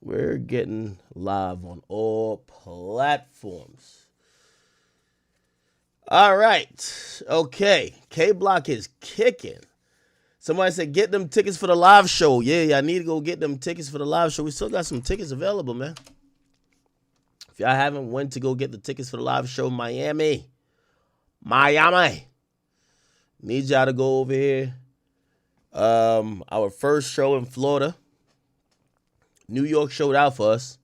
We're getting live on all platforms. All right. Okay. K-Block is kicking. Somebody said, get them tickets for the live show. Yeah, I need to go get them tickets for the live show. We still got some tickets available, man. If y'all haven't went to go get the tickets for the live show, Miami. Need y'all to go over here. Our first show in Florida. New York showed out for us.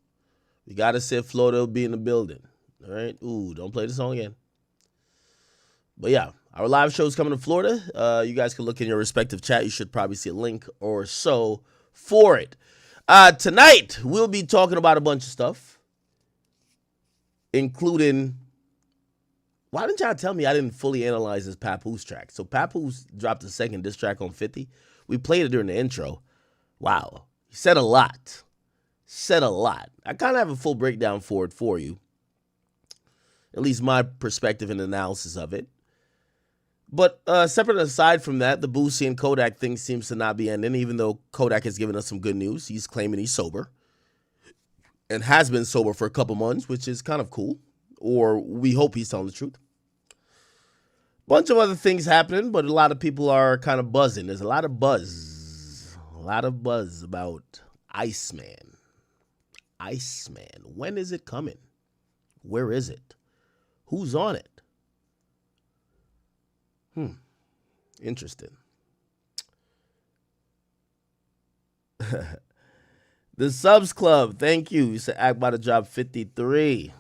We got to say Florida will be in the building. All right? Ooh, don't play the song again. But yeah, our live show is coming to Florida. You guys can look in your respective chat. You should probably see a link or so for it. Tonight, we'll be talking about a bunch of stuff, including, why didn't y'all tell me I didn't fully analyze this Papoose track? So Papoose dropped a second diss track on 50. We played it during the intro. Wow. He said a lot. I kind of have a full breakdown for it for you. At least my perspective and analysis of it. But separate aside from that, the Boosie and Kodak thing seems to not be ending, even though Kodak has given us some good news. He's claiming he's sober and has been sober for a couple months, which is kind of cool. Or we hope he's telling the truth. Bunch of other things happening, but a lot of people are kind of buzzing. There's a lot of buzz about Iceman. When is it coming? Where is it? Who's on it? Interesting. The Subs Club, thank you. You said act about to drop 53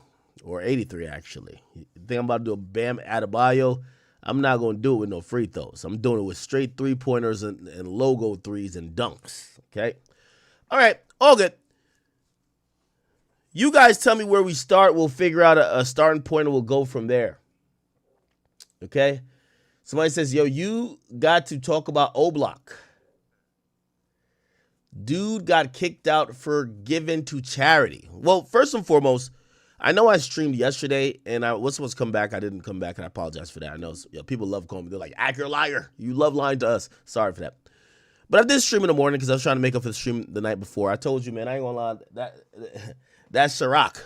or 83 actually. You think I'm about to do a Bam Adebayo? I'm not going to do it with no free throws. I'm doing it with straight three-pointers and logo threes and dunks, okay? All right, all good. You guys tell me where we start. We'll figure out a starting point and we'll go from there, okay? Somebody says, yo, you got to talk about O-Block. Dude got kicked out for giving to charity. Well, first and foremost, I know I streamed yesterday, and I was supposed to come back. I didn't come back, and I apologize for that. I know people love calling me. They're like, accurate liar. You love lying to us. Sorry for that. But I did stream in the morning because I was trying to make up for the stream the night before. I told you, man, I ain't going to lie. That's Ciroc.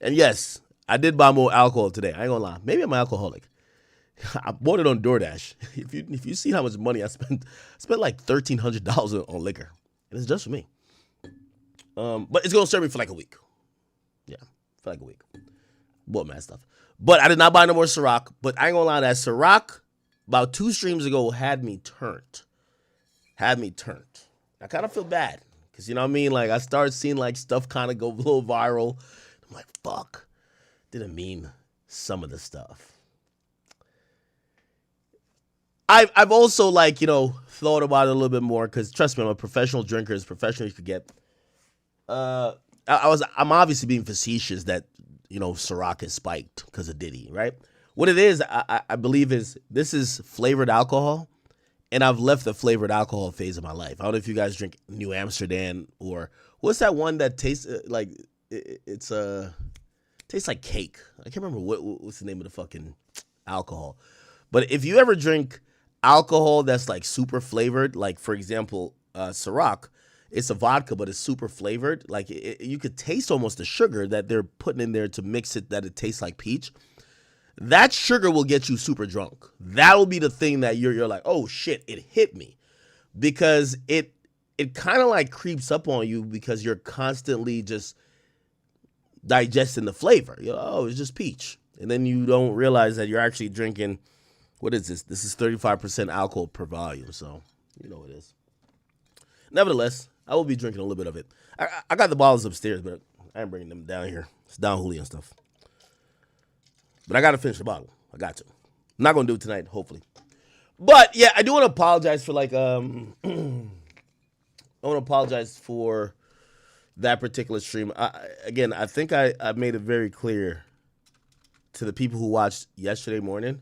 And yes, I did buy more alcohol today. I ain't going to lie. Maybe I'm an alcoholic. I bought it on DoorDash. If you see how much money I spent like $1,300 on liquor. And it's just for me. But it's going to serve me for like a week. Yeah, for like a week. Bought mad stuff. But I did not buy no more Ciroc. But I ain't going to lie, that Ciroc about 2 streams ago had me turned. I kind of feel bad. Because, you know what I mean? Like, I started seeing, like, stuff kind of go a little viral. I'm like, fuck. Didn't mean some of the stuff. I've also, like, you know, thought about it a little bit more. Because, trust me, I'm a professional drinker. As professional as you could get. I'm obviously being facetious that, you know, Ciroc is spiked because of Diddy, right? What it is, I believe is, this is flavored alcohol. And I've left the flavored alcohol phase of my life. I don't know if you guys drink New Amsterdam or what's that one that tastes like it's tastes like cake. I can't remember what's the name of the fucking alcohol. But if you ever drink alcohol that's like super flavored, like for example, Ciroc, it's a vodka but it's super flavored. Like you could taste almost the sugar that they're putting in there to mix it that it tastes like peach. That sugar will get you super drunk. That'll be the thing that you're like, oh shit, it hit me. Because it kind of like creeps up on you because you're constantly just digesting the flavor. You're, oh, it's just peach. And then you don't realize that you're actually drinking, what is this? This is 35% alcohol per volume. So, you know what it is. Nevertheless, I will be drinking a little bit of it. I got the bottles upstairs, but I ain't bringing them down here. It's down Julio and stuff. But I got to finish the bottle. I got to. I'm not going to do it tonight, hopefully. But, yeah, I do want to apologize for, like, I want to apologize for that particular stream. Again, I think I made it very clear to the people who watched yesterday morning.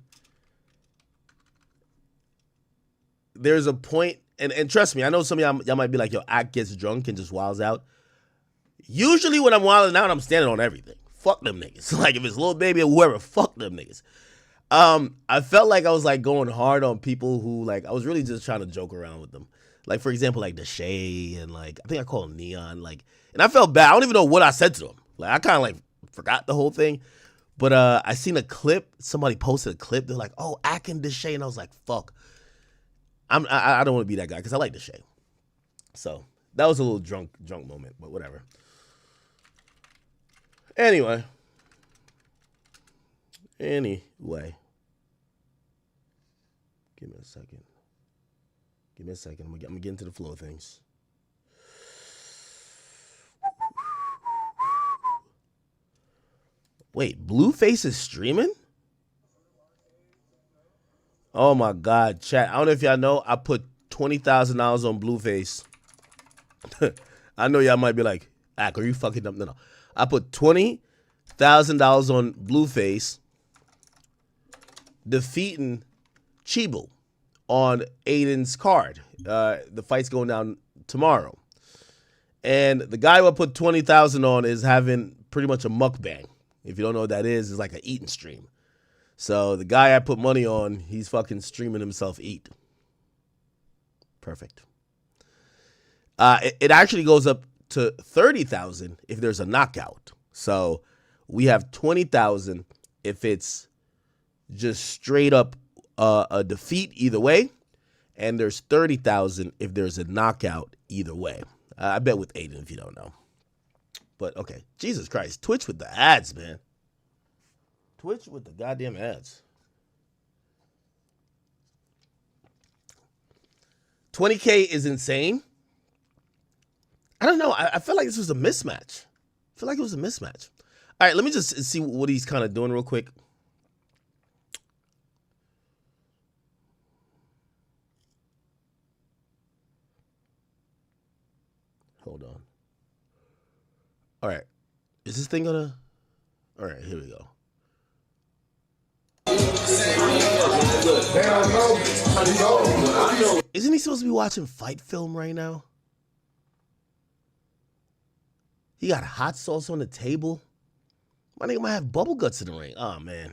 There's a point, and trust me, I know some of y'all might be like, yo, Act gets drunk and just wilds out. Usually when I'm wilding out, I'm standing on everything. Fuck them niggas. Like, if it's Lil Baby or whoever, fuck them niggas. I felt like I was, like, going hard on people who, like, I was really just trying to joke around with them. Like, for example, like Deshae and like, I think I called him Neon. Like, and I felt bad. I don't even know what I said to him. Like, I kind of like forgot the whole thing. But I seen a clip. Somebody posted a clip. They're like, oh, Akin Deshae. And I was like, fuck. I don't want to be that guy because I like Deshae. So that was a little drunk moment, but whatever. Anyway. Give me a second. I'm gonna get into the flow of things. Wait, Blueface is streaming? Oh my God, chat. I don't know if y'all know, I put $20,000 on Blueface. I know y'all might be like, are you fucking up? No. I put $20,000 on Blueface defeating Chibu on Aiden's card. The fight's going down tomorrow. And the guy who I put $20,000 on is having pretty much a mukbang. If you don't know what that is, it's like an eating stream. So the guy I put money on, he's fucking streaming himself eat. Perfect. It actually goes up to 30,000 if there's a knockout. So we have 20,000 if it's just straight up a defeat either way, and there's 30,000 if there's a knockout either way. I bet with Aiden if you don't know. But okay, Jesus Christ, Twitch with the ads, man. Twitch with the goddamn ads. 20K is insane. I don't know. I feel like this was a mismatch. I feel like it was a mismatch. All right, let me just see what he's kind of doing real quick. Hold on. All right. Is this thing gonna... All right, here we go. Isn't he supposed to be watching Fight Film right now? He got hot sauce on the table. My nigga might have bubble guts in the ring. Oh, man.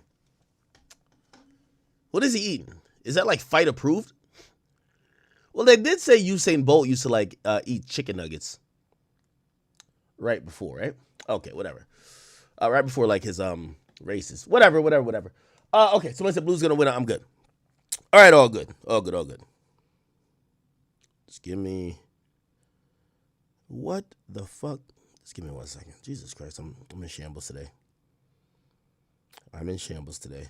What is he eating? Is that like fight approved? Well, they did say Usain Bolt used to like eat chicken nuggets right before, right? Okay, whatever. Right before like his races. Whatever. Okay, somebody said Blue's gonna win. I'm good. All right, all good. Just give me... What the fuck? Just give me 1 second. Jesus Christ, I'm in shambles today. I'm in shambles.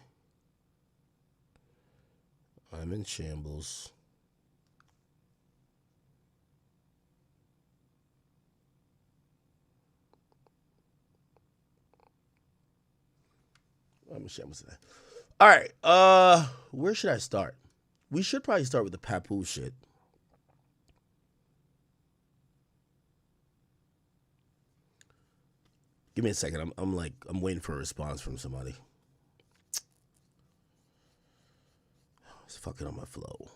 All right. Where should I start? We should probably start with the Papoose shit. Give me a second. I'm waiting for a response from somebody. It's fucking on my flow.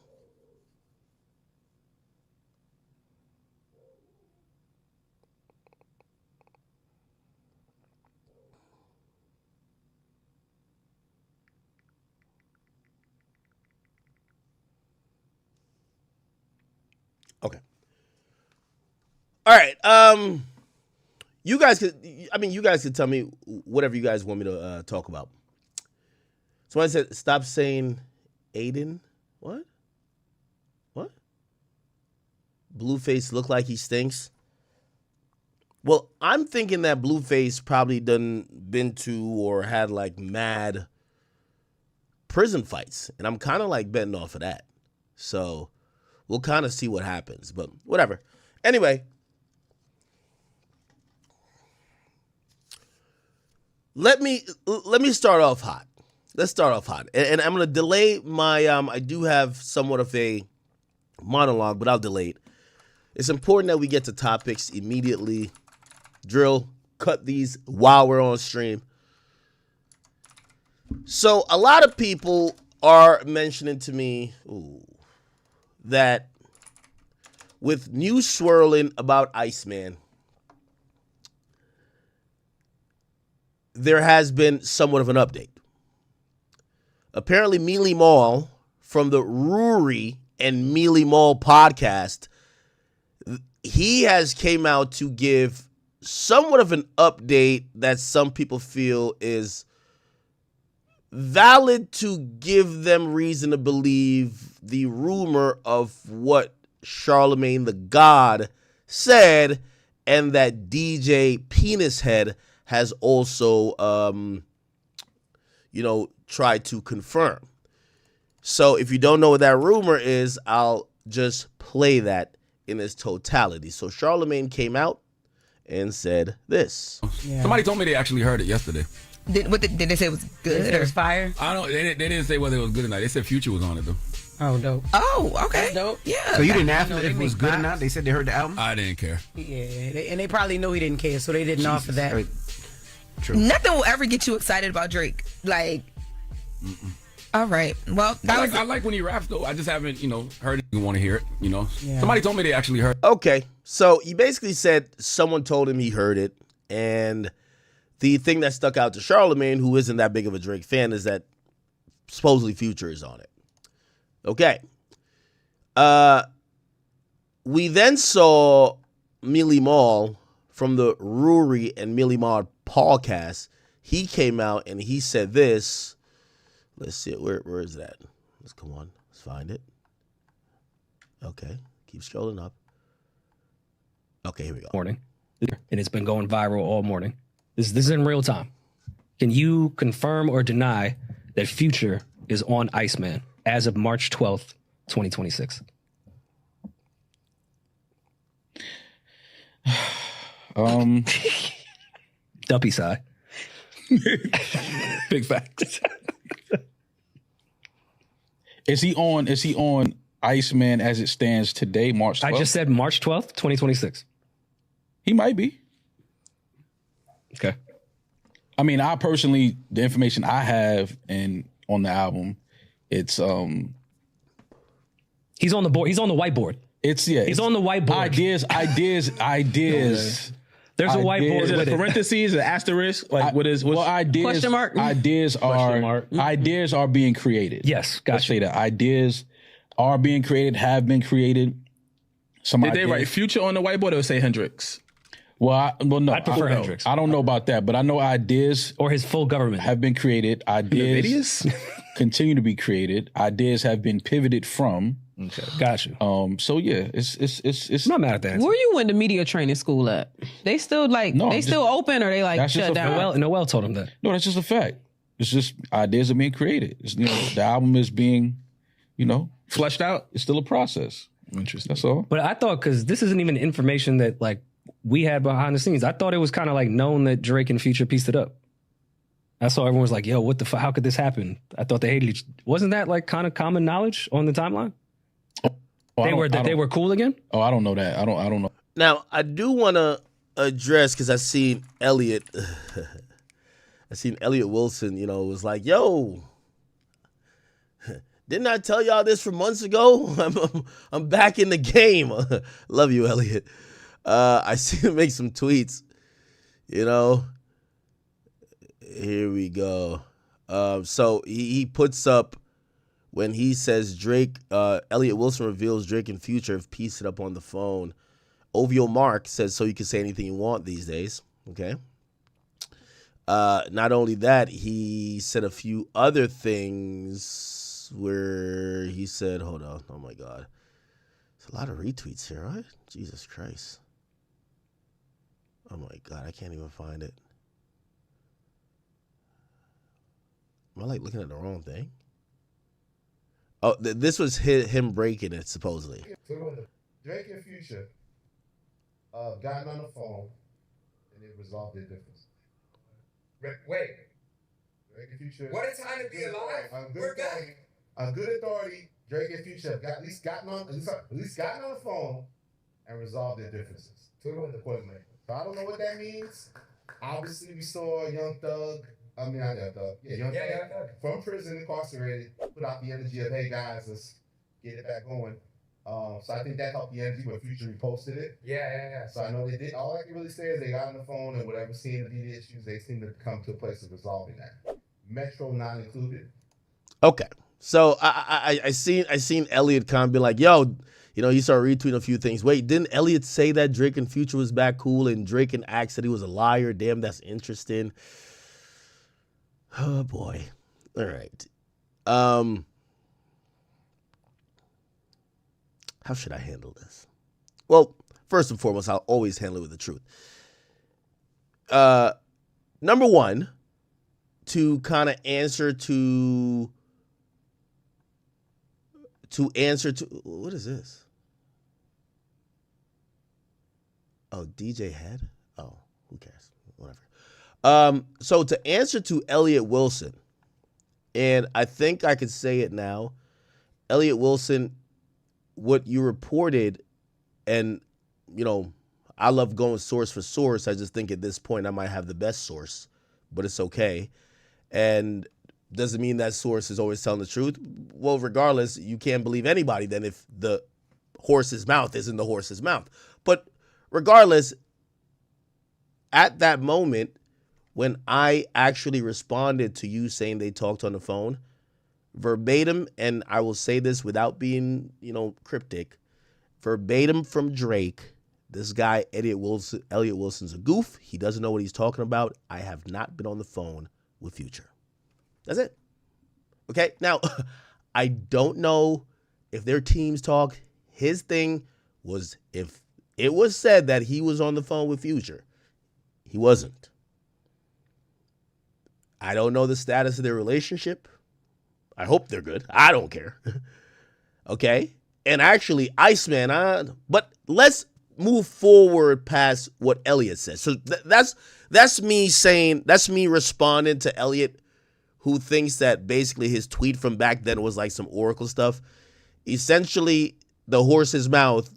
Okay. All right. You guys could tell me whatever you guys want me to talk about. Somebody said, stop saying Aiden. What? Blueface look like he stinks. Well, I'm thinking that Blueface probably done been to or had like mad prison fights. And I'm kind of like betting off of that. So we'll kind of see what happens, but whatever. Anyway, let me start off hot. Let's start off hot. And I'm going to delay my, I do have somewhat of a monologue, but I'll delay it. It's important that we get to topics immediately. Drill, cut these while we're on stream. So a lot of people are mentioning to me that with news swirling about Iceman, there has been somewhat of an update. Apparently, Mealy Mall from the Rory and Mealy Mall podcast he has came out to give somewhat of an update that some people feel is valid to give them reason to believe the rumor of what Charlemagne the God said, and that DJ Penis Head has also, tried to confirm. So if you don't know what that rumor is, I'll just play that in its totality. So Charlemagne came out and said this. Yeah. Somebody told me they actually heard it yesterday. Did they say it was good? It was fire? I don't. They didn't say whether it was good or not. They said Future was on it though. Oh, dope. Oh, okay. That's dope. Yeah. So you didn't ask No, if they it was make good or vibes. not? They said they heard the album? I didn't care. Yeah, they probably knew he didn't care, so they didn't offer that. True. Nothing will ever get you excited about Drake. Like, all right. Well, I like when he raps though. I just haven't, heard it. You want to hear it, Yeah. Somebody told me they actually heard it. Okay, so he basically said someone told him he heard it, and the thing that stuck out to Charlemagne, who isn't that big of a Drake fan, is that supposedly Future is on it. Okay. We then saw Millie Mall from the Rory and Millie Mall podcast. He came out and he said this. Let's see it. Where is that? Let's come on. Let's find it. Okay. Keep scrolling up. Okay, here we go. Morning, and it's been going viral all morning. This is in real time. Can you confirm or deny that Future is on Iceman as of March 12th, 2026? Duppy sigh. Big facts. Is he on Iceman as it stands today, March 12th? I just said March 12th, 2026. He might be. Okay. I mean, I personally, the information I have on the album, it's He's on the board. He's on the whiteboard. He's on the whiteboard. Ideas. There's a whiteboard Is it with a it. Parentheses, an asterisk, like what's ideas? Question mark? Ideas are being created. Yes, Let's gotcha. say that ideas are being created, have been created. Did they write Future on the whiteboard or say Hendrix? Well, no. I prefer Hendrix. I don't know about that, but I know ideas Or his full government. have been created. Ideas continue to be created. Ideas have been pivoted from. Okay, gotcha. So yeah, it's I'm not mad at that. Where you went to media training school at? They still still open, or they That's just shut a down? Noel told him that. No, that's just a fact. It's just ideas are being created. It's, the album is being, Flushed out? it's still a process. Interesting. That's all. But I thought, because this isn't even information that like we had behind the scenes, I thought it was kind of like known that Drake and Future pieced it up. I saw everyone was like, yo, what the fuck? How could this happen? I thought they hated each. Wasn't that like kind of common knowledge on the timeline? They were cool again? Oh, I don't know that. I don't know. Now, I do want to address, because I seen Elliot Wilson, was like, yo, didn't I tell y'all this from months ago? I'm back in the game. Love you, Elliot. I see him make some tweets, Here we go. So he puts up, when he says Drake, Elliot Wilson reveals Drake and Future have pieced it up on the phone. OVO Mark says, so you can say anything you want these days. Okay. Not only that, he said a few other things where he said, hold on. Oh my God. There's a lot of retweets here, right? Jesus Christ. Oh my God. I can't even find it. Am I like looking at the wrong thing? Oh, this was him breaking it, supposedly. Drake and Future gotten on the phone and they resolved their difference. Wait. Drake and Future. What a time to be alive. We're back. A good authority, Drake and Future have at least gotten on the phone and resolved their differences. So I don't know what that means. Obviously, we saw Young Thug. Young Thug from prison, incarcerated, put out the energy of, hey guys, let's get it back going. So I think that helped the energy when Future reposted it. Yeah. So I know they did. All I can really say is they got on the phone and whatever seemed to be the issues, they seem to come to a place of resolving that. Metro not included. Okay. So I seen Elliot kind of be like, yo, He started retweeting a few things. Wait, didn't Elliot say that Drake and Future was back cool and Drake and Axe said he was a liar? Damn, that's interesting. Oh, boy. All right. How should I handle this? Well, first and foremost, I'll always handle it with the truth. Number one, to kind of answer to what is this? Oh, DJ Head? Oh, who cares? Whatever. So to answer to Elliot Wilson, and I think I could say it now, Elliot Wilson, what you reported, and, I love going source for source. I just think at this point I might have the best source, but it's okay. And doesn't mean that source is always telling the truth. Well, regardless, you can't believe anybody then if the horse's mouth isn't the horse's mouth. But regardless, at that moment, when I actually responded to you saying they talked on the phone, verbatim, and I will say this without being, cryptic, verbatim from Drake, this guy, Elliot Wilson's a goof. He doesn't know what he's talking about. I have not been on the phone with Future. That's it. Okay? Now, I don't know if their teams talk. His thing was if it was said that he was on the phone with Future. He wasn't. I don't know the status of their relationship. I hope they're good. I don't care. Okay? And actually, Iceman, but let's move forward past what Elliot says. So that's me saying, that's me responding to Elliot, who thinks that basically his tweet from back then was like some Oracle stuff. Essentially, the horse's mouth,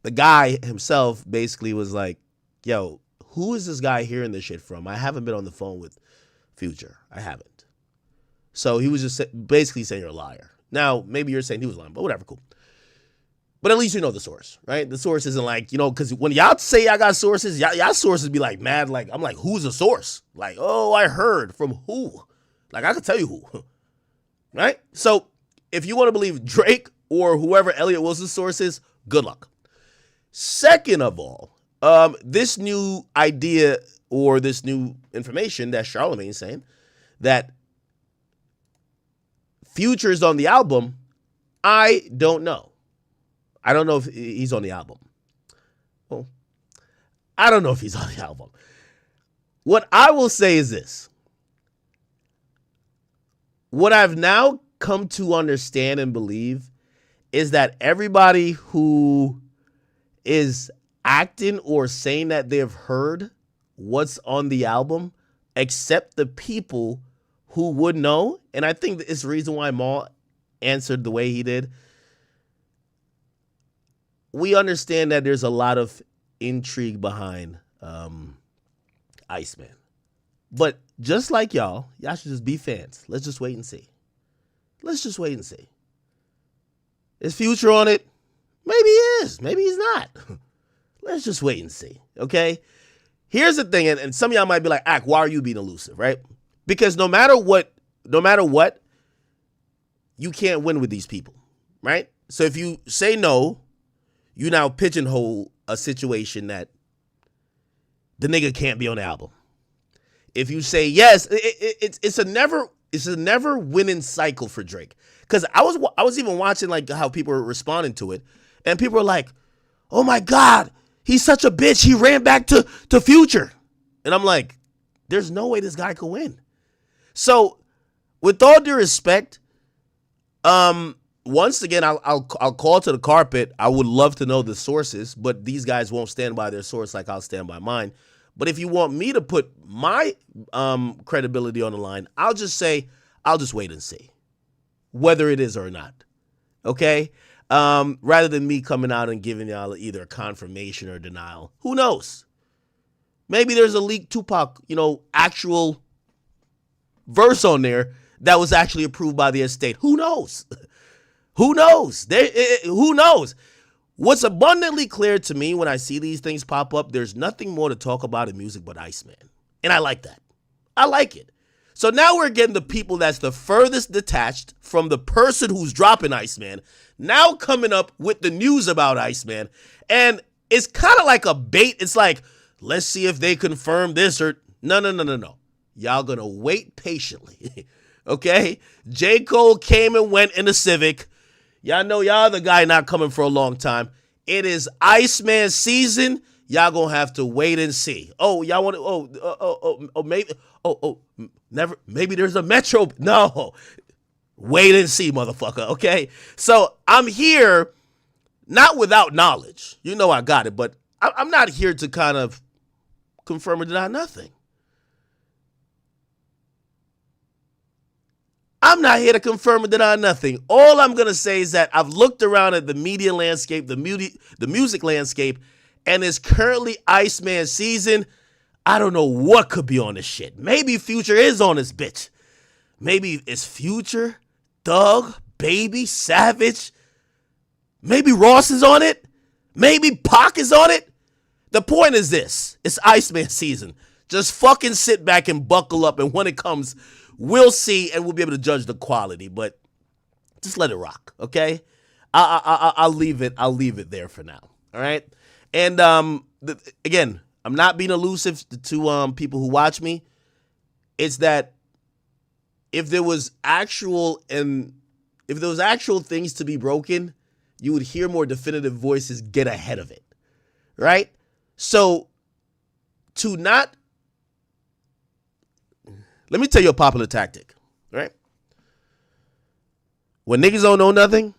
the guy himself basically was like, yo, who is this guy hearing this shit from? I haven't been on the phone with Future. I haven't. So he was just basically saying you're a liar. Now, maybe you're saying he was lying, but whatever, cool. But at least you know the source, right? The source isn't like, because when y'all say I got sources, y'all sources be like mad. Like, I'm like, who's the source? Like, oh, I heard from who? Like, I could tell you who, right? So if you want to believe Drake or whoever Elliot Wilson's source is, good luck. Second of all, this new idea or this new information that Charlamagne's saying that Future's on the album, I don't know. I don't know if he's on the album. Well, I don't know if he's on the album. What I will say is this. What I've now come to understand and believe is that everybody who is acting or saying that they've heard what's on the album, except the people who would know, and I think it's the reason why Maul answered the way he did, we understand that there's a lot of intrigue behind Iceman. But just like y'all should just be fans. Let's just wait and see. Let's just wait and see. Is Future on it? Maybe he is. Maybe he's not. Let's just wait and see, okay? Here's the thing, and some of y'all might be like, Ak, why are you being elusive, right? Because no matter what, you can't win with these people, right? So if you say no, you now pigeonhole a situation that the nigga can't be on the album. If you say yes, it's a never winning cycle for Drake. Because I was even watching like how people were responding to it, and people were like, "Oh my God, he's such a bitch. He ran back to Future," and I'm like, "There's no way this guy could win." So, with all due respect, once again, I'll call to the carpet. I would love to know the sources, but these guys won't stand by their source like I'll stand by mine. But if you want me to put my credibility on the line, I'll just say, I'll just wait and see whether it is or not. Okay? Rather than me coming out and giving y'all either a confirmation or denial. Who knows? Maybe there's a leaked Tupac, actual verse on there that was actually approved by the estate. Who knows? Who knows? Who knows? What's abundantly clear to me when I see these things pop up, there's nothing more to talk about in music but Iceman. And I like that. I like it. So now we're getting the people that's the furthest detached from the person who's dropping Iceman, now coming up with the news about Iceman. And it's kind of like a bait. It's like, let's see if they confirm this or no. Y'all gonna wait patiently. Okay? J. Cole came and went in the Civic. Y'all know y'all the guy not coming for a long time. It is Iceman season. Y'all gonna have to wait and see. Oh, y'all want to, maybe there's a Metro. No, wait and see, motherfucker, okay? So I'm here, not without knowledge. You know I got it, but I'm not here to kind of confirm or deny nothing. I'm not here to confirm or deny nothing. All I'm going to say is that I've looked around at the media landscape, the music landscape, and it's currently Iceman season. I don't know what could be on this shit. Maybe Future is on this bitch. Maybe it's Future, Thug, Baby, Savage. Maybe Ross is on it. Maybe Pac is on it. The point is this. It's Iceman season. Just fucking sit back and buckle up, and when it comes, we'll see, and we'll be able to judge the quality. But just let it rock, okay? I'll leave it. I'll leave it there for now. All right. And again, I'm not being elusive to people who watch me. It's that if there was actual things to be broken, you would hear more definitive voices get ahead of it, right? So let me tell you a popular tactic, right? When niggas don't know nothing,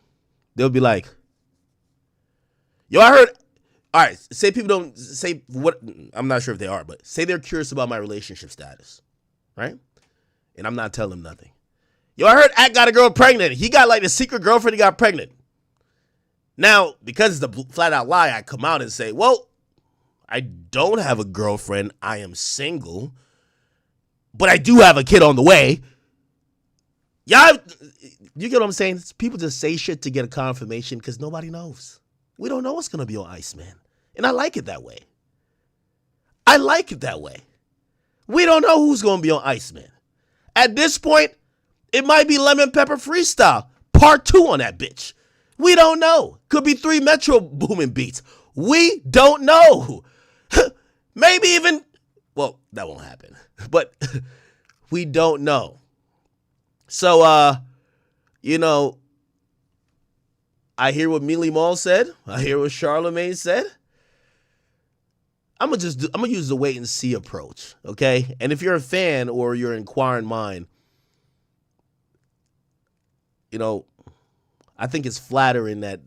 they'll be like, yo, I heard, all right, say people don't say what, I'm not sure if they are, but say they're curious about my relationship status, right? And I'm not telling them nothing. Yo, I heard Act got a girl pregnant. He got like a secret girlfriend, he got pregnant. Now, because it's the flat out lie, I come out and say, well, I don't have a girlfriend. I am single. But I do have a kid on the way. Y'all, you get what I'm saying? People just say shit to get a confirmation because nobody knows. We don't know what's going to be on Iceman. And I like it that way. We don't know who's going to be on Iceman. At this point, it might be Lemon Pepper Freestyle, part 2 on that bitch. We don't know. Could be 3 Metro Boomin beats. We don't know. Maybe even, well, that won't happen. But we don't know. So, I hear what Mealy Mall said. I hear what Charlemagne said. I'm gonna use the wait and see approach, okay? And if you're a fan or you're an inquiring mind, I think it's flattering that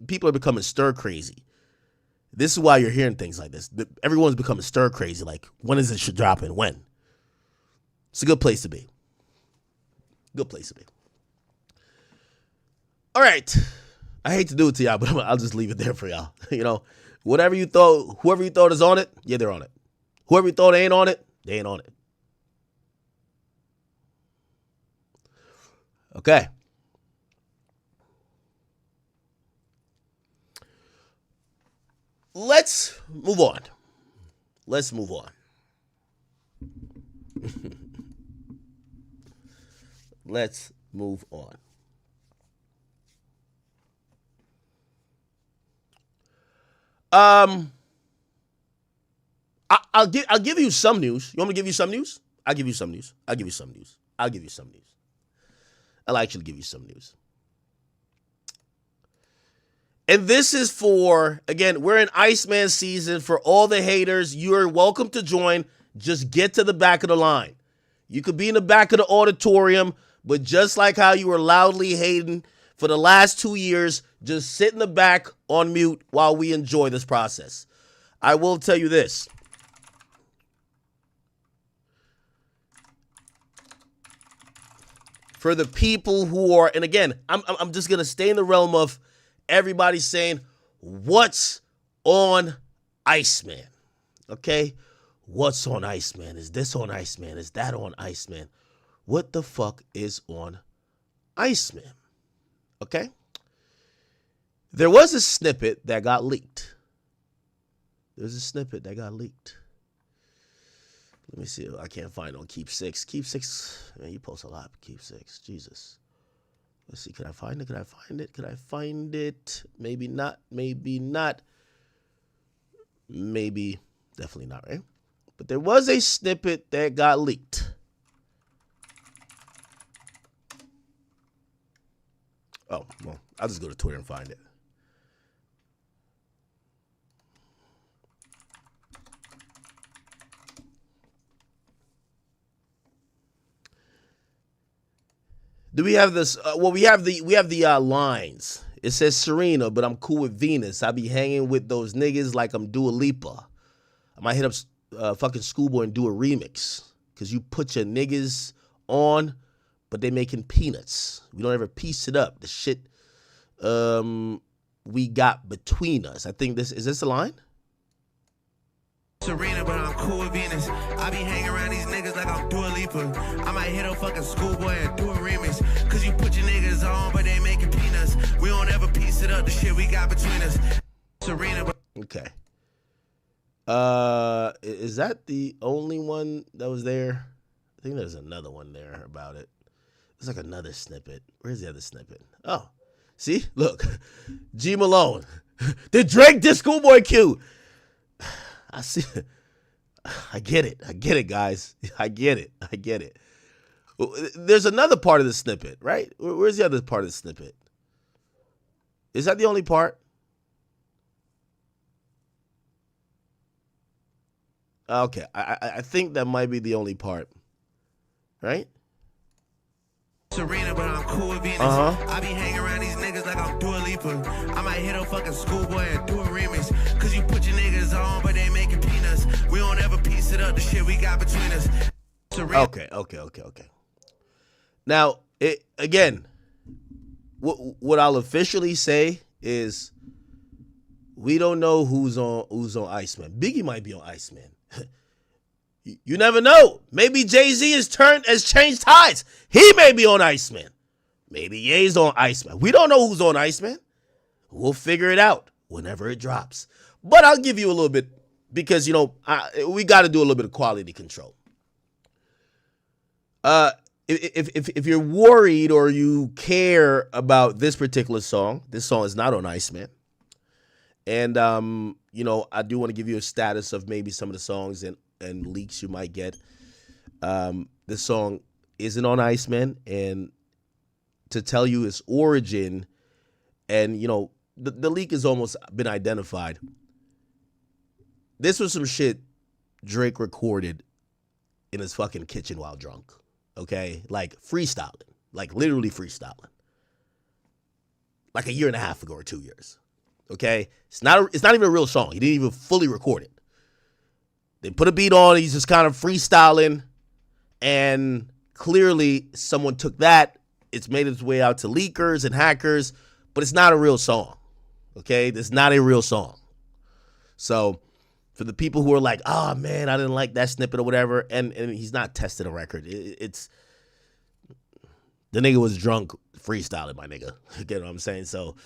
people are becoming stir crazy. This is why you're hearing things like this. Everyone's becoming stir crazy. Like, when is this shit dropping? When? It's a good place to be. All right. I hate to do it to y'all, but I'll just leave it there for y'all. Whoever you thought is on it, yeah, they're on it. Whoever you thought ain't on it, they ain't on it. Okay. Let's move on. I'll give you some news. You want me to give you some news? I'll give you some news. I'll actually give you some news. And this is for, again, we're in Iceman season. For all the haters, you're welcome to join. Just get to the back of the line. You could be in the back of the auditorium, but just like how you were loudly hating for the last 2 years, just sit in the back on mute while we enjoy this process. I will tell you this. For the people who are, and again, I'm just going to stay in the realm of everybody saying, what's on Iceman? Okay? What's on Iceman? Is this on Iceman? Is that on Iceman? What the fuck is on Iceman? Okay? There was a snippet that got leaked. Let me see. I can't find on Keep Six. Keep Six. Man, you post a lot. Keep Six. Jesus. Let's see. Can I find it? Can I find it? Can I find it? Maybe not. Maybe not. Maybe. Definitely not, right? But there was a snippet that got leaked. Oh, well, I'll just go to Twitter and find it. Do we have this? Well, we have the lines. It says Serena, but I'm cool with Venus. I be hanging with those niggas like I'm Dua Lipa. I might hit up fucking Schoolboy and do a remix. Cause you put your niggas on, but they making peanuts. We don't ever piece it up. The shit we got between us. I think is this a line? Serena, but I'm cool with Venus. I be hanging around these niggas like I'm Dua Lipa. I might hit a fucking Schoolboy and do a remix. Cause you put your niggas on, but they making peanuts. We don't ever piece it up, the shit we got between us. Serena, but okay. Is that the only one that was there? I think there's another one there about it. It's like another snippet. Where's the other snippet? Oh, see? Look. G Malone. Did Drake diss Schoolboy Q? I see. I get it. I get it, guys. I get it. I get it. There's another part of the snippet, right? Where's the other part of the snippet? Is that the only part? Okay. I think that might be the only part, right? Serena, but I'm cool with Venus. I be hanging around these niggas like I'm Dua Lipa. I might hit a fucking Schoolboy and do a remix. Cause you put your niggas on, but they making peanuts. We don't ever piece it up, the shit we got between us. Serena. Okay. Now, again, what I'll officially say is we don't know who's on Iceman. Biggie might be on Iceman. You never know. Maybe Jay-Z has changed tides. He may be on Iceman. Maybe Ye's on Iceman. We don't know who's on Iceman. We'll figure it out whenever it drops. But I'll give you a little bit because, we got to do a little bit of quality control. If you're worried or you care about this particular song, this song is not on Iceman. And, I do want to give you a status of maybe some of the songs and leaks you might get. This song isn't on Iceman, and to tell you its origin, and the leak has almost been identified. This was some shit Drake recorded in his fucking kitchen while drunk. Okay, like freestyling, like literally freestyling, like a year and a half ago or 2 years. Okay, it's not even a real song. He didn't even fully record it. They put a beat on, he's just kind of freestyling, and clearly someone took that, it's made its way out to leakers and hackers, but it's not a real song, okay? It's not a real song. So for the people who are like, oh man, I didn't like that snippet or whatever, and he's not tested a record. It's the nigga was drunk freestyling, my nigga. You get what I'm saying? So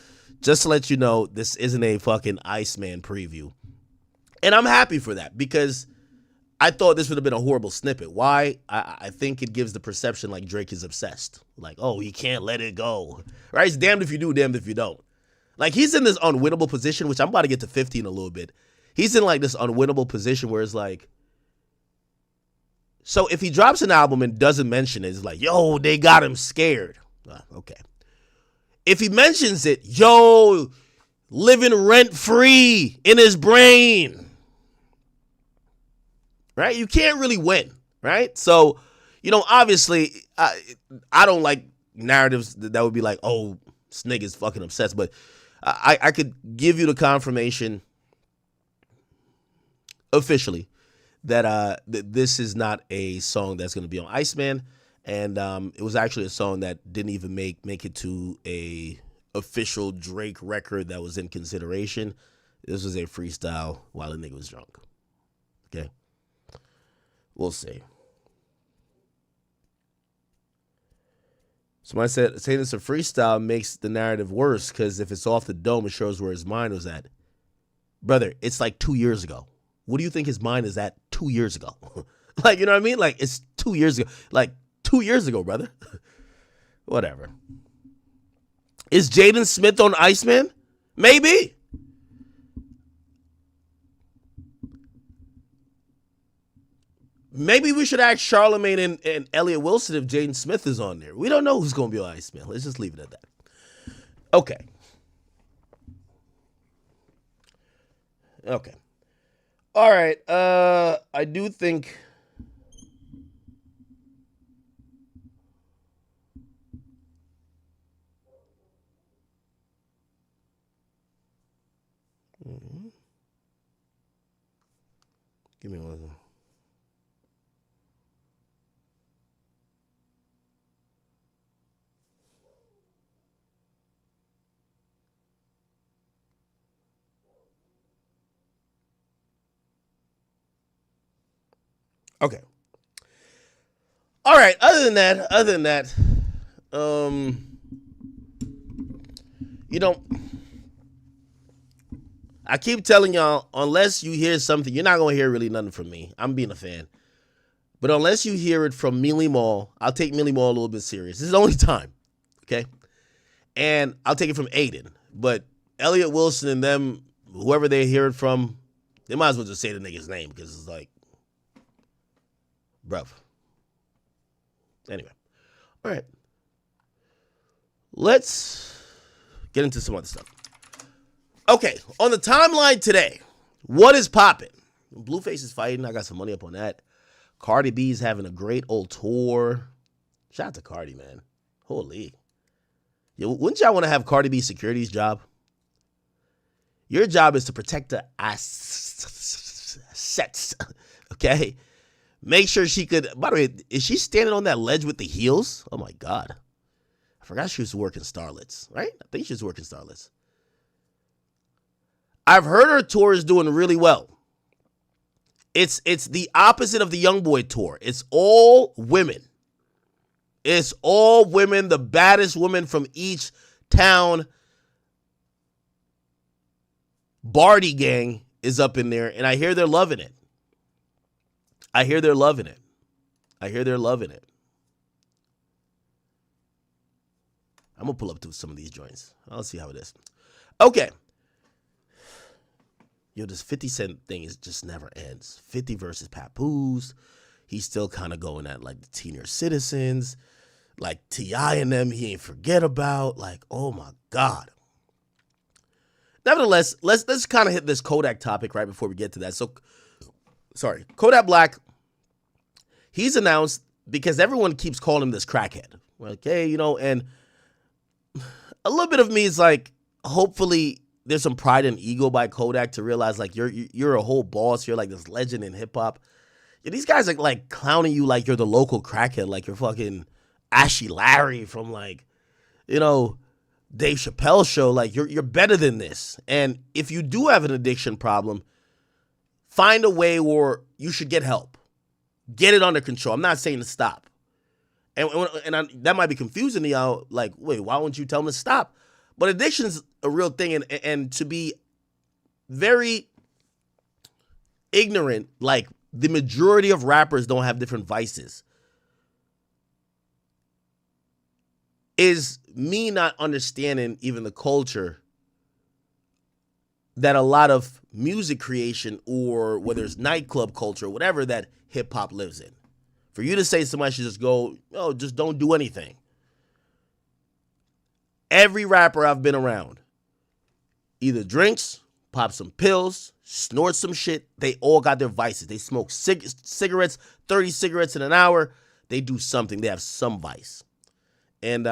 just to let you know, this isn't a fucking Iceman preview. And I'm happy for that because I thought this would have been a horrible snippet. Why? I think it gives the perception like Drake is obsessed. Like, oh, he can't let it go. Right? It's damned if you do, damned if you don't. Like, he's in this unwinnable position, which I'm about to get to 50 in a little bit. He's in like this unwinnable position where it's like, so if he drops an album and doesn't mention it, it's like, yo, they got him scared. Okay. If he mentions it, yo, living rent-free in his brain. Right? You can't really win, right? So, obviously, I don't like narratives that would be like, oh, this nigga's fucking obsessed. But I could give you the confirmation officially that this is not a song that's going to be on Iceman. And it was actually a song that didn't even make it to a official Drake record that was in consideration. This was a freestyle while the nigga was drunk. Okay? We'll see. Somebody said saying it's a freestyle makes the narrative worse because if it's off the dome, it shows where his mind was at. Brother, it's like 2 years ago. What do you think his mind is at 2 years ago? Like, you know what I mean? Like, it's 2 years ago. Like, 2 years ago, brother. Whatever. Is Jaden Smith on Iceman? Maybe. Maybe we should ask Charlamagne and Elliot Wilson if Jaden Smith is on there. We don't know who's going to be on Iceman. Let's just leave it at that. Okay. Okay. All right. I do think... Give me one. Okay. All right. Other than that, you know, I keep telling y'all, unless you hear something, you're not going to hear really nothing from me. I'm being a fan. But unless you hear it from Mealy Mall, I'll take Mealy Mall a little bit serious. This is the only time. Okay? And I'll take it from Aiden. But Elliot Wilson and them, whoever they hear it from, they might as well just say the nigga's name because it's like, bruv. Anyway. All right. Let's get into some other stuff. Okay, on the timeline today, what is popping? Blueface is fighting. I got some money up on that. Cardi B's having a great old tour. Shout out to Cardi, man. Holy. Yo, wouldn't y'all want to have Cardi B security's job? Your job is to protect the assets, okay? Make sure she could... By the way, is she standing on that ledge with the heels? Oh, my God. I forgot she was working Starlets, right? I think she was working Starlets. I've heard her tour is doing really well. It's the opposite of the YoungBoy tour. It's all women. It's all women, the baddest women from each town. Barty gang is up in there, and I hear they're loving it. I hear they're loving it. I'm going to pull up to some of these joints. I'll see how it is. Okay. Yo, this 50 Cent thing just never ends. 50 versus Papoose. He's still kind of going at like the Teenior Citizens. Like T.I. and them, he ain't forget about. Like, oh my God. Nevertheless, let's kind of hit this Kodak topic right before we get to that. So, sorry. Kodak Black, he's announced, because everyone keeps calling him this crackhead. Okay, you know, and a little bit of me is like, hopefully there's some pride and ego by Kodak to realize like you're a whole boss. You're like this legend in hip hop. Yeah, these guys are like clowning you like you're the local crackhead, like you're fucking Ashy Larry from like, you know, Dave Chappelle show. Like you're better than this. And if you do have an addiction problem, find a way where you should get help. Get it under control. I'm not saying to stop. And that might be confusing to y'all. Like, wait, why won't you tell them to stop? But addiction's a real thing, and to be very ignorant, like the majority of rappers don't have different vices, is me not understanding even the culture that a lot of music creation, or whether it's nightclub culture or whatever that hip-hop lives in. For you to say somebody should just go, oh, just don't do anything. Every rapper I've been around either drinks, pops some pills, snorts some shit. They all got their vices. They smoke cigarettes, 30 cigarettes in an hour. They do something. They have some vice. And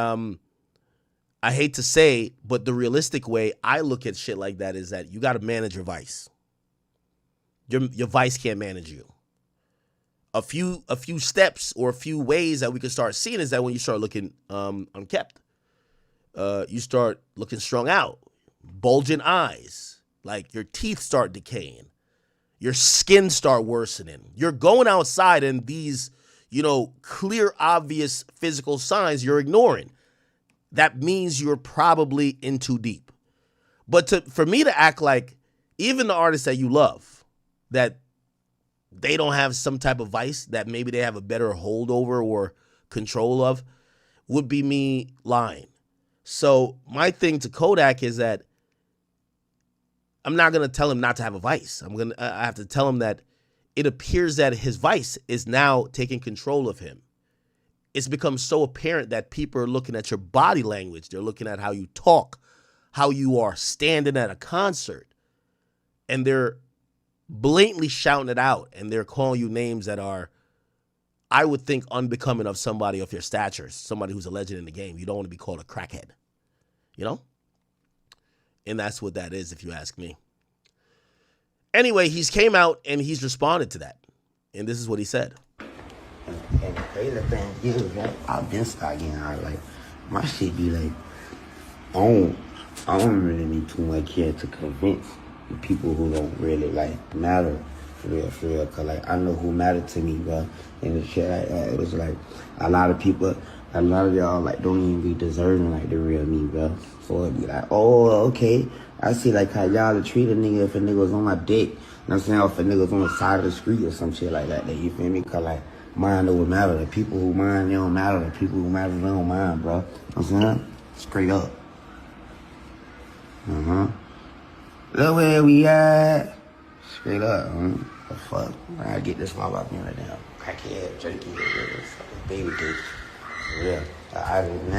I hate to say, but the realistic way I look at shit like that is that you got to manage your vice. Your vice can't manage you. A few steps or a few ways that we can start seeing is that when you start looking unkept, you start looking strung out, bulging eyes, like your teeth start decaying, your skin start worsening. You're going outside and these, you know, clear, obvious physical signs you're ignoring. That means you're probably in too deep. But for me to act like even the artists that you love, that they don't have some type of vice that maybe they have a better hold over or control of would be me lying. So my thing to Kodak is that I'm not going to tell him not to have a vice. I have to tell him that it appears that his vice is now taking control of him. It's become so apparent that people are looking at your body language. They're looking at how you talk, how you are standing at a concert, and they're blatantly shouting it out, and they're calling you names that are, I would think, unbecoming of somebody of your stature, somebody who's a legend in the game. You don't want to be called a crackhead, you know? And that's what that is, if you ask me. Anyway, he's came out and he's responded to that. And this is what he said. And the crazy thing is, right, I've been starting getting hard. Like, my shit be like, I don't really need too much here to convince the people who don't really, like, matter for real. Because, like, I know who matter to me, bro. And the shit like that, it was like, a lot of y'all, like, don't even be deserving, like, the real me, bro. For it be like, oh, okay. I see, like, how y'all would treat a nigga if a nigga was on my dick. You know what I'm saying? Or if a nigga was on the side of the street or some shit like that. You feel me? Because, like, mind over matter. The people who mind, they don't matter. The people who matter, they don't mind, bro. You know what I'm saying? Straight up. Look where we at. Straight up, the fuck? I get this mother up here right now. Crackhead, jerky, baby dick. Yeah. Other than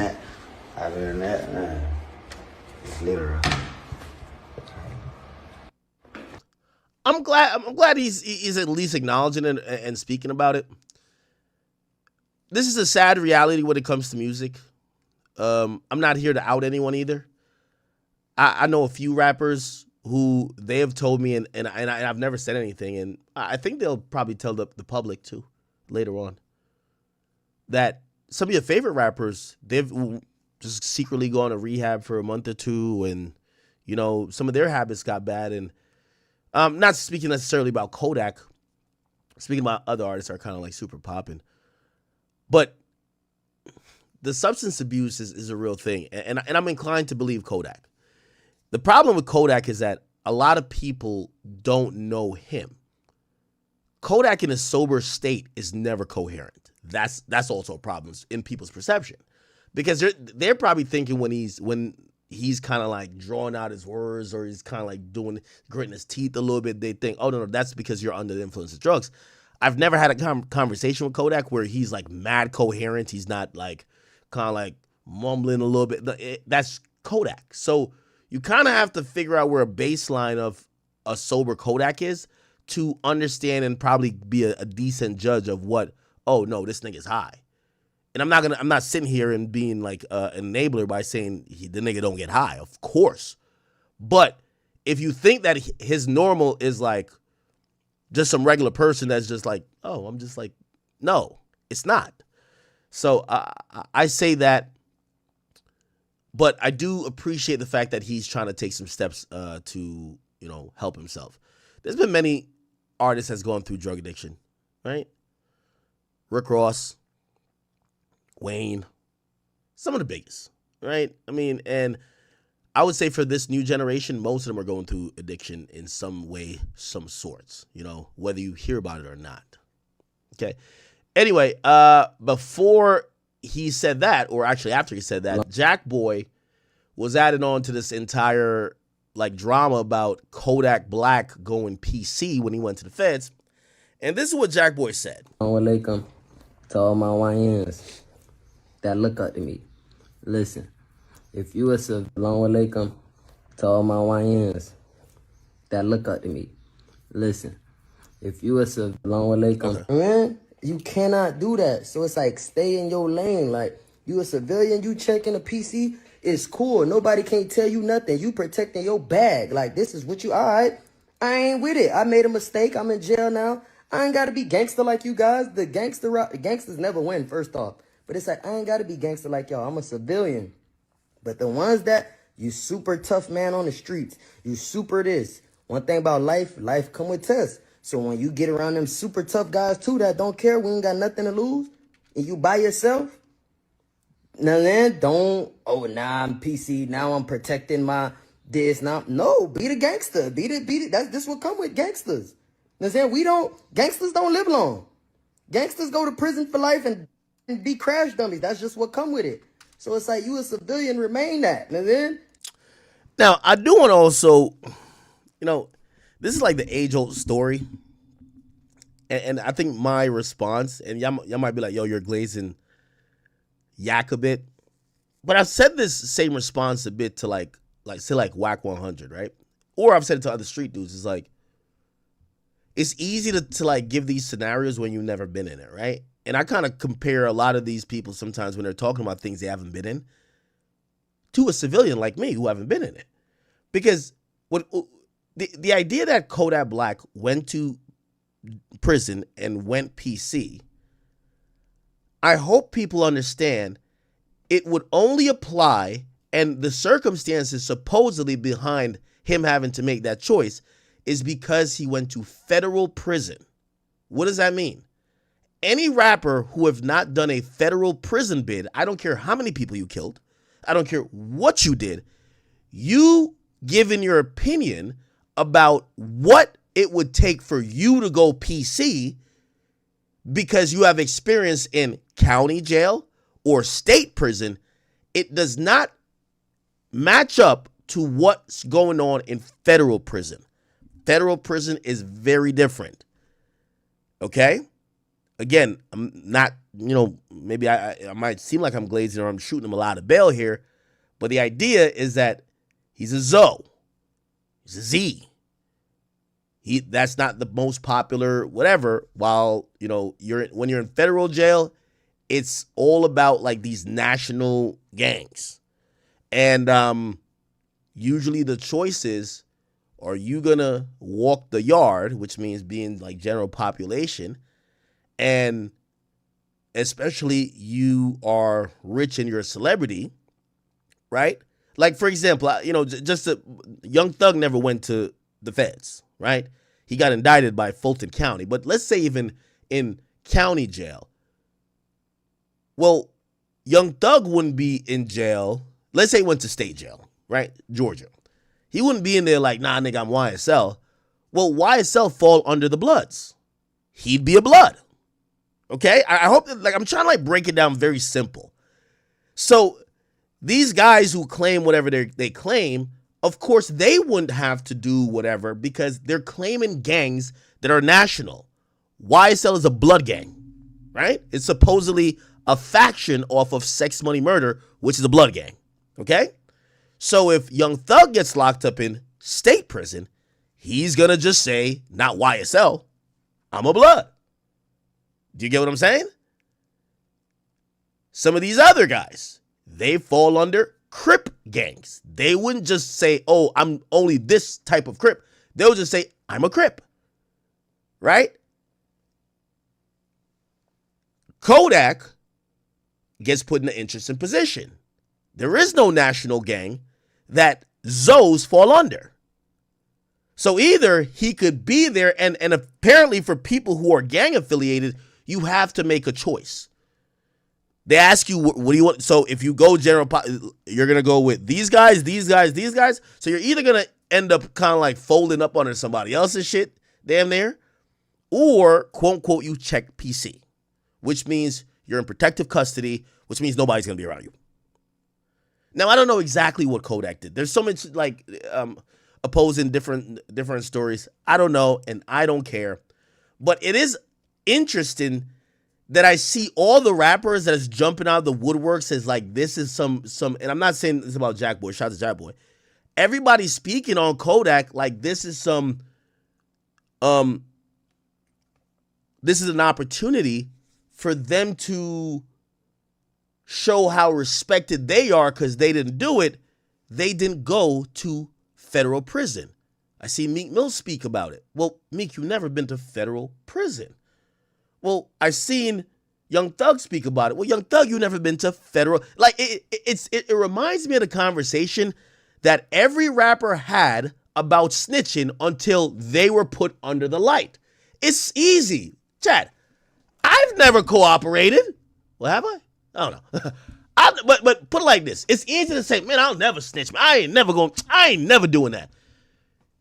that, man, it's literal. I'm glad he's at least acknowledging it and speaking about it. This is a sad reality when it comes to music. I'm not here to out anyone either. I know a few rappers who they have told me, and I've never said anything, and I think they'll probably tell the public too later on, that some of your favorite rappers, they've just secretly gone to rehab for a month or two, and, you know, some of their habits got bad. And not speaking necessarily about Kodak, speaking about other artists that are kind of like super popping. But the substance abuse is a real thing, and I'm inclined to believe Kodak. The problem with Kodak is that a lot of people don't know him. Kodak in a sober state is never coherent. That's also a problem in people's perception, because they're probably thinking when he's kind of like drawing out his words, or he's kind of like gritting his teeth a little bit, they think, oh no, that's because you're under the influence of drugs. I've never had a conversation with Kodak where he's like mad coherent. He's not like kind of like mumbling a little bit. That's Kodak. So you kind of have to figure out where a baseline of a sober Kodak is to understand and probably be a decent judge of what, oh no, this nigga's high. And I'm not sitting here and being like an enabler by saying the nigga don't get high, of course. But if you think that his normal is like just some regular person that's just like, oh, I'm just like, no, it's not. So I say that, but I do appreciate the fact that he's trying to take some steps to, you know, help himself. There's been many artists that's gone through drug addiction, right? Rick Ross, Wayne, some of the biggest, right? I mean, and I would say for this new generation, most of them are going through addiction in some way, some sorts, you know, whether you hear about it or not. Okay. Anyway, before he said that, or actually after he said that, Jack Boy was added on to this entire like drama about Kodak Black going PC when he went to the feds. And this is what Jack Boy said. Assalamu alaikum to all my YNs that look up to me. Listen, if you was a Assalamu alaikum to all my YNs that look up to me. Listen, if you was a Assalamu alaikum, man, you cannot do that. So it's like, stay in your lane. Like, you a civilian, you checking a PC, it's cool. Nobody can't tell you nothing. You protecting your bag. Like, this is what you, all right, I ain't with it. I made a mistake. I'm in jail now. I ain't got to be gangster like you guys. The gangsters never win, first off. But it's like, I ain't got to be gangster like y'all. I'm a civilian. But the ones that, you super tough man on the streets. You super this. One thing about life come with tests. So when you get around them super tough guys too that don't care, we ain't got nothing to lose, and you by yourself, now then, don't, oh, nah, I'm PC, now I'm protecting my this, now. No, be the gangster. Be the, this what come with gangsters. I'm saying? Gangsters don't live long. Gangsters go to prison for life and be crash dummies. That's just what come with it. So it's like, you a civilian, remain that. And then Now, I do want to also, this is like the age-old story. And I think my response, and y'all might be like, yo, you're glazing yak a bit. But I've said this same response a bit to like Whack 100, right? Or I've said it to other street dudes. It's like, it's easy to like give these scenarios when you've never been in it, right? And I kind of compare a lot of these people sometimes when they're talking about things they haven't been in to a civilian like me who haven't been in it. Because the idea that Kodak Black went to prison and went PC, I hope people understand it would only apply, and the circumstances supposedly behind him having to make that choice is because he went to federal prison. What does that mean? Any rapper who have not done a federal prison bid, I don't care how many people you killed, I don't care what you did, you giving your opinion about what it would take for you to go PC because you have experience in county jail or state prison, it does not match up to what's going on in federal prison. Federal prison is very different. Okay? Again, I'm not, maybe I might seem like I'm glazing or I'm shooting him a lot of bail here, but the idea is that he's a Zoe. He's a Z. That's not the most popular whatever, while, when you're in federal jail, it's all about like these national gangs. And usually the choice is, are you going to walk the yard, which means being like general population, and especially you are rich and you're a celebrity, right? Like, for example, Young Thug never went to the feds, right? He got indicted by Fulton County. But let's say even in county jail. Well, Young Thug wouldn't be in jail. Let's say he went to state jail, right? Georgia. He wouldn't be in there like, nah, nigga, I'm YSL. Well, YSL fall under the Bloods. He'd be a Blood. Okay? I hope that, I'm trying to break it down very simple. So these guys who claim whatever they claim, of course, they wouldn't have to do whatever because they're claiming gangs that are national. YSL is a blood gang, right? It's supposedly a faction off of Sex Money Murder, which is a blood gang, okay? So if Young Thug gets locked up in state prison, he's going to just say, not YSL, I'm a Blood. Do you get what I'm saying? Some of these other guys, they fall under Crip gangs. They wouldn't just say, oh, I'm only this type of Crip. They'll just say, I'm a Crip. Right? Kodak gets put in an interesting position. There is no national gang that Zoes fall under. So either he could be there, and apparently for people who are gang affiliated, you have to make a choice. They ask you, what do you want? So if you go general, you're going to go with these guys, these guys, these guys. So you're either going to end up kind of like folding up under somebody else's shit, damn near, or quote unquote, you check PC, which means you're in protective custody, which means nobody's going to be around you. Now, I don't know exactly what Kodak did. There's so much opposing different stories. I don't know, and I don't care. But it is interesting that I see all the rappers that is jumping out of the woodworks as like this is some, and I'm not saying this about Jack Boy. Shout out to Jack Boy. Everybody's speaking on Kodak like this is some, this is an opportunity for them to show how respected they are because they didn't do it. They didn't go to federal prison. I see Meek Mill speak about it. Well, Meek, you've never been to federal prison. Well, I've seen Young Thug speak about it. Well, Young Thug, you've never been to federal. Like, it reminds me of the conversation that every rapper had about snitching until they were put under the light. It's easy. Chad, I've never cooperated. Well, have I? I don't know. But put it like this. It's easy to say, man, I'll never snitch. I ain't never doing that.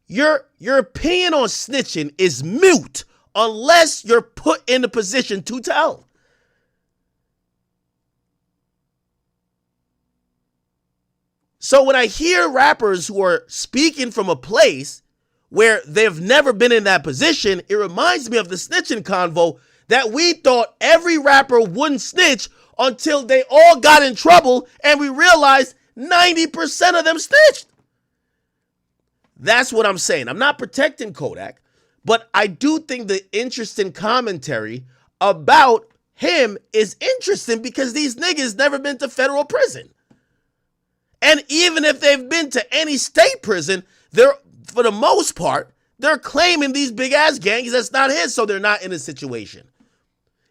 your opinion on snitching is mute unless you're put in the position to tell. So when I hear rappers who are speaking from a place where they've never been in that position, it reminds me of the snitching convo that we thought every rapper wouldn't snitch until they all got in trouble and we realized 90% of them snitched. That's what I'm saying. I'm not protecting Kodak, but I do think the interesting commentary about him is interesting because these niggas never been to federal prison. And even if they've been to any state prison, they're, for the most part, they're claiming these big ass gangs that's not his, so they're not in a situation.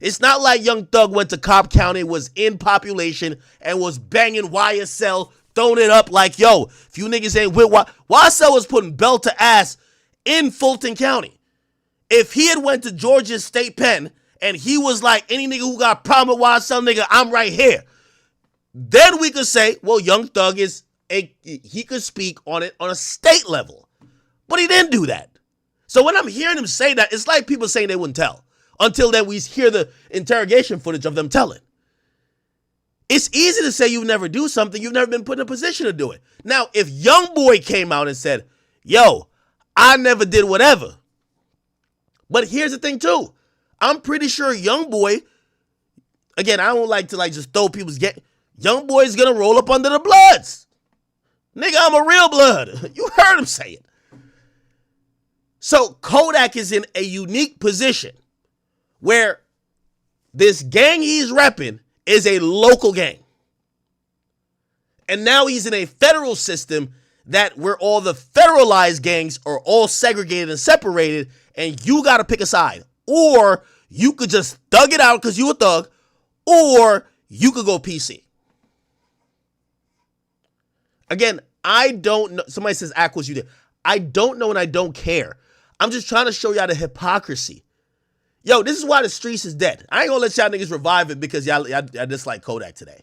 It's not like Young Thug went to Cobb County, was in population, and was banging YSL, throwing it up like, yo, if you niggas ain't with YSL was putting belt to ass in Fulton County. If he had went to Georgia State Pen and he was like, any nigga who got a problem with YSL, nigga, I'm right here. Then we could say, well, Young Thug he could speak on it on a state level. But he didn't do that. So when I'm hearing him say that, it's like people saying they wouldn't tell until then we hear the interrogation footage of them telling. It's easy to say you never do something. You've never been put in a position to do it. Now, if Young Boy came out and said, yo, I never did whatever. But here's the thing too. I'm pretty sure Young Boy, again, I don't like to just throw people's Young Boy's gonna roll up under the Bloods. Nigga, I'm a real blood. You heard him say it. So Kodak is in a unique position where this gang he's repping is a local gang. And now he's in a federal system where all the federalized gangs are all segregated and separated, and you got to pick a side. Or you could just thug it out because you a thug, or you could go PC. Again, I don't know. Somebody says, Aquas, you did. I don't know and I don't care. I'm just trying to show y'all the hypocrisy. Yo, this is why the streets is dead. I ain't gonna let y'all niggas revive it because y'all dislike Kodak today.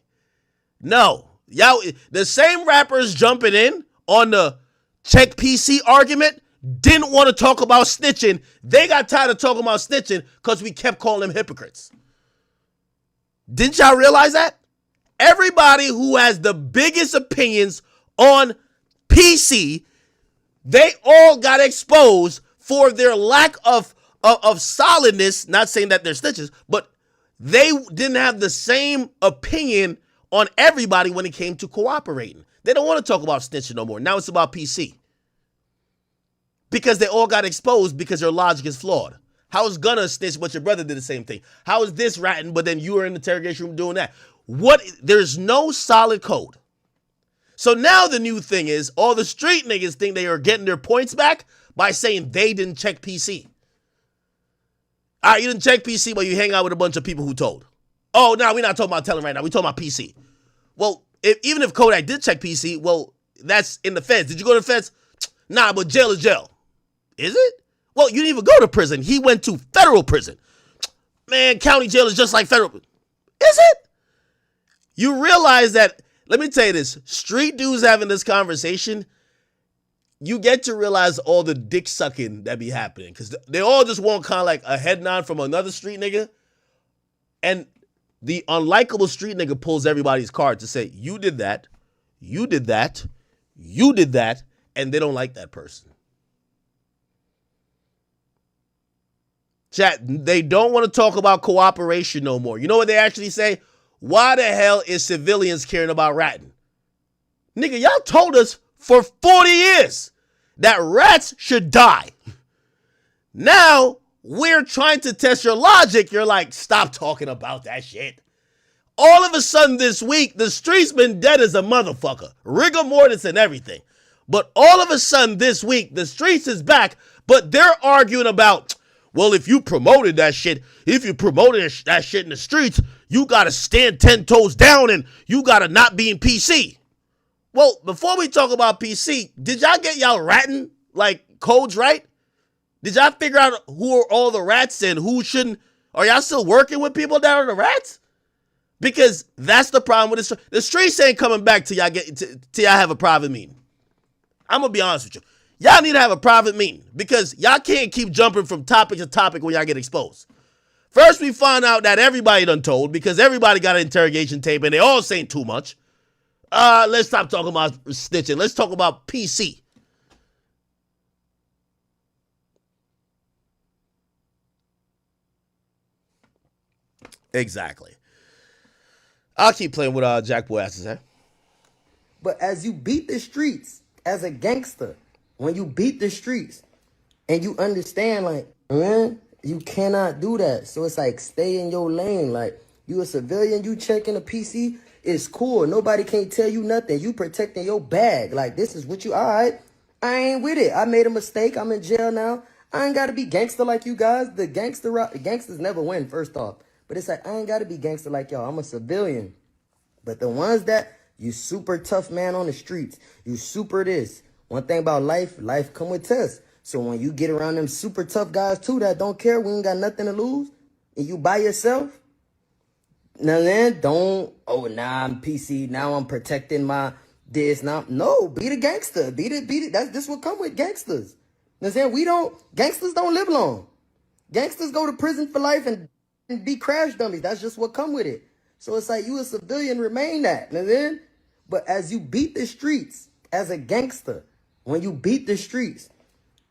No. Y'all, the same rappers jumping in on the check PC argument didn't want to talk about snitching. They got tired of talking about snitching because we kept calling them hypocrites. Didn't y'all realize that? Everybody who has the biggest opinions on PC, they all got exposed for their lack of solidness. Not saying that they're snitches, but they didn't have the same opinion on everybody when it came to cooperating. They don't want to talk about snitching no more. Now it's about PC. Because they all got exposed because their logic is flawed. How is Gunna snitch but your brother did the same thing? How is this ratting but then you were in the interrogation room doing that? There's no solid code. So now the new thing is all the street niggas think they are getting their points back by saying they didn't check PC. All right, you didn't check PC, but you hang out with a bunch of people who told. Oh, no, we're not talking about telling right now. We're talking about PC. Well, even if Kodak did check PC, well, that's in the feds. Did you go to the feds? Nah, but jail is jail. Is it? Well, you didn't even go to prison. He went to federal prison. Man, county jail is just like federal. Is it? You realize that, let me tell you this, street dudes having this conversation, you get to realize all the dick sucking that be happening because they all just want kind of like a head nod from another street nigga. And the unlikable street nigga pulls everybody's card to say, you did that, you did that, you did that, and they don't like that person. Chat, they don't want to talk about cooperation no more. You know what they actually say? Why the hell is civilians caring about ratting? Nigga, y'all told us for 40 years that rats should die. Now, we're trying to test your logic. You're like, stop talking about that shit. All of a sudden this week, the street's been dead as a motherfucker. Rigor mortis and everything. But all of a sudden this week, the streets is back, but they're arguing about, well, if you promoted that shit, if you promoted that shit in the streets, you got to stand 10 toes down and you got to not be in PC. Well, before we talk about PC, did y'all get y'all ratting like codes right? Did y'all figure out who are all the rats and who shouldn't? Are y'all still working with people that are the rats? Because that's the problem with the streets ain't coming back till y'all have a private meeting. I'm gonna be honest with you. Y'all need to have a private meeting because y'all can't keep jumping from topic to topic when y'all get exposed. First, we find out that everybody done told because everybody got an interrogation tape and they all saying too much. Let's stop talking about snitching. Let's talk about PC. Exactly. I'll keep playing with Jack Boy asses, eh? But as you beat the streets as a gangster, when you beat the streets and you understand, like, man, you cannot do that. So it's like, stay in your lane. Like, you a civilian, you checking a PC, it's cool. Nobody can't tell you nothing. You protecting your bag. Like, this is what you, all right, I ain't with it. I made a mistake. I'm in jail now. I ain't got to be gangster like you guys. The gangsters never win, first off. But it's like, I ain't got to be gangster like y'all. I'm a civilian. But the ones that, you super tough man on the streets. You super this. One thing about life come with tests. So when you get around them super tough guys too that don't care, we ain't got nothing to lose, and you by yourself, now then, I'm PC, now I'm protecting my this, now. No, be the gangster. Be the, this what come with gangsters. Now then, gangsters don't live long. Gangsters go to prison for life and be crash dummies. That's just what come with it. So it's like, you a civilian, remain that. Now then, but as you beat the streets as a gangster, when you beat the streets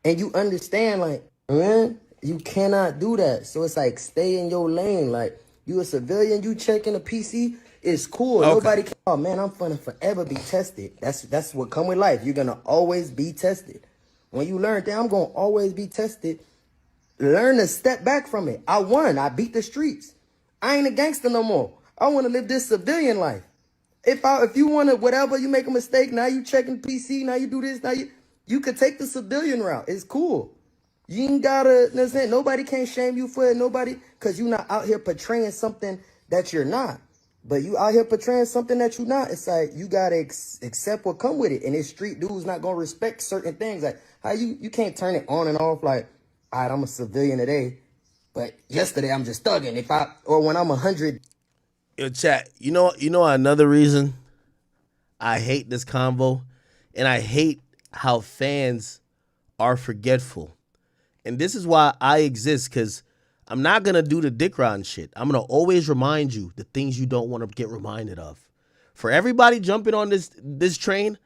and you understand, like, man, you cannot do that. So it's like, stay in your lane. Like, you a civilian, you checking a PC, it's cool. Okay. Nobody can, oh man, I'm gonna forever be tested. That's what come with life. You're gonna always be tested. When you learn that I'm gonna always be tested, learn to step back from it. I won. I beat the streets. I ain't a gangster no more. I want to live this civilian life. If you want to, whatever, you make a mistake, now you checking PC, now you do this, now you could take the civilian route. It's cool. You ain't gotta, nobody can shame you for it, nobody, because you're not out here portraying something that you're not. But you out here portraying something that you're not. It's like, you gotta accept what come with it. And this street dude's not gonna respect certain things. Like, how you can't turn it on and off like, all right, I'm a civilian today, but yesterday I'm just thugging. Or when I'm 100. Yo, chat, you know another reason I hate this convo, and I hate how fans are forgetful. And this is why I exist, because I'm not going to do the dick riding shit. I'm going to always remind you the things you don't want to get reminded of. For everybody jumping on this train,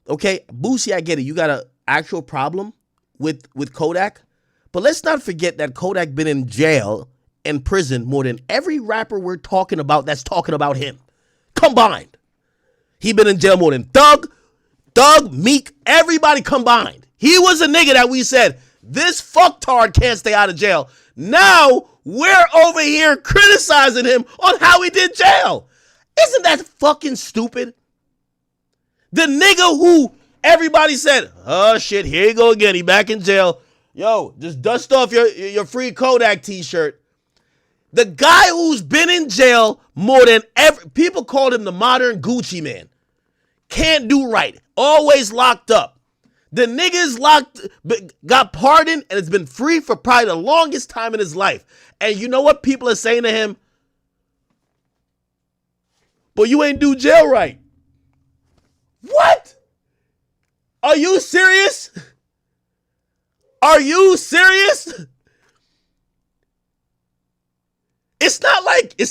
okay, Boosie, I get it. You got an actual problem with Kodak, but let's not forget that Kodak been in jail and prison more than every rapper we're talking about that's talking about him combined. He been in jail more than Thug, Meek, everybody combined. He was a nigga that we said, this fucktard can't stay out of jail. Now we're over here criticizing him on how he did jail. Isn't that fucking stupid? The nigga who everybody said, oh shit, here you go again, he back in jail. Yo, just dust off your free Kodak t-shirt. The guy who's been in jail more than ever, people called him the modern Gucci man. Can't do right. Always locked up. The nigga's got pardoned and has been free for probably the longest time in his life. And you know what people are saying to him? But you ain't do jail right. What? Are you serious? Are you serious? It's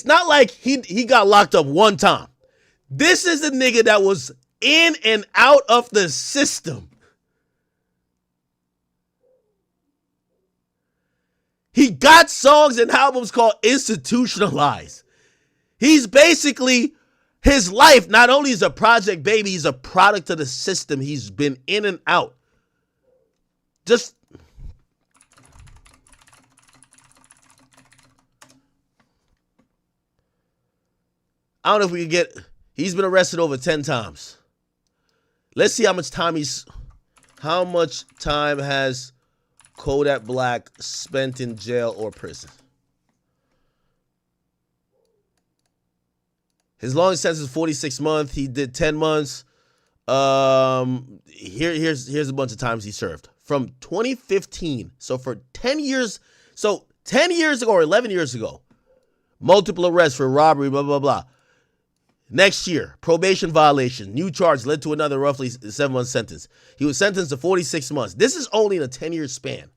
not like he got locked up one time. This is a nigga that was in and out of the system. He got songs and albums called Institutionalized. He's basically, his life not only is a project baby, he's a product of the system. He's been in and out. Just I don't know if we can get, he's been arrested over 10 times. Let's see how much time has Kodak Black spent in jail or prison. His longest sentence is 46 months. He did 10 months. Here's a bunch of times he served. From 2015, so for 10 years, so 10 years ago or 11 years ago, multiple arrests for robbery, blah, blah, blah. Next year, probation violation. New charge led to another roughly 7-month sentence. He was sentenced to 46 months. This is only in a 10-year span.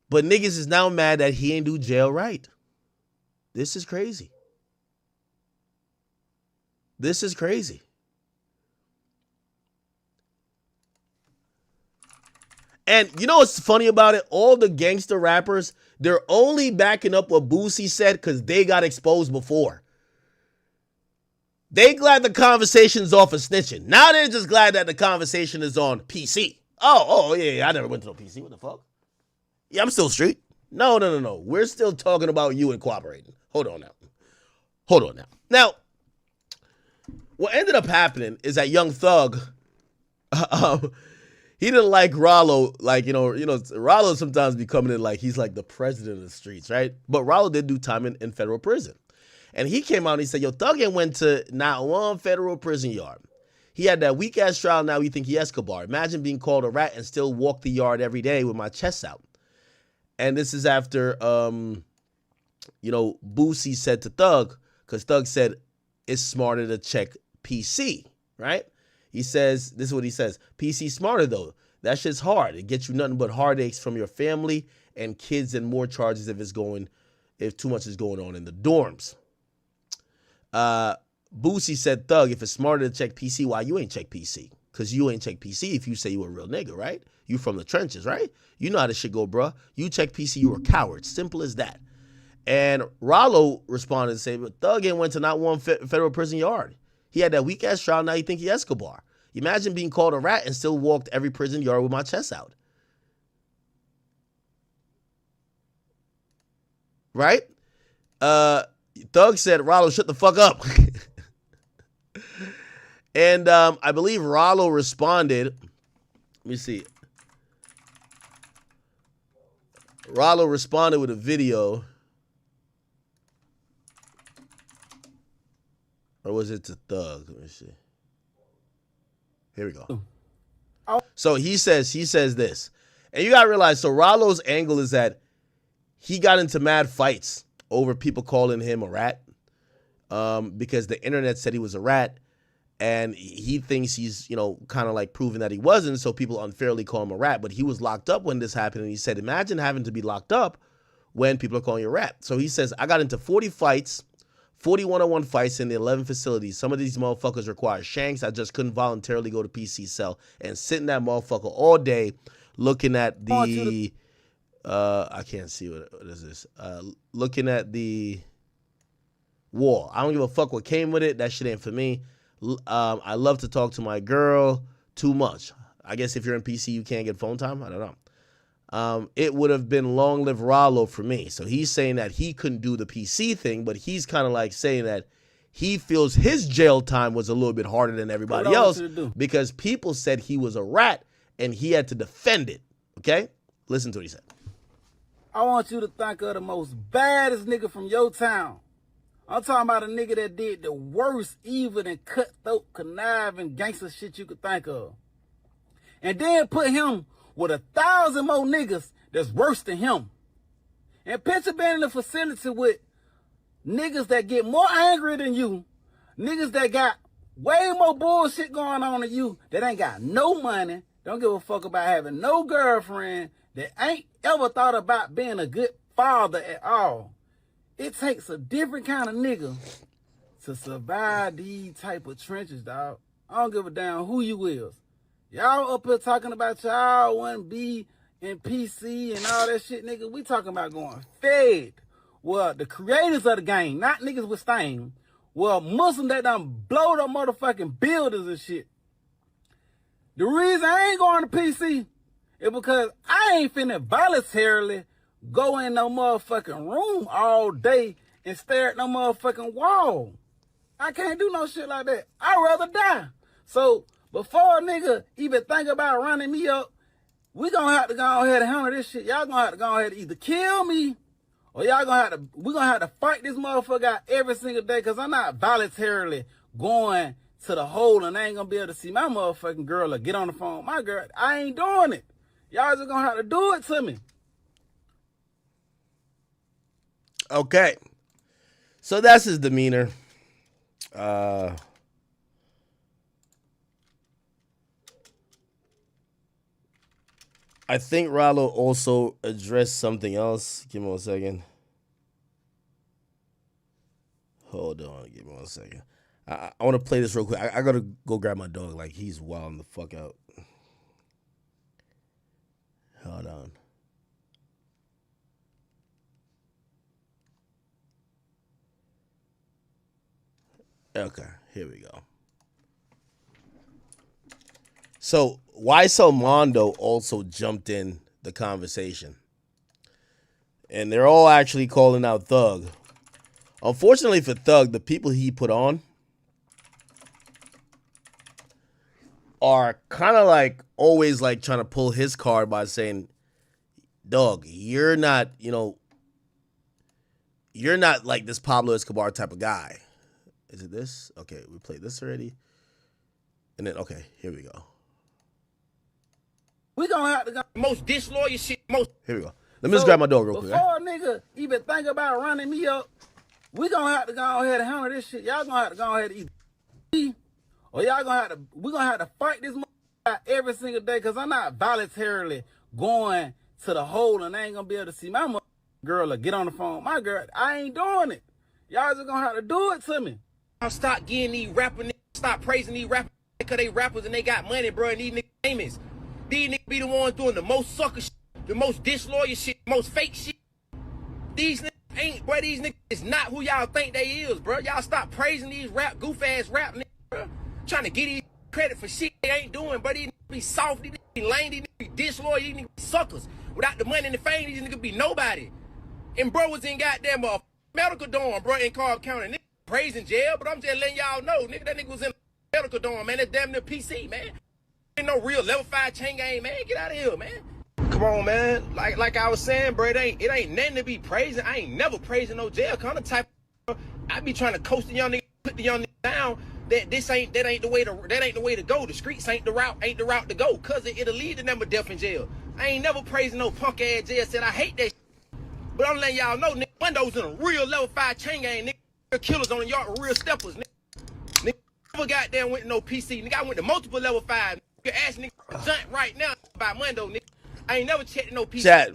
But niggas is now mad that he ain't do jail right. This is crazy. This is crazy. And you know what's funny about it? All the gangster rappers, they're only backing up what Boosie said because they got exposed before. They glad the conversation's off of snitching. Now they're just glad that the conversation is on PC. Oh, yeah, I never went to no PC. What the fuck? Yeah, I'm still street. No. We're still talking about you and cooperating. Hold on now. Now, what ended up happening is that Young Thug, he didn't like Rollo. Like, Rollo sometimes be coming in like he's like the president of the streets, right? But Rollo did do time in federal prison. And he came out and he said, yo, Thug ain't went to not one federal prison yard. He had that weak-ass trial, now we think he Escobar. Imagine being called a rat and still walk the yard every day with my chest out. And this is after, Boosie said to Thug, because Thug said it's smarter to check PC, right? He says, this is what he says, PC smarter though. That shit's hard. It gets you nothing but heartaches from your family and kids and more charges if too much is going on in the dorms. Boosie said, Thug, if it's smarter to check PC, why you ain't check PC? Because you ain't check PC if you say you a real nigga, right? You from the trenches, right? You know how this shit go, bruh. You check PC, you a coward. Simple as that. And Rollo responded and said, but Thug ain't went to not one federal prison yard. He had that weak-ass trial, now you think he Escobar. Imagine being called a rat and still walked every prison yard with my chest out. Right? Thug said, Rollo, shut the fuck up. And I believe Rollo responded. Let me see. Rollo responded with a video. Or was it to Thug? Let me see. Here we go. So he says this. And you got to realize, so Rollo's angle is that he got into mad fights over people calling him a rat because the internet said he was a rat. And he thinks he's, kind of like proving that he wasn't, so people unfairly call him a rat. But he was locked up when this happened, and he said, imagine having to be locked up when people are calling you a rat. So he says, I got into 40 fights, 40 one-on-one fights in the 11 facilities. Some of these motherfuckers require shanks. I just couldn't voluntarily go to PC cell and sit in that motherfucker all day looking at the... I can't see what is this. Looking at the wall. I don't give a fuck what came with it. That shit ain't for me. I love to talk to my girl too much. I guess if you're in PC, you can't get phone time. I don't know. It would have been long live Rollo for me. So he's saying that he couldn't do the PC thing, but he's kind of like saying that he feels his jail time was a little bit harder than everybody else because people said he was a rat and he had to defend it. Okay? Listen to what he said. I want you to think of the most baddest nigga from your town. I'm talking about a nigga that did the worst, evil, and cutthroat, conniving, gangster shit you could think of. And then put him with 1,000 more niggas that's worse than him. And picture being in a facility with niggas that get more angry than you, niggas that got way more bullshit going on than you, that ain't got no money, don't give a fuck about having no girlfriend, that ain't ever thought about being a good father at all. It takes a different kind of nigga to survive these type of trenches, dog. I don't give a damn who you is. Y'all up here talking about y'all want to be in PC and all that shit, nigga. We talking about going fed. Well, the creators of the game, not niggas with stain. Well, Muslims that done blow the motherfucking buildings and shit. The reason I ain't going to PC is because I ain't finna voluntarily go in no motherfucking room all day and stare at no motherfucking wall. I can't do no shit like that. I'd rather die. So before a nigga even think about running me up, we gonna have to go ahead and handle this shit. Y'all gonna have to go ahead and either kill me or we gonna have to fight this motherfucker out every single day because I'm not voluntarily going to the hole and I ain't gonna be able to see my motherfucking girl or get on the phone with my girl. I ain't doing it. Y'all just gonna have to do it to me. Okay. So that's his demeanor. I think Rollo also addressed something else. Give me 1 second. Hold on. Give me 1 second. I want to play this real quick. I got to go grab my dog. Like, he's wilding the fuck out. Hold on. Okay, here we go. So, YSL Mondo also jumped in the conversation. And they're all actually calling out Thug. Unfortunately for Thug, the people he put on are kind of like always like trying to pull his card by saying, dog, you're not, you're not like this Pablo Escobar type of guy. Is it this? Okay, we played this already. And then, okay, here we go. We gonna have to go. Most disloyal shit. Here we go. Let me just grab my dog real quick. Before a nigga even think about running me up, we gonna have to go ahead and handle this shit. Y'all gonna have to go ahead and either or y'all gonna have to, we gonna have to fight this out every single day, because I'm not voluntarily going to the hole and I ain't gonna be able to see my girl or get on the phone with my girl. I ain't doing it. Y'all just gonna have to do it to me. I'll stop getting these rappers, stop praising these rappers because they rappers and they got money, bro, and these niggas famous. These niggas be the ones doing the most sucker shit, the most disloyal shit, most fake shit. These niggas ain't, bro, these niggas is not who y'all think they is, bro. Y'all stop praising these goof-ass rap niggas, bro. Trying to get these credit for shit they ain't doing, bro. These niggas be soft, these niggas be lame, these niggas be disloyal, these niggas be suckers. Without the money and the fame, these niggas be nobody. And bro was in goddamn medical dorm, bro, in Cobb County. Nigga praising jail, but I'm just letting y'all know, nigga, that nigga was in a medical dorm, man. That's damn near PC, man. Ain't no real level 5 chain game, man. Get out of here, man. Come on, man. Like I was saying, bro, it ain't nothing to be praising. I ain't never praising no jail kind of type. I be trying to coast the young nigga, put the young nigga down. That ain't the way to go. The streets ain't the route to go, cause it'll lead to them death in jail. I ain't never praising no punk ass jail. Said I hate that shit. But I'm letting y'all know, nigga, Windows in a real level 5 chain game, nigga. Real killers on the yard, real steppers, nigga. Nigga never goddamn went to no PC. Nigga, I went to multiple level 5. Nigga, ask nigga jump right now about Mundo, nigga. I ain't never checked no PC. Chat.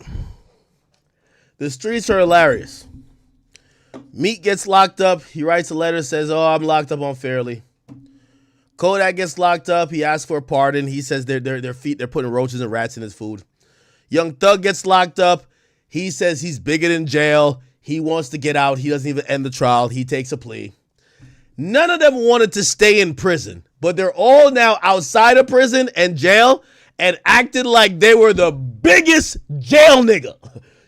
The streets are hilarious. Meat gets locked up. He writes a letter, says, "Oh, I'm locked up unfairly." Kodak gets locked up. He asks for a pardon. He says they're putting roaches and rats in his food. Young Thug gets locked up. He says he's bigger than jail. He wants to get out. He doesn't even end the trial. He takes a plea. None of them wanted to stay in prison, but they're all now outside of prison and jail and acted like they were the biggest jail nigga.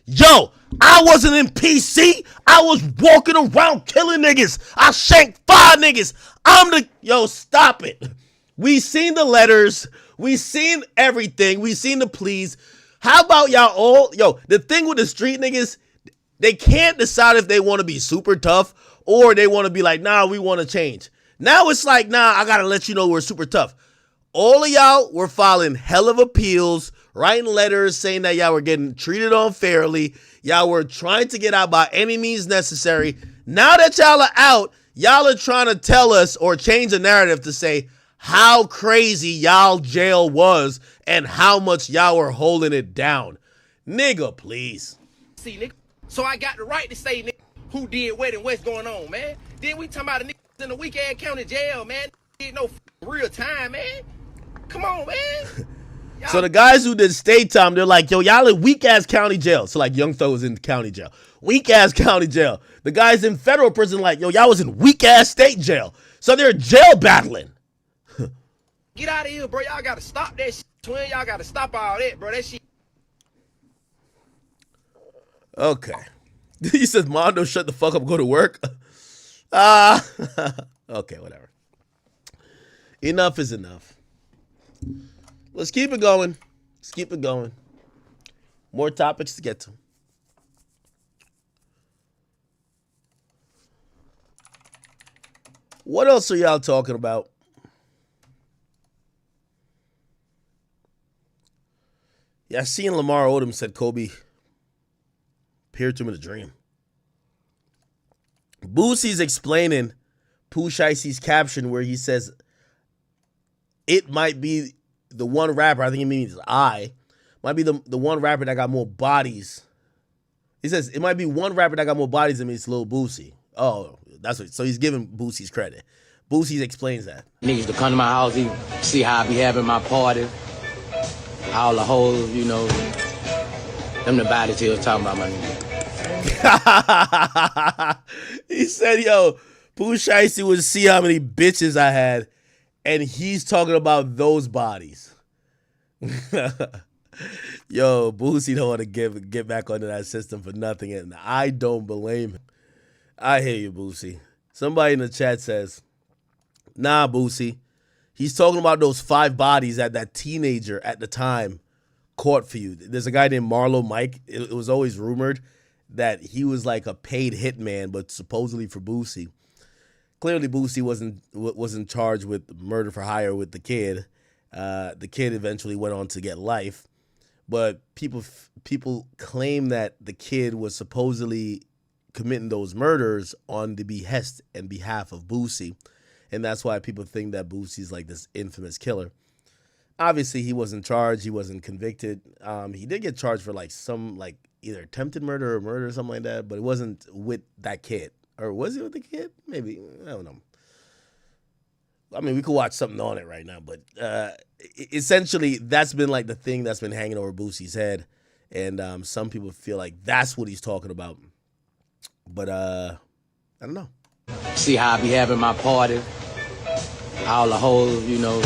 Yo, I wasn't in PC. I was walking around killing niggas. I shanked 5 niggas. Yo, stop it. We seen the letters. We seen everything. We seen the pleas. How about y'all all? Yo, the thing with the street niggas, they can't decide if they want to be super tough or they want to be like, nah, we want to change. Now it's like, nah, I got to let you know we're super tough. All of y'all were filing hell of appeals, writing letters saying that y'all were getting treated unfairly. Y'all were trying to get out by any means necessary. Now that y'all are out, y'all are trying to tell us or change the narrative to say how crazy y'all jail was and how much y'all were holding it down. Nigga, please. See, nigga. So I got the right to say, nigga, who did what and what's going on, man. Then we talking about a nigga in the weak-ass county jail, man. Did no real time, man. Come on, man. So the guys who did state time, they're like, yo, y'all in weak-ass county jail. So like Young Thug was in county jail. Weak-ass county jail. The guys in federal prison like, yo, y'all was in weak-ass state jail. So they're jail battling. Get out of here, bro. Y'all gotta stop that shit, twin. Y'all gotta stop all that, bro. That shit. Okay. He says, Mondo, shut the fuck up, go to work. Okay, whatever. Enough is enough. Let's keep it going. Let's keep it going. More topics to get to. What else are y'all talking about? Yeah, I seen Lamar Odom said Kobe appeared to him in a dream. Boosie's explaining Pooh Shicey's caption where he says, it might be the one rapper, I think he means might be the one rapper that got more bodies. He says, it might be one rapper that got more bodies than me, it's Lil Boosie. Oh, that's what, so he's giving Boosie's credit. Boosie explains that. Niggas to come to my house, see how I be having my party. All the hoes, you know, them the bodies here talking about my nigga. He said, yo, Pooh Shicey would see how many bitches I had, and he's talking about those bodies. Yo, Boosie don't want to get back onto that system for nothing, and I don't blame him. I hear you, Boosie. Somebody in the chat says, nah, Boosie. He's talking about those 5 bodies that teenager at the time caught for you. There's a guy named Marlo Mike. It was always rumored that he was like a paid hitman, but supposedly for Boosie. Clearly, Boosie wasn't charged with murder for hire with the kid. The kid eventually went on to get life, but people claim that the kid was supposedly committing those murders on the behest and behalf of Boosie, and that's why people think that Boosie's like this infamous killer. Obviously, he wasn't charged. He wasn't convicted. He did get charged for like some like either attempted murder or murder or something like that, but it wasn't with that kid. Or was he with the kid? Maybe. I don't know. I mean, we could watch something on it right now, but essentially that's been like the thing that's been hanging over Boosie's head, and some people feel like that's what he's talking about. But I don't know. See how I be having my party. All the hoes, you know,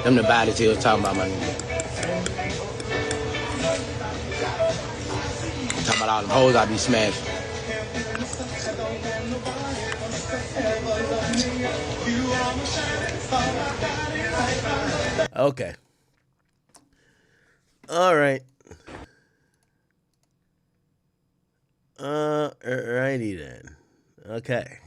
them the bodies here talking about my nigga. Talking about all the hoes I be smashing. Okay. All right. Alrighty then. Okay.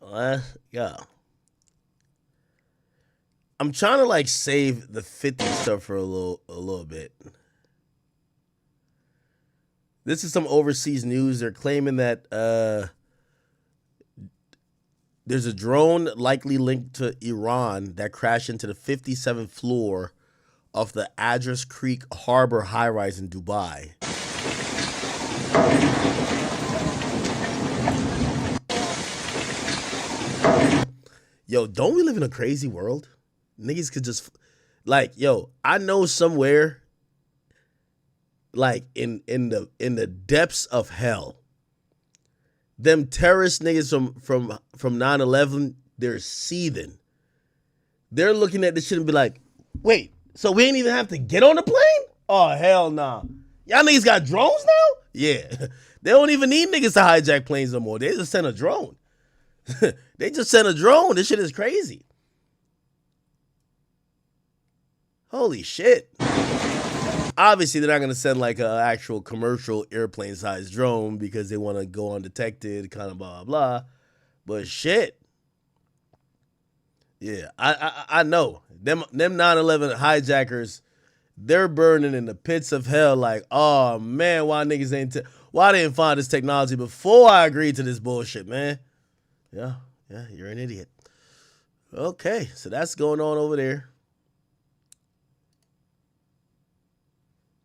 Let's go. I'm trying to like save the 50 stuff for a little bit. This is some overseas news. They're claiming that there's a drone likely linked to Iran that crashed into the 57th floor of the Address Creek Harbor high-rise in Dubai. Yo, don't we live in a crazy world? Niggas could just, like, yo, I know somewhere, like, in the depths of hell, them terrorist niggas from 9/11, they're seething. They're looking at this shit and be like, wait, so we ain't even have to get on the plane? Oh, hell nah. Y'all niggas got drones now? Yeah. They don't even need niggas to hijack planes no more. They just send a drone. They just sent a drone. This shit is crazy. Holy shit. Obviously, they're not going to send like an actual commercial airplane-sized drone because they want to go undetected, kind of blah, blah, blah. But shit. Yeah, I know. Them 9/11 hijackers, they're burning in the pits of hell like, oh, man, why niggas why they didn't find this technology before I agreed to this bullshit, man? Yeah, you're an idiot. Okay, so that's going on over there.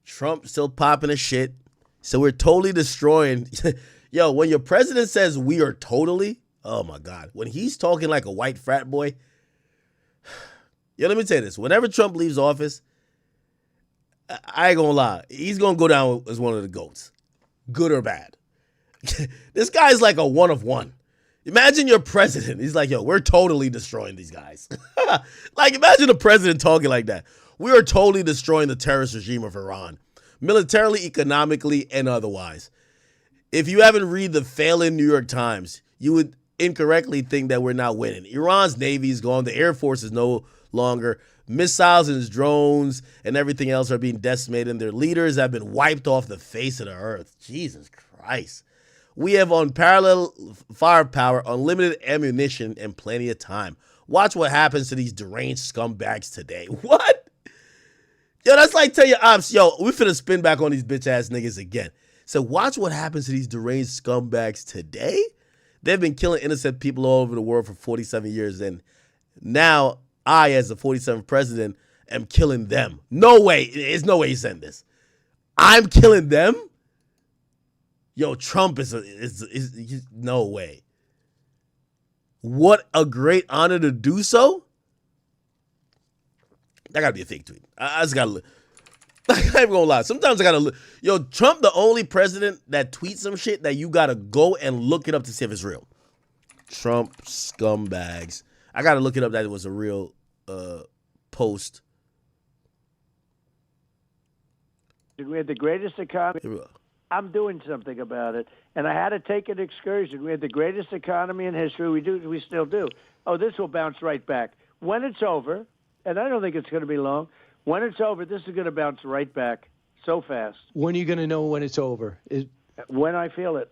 Trump still popping his shit. So we're totally destroying. Yo, when your president says we are totally, oh my God. When he's talking like a white frat boy. Yo, let me tell you this. Whenever Trump leaves office, I ain't gonna lie. He's gonna go down as one of the GOATs. Good or bad. This guy's like a one of one. Imagine your president. He's like, yo, we're totally destroying these guys. Like, imagine the president talking like that. We are totally destroying the terrorist regime of Iran, militarily, economically, and otherwise. If you haven't read the failing New York Times, you would incorrectly think that we're not winning. Iran's Navy is gone. The Air Force is no longer. Missiles and drones and everything else are being decimated, and their leaders have been wiped off the face of the earth. Jesus Christ. We have unparalleled firepower, unlimited ammunition, and plenty of time. Watch what happens to these deranged scumbags today. What? Yo, that's like tell your ops, yo, we finna spin back on these bitch ass niggas again. So watch what happens to these deranged scumbags today. They've been killing innocent people all over the world for 47 years, and now I, as the 47th president, am killing them. No way. There's no way he said this. I'm killing them? Yo, Trump is no way. What a great honor to do so. That gotta be a fake tweet. I just gotta look. I'm not even gonna lie. Sometimes I gotta look. Yo, Trump, the only president that tweets some shit that you gotta go and look it up to see if it's real. Trump scumbags. I gotta look it up that it was a real post. We had the greatest economy. I'm doing something about it. And I had to take an excursion. We had the greatest economy in history. We still do. Oh, this will bounce right back. When it's over, and I don't think it's going to be long, when it's over, this is going to bounce right back so fast. When are you going to know when it's over? When I feel it.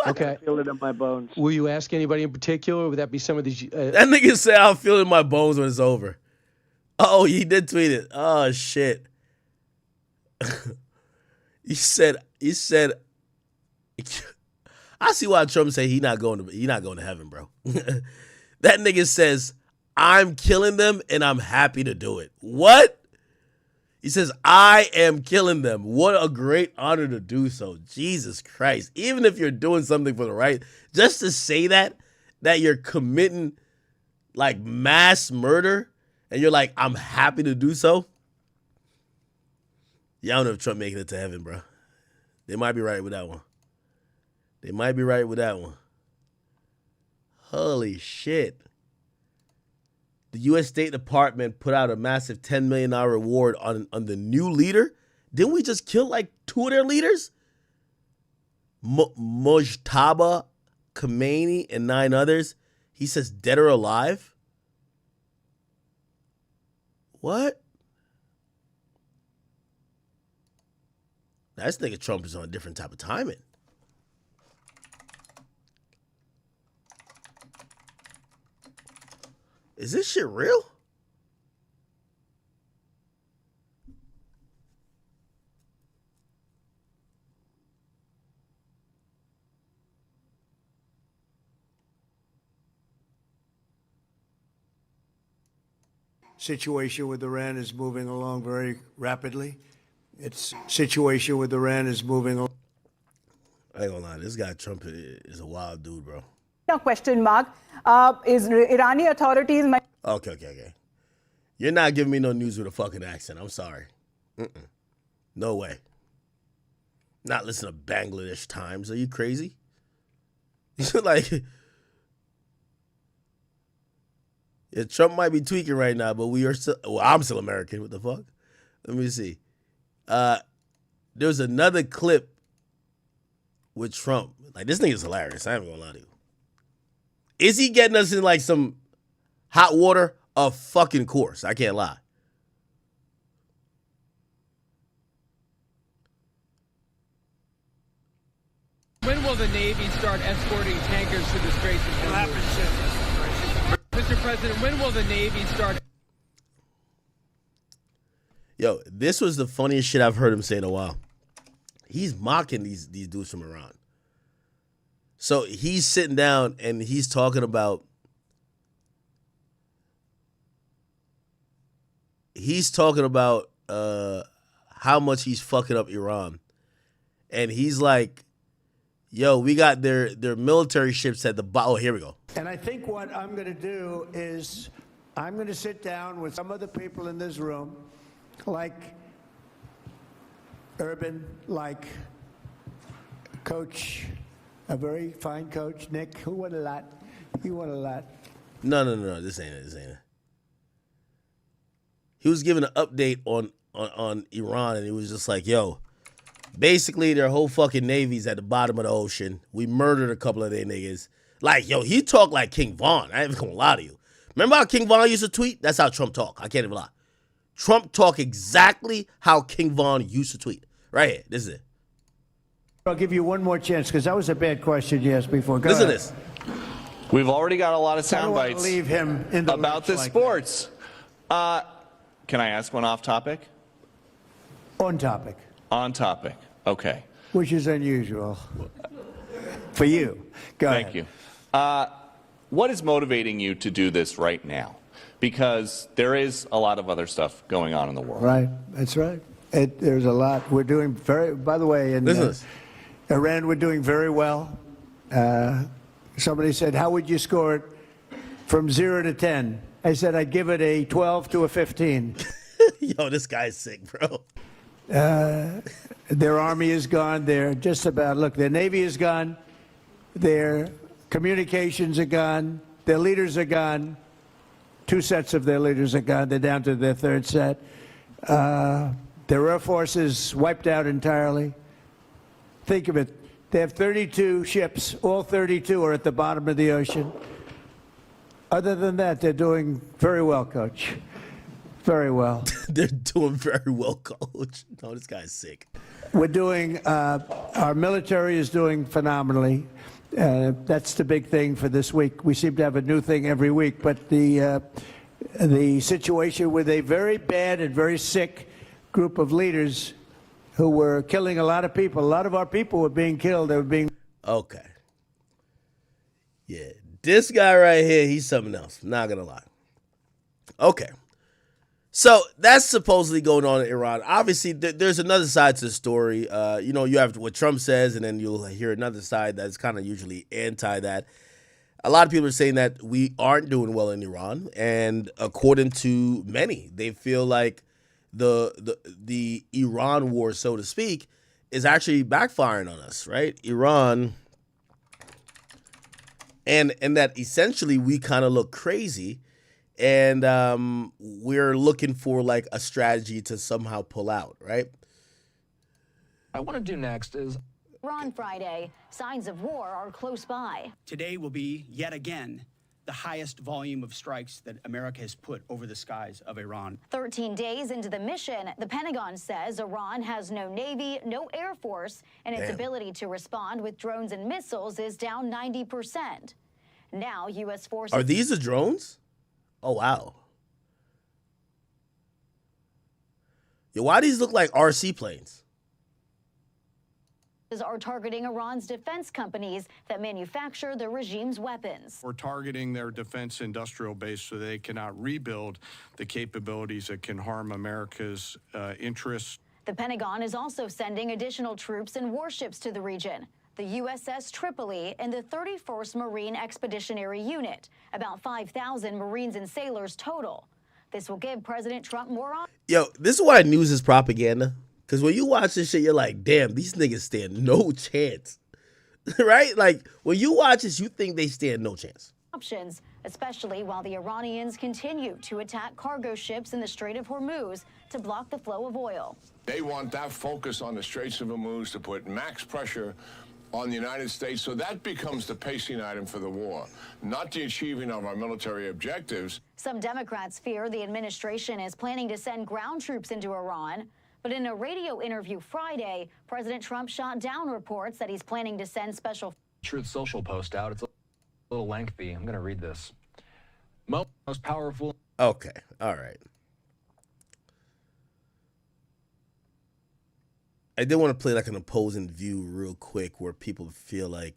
Okay. I feel it in my bones. Will you ask anybody in particular? Would that be some of these? That nigga said, I'll feel it in my bones when it's over. Oh, he did tweet it. Oh, shit. He said, I see why Trump say he not going to heaven, bro. That nigga says, I'm killing them and I'm happy to do it. What? He says, I am killing them. What a great honor to do so. Jesus Christ. Even if you're doing something for the right, just to say that you're committing like mass murder and you're like, I'm happy to do so. Yeah, I don't know if Trump making it to heaven, bro. They might be right with that one. They might be right with that one. Holy shit. The U.S. State Department put out a massive $10 million reward on the new leader. Didn't we just kill like 2 of their leaders? Mojtaba Khomeini and 9 others. He says dead or alive. What? This nigga Trump is on a different type of timing. Is this shit real? Situation with Iran is moving along very rapidly. Its situation with Iran is moving along. I ain't gonna lie, this guy Trump is a wild dude, bro. No question mark. Is Irani authorities... Okay. You're not giving me no news with a fucking accent. I'm sorry. No way. Not listen to Bangladesh Times. Are you crazy? Like, yeah, Trump might be tweaking right now, but we are still... Well, I'm still American. What the fuck? Let me see. There's another clip with Trump. Like, this nigga's hilarious. I ain't gonna lie to you. Is he getting us in like some hot water? Of fucking course. I can't lie. When will the Navy start escorting tankers to the Straits of Hormuz? Mr. President, when will the Navy start... Yo, this was the funniest shit I've heard him say in a while. He's mocking these dudes from Iran. So he's sitting down and he's talking about how much he's fucking up Iran. And he's like, yo, we got their military ships at the bottom. Oh, here we go. And I think what I'm going to do is I'm going to sit down with some of the people in this room, like Urban, like Coach, a very fine coach, Nick, who won a lot. He won a lot. No. This ain't it. He was giving an update on Iran, and he was just like, yo, basically their whole fucking navy's at the bottom of the ocean. We murdered a couple of their niggas. Like, yo, he talked like King Von. I ain't even gonna lie to you. Remember how King Von used to tweet? That's how Trump talk. I can't even lie. Trump talk exactly how King Von used to tweet. Right here. This is it. I'll give you one more chance because that was a bad question you asked before. Go Listen ahead. to this. We've already got a lot of sound I don't want bites to leave him in the about the like sports. Can I ask one off topic? On topic. On topic. Okay. Which is unusual for you. Go ahead. Thank you. What is motivating you to do this right now? Because there is a lot of other stuff going on in the world. Right. That's right. There's a lot. We're doing by the way, in Iran, we're doing very well. Somebody said, how would you score it from 0 to 10? I said, I'd give it a 12 to a 15. Yo, this guy's sick, bro. Their army is gone. They're just about, look, their navy is gone. Their communications are gone. Their leaders are gone. 2 sets of their leaders are gone. They're down to their 3rd set. Their air force is wiped out entirely. Think of it. They have 32 ships. All 32 are at the bottom of the ocean. Other than that, they're doing very well, Coach. Very well. They're doing very well, Coach. No, this guy's sick. We're doing, our military is doing phenomenally. That's the big thing for this week. We seem to have a new thing every week, but the situation with a very bad and very sick group of leaders who were killing a lot of people. A lot of our people were being killed. They were being... Okay. Yeah, this guy right here, he's something else. Not gonna lie. Okay. So that's supposedly going on in Iran. Obviously, there's another side to the story. You have what Trump says, and then you'll hear another side that's kind of usually anti that. A lot of people are saying that we aren't doing well in Iran, and according to many, they feel like the Iran war, so to speak, is actually backfiring on us, right? Iran, and that essentially we kind of look crazy. And we're looking for like a strategy to somehow pull out, right? What I want to do next is... On Friday, signs of war are close by. Today will be, yet again, the highest volume of strikes that America has put over the skies of Iran. 13 days into the mission, the Pentagon says Iran has no Navy, no Air Force, and its ability to respond with drones and missiles is down 90%. Now, U.S. forces... Are these the drones? Oh, wow. Yo, why do these look like RC planes? Are targeting Iran's defense companies that manufacture the regime's weapons. We're targeting their defense industrial base so they cannot rebuild the capabilities that can harm America's interests. The Pentagon is also sending additional troops and warships to the region. The USS Tripoli and the 31st Marine Expeditionary Unit, about 5,000 Marines and sailors total. This will give President Trump more on. Yo, this is why news is propaganda. Because when you watch this shit, you're like, damn, these niggas stand no chance. Right? Like, when you watch this, you think they stand no chance. Options, especially while the Iranians continue to attack cargo ships in the Strait of Hormuz to block the flow of oil. They want that focus on the Straits of Hormuz to put max pressure on the United States, so that becomes the pacing item for the war, not the achieving of our military objectives. Some Democrats fear the administration is planning to send ground troops into Iran. But in a radio interview Friday, President Trump shot down reports that he's planning to send special... Truth Social post out. It's a little lengthy. I'm going to read this. Most powerful... Okay, all right. I did want to play like an opposing view real quick where people feel like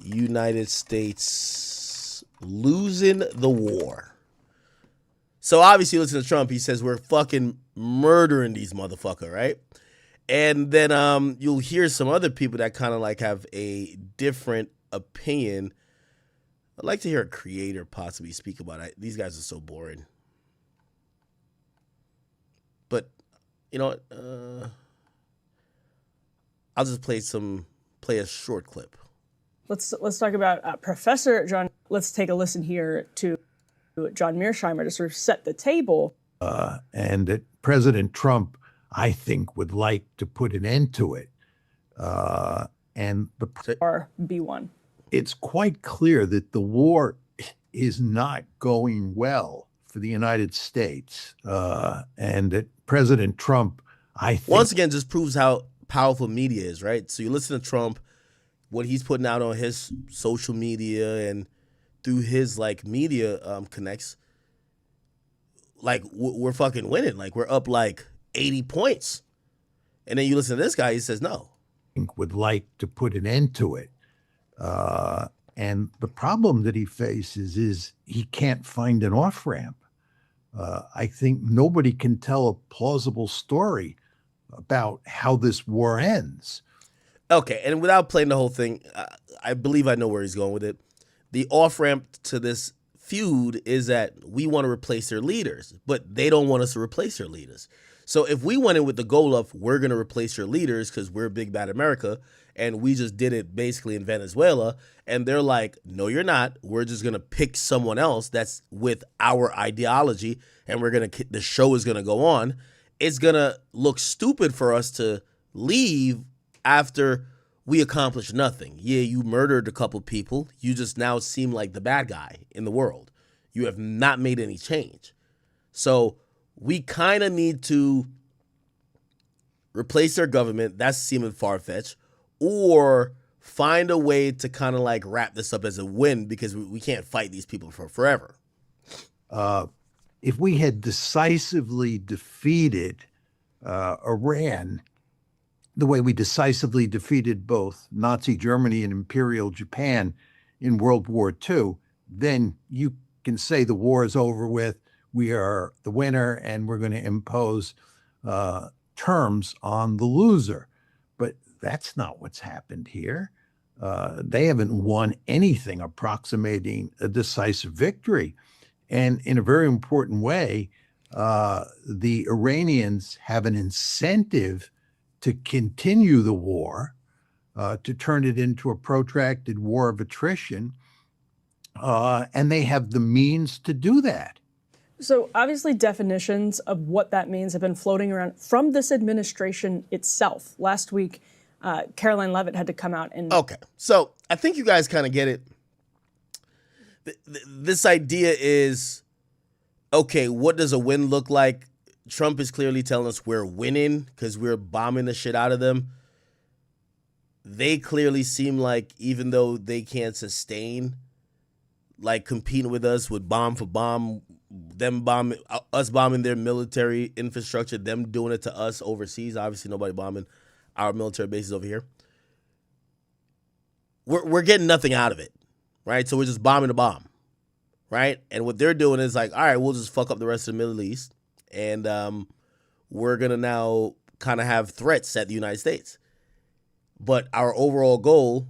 United States losing the war. So obviously, listen to Trump. He says we're fucking murdering these motherfuckers, right? And then you'll hear some other people that kind of like have a different opinion. I'd like to hear a creator possibly speak about it. These guys are so boring. But you know what? I'll just play a short clip. Let's talk about Professor John. Let's take a listen here to John Mearsheimer to sort of set the table. And that President Trump, I think, would like to put an end to it. And the B1. It's quite clear that the war is not going well for the United States. And that President Trump, I think... Once again, just proves how powerful media is, right? So you listen to Trump, what he's putting out on his social media and through his like media connects. like we're fucking winning. Like we're up like 80 points. And then you listen to this guy, he says no. Would like to put an end to it. And the problem that he faces is he can't find an off-ramp. I think nobody can tell a plausible story about how this war ends. Okay, and without playing the whole thing, I believe I know where he's going with it. The off-ramp to this feud is that we want to replace their leaders, but they don't want us to replace their leaders. So if we went in with the goal of we're going to replace your leaders because we're big bad America, and we just did it basically in Venezuela, and they're like, no, you're not. We're just going to pick someone else that's with our ideology, and the show is going to go on. It's going to look stupid for us to leave after we accomplished nothing. Yeah, you murdered a couple people. You just now seem like the bad guy in the world. You have not made any change. So we kind of need to replace their government. That's seeming far-fetched. Or find a way to kind of like wrap this up as a win because we can't fight these people for forever. If we had decisively defeated Iran the way we decisively defeated both Nazi Germany and Imperial Japan in World War II, then you can say the war is over with, we are the winner, and we're going to impose terms on the loser. But that's not what's happened here. They haven't won anything approximating a decisive victory. And in a very important way, the Iranians have an incentive to continue the war, to turn it into a protracted war of attrition, and they have the means to do that. So obviously definitions of what that means have been floating around from this administration itself. Last week, Caroline Leavitt had to come out and... Okay, so I think you guys kind of get it. This idea is, okay, what does a win look like? Trump is clearly telling us we're winning because we're bombing the shit out of them. They clearly seem like, even though they can't sustain, like competing with us with bomb for bomb, them bombing, us bombing their military infrastructure, them doing it to us overseas. Obviously, nobody bombing our military bases over here. We're getting nothing out of it, right? So we're just bombing the bomb, right? And what they're doing is like, all right, we'll just fuck up the rest of the Middle East. And we're going to now kind of have threats at the United States. But our overall goal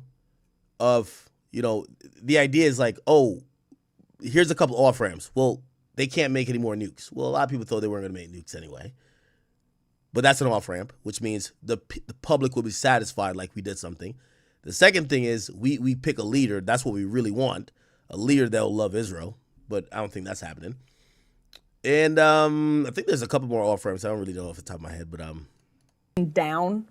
of, the idea is like, oh, here's a couple off-ramps. Well, they can't make any more nukes. Well, a lot of people thought they weren't going to make nukes anyway. But that's an off-ramp, which means the public will be satisfied like we did something. The second thing is we pick a leader. That's what we really want, a leader that will love Israel. But I don't think that's happening. And I think there's a couple more off-ramps. I don't really know off the top of my head, but down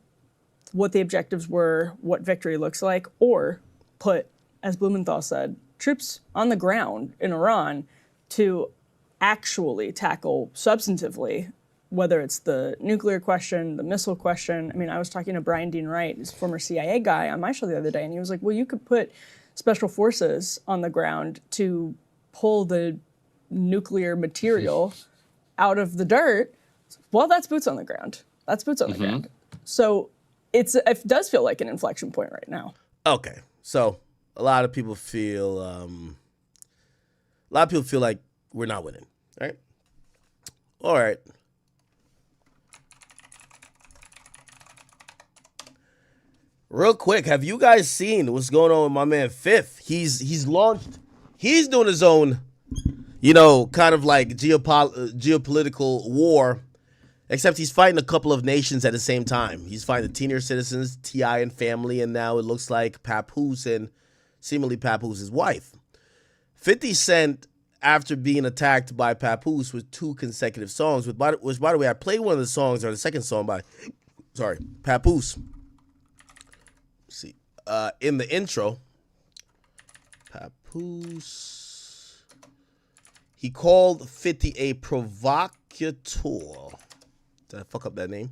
what the objectives were, what victory looks like, or put, as Blumenthal said, troops on the ground in Iran to actually tackle substantively, whether it's the nuclear question, the missile question. I mean, I was talking to Brian Dean Wright, his former CIA guy, on my show the other day, and he was like, well, you could put special forces on the ground to pull the nuclear material out of the dirt. Well, that's boots on the ground. That's boots on the ground. So it does feel like an inflection point right now. Okay, so a lot of people feel like we're not winning, right? All right. Real quick, have you guys seen what's going on with my man Fifth? He's doing his own, kind of like geopolitical war, except he's fighting a couple of nations at the same time. He's fighting the Teenior citizens, T.I. and family, and now it looks like Papoose and seemingly Papoose's wife. 50 Cent, after being attacked by Papoose with 2 consecutive songs, which by the way, I played one of the songs, or the second song by Papoose. See, in the intro, Papoose, he called 50 a provocateur. Did I fuck up that name?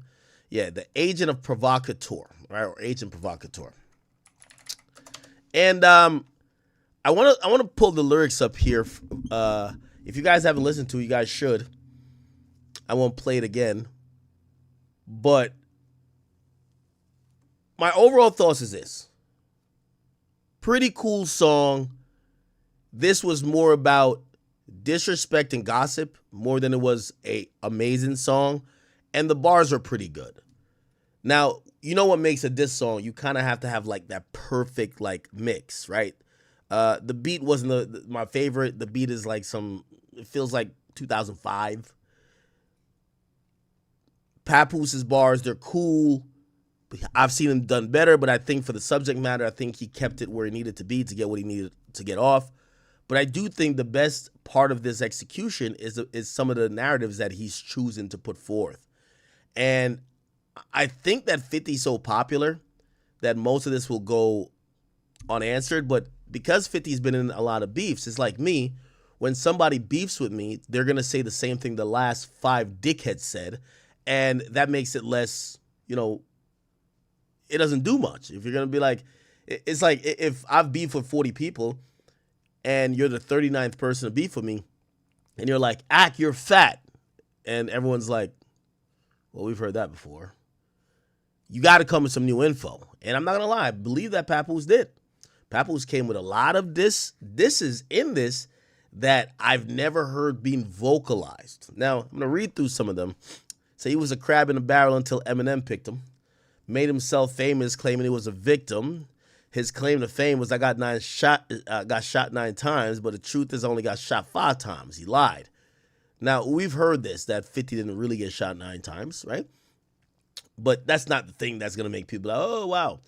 Yeah, the agent of provocateur, right, or agent provocateur. And I want to pull the lyrics up here. If you guys haven't listened to it, you guys should. I won't play it again. But my overall thoughts is this. Pretty cool song. This was more about disrespect and gossip more than it was a amazing song. And the bars are pretty good. Now, you know what makes a diss song? You kind of have to have like that perfect like mix, right? The beat wasn't my favorite. The beat is like it feels like 2005. Papoose's bars, they're cool. I've seen him done better, but I think for the subject matter, I think he kept it where it needed to be to get what he needed to get off. But I do think the best part of this execution is some of the narratives that he's choosing to put forth. And I think that 50's so popular that most of this will go unanswered. But because 50's been in a lot of beefs, it's like me. When somebody beefs with me, they're going to say the same thing the last 5 dickheads said. And that makes it less, it doesn't do much. If you're going to be like, it's like if I've beefed with 40 people and you're the 39th person to beef with me and you're like, you're fat. And everyone's like, well, we've heard that before. You got to come with some new info. And I'm not going to lie, I believe that Papoose did. Papoose came with a lot of disses in this that I've never heard being vocalized. Now, I'm going to read through some of them. So he was a crab in a barrel until Eminem picked him. Made himself famous, claiming he was a victim. His claim to fame was, I got shot 9 times, but the truth is I only got shot 5 times. He lied. Now, we've heard this, that 50 didn't really get shot 9 times, right? But that's not the thing that's going to make people like, oh, wow.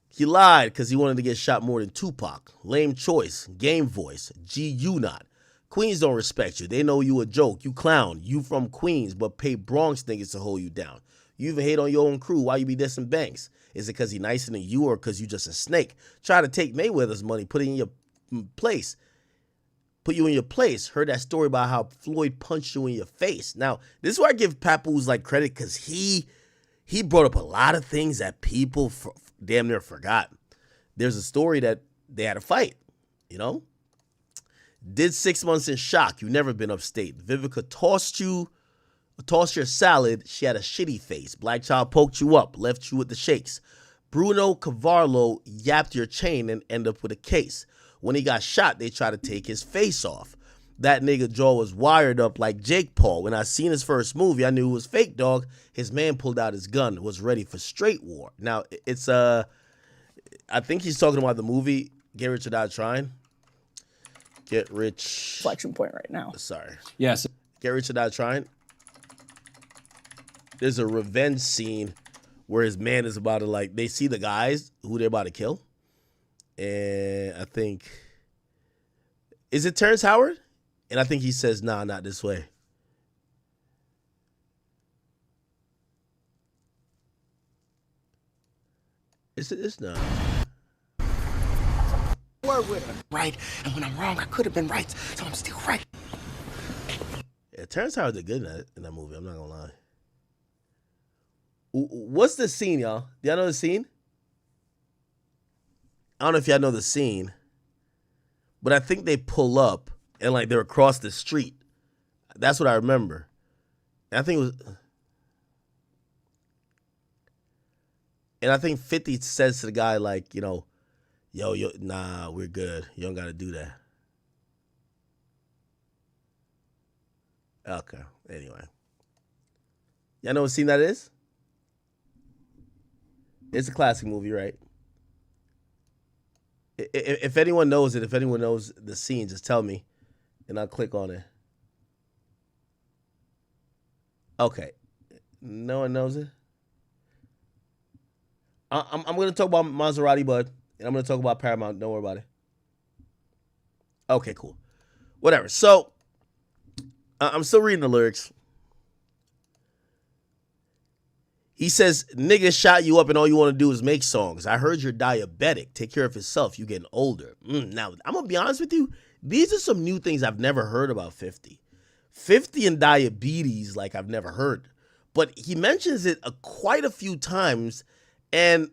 He lied because he wanted to get shot more than Tupac. Lame choice. Game voice. G.U. not. Queens don't respect you. They know you a joke. You clown. You from Queens, but pay Bronx niggas to hold you down. You even hate on your own crew. Why you be dissing Banks? Is it because he nicer than you or because you just a snake? Try to take Mayweather's money, put it in your place. Put you in your place. Heard that story about how Floyd punched you in your face. Now, this is where I give Papoose like credit because he brought up a lot of things that people damn near forgot. There's a story that they had a fight, Did 6 months in shock. You never been upstate. Vivica tossed your salad. She had a shitty face. Black Child poked you up, left you with the shakes. Bruno Cavallo yapped your chain and ended up with a case. When he got shot, they tried to take his face off. That nigga jaw was wired up like Jake Paul. When I seen his first movie, I knew it was fake, dog. His man pulled out his gun, was ready for straight war. Now, it's I think he's talking about the movie Get Rich or Die Trying. Get Rich. Inflection point right now. Sorry. Yes. Get Rich or Die Trying. There's a revenge scene where his man is about to they see the guys who they're about to kill. And I think, is it Terrence Howard? And I think he says, nah, not this way. It's not. Word with her. Right, and when I'm wrong, I could have been right, so I'm still right. Yeah, Terrence Howard did good in that movie, I'm not gonna lie. What's the scene, y'all? Do y'all know the scene? I don't know if y'all know the scene, but I think they pull up and they're across the street. That's what I remember. And I think it was, and I think 50 says to the guy yo, nah, we're good. You don't gotta do that. Okay. Anyway, y'all know what scene that is? It's a classic movie, right? If anyone knows it, if anyone knows the scene, just tell me, and I'll click on it. Okay, no one knows it. I'm going to talk about Maserati Bud, and I'm going to talk about Paramount. Don't worry about it. Okay, cool. Whatever. So, I'm still reading the lyrics. He says, niggas shot you up and all you want to do is make songs. I heard you're diabetic. Take care of yourself. You getting older. Now, I'm going to be honest with you. These are some new things I've never heard about 50. 50 and diabetes, I've never heard. But he mentions it quite a few times. And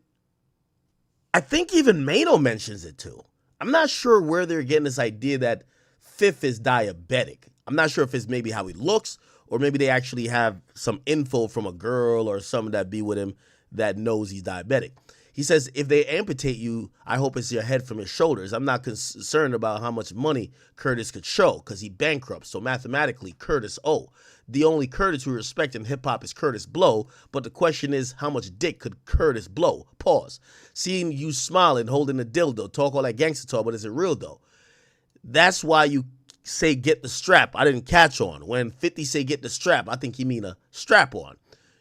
I think even Mano mentions it too. I'm not sure where they're getting this idea that Fifth is diabetic. I'm not sure if it's maybe how he looks Or maybe they actually have some info from a girl or someone that be with him that knows he's diabetic. He says, if they amputate you, I hope it's your head from your shoulders. I'm not concerned about how much money Curtis could show because he bankrupt. So mathematically, Curtis O. The only Curtis we respect in hip-hop is Curtis Blow, but the question is, how much dick could Curtis blow? Pause. Seeing you smiling, holding a dildo, talk all that gangster talk, but is it real though? That's why you say get the strap. I didn't catch on. When 50 say get the strap, I think he mean a strap on.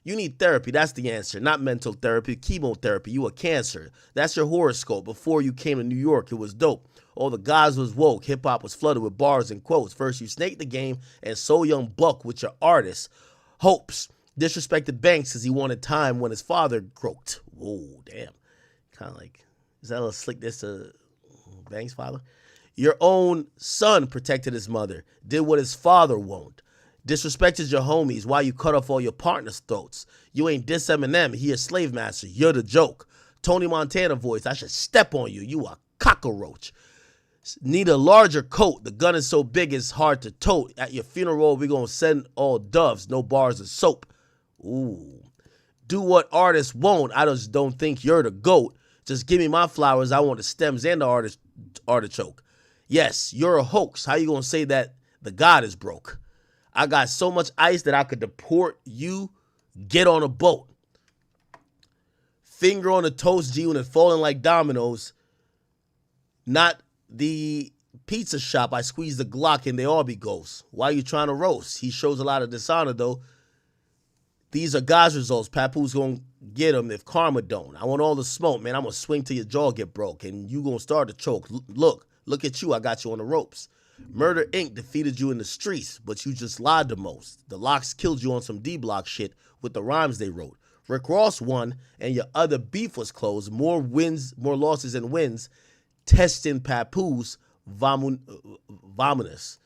You need therapy. That's the answer. Not mental therapy, chemotherapy. You a cancer. That's your horoscope. Before you came to New York, it was dope. All the guys was woke. Hip-hop was flooded with bars and quotes. First, you snaked the game and so young buck with your artists' hopes. Disrespected Banks because he wanted time when his father croaked. Whoa, damn. Kind of like, is that a little slickness to Banks' father? Your own son protected his mother. Did what his father won't. Disrespected your homies. Why you cut off all your partners' throats? You ain't diss Eminem. He a slave master. You're the joke. Tony Montana voice. I should step on you. You a cockroach. Need a larger coat. The gun is so big it's hard to tote. At your funeral, we gonna send all doves. No bars of soap. Ooh. Do what artists won't. I just don't think you're the GOAT. Just give me my flowers. I want the stems and the artichoke. Yes, you're a hoax. How you gonna say that the God is broke? I got so much ice that I could deport you. Get on a boat. Finger on the toast, G, when it's falling like dominoes. Not the pizza shop. I squeeze the Glock and they all be ghosts. Why you trying to roast? He shows a lot of dishonor, though. These are God's results. Papoose gonna get him if karma don't. I want all the smoke, man. I'm gonna swing till your jaw get broke and you gonna start to choke. Look at you. I got you on the ropes. Murder Inc. defeated you in the streets, but you just lied the most. The Locks killed you on some D-Block shit with the rhymes they wrote. Rick Ross won, and your other beef was closed. More losses than wins. Testing Papoose, vomitus.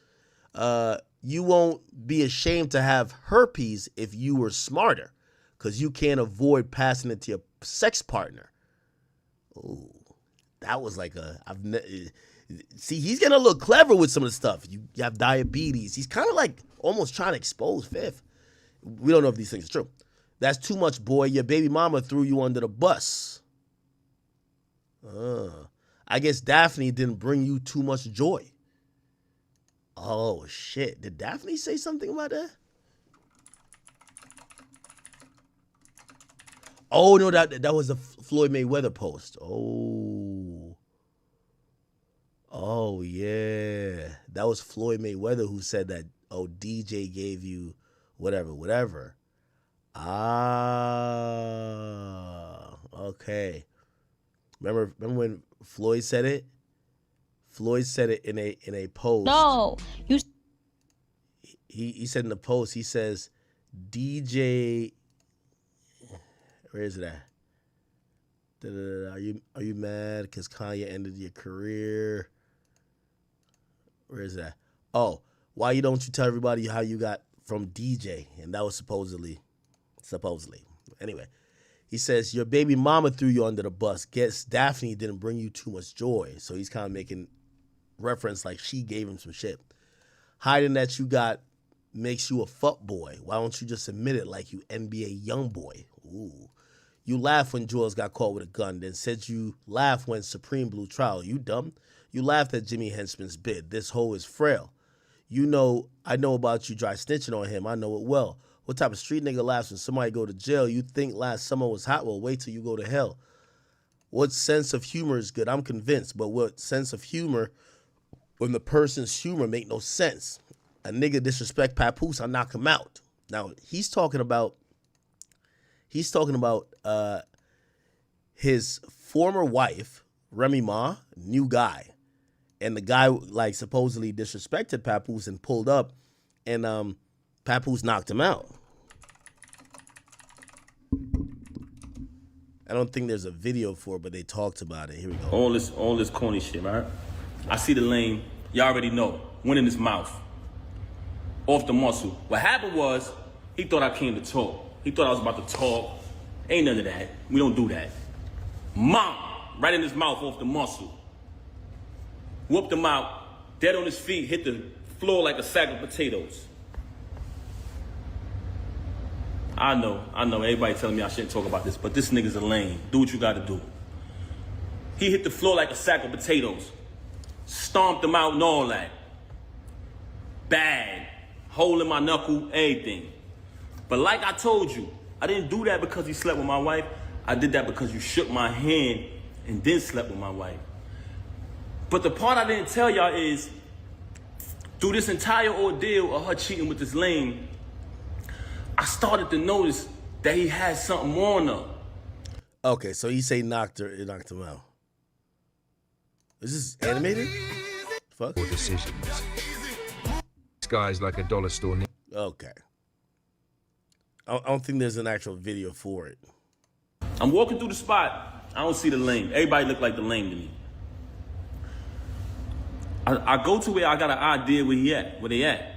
You won't be ashamed to have herpes if you were smarter, because you can't avoid passing it to your sex partner. Ooh, that was like see, he's getting a little clever with some of the stuff. You have diabetes. He's kind of like almost trying to expose Fifth. We don't know if these things are true. That's too much, boy. Your baby mama threw you under the bus. I guess Daphne didn't bring you too much joy. Oh, shit. Did Daphne say something about that? Oh, no, that was a Floyd Mayweather post. Oh, yeah. That was Floyd Mayweather who said that, oh, DJ gave you whatever. Ah, okay. Remember when Floyd said it? Floyd said it in a post. No, he said in the post, he says, DJ, where is it at? Are you mad because Kanye ended your career? Where is that? Oh, why don't you tell everybody how you got from DJ? And that was supposedly. Anyway, he says, your baby mama threw you under the bus. Guess Daphne didn't bring you too much joy. So he's kind of making reference like she gave him some shit. Hiding that you got makes you a fuck boy. Why don't you just admit it like you NBA young boy? Ooh. You laughed when Jules got caught with a gun, then said you laughed when Supreme blew trial. You dumb? You laughed at Jimmy Henchman's bid. This hoe is frail. You know, I know about you dry snitching on him. I know it well. What type of street nigga laughs when somebody go to jail? You think last summer was hot? Well, wait till you go to hell. What sense of humor is good? I'm convinced. But what sense of humor when the person's humor make no sense? A nigga disrespect Papoose, I knock him out. Now, he's talking about his former wife, Remy Ma, new guy. And the guy, like, supposedly disrespected Papoose and pulled up, and Papoose knocked him out. I don't think there's a video for it, but they talked about it. Here we go. All this corny shit, right? I see the lane. Y'all already know. Went in his mouth. Off the muscle. What happened was, he thought I came to talk. He thought I was about to talk. Ain't none of that. We don't do that. Mom! Right in his mouth off the muscle. Whooped him out. Dead on his feet. Hit the floor like a sack of potatoes. I know. Everybody telling me I shouldn't talk about this, but this nigga's a lame. Do what you gotta do. He hit the floor like a sack of potatoes. Stomped him out and all that. Bad. Hole in my knuckle, everything. But like I told you, I didn't do that because he slept with my wife. I did that because you shook my hand and then slept with my wife. But the part I didn't tell y'all is, through this entire ordeal of her cheating with this lame, I started to notice that he had something on her. Okay, so he say knocked him out. Is this animated? Fuck. Decisions. This guy's like a dollar store. Okay. I don't think there's an actual video for it. I'm walking through the spot. I don't see the lame. Everybody look like the lame to me. I go to where I got an idea where they at.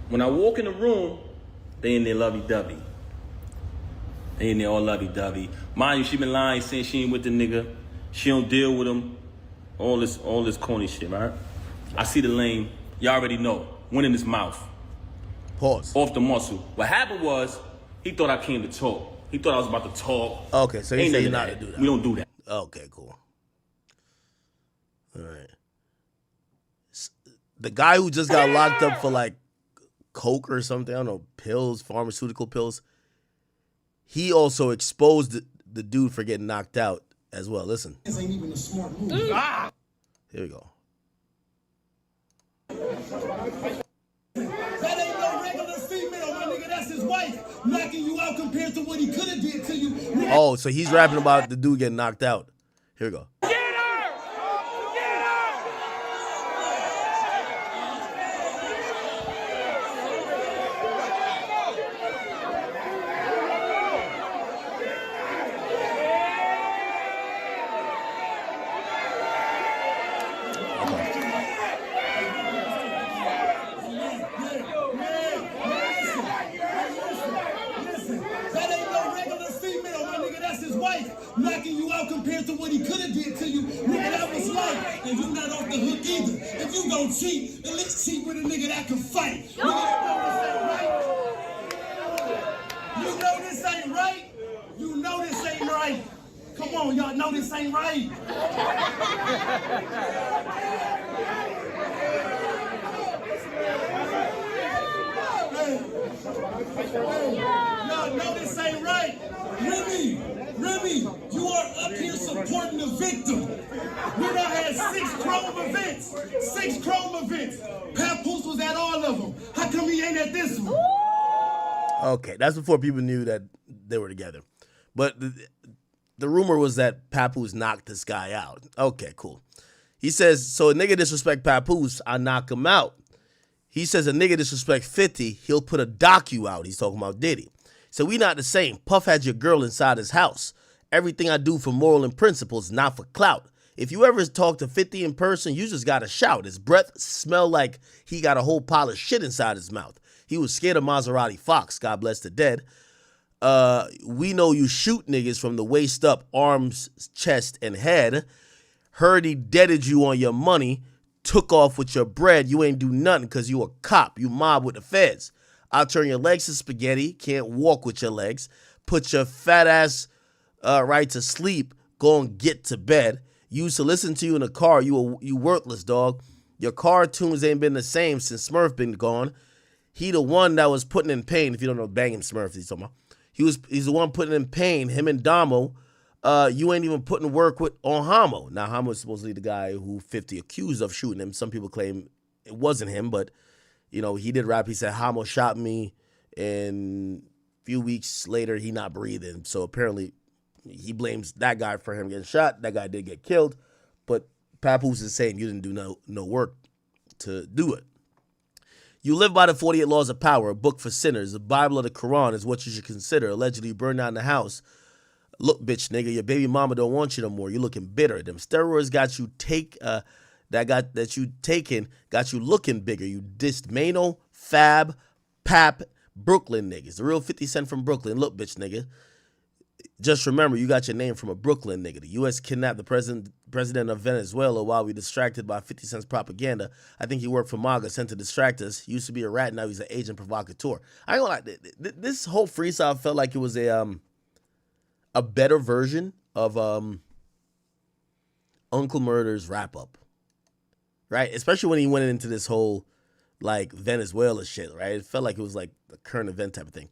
When I walk in the room, they in there lovey-dovey. They in there all lovey-dovey. Mind you, she been lying, saying she ain't with the nigga. She don't deal with him. All this corny shit, right? I see the lame. You already know. Went in his mouth. Pause. Off the muscle. What happened was, he thought I came to talk. He thought I was about to talk. Okay, so he Ain't said none not of to do that. We don't do that. Okay, cool. All right. The guy who just got locked up for like coke or something, I don't know, pills, pharmaceutical pills, he also exposed the dude for getting knocked out as well. Listen. This ain't even a smart move. Here we go. That ain't no regular female, my nigga. That's his wife knocking you out compared to what he could have did to you. Oh, so he's rapping about the dude getting knocked out. Here we go. Knocking you out compared to what he could have did to you. Nigga, that was life. And you not off the hook either. If you gon' cheat, at least cheat with a nigga that can fight. You know this ain't right. You know this ain't right. Come on, y'all know this ain't right. Y'all know this ain't right. Remy, you are up here supporting the victim. We done had 6 Chrome events. Papoose was at all of them. How come he ain't at this one? Okay, that's before people knew that they were together. But the rumor was that Papoose knocked this guy out. Okay, cool. He says, so a nigga disrespect Papoose, I knock him out. He says a nigga disrespect 50, he'll put a docu out. He's talking about Diddy. So we not the same. Puff had your girl inside his house. Everything I do for moral and principles, not for clout. If you ever talk to 50 in person, you just gotta shout. His breath smelled like he got a whole pile of shit inside his mouth. He was scared of Maserati Fox, God bless the dead. We know you shoot niggas from the waist up, arms, chest, and head. Heard he deaded you on your money, took off with your bread. You ain't do nothing because you a cop. You mob with the feds. I'll turn your legs to spaghetti. Can't walk with your legs. Put your fat ass right to sleep. Go and get to bed. Used to listen to you in the car. You worthless, dog. Your cartoons ain't been the same since Smurf been gone. He the one that was putting in pain. If you don't know, Banging Smurf, he's talking about. He's the one putting in pain. Him and Damo. You ain't even putting work on Hamo. Now Hamo is supposedly the guy who 50 accused of shooting him. Some people claim it wasn't him, but you know, he did rap. He said, Hamo shot me, and a few weeks later, he not breathing. So apparently, he blames that guy for him getting shot. That guy did get killed. But Papoose is saying you didn't do no work to do it. You live by the 48 laws of power, a book for sinners. The Bible or the Quran is what you should consider. Allegedly burned down the house. Look, bitch, nigga, your baby mama don't want you no more. You looking bitter. Them steroids got you got you looking bigger. You dissed Mano, Fab, Pap, Brooklyn niggas. The real 50 Cent from Brooklyn. Look, bitch, nigga. Just remember, you got your name from a Brooklyn nigga. The U.S. kidnapped the president of Venezuela while we distracted by 50 Cent's propaganda. I think he worked for MAGA, sent to distract us. He used to be a rat, now he's an agent provocateur. I ain't gonna lie, this whole freestyle felt like it was a better version of Uncle Murder's wrap-up, right? Especially when he went into this whole, like, Venezuela shit, right? It felt like it was like a current event type of thing.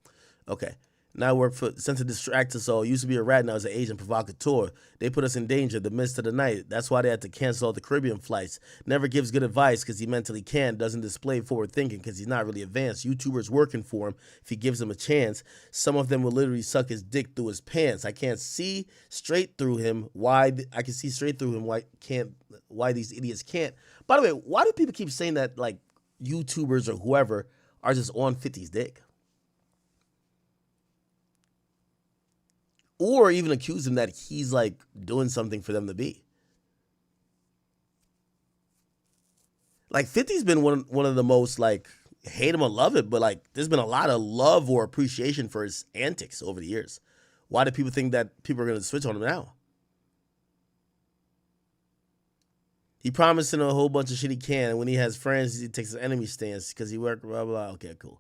Okay. Now I work for, sent to distract us all. Used to be a rat, now as an agent provocateur. They put us in danger, the midst of the night. That's why they had to cancel all the Caribbean flights. Never gives good advice because he mentally can't. Doesn't display forward thinking because he's not really advanced. YouTubers working for him if he gives them a chance. Some of them will literally suck his dick through his pants. I can't see straight through him. Why these idiots can't? By the way, why do people keep saying that, like, YouTubers or whoever are just on 50's dick? Or even accuse him that he's, like, doing something for them to be. Like, 50's been one of the most, like, hate him or love it, but, like, there's been a lot of love or appreciation for his antics over the years. Why do people think that people are going to switch on him now? He promising a whole bunch of shit he can, and when he has friends, he takes an enemy stance because he worked, blah, blah, blah. Okay, cool.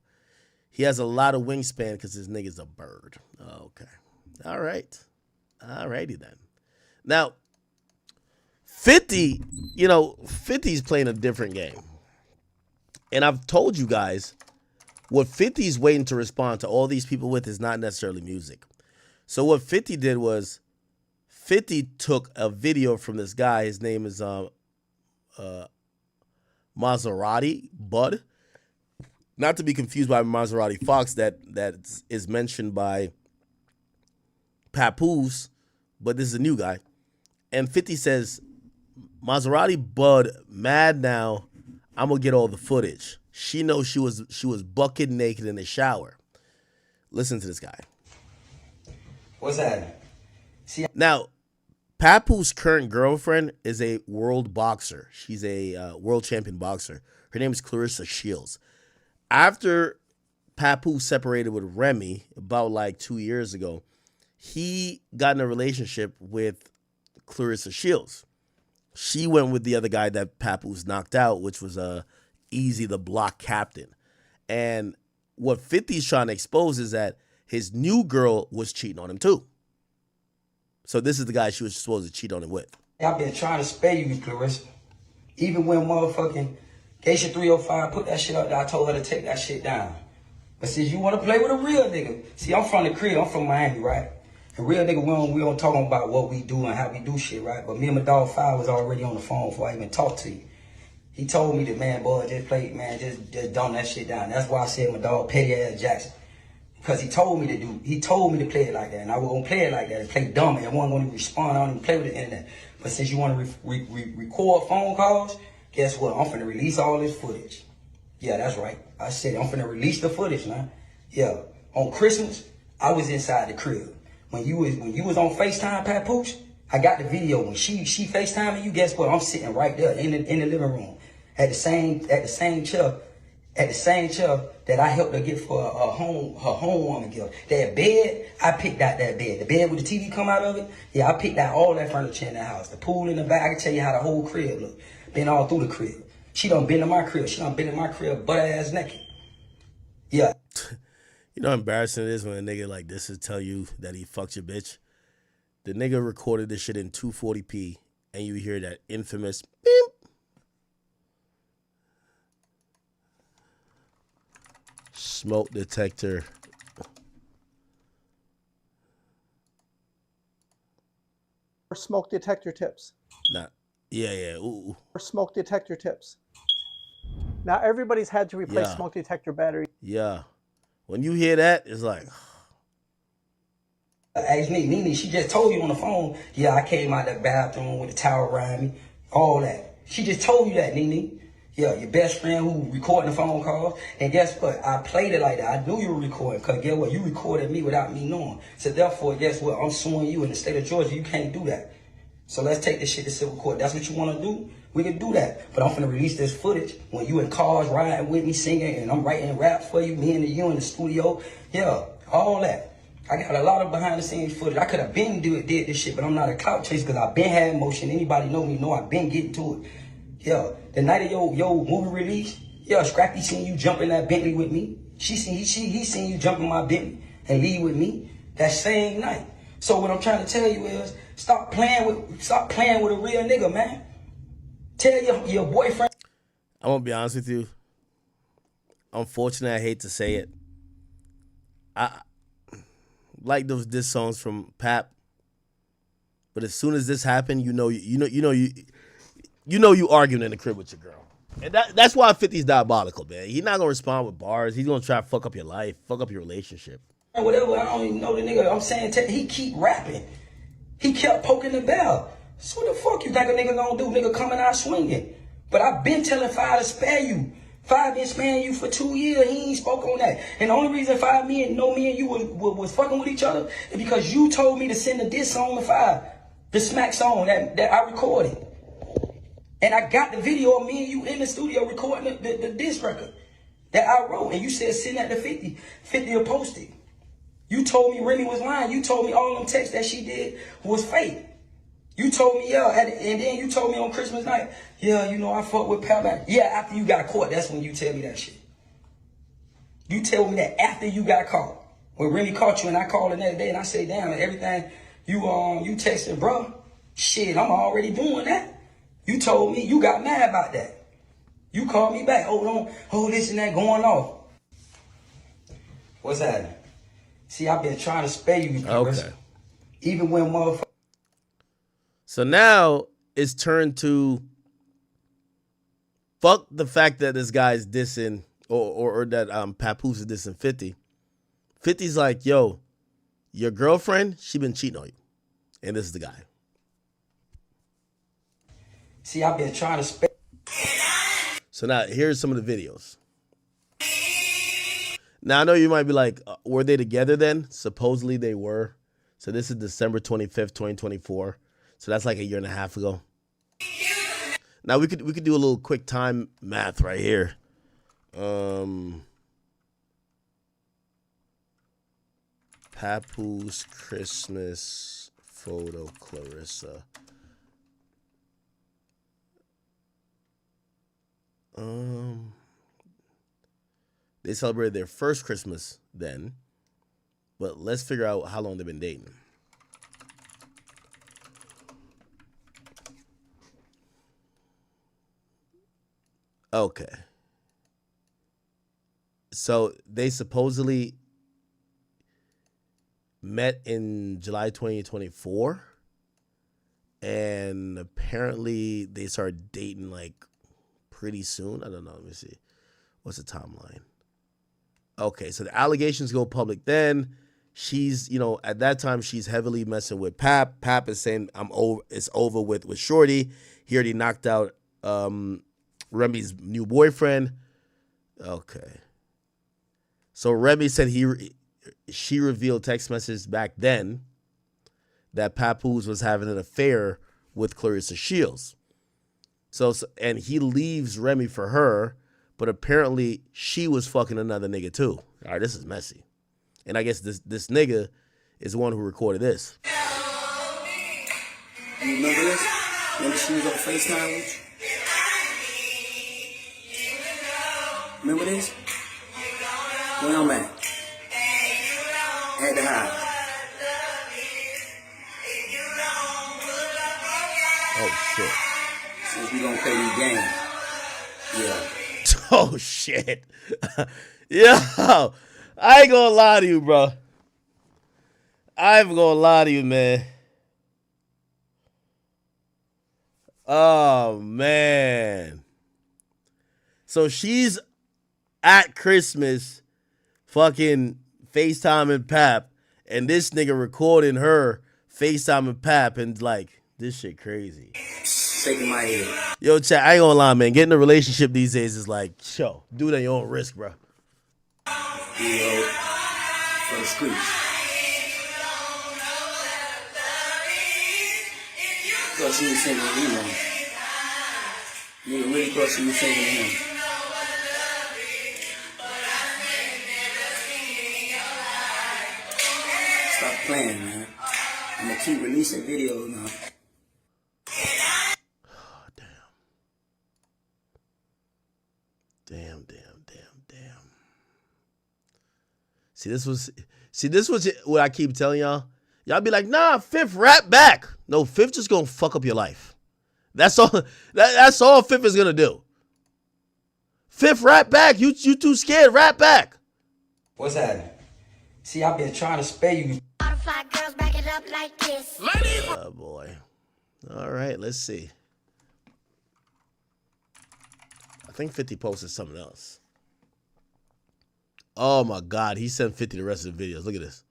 He has a lot of wingspan because his nigga's a bird. Oh, okay. All right. All righty then. Now, 50, 50's playing a different game. And I've told you guys, what 50's waiting to respond to all these people with is not necessarily music. So what 50 did was, 50 took a video from this guy. His name is Maserati Bud. Not to be confused by Maserati Fox that is mentioned by Papoose, but this is a new guy. And 50 says, Maserati Bud mad now. I'm gonna get all the footage. She knows she was bucket naked in the shower. Listen to this guy. What's that? Now, Papoose's current girlfriend is a world boxer. She's a world champion boxer. Her name is Clarissa Shields. After Papoose separated with Remy about like 2 years ago, he got in a relationship with Clarissa Shields. She went with the other guy that Papoose knocked out, which was Easy the Block Captain. And what 50's trying to expose is that his new girl was cheating on him too. So this is the guy she was supposed to cheat on him with. I've been trying to spare you, Clarissa. Even when motherfucking Geisha 305 put that shit up there, I told her to take that shit down. But since you want to play with a real nigga, see, I'm from the crib, I'm from Miami, right? And real nigga, we don't talk about what we do and how we do shit, right? But me and my dog 5 was already on the phone before I even talked to you. He told me that, man, boy, just play, man, just dumb that shit down. That's why I said my dog petty ass Jackson. Because he told me to play it like that. And I was going to play it like that and play dumb. And I wasn't going to respond. I don't even play with the internet. But since you want to record phone calls, guess what? I'm finna release all this footage. Yeah, that's right. I said I'm finna release the footage, man. Yeah. On Christmas, I was inside the crib. When you was on FaceTime, Papoose, I got the video. When she FaceTiming you, guess what? I'm sitting right there in the living room at the same chair that I helped her get for her homewarming gift. That bed, I picked out that bed. The bed with the TV come out of it, yeah, I picked out all that furniture in the house. The pool in the back, I can tell you how the whole crib look. Been all through the crib. She done been in my crib. She done been in my crib butt ass naked. Yeah. You know how embarrassing it is when a nigga like this is tell you that he fucked your bitch? The nigga recorded this shit in 240p and you hear that infamous beep. Smoke detector. Or smoke detector tips. Nah. Yeah. Ooh. Or smoke detector tips. Now everybody's had to replace Yeah. smoke detector batteries. Yeah. When you hear that, it's like... Ask me, Nene, she just told you on the phone, yeah, I came out the bathroom with the towel around me, all that. She just told you that, Nene. Yeah, your best friend who recording the phone calls. And guess what? I played it like that. I knew you were recording, because guess what? You recorded me without me knowing. So therefore, guess what? I'm suing you in the state of Georgia. You can't do that. So let's take this shit to civil court. That's what you want to do? We can do that. But I'm finna release this footage when you in cars riding with me singing and I'm writing rap for you, me and you in the studio. Yeah, all that. I got a lot of behind the scenes footage. I could have been did this shit, but I'm not a clout chaser because I've been had motion. Anybody know me know I've been getting to it. Yeah, the night of your movie release, yeah, Scrappy seen you jump in that Bentley with me. He seen you jump in my Bentley and leave with me that same night. So what I'm trying to tell you is stop playing with a real nigga, man. Tell your boyfriend. I'm gonna be honest with you. Unfortunately, I hate to say it. I like those diss songs from Pap, but as soon as this happened, you arguing in the crib with your girl, and that's why 50's diabolical, man. He's not gonna respond with bars. He's gonna try to fuck up your life, fuck up your relationship. Whatever, I don't even know the nigga. I'm saying he keep rapping. He kept poking the bell. So what the fuck you think a nigga gonna do? Nigga coming out swinging. But I've been telling Five to spare you. Five been sparing you for 2 years. He ain't spoke on that. And the only reason me and you was fucking with each other is because you told me to send a diss song to Five. The smack song that I recorded. And I got the video of me and you in the studio recording the diss record that I wrote. And you said send that to 50. 50 will post it. You told me Remy was lying. You told me all them texts that she did was fake. You told me, yeah, and then you told me on Christmas night, yeah, I fuck with Pap. Yeah, after you got caught, that's when you tell me that shit. You tell me that after you got caught. When Remy caught you and I called the next day and I say, damn, everything you texted, bro, shit, I'm already doing that. You told me, you got mad about that. You called me back, this and that going off. What's happening? See, I've been trying to spare you. Okay. Even when motherfuckers. So now it's turned to fuck the fact that this guy's dissing or that Papoose is dissing 50. 50's like, yo, your girlfriend, she been cheating on you. And this is the guy. See, I've been trying to spare. So now here's some of the videos. Now I know you might be like, were they together then? Supposedly they were. So this is December 25th, 2024. So that's like a year and a half ago. Now we could do a little quick time math right here. Papoose Christmas photo Clarissa. They celebrated their first Christmas then, but let's figure out how long they've been dating. Okay. So they supposedly met in July 2024, and apparently they started dating like pretty soon. I don't know. Let me see. What's the timeline? Okay, so the allegations go public then. She's, at that time, she's heavily messing with Pap. Pap is saying, it's over with Shorty. He already knocked out Remy's new boyfriend. Okay. So Remy said she revealed text messages back then that Papoose was having an affair with Clarissa Shields. And he leaves Remy for her, but apparently she was fucking another nigga too. All right, this is messy. And I guess this nigga is the one who recorded this. You remember this? Remember she was on FaceTime with you? Remember this? Where I'm at? At the house. Oh, shit. Since we gonna play these games. Yeah. Oh, shit. Yo, I ain't gonna lie to you, bro. I ain't gonna lie to you, man. Oh, man. So she's at Christmas fucking FaceTiming Pap, and this nigga recording her FaceTiming Pap, and like, this shit crazy. Shaking my head. Yo, chat, I ain't gonna lie, man. Getting a relationship these days is like, yo, do it at your own risk, bro. Yo, for the streets. Thought she was singing to him. Nigga really thought she was singing to him. playing, man. I'm gonna keep releasing videos now. Damn. See, this was what I keep telling y'all. Y'all be like, nah, Fifth rap back. No, Fifth just gonna fuck up your life. That's all. That's all Fifth is gonna do. Fifth rap back. You too scared. Rap back. What's happening? See, I've been trying to spare you. Girls back it up like this. Oh boy. All right, let's see. I think 50 posted something else. Oh my God, he sent 50 the rest of the videos. Look at this.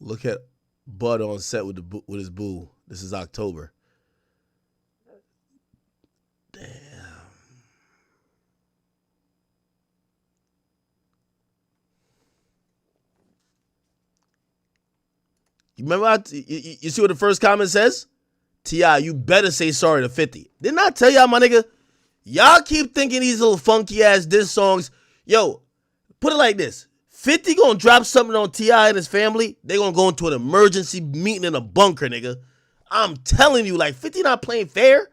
Look at Bud on set with his boo. This is October. Damn. You remember? You see what the first comment says? T.I., you better say sorry to 50. Didn't I tell y'all, my nigga? Y'all keep thinking these little funky ass diss songs. Yo, put it like this. 50 gonna drop something on T.I. and his family. They gonna go into an emergency meeting in a bunker, nigga. I'm telling you, like, 50 not playing fair.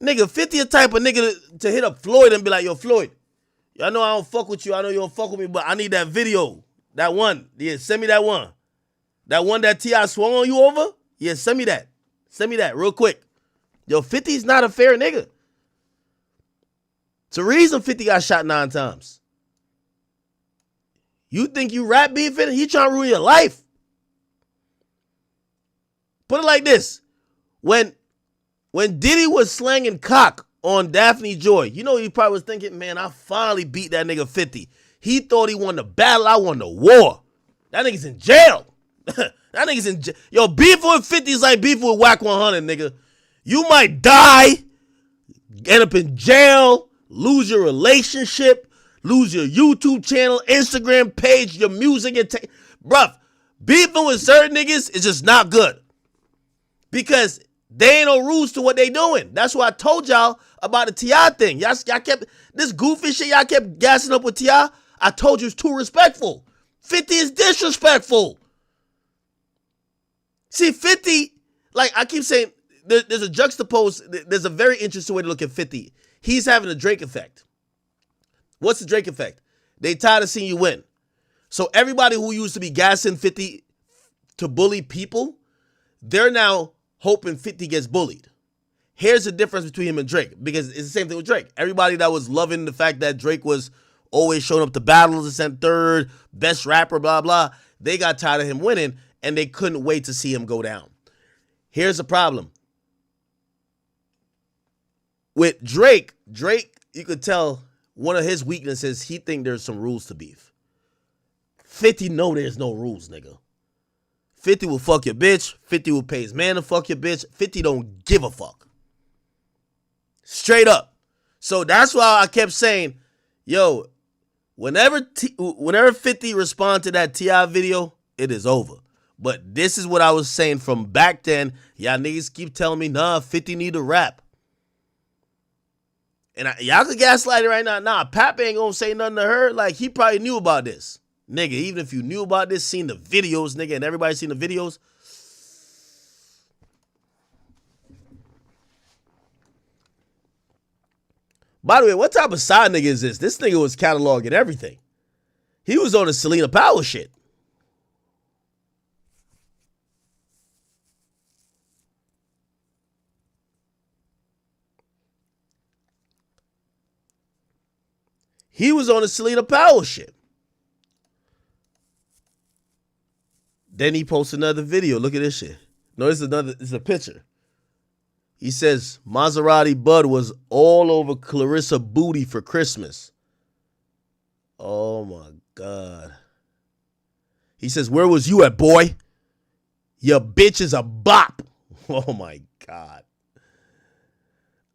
Nigga, 50 a type of nigga to hit up Floyd and be like, yo, Floyd, y'all know I don't fuck with you. I know you don't fuck with me, but I need that video. That one. Yeah, send me that one. That one that T.I. swung on you over? Yeah, send me that. Send me that real quick. Yo, 50's not a fair nigga. It's a reason 50 got shot 9 times. You think you rap beefing? He trying to ruin your life. Put it like this. When Diddy was slanging cock on Daphne Joy, you know he probably was thinking, man, I finally beat that nigga 50. He thought he won the battle. I won the war. That nigga's in jail. That nigga's in jail. Yo, beefing with 50 is like beefing with Whack 100, nigga. You might die, end up in jail, lose your relationship, lose your YouTube channel, Instagram page, your music. Bruh, beefing with certain niggas is just not good. Because they ain't no rules to what they doing. That's why I told y'all about the T.I. thing. Y'all kept, this goofy shit y'all kept gassing up with T.I. I told you it's too respectful. 50 is disrespectful. See, 50, like I keep saying, there's a juxtapose, there's a very interesting way to look at 50. He's having a Drake effect. What's the Drake effect? They tired of seeing you win. So everybody who used to be gassing 50 to bully people, they're now hoping 50 gets bullied. Here's the difference between him and Drake, because it's the same thing with Drake. Everybody that was loving the fact that Drake was always showing up to battles and sent third, best rapper, blah, blah, they got tired of him winning, and they couldn't wait to see him go down. Here's the problem. With Drake, you could tell one of his weaknesses, he think there's some rules to beef. 50 know there's no rules, nigga. 50 will fuck your bitch. 50 will pay his man to fuck your bitch. 50 don't give a fuck. Straight up. So that's why I kept saying, yo, whenever 50 respond to that T.I. video, it is over. But this is what I was saying from back then. Y'all niggas keep telling me, nah, 50 need to rap. And y'all could gaslight it right now. Nah, Pap ain't gonna say nothing to her. Like, he probably knew about this. Nigga, even if you knew about this, seen the videos, nigga, and everybody seen the videos. By the way, what type of side nigga is this? This nigga was cataloging everything. He was on the Selena Powell shit. He was on the Selena Powell shit. Then he posts another video. Look at this shit. No, this is a picture. He says, Maserati Bud was all over Clarissa booty for Christmas. Oh my God. He says, where was you at, boy? Your bitch is a bop. Oh my God.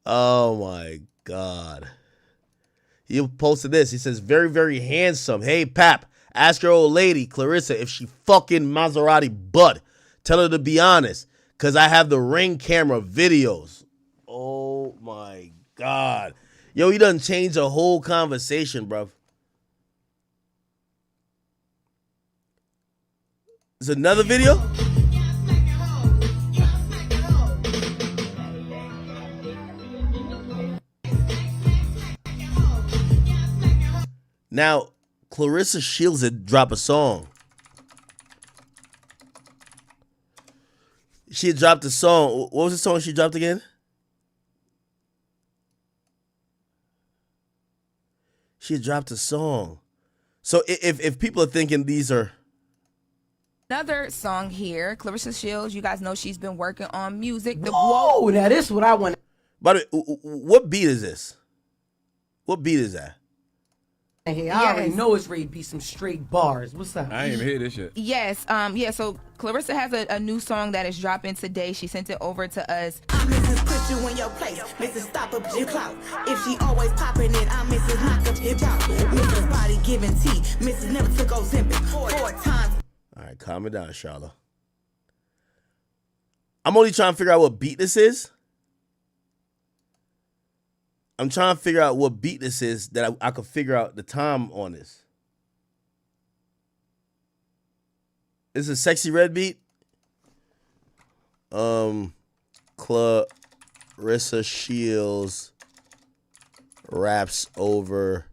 Oh my God. He posted this. He says, very, very handsome. Hey, Pap, ask your old lady, Clarissa, if she fucking Maserati Bud. Tell her to be honest, because I have the Ring camera videos. Oh, my God. Yo, he done changed the whole conversation, bruv. There's another video? Now, Clarissa Shields had dropped a song. She had dropped a song. What was the song she dropped again? She had dropped a song. So if people are thinking these are... Another song here, Clarissa Shields. You guys know she's been working on music. Whoa, now this is what I want. By the way, what beat is this? What beat is that? Hey, I already know it's ready to be some straight bars. What's up? I ain't even hear this shit. Yes, so Clarissa has a new song that is dropping today. She sent it over to us. I'm Mrs. Put you in your place, Mrs. Stop up your clout. If she always popping it, I'm Mrs. Knock up your bout. Mrs. Body giving tea, Mrs. Never took Ozempic 4 times. All right, calm it down, Charlotte. I'm only trying to figure out what beat this is. I'm trying to figure out what beat this is that I could figure out the time on this. This is a Sexy Red beat. Clarissa Shields raps over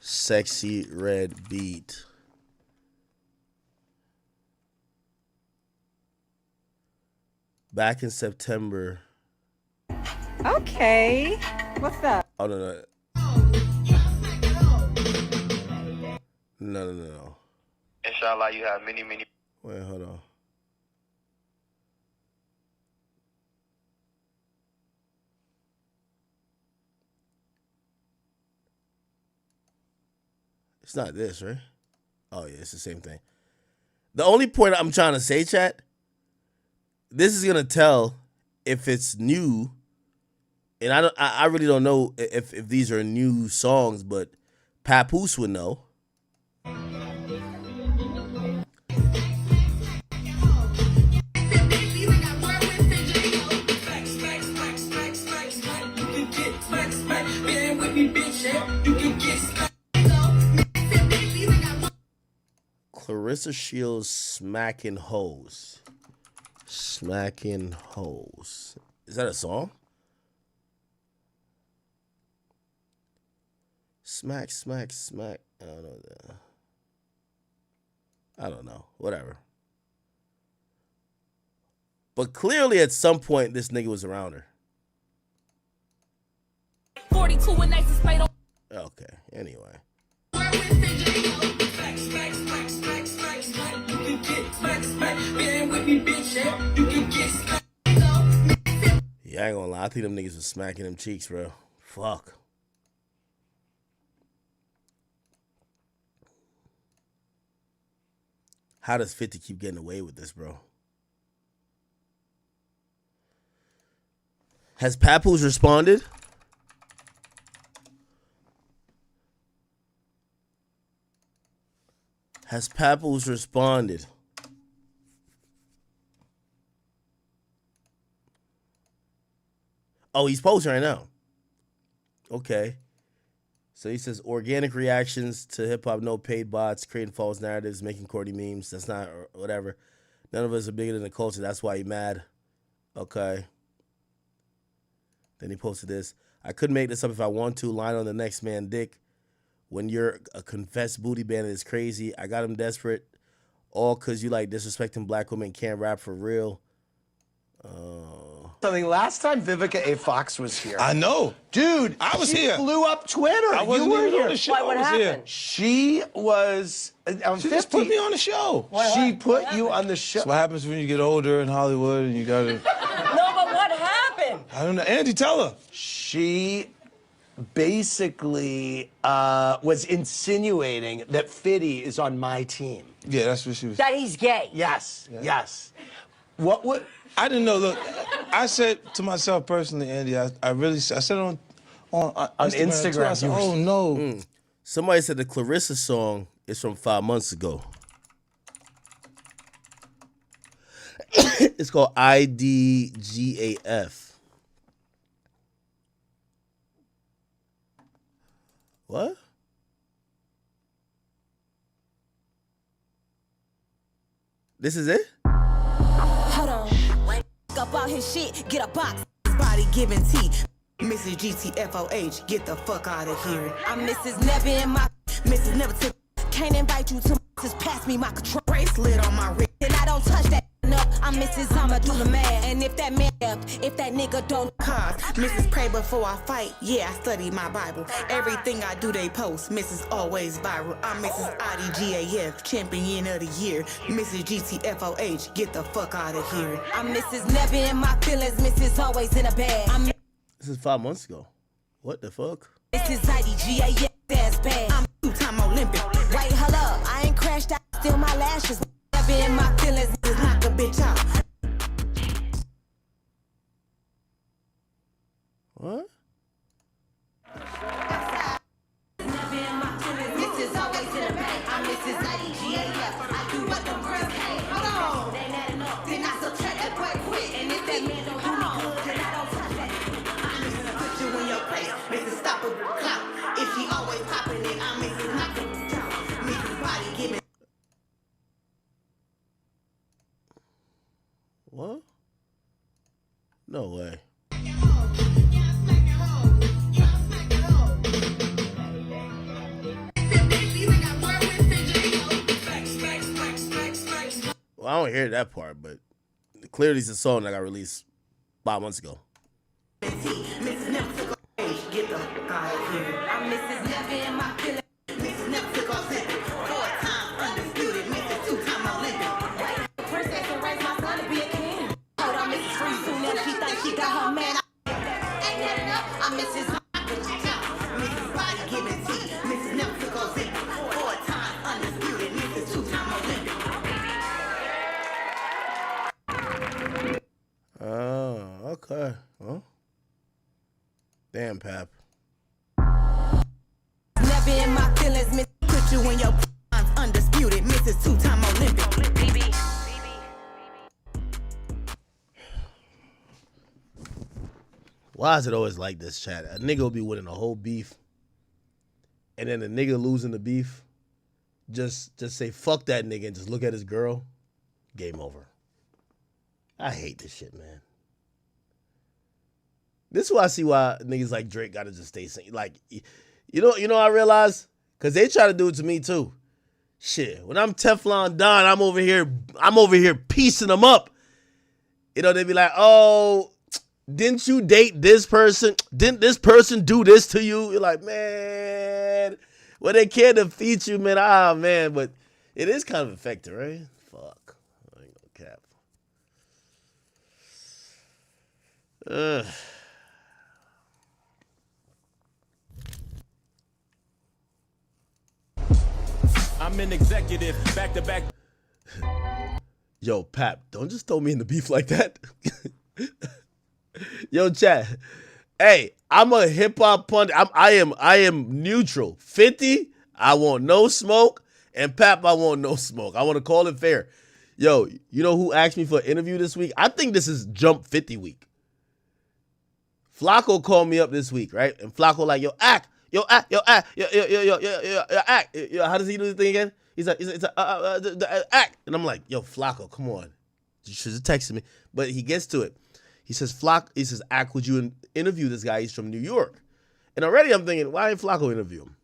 Sexy Red beat. Back in September. Okay. What's that? Oh, no. No. Inshallah, you have many. Wait, hold on. It's not this, right? Oh, yeah, it's the same thing. The only point I'm trying to say, chat, this is going to tell if it's new. And I really don't know if these are new songs, but Papoose would know. Clarissa Shields smacking hoes. Smacking hoes. Is that a song? Smack. I don't know that. I don't know. Whatever. But clearly at some point this nigga was around her. 42 and nice is played on. Okay, anyway. Yeah, I ain't gonna lie. I think them niggas was smacking them cheeks, bro. Fuck. How does 50 keep getting away with this, bro? Has Papoose responded? Has Papoose responded? Oh, he's posting right now. Okay. So he says, organic reactions to hip-hop, no paid bots, creating false narratives, making corny memes. That's not, whatever. None of us are bigger than the culture. That's why he's mad. Okay. Then he posted this. I couldn't make this up if I want to. Line on the next man dick. When you're a confessed booty bandit, it's crazy. I got him desperate. All because you like disrespecting black women, can't rap for real. Something last time Vivica A. Fox was here. I know. Dude, I was she here. Blew up Twitter. I wasn't you were even here. on the show. Why, what happened? She was on She 50. just put me on the show. She put you on the show. That's what happens when you get older in Hollywood and you gotta... No, but what happened? I don't know. Andy, tell her. She basically was insinuating that Fiddy is on my team. Yeah, that's what she was... That he's gay. Yes, Yeah. yes. What? I didn't know. Look, I said to myself personally, Andy, I said on Instagram too, I said, oh no. Somebody said the Clarissa song is from 5 months ago. It's called IDGAF. What? This is it? Hold on. Up all his shit, get a box. His body giving tea. Mrs. GTFOH, get the fuck out of here. I'm Mrs. Never in my Mrs. Never took. Can't invite you to just pass me my control bracelet on my wrist. And I don't touch that up. I'm Mrs. I'ma do the math. And if that man if that nigga don't cause Mrs. pray before I fight. Yeah, I study my Bible. Everything I do they post. Mrs. always viral. I'm Mrs. IDGAF, champion of the year. Mrs. GTFOH, get the fuck out of here. I'm Mrs. Never in my feelings. Mrs. always in a bag. I'm This is 5 months ago. What the fuck? Mrs. IDGAF, that's bad. I'm 2-time Olympic. Wait, hold up. I ain't crashed out. Still my lashes. Never in my feelings. Just knock a bitch out. What? Mrs. always in a bag. I'm Mrs. IDGAF. I do what the girls can't. Hold on. They not enough. Then I subtract that boy quick. And if that man don't do me good, then I don't touch that. I'm Mrs. Put you in your place. Mrs. Stop a clout. If she always popping it, I'm Mrs. Knock a out. Mrs. Body giving. What? No way. Well, I don't hear that part, but clearly it's a song that got released 5 months ago. Mrs. Never took off. Get the fuck out of here. I'm Mrs. Never in my feelings. Mrs. Never took off. 4-time undisputed. Mrs. 2-time Olympic. Princess and raised my son to be a king. Hold on, Mrs. Free soon as she thinks she got her man. Ain't that enough? I'm Mrs. Mrs. Body giving tea. Mrs. Never took off. 4-time undisputed. Mrs. 2-time Olympic. Oh, okay. Well, damn, Pap. Never in my feelings, Miss. Put you in your undisputed. Mrs. 2-time Olympic. Why is it always like this, chat? A nigga will be winning a whole beef, and then the nigga losing the beef, just say fuck that nigga and just look at his girl. Game over. I hate this shit, man. This is why I see why niggas like Drake gotta just stay singing. Like, you know, I realize, cause they try to do it to me too. Shit, when I'm Teflon Don, I'm over here piecing them up. You know, they be like, oh, didn't you date this person? Didn't this person do this to you? You're like, man, well, they can't defeat you, man. Ah, man, but it is kind of effective, right? Fuck. I ain't gonna cap. I'm an executive, back to back. Yo, Pap, don't just throw me in the beef like that. Yo, chat. Hey, I'm a hip hop pundit. I am neutral. 50, I want no smoke, and Pap, I want no smoke. I want to call it fair. Yo, you know who asked me for an interview this week? I think this is Jump 50 week. Flacco called me up this week, right? And Flacco like, yo, act. Act. How does he do the thing again? He's like, act. And I'm like, yo, Flacco, come on. You should have texted me. But he gets to it. He says, act, would you interview this guy? He's from New York. And already I'm thinking, why ain't Flacco interview him?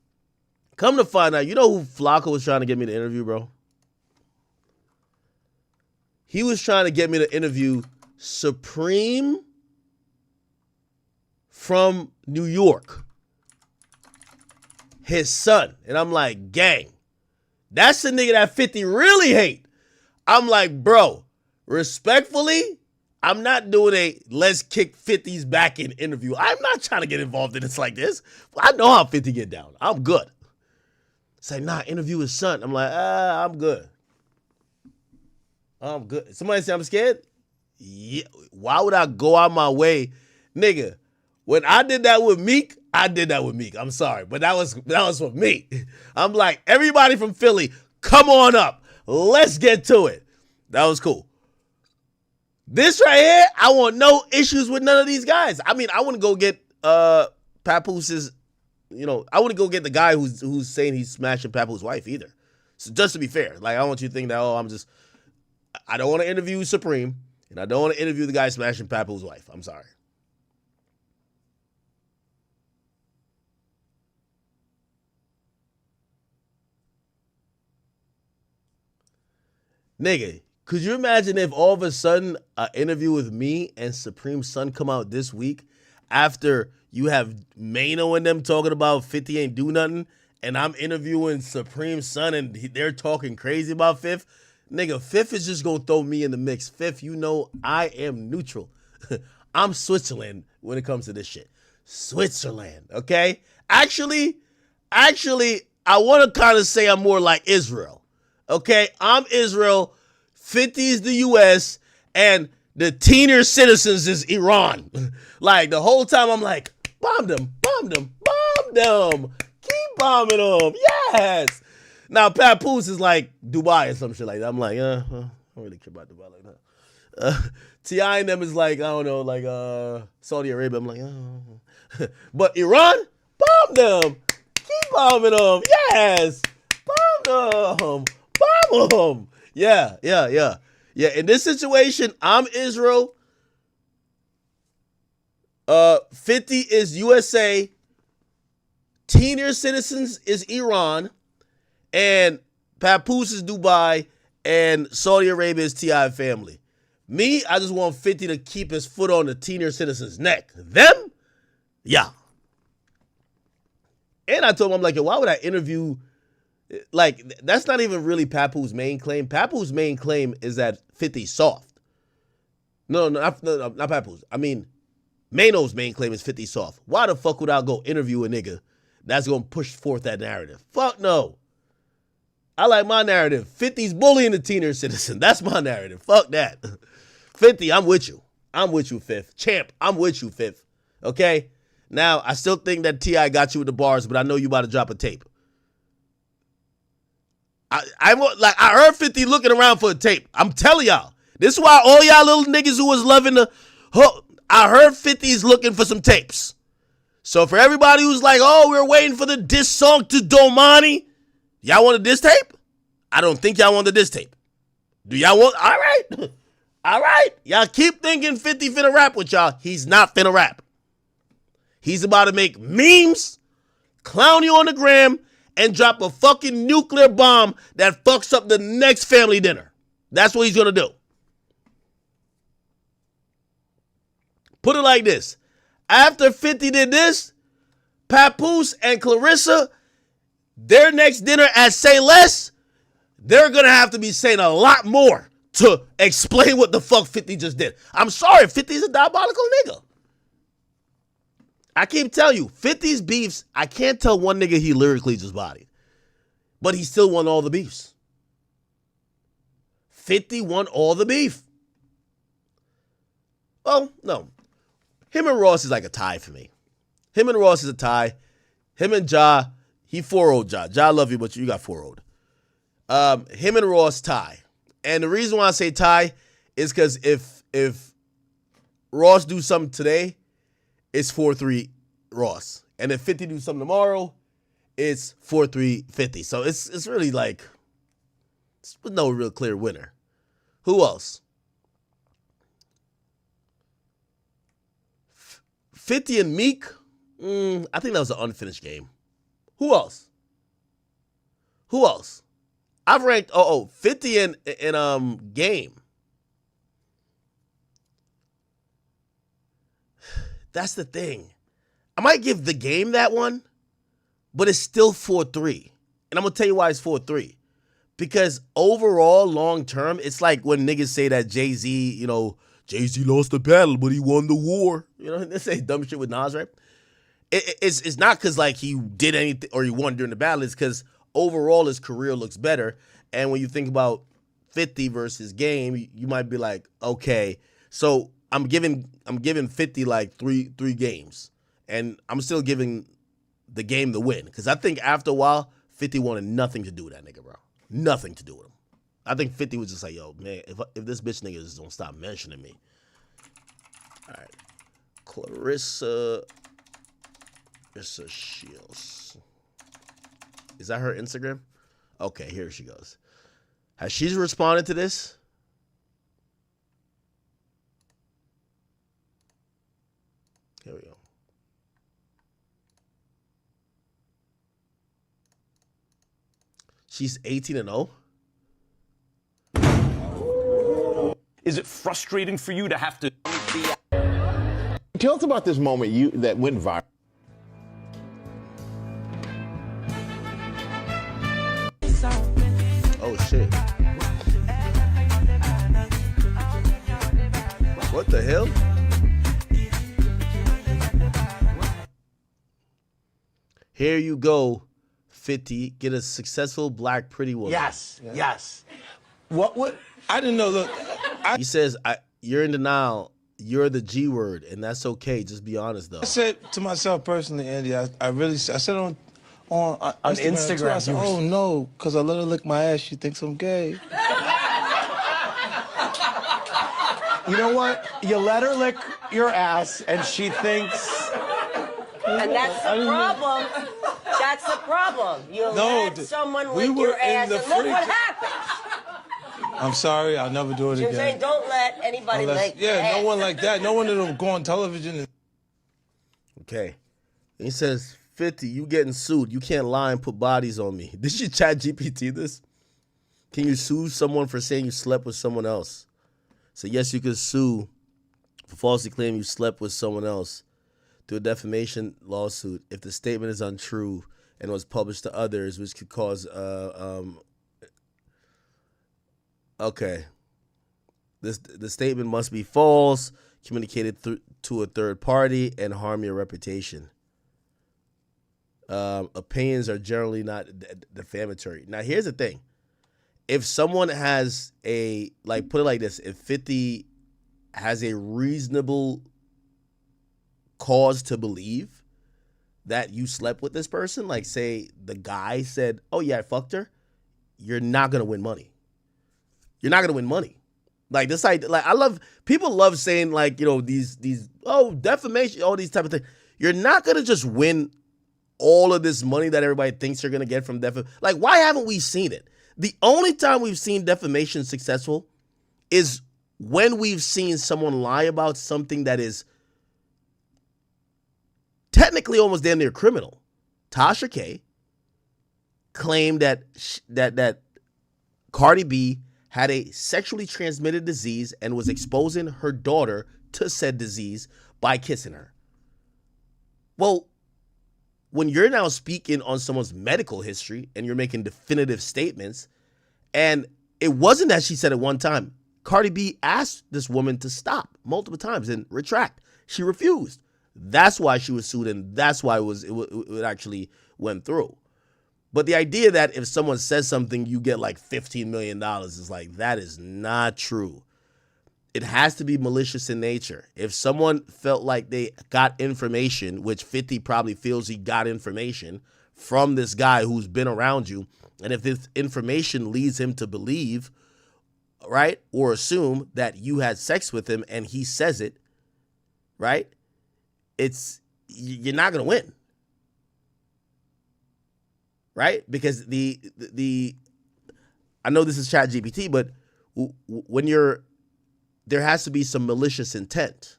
Come to find out, you know who Flacco was trying to get me to interview, bro? He was trying to get me to interview Supreme from New York. His son. And I'm like, gang, that's the nigga that 50 really hate. I'm like, bro, respectfully, I'm not doing a let's kick 50's back in interview. I'm not trying to get involved in this like this. I know how 50 get down. I'm good. Say, nah, interview his son. I'm like, I'm good. I'm good. Somebody say I'm scared? Yeah. Why would I go out my way? Nigga, when I did that with Meek, I did that with Meek. I'm sorry, but that was for me. I'm like, everybody from Philly, come on up. Let's get to it. That was cool. This right here, I want no issues with none of these guys. I mean, I wouldn't go get Papoose's, I wouldn't go get the guy who's saying he's smashing Papoose's wife either. So just to be fair, like, I don't want you to think that, I'm just, I don't want to interview Supreme, and I don't want to interview the guy smashing Papoose's wife. I'm sorry. Nigga, could you imagine if all of a sudden an interview with me and Supreme's son come out this week after you have Mano and them talking about 50 ain't do nothing, and I'm interviewing Supreme's son and they're talking crazy about Fifth? Nigga, Fifth is just gonna throw me in the mix. Fifth, you know I am neutral. I'm Switzerland when it comes to this shit. Switzerland, okay? Actually, I want to kind of say I'm more like Israel. Okay, I'm Israel, 50 is the U.S., and the Teenior citizens is Iran. Like, the whole time I'm like, bomb them, keep bombing them, yes. Now, Papoose is like Dubai or some shit like that. I'm like, I don't really care about Dubai like that. T.I. and them is like, I don't know, like Saudi Arabia. I'm like, oh. But Iran, bomb them, keep bombing them, yes, bomb them. Bomb them. Yeah. In this situation, I'm Israel. 50 is USA. Teenior citizens is Iran. And Papoose is Dubai. And Saudi Arabia is T.I. family. Me, I just want 50 to keep his foot on the Teenior citizens' neck. Them? Yeah. And I told him, I'm like, yo, why would I interview... Like, that's not even really Papoose's main claim. Papoose's main claim is that 50's soft. No, not Papoose. I mean, Mano's main claim is 50's soft. Why the fuck would I go interview a nigga that's going to push forth that narrative? Fuck no. I like my narrative. 50's bullying the Teenior citizen. That's my narrative. Fuck that. 50, I'm with you. I'm with you, Fifth. Champ, I'm with you, Fifth. Okay? Now, I still think that T.I. got you with the bars, but I know you about to drop a tape. I heard 50 looking around for a tape. I'm telling y'all. This is why all y'all little niggas who was loving I heard 50's looking for some tapes. So for everybody who's like, oh, we're waiting for the diss song to Domani, y'all want a diss tape? I don't think y'all want the diss tape. Do y'all want? All right. All right. Y'all keep thinking 50 finna rap with y'all. He's not finna rap. He's about to make memes, clown you on the gram, and drop a fucking nuclear bomb that fucks up the next family dinner. That's what he's gonna do. Put it like this. After 50 did this, Papoose and Clarissa, their next dinner at Say Less, they're gonna have to be saying a lot more to explain what the fuck 50 just did. I'm sorry, 50's a diabolical nigga. I keep telling you, 50's beefs, I can't tell one nigga he lyrically just bodied. But he still won all the beefs. 50 won all the beef. Well, no. Him and Ross is like a tie for me. Him and Ross is a tie. Him and Ja, he 4-0 Ja. Ja, I love you, but you got 4-0. Him and Ross tie. And the reason why I say tie is because if Ross do something today, it's 4-3 Ross. And if 50 do something tomorrow, it's 4-3 50. So it's really like, it's no real clear winner. Who else? 50 and Meek, I think that was an unfinished game. Who else? I've ranked 50 in Game. That's the thing. I might give the Game that one, but it's still 4-3. And I'm going to tell you why it's 4-3. Because overall, long term, it's like when niggas say that Jay-Z, Jay-Z lost the battle, but he won the war. They say dumb shit with Nas, right? It's not because like he did anything or he won during the battle. It's because overall his career looks better. And when you think about 50 versus Game, you might be like, okay, so I'm giving 50 like three games, and I'm still giving the Game the win because I think after a while 50 wanted nothing to do with that nigga, bro. Nothing to do with him. I think 50 was just like, yo, man, if this bitch nigga just don't stop mentioning me. All right, Clarissa Shields. Is that her Instagram? Okay, here she goes. Has she responded to this? Here we go. She's 18 and 0. Is it frustrating for you to have to? Tell us about this moment that went viral. Oh shit. What the hell? Here you go, 50. Get a successful black pretty woman. Yes, yes. What? I didn't know. Look, he says, you're in denial. You're the G word, and that's okay. Just be honest, though. I said to myself personally, Andy, I said on Instagram too, I said, oh no, because I let her lick my ass, she thinks I'm gay. You know what? You let her lick your ass, and she thinks. And that's the problem. That's the problem. You let someone lick your ass, and look what happens. I'm sorry, I'll never do it again. You're saying don't let anybody lick your ass. No one like that. No one that'll go on television. Okay. He says, 50, you getting sued. You can't lie and put bodies on me. Did you chat GPT this? Can you sue someone for saying you slept with someone else? So yes, you could sue for falsely claiming you slept with someone else through a defamation lawsuit if the statement is untrue and was published to others, which could cause okay. The statement must be false, communicated to a third party, and harm your reputation. Opinions are generally not defamatory. Now, here's the thing. If someone has put it like this, if 50 has a reasonable cause to believe that you slept with this person, like say the guy said, oh yeah, I fucked her, you're not going to win money. You're not going to win money. Like this, people love saying these defamation, all these type of things. You're not going to just win all of this money that everybody thinks you're going to get from defamation. Like, why haven't we seen it? The only time we've seen defamation successful is when we've seen someone lie about something that is technically almost damn near criminal. Tasha K claimed that Cardi B had a sexually transmitted disease and was exposing her daughter to said disease by kissing her. Well, when you're now speaking on someone's medical history and you're making definitive statements, and it wasn't that she said it one time. Cardi B asked this woman to stop multiple times and retract. She refused. That's why she was sued, and that's why it actually went through. But the idea that if someone says something, you get like $15 million is like, that is not true. It has to be malicious in nature. If someone felt like they got information, which 50 probably feels he got information from this guy who's been around you, and if this information leads him to believe, right, or assume that you had sex with him and he says it, right, you're not going to win. Right? Because I know this is ChatGPT, but when there has to be some malicious intent.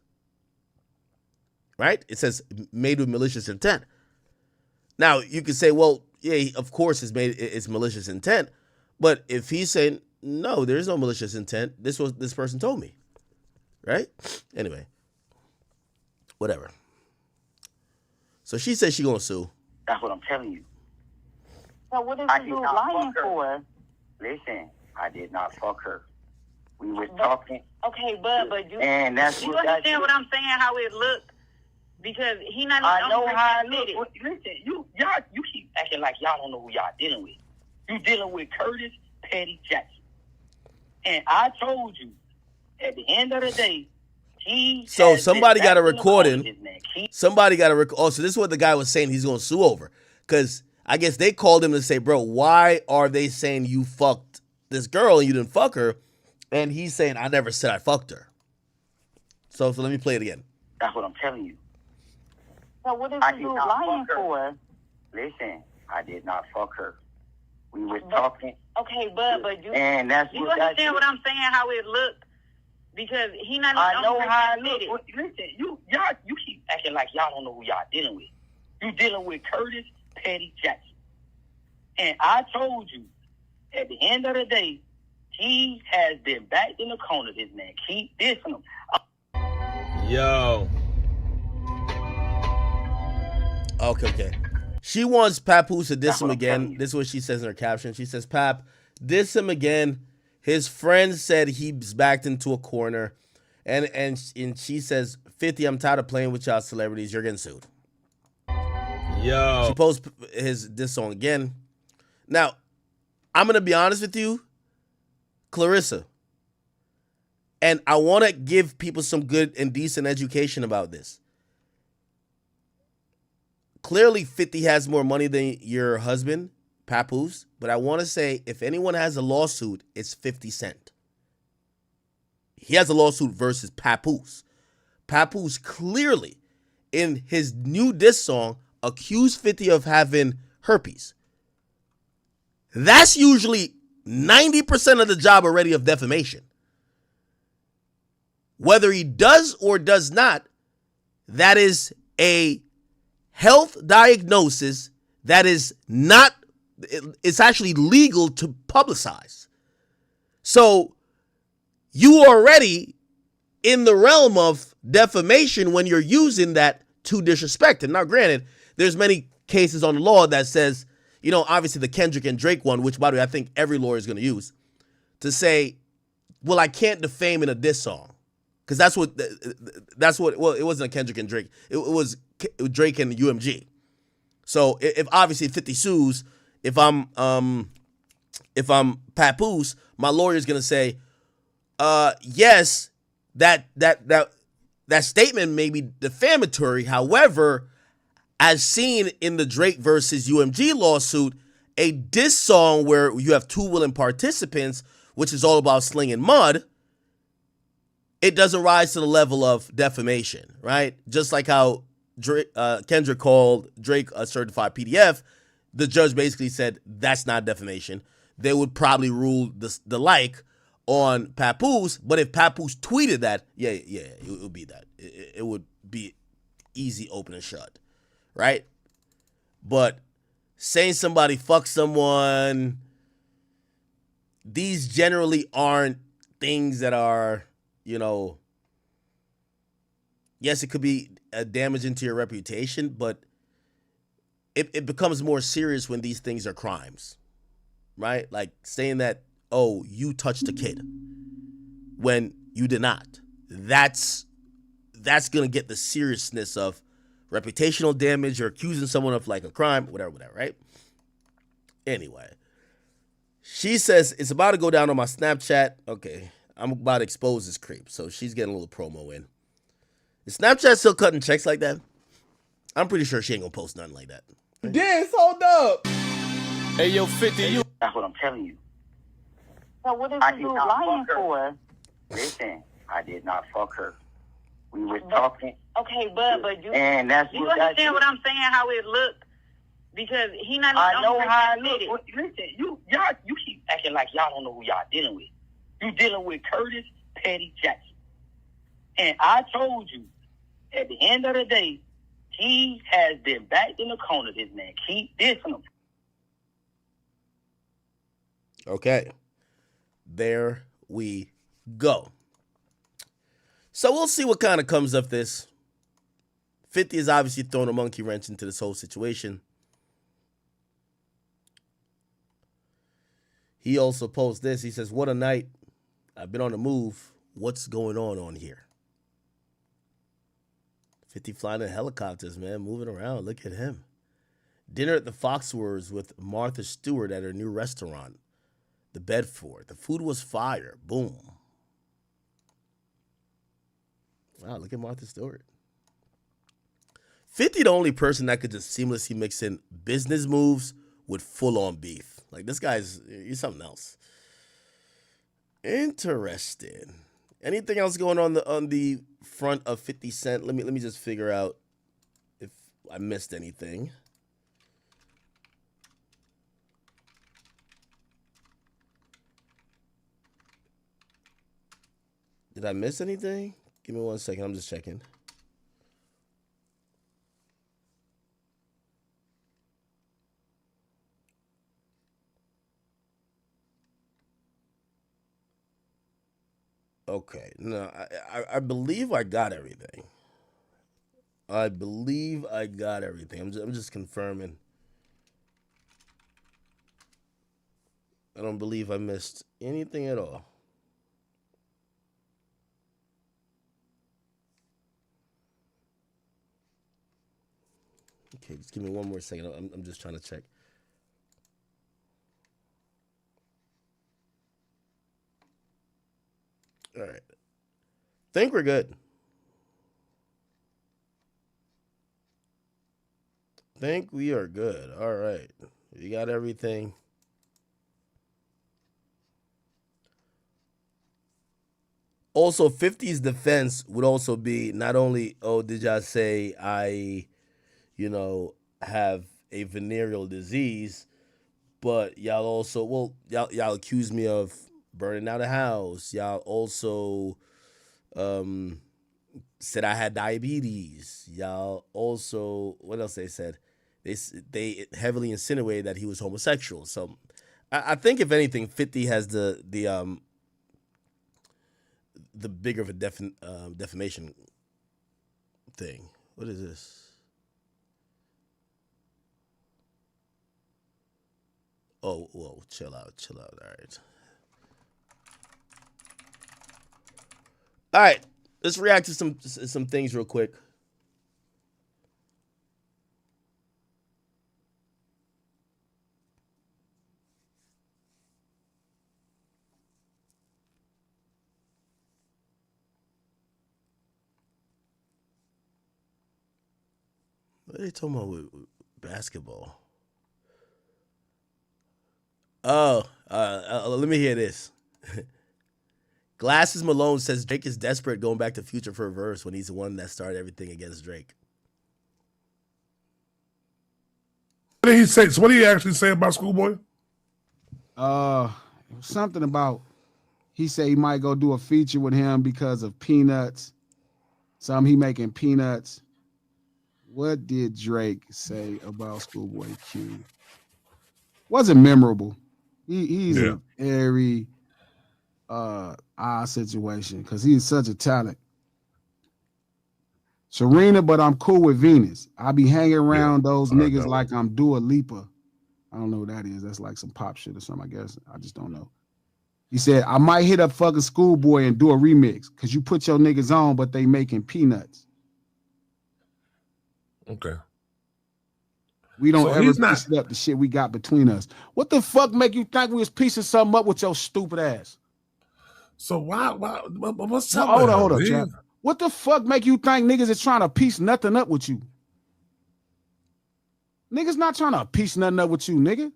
Right? It says made with malicious intent. Now, you could say, well, yeah, of course it's malicious intent. But if he's saying, no, there's no malicious intent, this person told me. Right? Anyway. Whatever. So she says she's gonna sue. That's what I'm telling you. So what is this dude lying for? Listen, I did not fuck her. We were talking. Okay, but you, and that's you what understand what I'm saying? How it looked? Because he not. I know how it looked. Listen, you keep acting like y'all don't know who y'all dealing with. You dealing with Curtis Petty Jackson, and I told you at the end of the day. So somebody got a recording. Somebody got a record. Oh, so this is what the guy was saying he's going to sue over. Because I guess they called him to say, bro, why are they saying you fucked this girl and you didn't fuck her? And he's saying, I never said I fucked her. So let me play it again. That's what I'm telling you. So what is this dude lying for? Listen, I did not fuck her. We were talking. Okay, but you. And that's you understand what I'm saying? How it looked? Because he not. I know how it looked. Listen, you keep acting like y'all don't know who y'all dealing with. You dealing with Curtis Petty Jackson. And I told you, at the end of the day, he has been backed in the corner, this man. Keep dissing him. Yo. Okay. She wants Papoose to diss him again. This is what she says in her caption. She says, Pap, diss him again. His friend said he's backed into a corner. And she says, 50, I'm tired of playing with y'all celebrities. You're getting sued. Yo. She posts his diss song again. Now, I'm going to be honest with you, Clarissa. And I want to give people some good and decent education about this. Clearly, 50 has more money than your husband, Papoose. But I want to say, if anyone has a lawsuit, it's 50 Cent. He has a lawsuit versus Papoose. Papoose clearly, in his new diss song, accused 50 of having herpes. That's usually 90% of the job already of defamation. Whether he does or does not, that is a health diagnosis that is not, it's actually legal to publicize. So you are already in the realm of defamation when you're using that to disrespect him. Now, granted, there's many cases on the law that says, you know, obviously the Kendrick and Drake one, which, by the way, I think every lawyer is going to use, to say, well, I can't defame in a diss song. Because that's what, well, it wasn't a Kendrick and Drake. It was Drake and UMG. So if obviously 50 sues, if I'm Papoose, my lawyer is going to say, yes, that statement may be defamatory. However, as seen in the Drake versus UMG lawsuit, a diss song where you have two willing participants, which is all about slinging mud, it doesn't rise to the level of defamation, right? Just like how Kendrick called Drake a certified PDF, the judge basically said that's not defamation. They would probably rule the like on Papoose, but if Papoose tweeted that, yeah, it would be that. It would be easy open and shut, right? But saying somebody fuck someone, these generally aren't things that are, you know, yes, it could be damaging to your reputation, but it becomes more serious when these things are crimes, right? Like saying that, oh, you touched a kid when you did not. That's going to get the seriousness of reputational damage or accusing someone of like a crime, whatever, right? Anyway, she says it's about to go down on my Snapchat. Okay, I'm about to expose this creep. So she's getting a little promo in. Is Snapchat still cutting checks like that? I'm pretty sure she ain't gonna post nothing like that. Dance, hold up. Hey, yo, 50, you. That's what I'm telling you. So what is I the did dude not lying fuck her. for? Listen, I did not fuck her. We were talking. Okay, but you, and that's you what understand what I'm saying, how it looked? Because he not I know how it admitted. looks. Listen, you keep acting like y'all don't know who y'all dealing with. You dealing with Curtis Petty Jackson. And I told you, at the end of the day, he has been backed in the corner, this man. Keep dissing him. Okay. There we go. So we'll see what kind of comes of this. 50 is obviously throwing a monkey wrench into this whole situation. He also posts this. He says, what a night. I've been on the move. What's going on here? 50 flying in helicopters, man, moving around. Look at him. Dinner at the Foxworths with Martha Stewart at her new restaurant, the Bedford. The food was fire. Boom. Wow, look at Martha Stewart. 50, the only person that could just seamlessly mix in business moves with full-on beef. Like, this guy's, he's something else. Interesting. Anything else going on the front of 50 Cent? Let me just figure out if I missed anything. Did I miss anything? Give me 1 second. I'm just checking. Okay, no, I believe I got everything. I'm just confirming. I don't believe I missed anything at all. Okay, just give me one more second. I'm just trying to check. All right. Think we're good. Think we are good. All right. We got everything. Also, 50's defense would also be not only, oh, did y'all say I, have a venereal disease, but y'all also, well, y'all accuse me of burning out a house. Y'all also said I had diabetes. Y'all also, what else they said? They heavily insinuated that he was homosexual. So I think if anything, 50 has the bigger of a defamation thing. What is this? Oh, whoa, chill out. All right, let's react to some things real quick. What are they talking about with basketball? Oh, let me hear this. Glasses Malone says Drake is desperate going back to Future for a verse when he's the one that started everything against Drake. What did he say? So what did he actually say about Schoolboy? Something about he said he might go do a feature with him because of Peanuts. He making Peanuts. What did Drake say about Schoolboy Q? Wasn't memorable. He's in a very odd situation because he's such a talent. Serena, but I'm cool with Venus. I be hanging around those niggas like I'm Dua Lipa. I don't know what that is. That's like some pop shit or something, I guess. I just don't know. He said, I might hit up fucking Schoolboy and do a remix because you put your niggas on, but they making Peanuts. Okay. We don't ever piece up the shit we got between us. What the fuck make you think we was piecing something up with your stupid ass? So why what's up? Hold up, Chap. What the fuck make you think niggas is trying to piece nothing up with you? Niggas not trying to piece nothing up with you, nigga.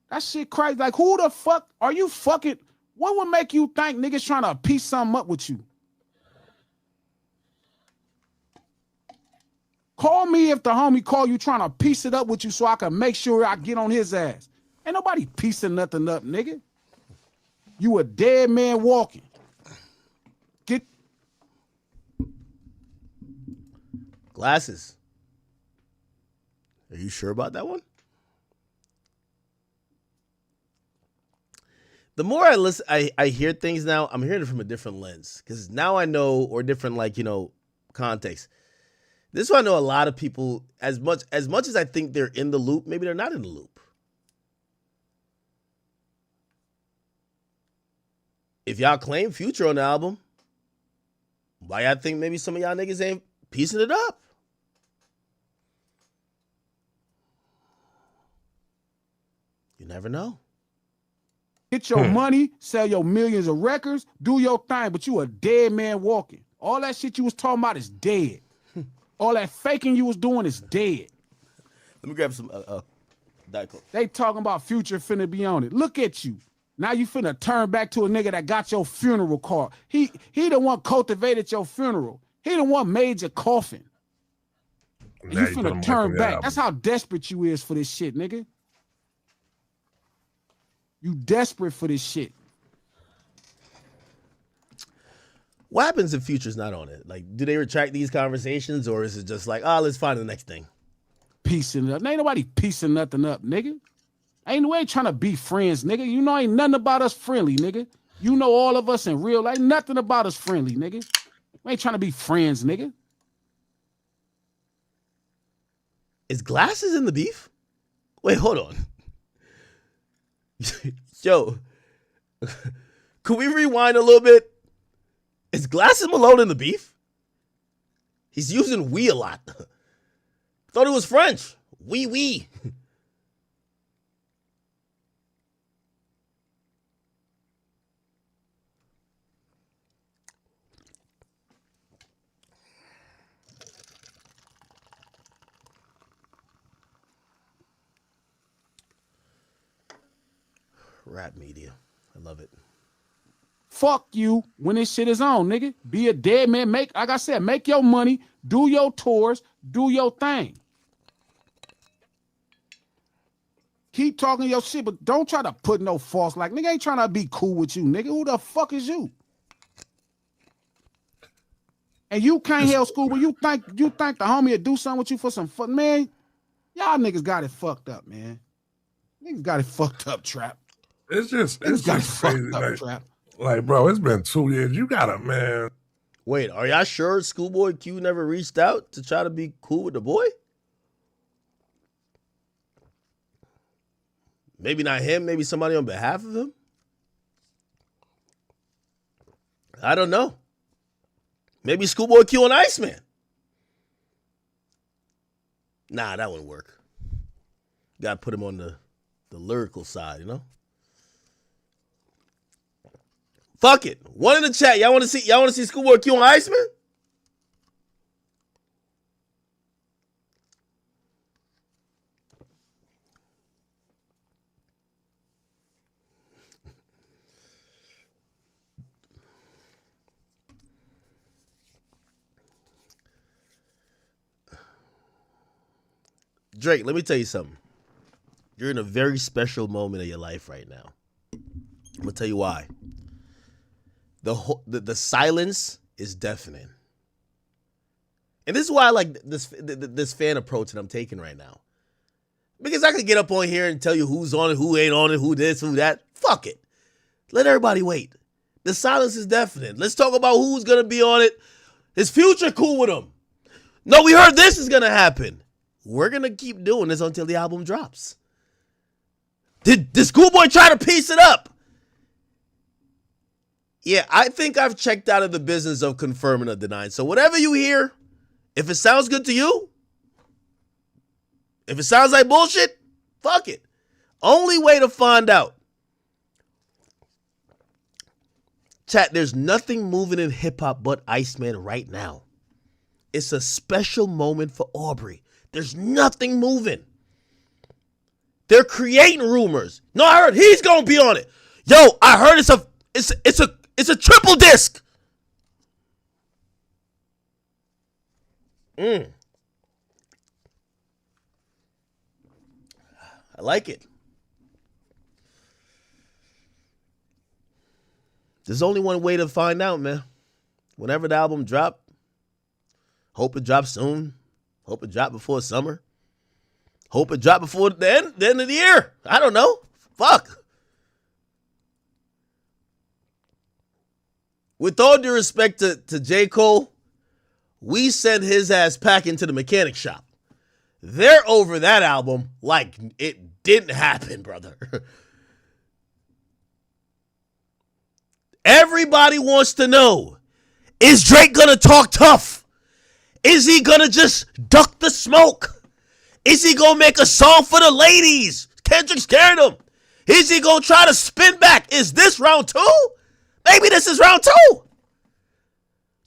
That shit crazy. Like, who the fuck are you fucking? What would make you think niggas trying to piece something up with you? Call me if the homie call you trying to piece it up with you so I can make sure I get on his ass. Ain't nobody piecing nothing up, nigga. You a dead man walking. Get Glasses. Are you sure about that one? The more I listen, I hear things now, I'm hearing it from a different lens. Because now I know, or different, context. This is why I know a lot of people, as much as I think they're in the loop, maybe they're not in the loop. If y'all claim Future on the album, why y'all think maybe some of y'all niggas ain't piecing it up? You never know. Get your money, sell your millions of records, do your thing, but you a dead man walking. All that shit you was talking about is dead. All that faking you was doing is dead. Let me grab some Diet Coke. They talking about Future finna be on it. Look at you. Now you finna turn back to a nigga that got your funeral card. He the one cultivated your funeral. He the one made your coffin. And you finna turn back. That's how desperate you is for this shit, nigga. You desperate for this shit. What happens if Future's not on it? Like, do they retract these conversations, or is it just like, let's find the next thing? Piecing it up. Ain't nobody piecing nothing up, nigga. We ain't trying to be friends, nigga. You know ain't nothing about us friendly, nigga. You know all of us in real life. Nothing about us friendly, nigga. We ain't trying to be friends, nigga. Is Glasses in the beef? Wait, hold on. Yo, could we rewind a little bit? Is Glasses Malone in the beef? He's using we a lot. Thought it was French. Oui. Rap media. I love it. Fuck you when this shit is on, nigga. Be a dead man. Like I said, make your money, do your tours, do your thing. Keep talking your shit, but don't try to put no false like nigga ain't trying to be cool with you, nigga. Who the fuck is you? And you can't help school, but you think the homie would do something with you for some fun, man. Y'all niggas got it fucked up, man. Niggas got it fucked up, Trap. It's just crazy, fucked up, Trap. Like, bro, it's been 2 years. You got it, man. Wait, are y'all sure Schoolboy Q never reached out to try to be cool with the boy? Maybe not him, maybe somebody on behalf of him? I don't know. Maybe Schoolboy Q and Iceman. Nah, that wouldn't work. Gotta put him on the lyrical side, you know? Fuck it. One in the chat. Y'all want to see Schoolboy Q and Iceman? Drake, let me tell you something. You're in a very special moment of your life right now. I'm gonna tell you why. The silence is deafening, and this is why I like this fan approach that I'm taking right now. Because I could get up on here and tell you who's on it, who ain't on it, who this, who that. Fuck it. Let everybody wait. The silence is deafening. Let's talk about who's gonna be on it. Is Future cool with him? No, we heard this is gonna happen. We're gonna keep doing this until the album drops. Did Schoolboy try to piece it up? Yeah, I think I've checked out of the business of confirming or denying. So whatever you hear, if it sounds good to you, if it sounds like bullshit, fuck it. Only way to find out. Chat, there's nothing moving in hip-hop but Iceman right now. It's a special moment for Aubrey. There's nothing moving. They're creating rumors. No, I heard he's gonna be on it. Yo, I heard it's a triple disc. I like it. There's only one way to find out, man. Whenever the album drop, hope it drops soon. Hope it drop before summer. Hope it drop before the end of the year. I don't know. Fuck. With all due respect to J. Cole, we sent his ass packing to the mechanic shop. They're over that album like it didn't happen, brother. Everybody wants to know, is Drake gonna talk tough? Is he gonna just duck the smoke? Is he gonna make a song for the ladies? Kendrick scared him. Is he gonna try to spin back? Is this round 2? Maybe this is round 2.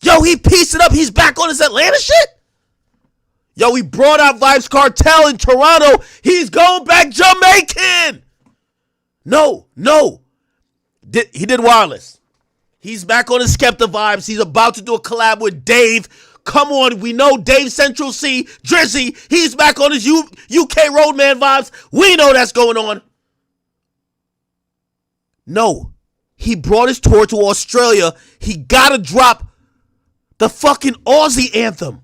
Yo, he pieced it up. He's back on his Atlanta shit. Yo, he brought out Vibes Cartel in Toronto. He's going back Jamaican. No. He did Wireless. He's back on his Skepta vibes. He's about to do a collab with Dave. Come on, we know Dave Central C, Drizzy. He's back on his UK Roadman vibes. We know that's going on. No, he brought his tour to Australia. He gotta drop the fucking Aussie anthem.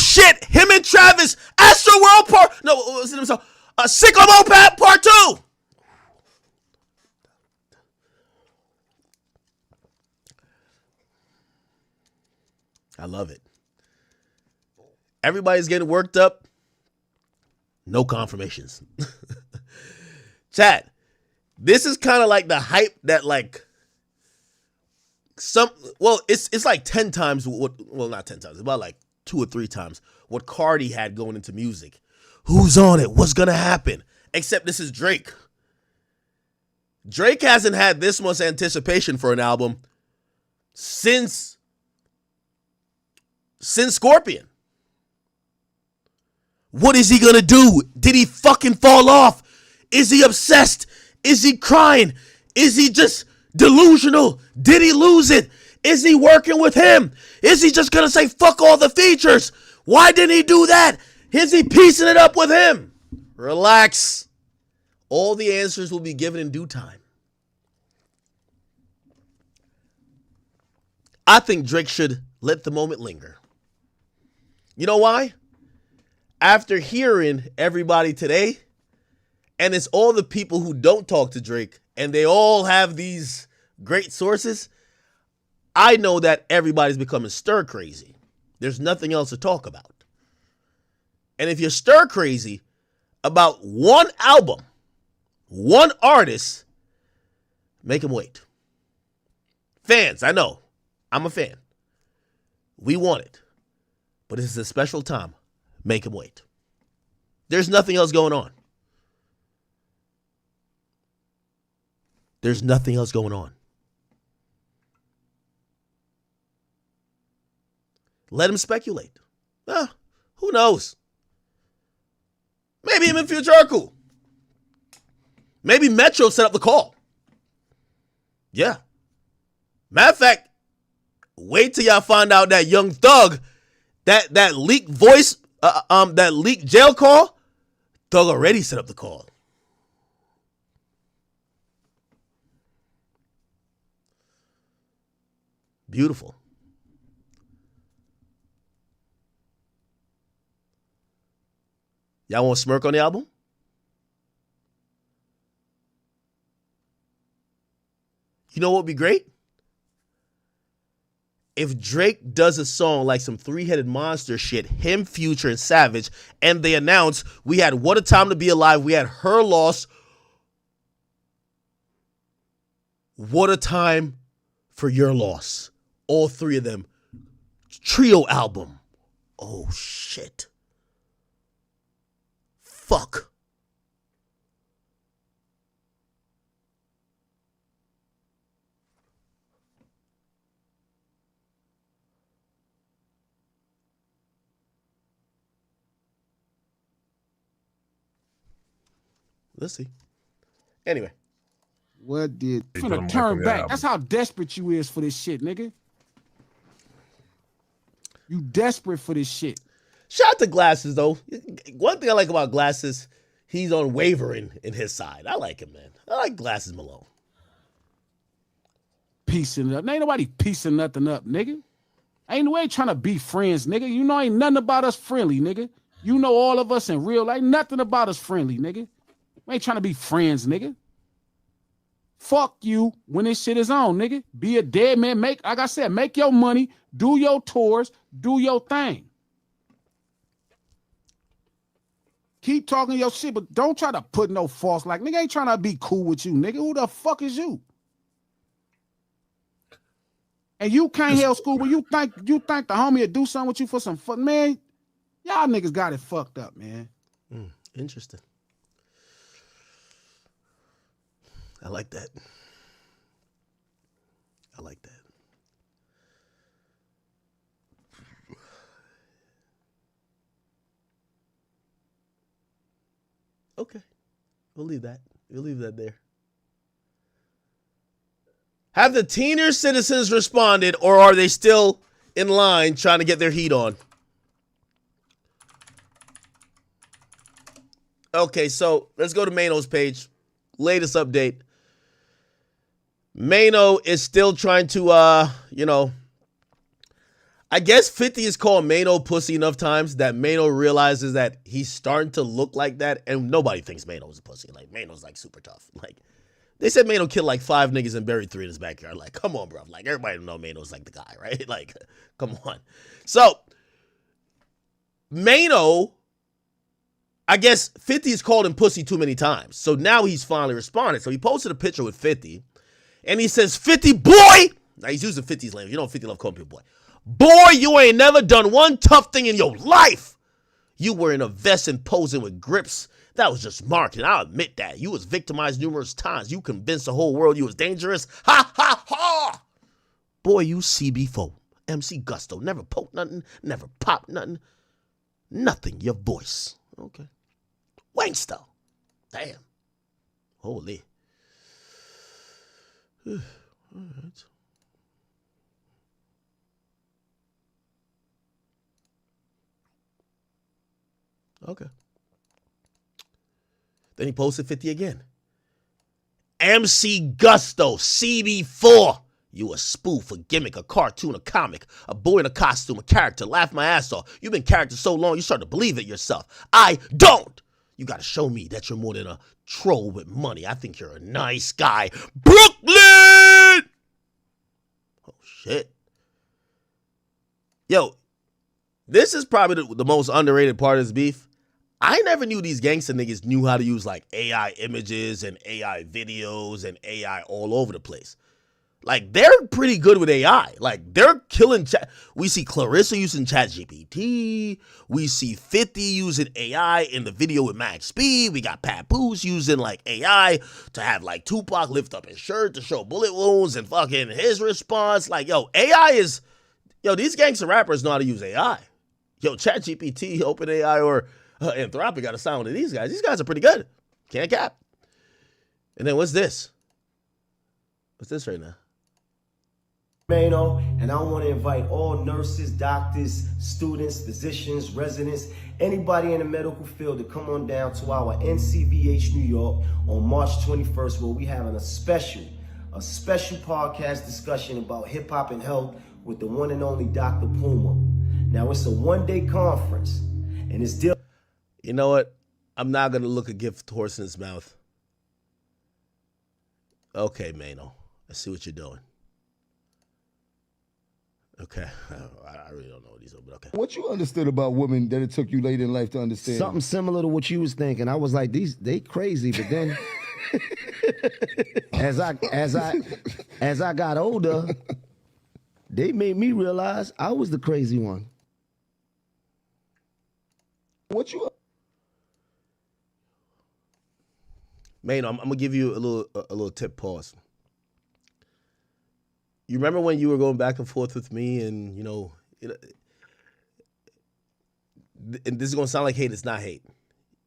shit. Him and Travis, Astro World Part. No, what was it himself? Sicko Moped Part 2. I love it. Everybody's getting worked up. No confirmations. Chat, this is kind of like the hype that like it's like 10 times what, well, not 10 times, it's about like 2 or 3 times what Cardi had going into music. Who's on it? What's gonna happen? Except this is Drake. Drake hasn't had this much anticipation for an album since Scorpion. What is he gonna do? Did he fucking fall off? Is he obsessed? Is he crying? Is he just delusional? Did he lose it? Is he working with him? Is he just gonna say fuck all the features? Why didn't he do that? Is he piecing it up with him? Relax. All the answers will be given in due time. I think Drake should let the moment linger. You know why? After hearing everybody today, and it's all the people who don't talk to Drake, and they all have these great sources, I know that everybody's becoming stir crazy. There's nothing else to talk about. And if you're stir crazy about one album, one artist, make him wait. Fans, I know. I'm a fan. We want it. But this is a special time. Make him wait. There's nothing else going on. There's nothing else going on. Let him speculate. Who knows? Maybe him and Future are cool. Maybe Metro set up the call. Yeah. Matter of fact, wait till y'all find out that Young Thug, that leaked voice, that leaked jail call, Thug already set up the call. Beautiful. Y'all want to smirk on the album? You know what would be great? If Drake does a song like some Three-Headed Monster shit, him, Future, and Savage, and they announce we had What a Time to Be Alive, we had Her Loss, What a Time for Your Loss. All three of them. Trio album. Oh, shit. Fuck. Let's see. Anyway. What did... I'm finna turn back. That's how desperate you is for this shit, nigga. You desperate for this shit. Shout out to Glasses, though. One thing I like about Glasses, he's unwavering in his side. I like him, man. I like Glasses Malone. Piecing it up. Ain't nobody piecing nothing up, nigga. Ain't no way trying to be friends, nigga. You know ain't nothing about us friendly, nigga. You know all of us in real life. Nothing about us friendly, nigga. We ain't trying to be friends, nigga. Fuck you when this shit is on, nigga. Be a dead man. Like I said, make your money, do your tours, do your thing. Keep talking your shit, but don't try to put no false like nigga ain't trying to be cool with you, nigga. Who the fuck is you? And you can't help school when you think the homie will do something with you for some fun, man. Y'all niggas got it fucked up, man. Interesting. I like that. I like that. Okay. We'll leave that. We'll leave that there. Have the Teenior citizens responded, or are they still in line trying to get their heat on? Okay, so let's go to Mano's page. Latest update. Mano is still trying to, I guess 50 is called Mano pussy enough times that Mano realizes that he's starting to look like that, and nobody thinks Mano's a pussy. Like, Mano's, like, super tough. Like, they said Mano killed, like, 5 niggas and buried 3 in his backyard. Like, come on, bro. Like, everybody know Mano's, like, the guy, right? Like, come on. So, Mano, I guess 50 has called him pussy too many times. So now he's finally responded. So he posted a picture with 50, and he says, 50, boy! Now, he's using 50's language. You know 50 love calling people boy. Boy, you ain't never done one tough thing in your life. You were in a vest and posing with grips. That was just marketing. I'll admit that. You was victimized numerous times. You convinced the whole world you was dangerous. Ha, ha, ha. Boy, you CB4. MC Gusto. Never poke nothing. Never pop nothing. Nothing. Your voice. Okay. Wangster. Damn. Holy. All right. Okay. Then he posted 50 again. MC Gusto, CB4. You a spoof, a gimmick, a cartoon, a comic, a boy in a costume, a character. Laugh my ass off. You've been character so long, you start to believe it yourself. I don't. You got to show me that you're more than a troll with money. I think you're a nice guy. Brooklyn! Oh, shit. Yo, this is probably the most underrated part of this beef. I never knew these gangster niggas knew how to use like AI images and AI videos and AI all over the place. Like, they're pretty good with AI. Like, they're killing chat. We see Clarissa using ChatGPT. We see 50 using AI in the video with Max Speed. We got Papoose using like AI to have like Tupac lift up his shirt to show bullet wounds and fucking his response. Like, yo, AI is, yo, these gangster rappers know how to use AI. Yo, ChatGPT, OpenAI, or Anthropic got a sound of these guys. These guys are pretty good. Can't cap. And then what's this? What's this right now? Mano, and I want to invite all nurses, doctors, students, physicians, residents, anybody in the medical field to come on down to our NCVH New York on March 21st, where we having a special podcast discussion about hip hop and health with the one and only Dr. Puma. Now, it's a one-day conference, and it's still. You know what? I'm not gonna look a gift horse in his mouth. Okay, Mano, I see what you're doing. Okay, I really don't know what these are, but okay. What you understood about women that it took you late in life to understand? Something similar to what you was thinking. I was like, they crazy, but then as I got older, they made me realize I was the crazy one. What you? Mano, I'm gonna give you a little tip. Pause. You remember when you were going back and forth with me, and you know, and this is gonna sound like hate. It's not hate.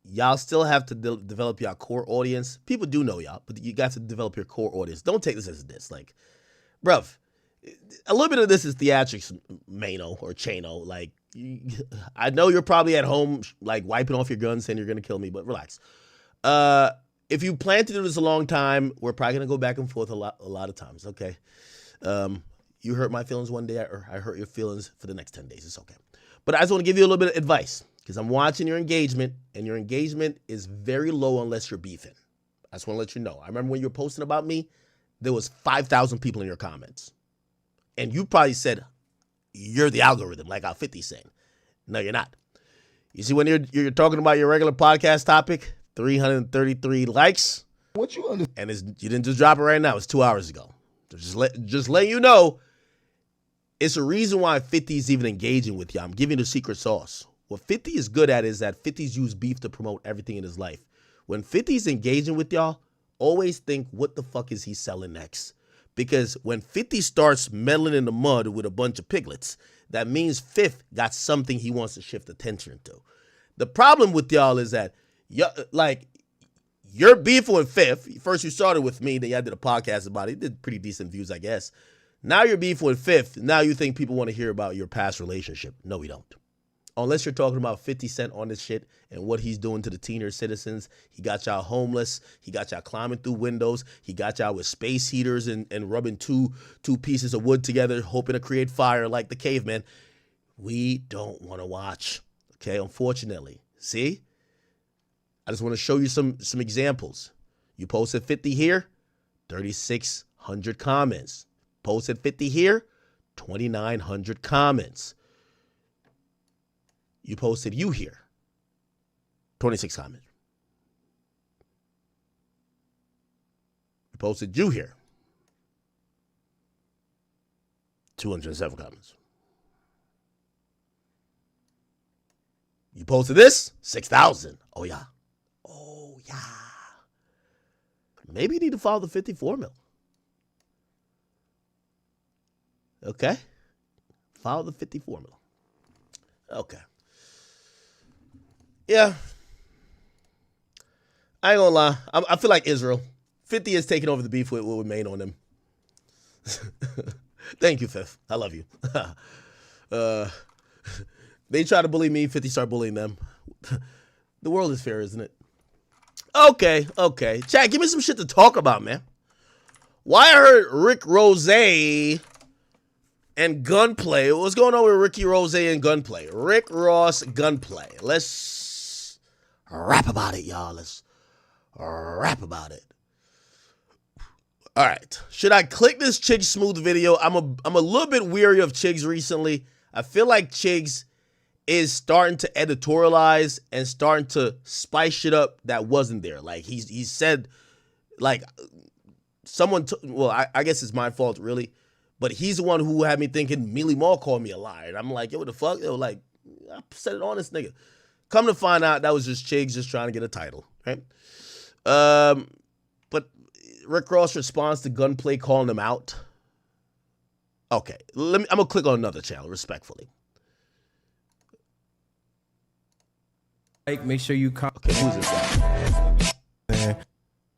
Y'all still have to develop your core audience. People do know y'all, but you got to develop your core audience. Don't take this as a diss. Like, bruv, a little bit of this is theatrics, Mano or Chano. Like, I know you're probably at home, like wiping off your guns, saying you're gonna kill me, but relax. If you plan to do this a long time, we're probably gonna go back and forth a lot of times. Okay. You hurt my feelings one day, or I hurt your feelings for the next 10 days. It's okay. But I just want to give you a little bit of advice, because I'm watching your engagement, and your engagement is very low unless you're beefing. I just want to let you know. I remember when you were posting about me, there was 5,000 people in your comments. And you probably said, you're the algorithm, like how 50's saying. No, you're not. You see, when you're talking about your regular podcast topic, 333 likes. What you understand? And you didn't just drop it right now. It's 2 hours ago. Just let you know, it's a reason why 50 is even engaging with you. I'm giving you the secret sauce. What 50 is good at is that 50's used beef to promote everything in his life. When 50's engaging with y'all, always think, what the fuck is he selling next? Because when 50 starts meddling in the mud with a bunch of piglets, that means Fifth got something he wants to shift attention to. The problem with y'all is that, you're beefing with Fifth. First you started with me, then y'all did a podcast about it. You did pretty decent views, I guess. Now you're beefing with Fifth. Now you think people want to hear about your past relationship. No, we don't. Unless you're talking about 50 Cent on this shit and what he's doing to the Teenior citizens. He got y'all homeless. He got y'all climbing through windows. He got y'all with space heaters and rubbing two pieces of wood together, hoping to create fire like the caveman. we don't want to watch. Okay, unfortunately. See? I just want to show you some examples. You posted 50 here, 3,600 comments. Posted 50 here, 2,900 comments. You posted you here, 26 comments. You posted you here, 207 comments. You posted this, 6,000. Oh, yeah. Oh, yeah. Maybe you need to follow the 54 mil. Okay. Follow the 54 mil. Okay. Yeah. I ain't gonna lie. I feel like Israel. 50 is taking over the beef with what we made on them. Thank you, Fifth. I love you. They try to bully me, 50 start bullying them. The world is fair, isn't it? Okay. Chat, give me some shit to talk about, man. Why I heard Rick Rose and Gunplay. What's going on with Ricky Rose and Gunplay? Rick Ross, Gunplay. Let's rap about it, y'all. Let's rap about it. All right. Should I click this Chigs Smooth video? I'm a little bit weary of Chigs recently. I feel like Chigs is starting to editorialize and starting to spice shit up that wasn't there. Like he said, like someone, I guess it's my fault really, but he's the one who had me thinking Mealy Mall called me a liar. And I'm like, yo, what the fuck? Yo, like, I said it on this nigga. Come to find out that was just Chigs just trying to get a title, right? But Rick Ross responds to Gunplay calling him out. Okay, I'm gonna click on another channel respectfully. Make sure you okay, who's this guy?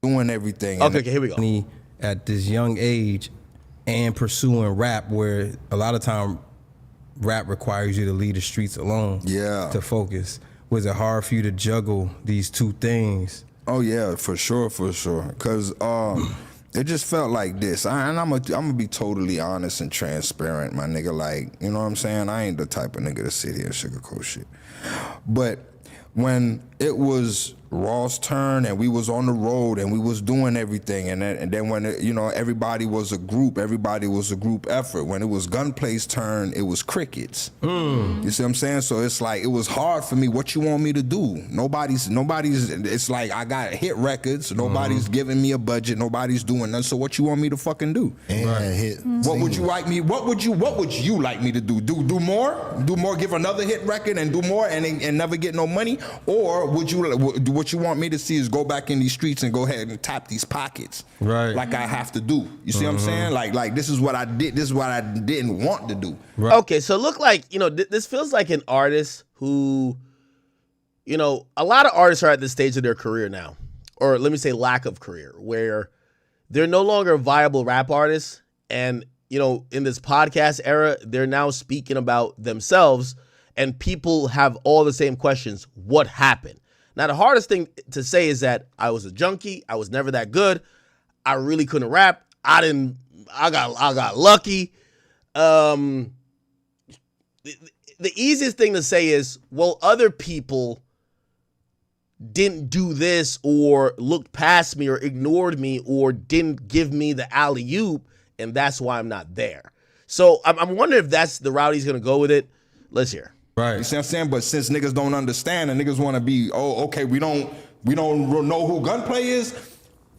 Doing everything. Okay, here we go. At this young age and pursuing rap, where a lot of time rap requires you to leave the streets alone. Yeah. To focus. Was it hard for you to juggle these two things? Oh yeah, for sure. Cause it just felt like this. And I'm gonna be totally honest and transparent, my nigga. Like, you know what I'm saying? I ain't the type of nigga to sit here and sugarcoat shit. But when it was Ross' turn and we was on the road and we was doing everything, and then when everybody was a group effort. When it was Gunplay's turn, it was crickets. You see what I'm saying? So it's like it was hard for me. What you want me to do? Nobody's. It's like I got hit records. Nobody's giving me a budget. Nobody's doing nothing. So what you want me to fucking do? Hit. What would you like me? What would you like me to do? Do more? Do more? Give another hit record and do more and never get no money? Or would you? What you want me to see is go back in these streets and go ahead and tap these pockets, right? Like I have to do. You see what I'm saying? Like this is what I did. This is what I didn't want to do. Right. Okay, so look like this feels like an artist who, a lot of artists are at this stage of their career now, or let me say lack of career, where they're no longer viable rap artists, and in this podcast era, they're now speaking about themselves, and people have all the same questions. What happened? Now, the hardest thing to say is that I was a junkie. I was never that good. I really couldn't rap. I got lucky. The easiest thing to say is, well, other people didn't do this or looked past me or ignored me or didn't give me the alley-oop, and that's why I'm not there. So I'm wondering if that's the route he's going to go with it. Let's hear. Right. You see what I'm saying? But since niggas don't understand and niggas want to be, okay, we don't know who Gunplay is.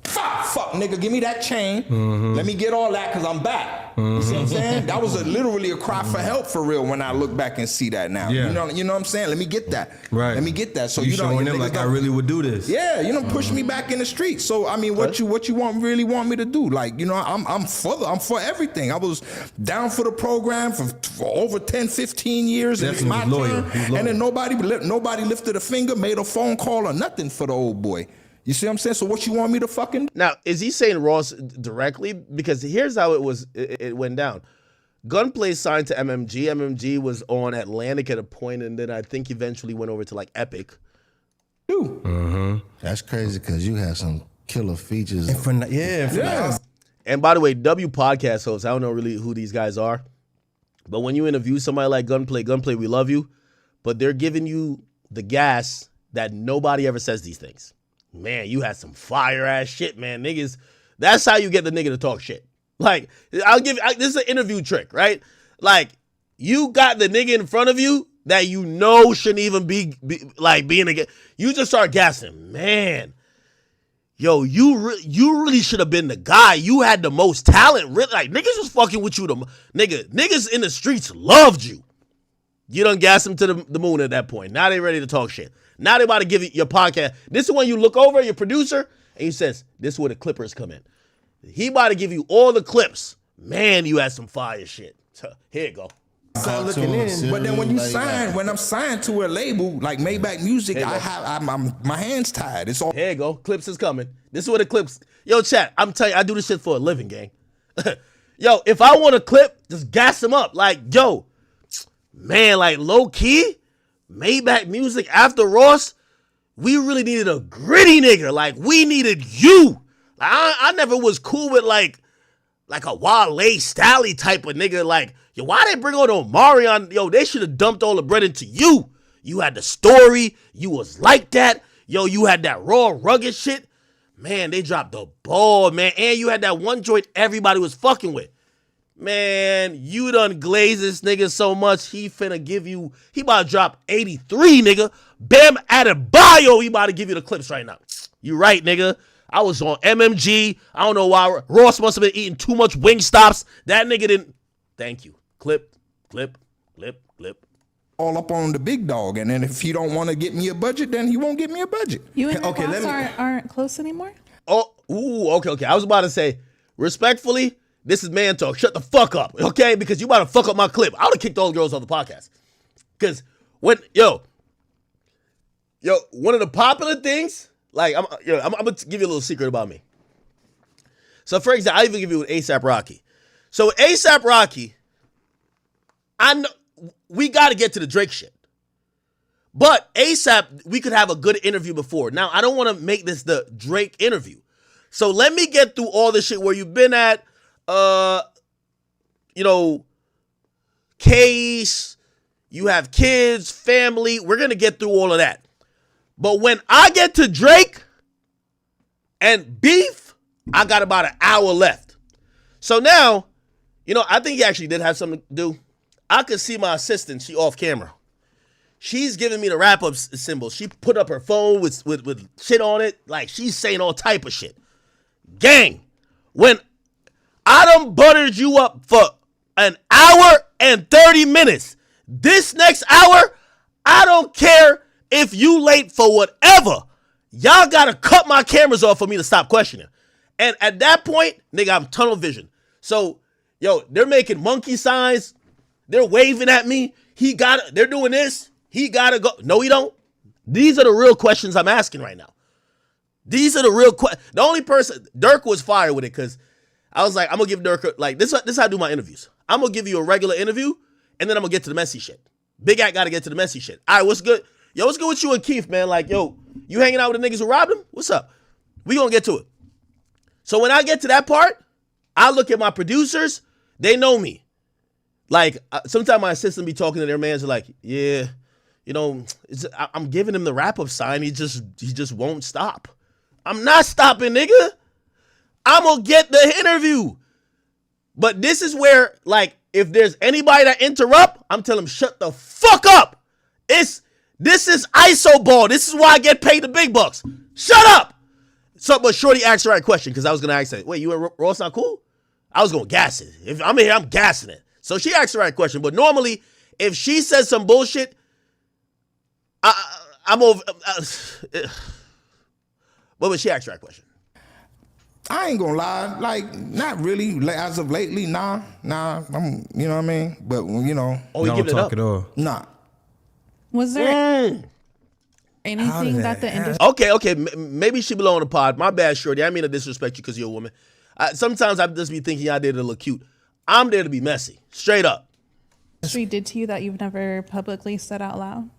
Fuck, nigga, give me that chain. Let me get all that because I'm back. You see what I'm saying? That was literally a cry for help for real when I look back and see that now. Yeah. You know what I'm saying? Let me get that. Right. Let me get that. So you showing them like I really would do this. Yeah, push me back in the streets. So I mean, what you really want me to do? Like, I'm for everything. I was down for the program for over 10, 15 years. Definitely and it's my turn. And then nobody lifted a finger, made a phone call or nothing for the old boy. You see what I'm saying? So what you want me to fucking do? Now, is he saying Ross directly? Because here's how it went down. Gunplay signed to MMG. MMG was on Atlantic at a point, and then I think eventually went over to like Epic. That's crazy because you have some killer features. And by the way, W podcast hosts, I don't know really who these guys are, But when you interview somebody like Gunplay, we love you, but they're giving you the gas that nobody ever says these things. Man, you had some fire ass shit, man. Niggas, that's how you get the nigga to talk shit. Like, this is an interview trick, right? Like, you got the nigga in front of you that you know shouldn't even be like being against. You just start gassing, man. Yo, you really should have been the guy. You had the most talent. Really, like, niggas was fucking with you. Niggas in the streets loved you. You done gas them to the moon at that point. Now they ready to talk shit. Now they about to give you your podcast. This is when you look over your producer and he says, this is where the clippers come in. He about to give you all the clips. Man, you had some fire shit. Here you go. Start looking in, but then when you sign, when I'm signed to a label like Maybach Music, I'm my hands tied. It's all. Here you go. Clips is coming. This is where the clips. Yo, chat. I'm telling you, I do this shit for a living, gang. Yo, if I want a clip, just gas them up. Like, yo, man, like low key, Maybach Music after Ross, we really needed a gritty nigga. Like, we needed you. Like, I never was cool with like a Wale Stally type of nigga. Like, yo, why they bring on Omarion? Yo, they should have dumped all the bread into you. You had the story. You was like that. Yo, you had that raw, rugged shit. Man, they dropped the ball, man. And you had that one joint everybody was fucking with. Man, you done glazed this nigga so much, he finna give you, he about to drop 83, nigga. Bam Adebayo, he about to give you the clips right now. You right, nigga. I was on MMG. I don't know why. Ross must have been eating too much Wingstops. That nigga didn't. Thank you. Clip. All up on the big dog, and then if he don't want to get me a budget, then he won't get me a budget. You and your boss aren't close anymore? Oh, okay. I was about to say, respectfully, this is man talk. Shut the fuck up, okay? Because you about to fuck up my clip. I would have kicked all the girls off the podcast. Because when, yo, one of the popular things, like, I'm going to give you a little secret about me. So, for example, I even give you with A$AP Rocky. So, A$AP Rocky, I know we got to get to the Drake shit. But A$AP, we could have a good interview before. Now, I don't want to make this the Drake interview. So, let me get through all the shit where you've been at, case, you have kids, family. We're going to get through all of that. But when I get to Drake and beef, I got about an hour left. So now, I think he actually did have something to do. I could see my assistant, she off camera. She's giving me the wrap-up symbol. She put up her phone with shit on it. Like, she's saying all type of shit. Gang, when I done buttered you up for an hour and 30 minutes, this next hour, I don't care if you late for whatever. Y'all gotta cut my cameras off for me to stop questioning. And at that point, nigga, I'm tunnel vision. So, they're making monkey signs. They're waving at me. They're doing this. He gotta go. No, he don't. These are the real questions I'm asking right now. These are the real questions. The only person, Dirk was fire with it because I was like, I'm gonna give Dirk, like, this is how I do my interviews. I'm gonna give you a regular interview and then I'm gonna get to the messy shit. Big Act gotta get to the messy shit. All right, what's good? Yo, what's good with you and Keith, man? Like, yo, you hanging out with the niggas who robbed him? What's up? We gonna get to it. So when I get to that part, I look at my producers. They know me. Like, sometimes my assistant be talking to their mans, like, yeah, I'm giving him the wrap-up sign. He just won't stop. I'm not stopping, nigga. I'm gonna get the interview. But this is where, like, if there's anybody that interrupt, I'm telling them, shut the fuck up. This is ISO ball. This is why I get paid the big bucks. Shut up. So, but Shorty asked the right question because I was gonna ask that. Wait, you and Ross not cool? I was gonna gas it. If I'm in here, I'm gassing it. So she asked the right question. But normally, if she says some bullshit, I'm over. But she asked the right question. I ain't gonna lie, like, not really. As of lately, nah. I'm, you know what I mean? But Oh, you don't giving it talk up? at all. Nah. Was there anything that the industry... Okay. Maybe she belong on the pod. My bad, Shorty. I mean to disrespect you because you're a woman. Sometimes I just be thinking y'all there to look cute. I'm there to be messy. Straight up. industry did to you that you've never publicly said out loud?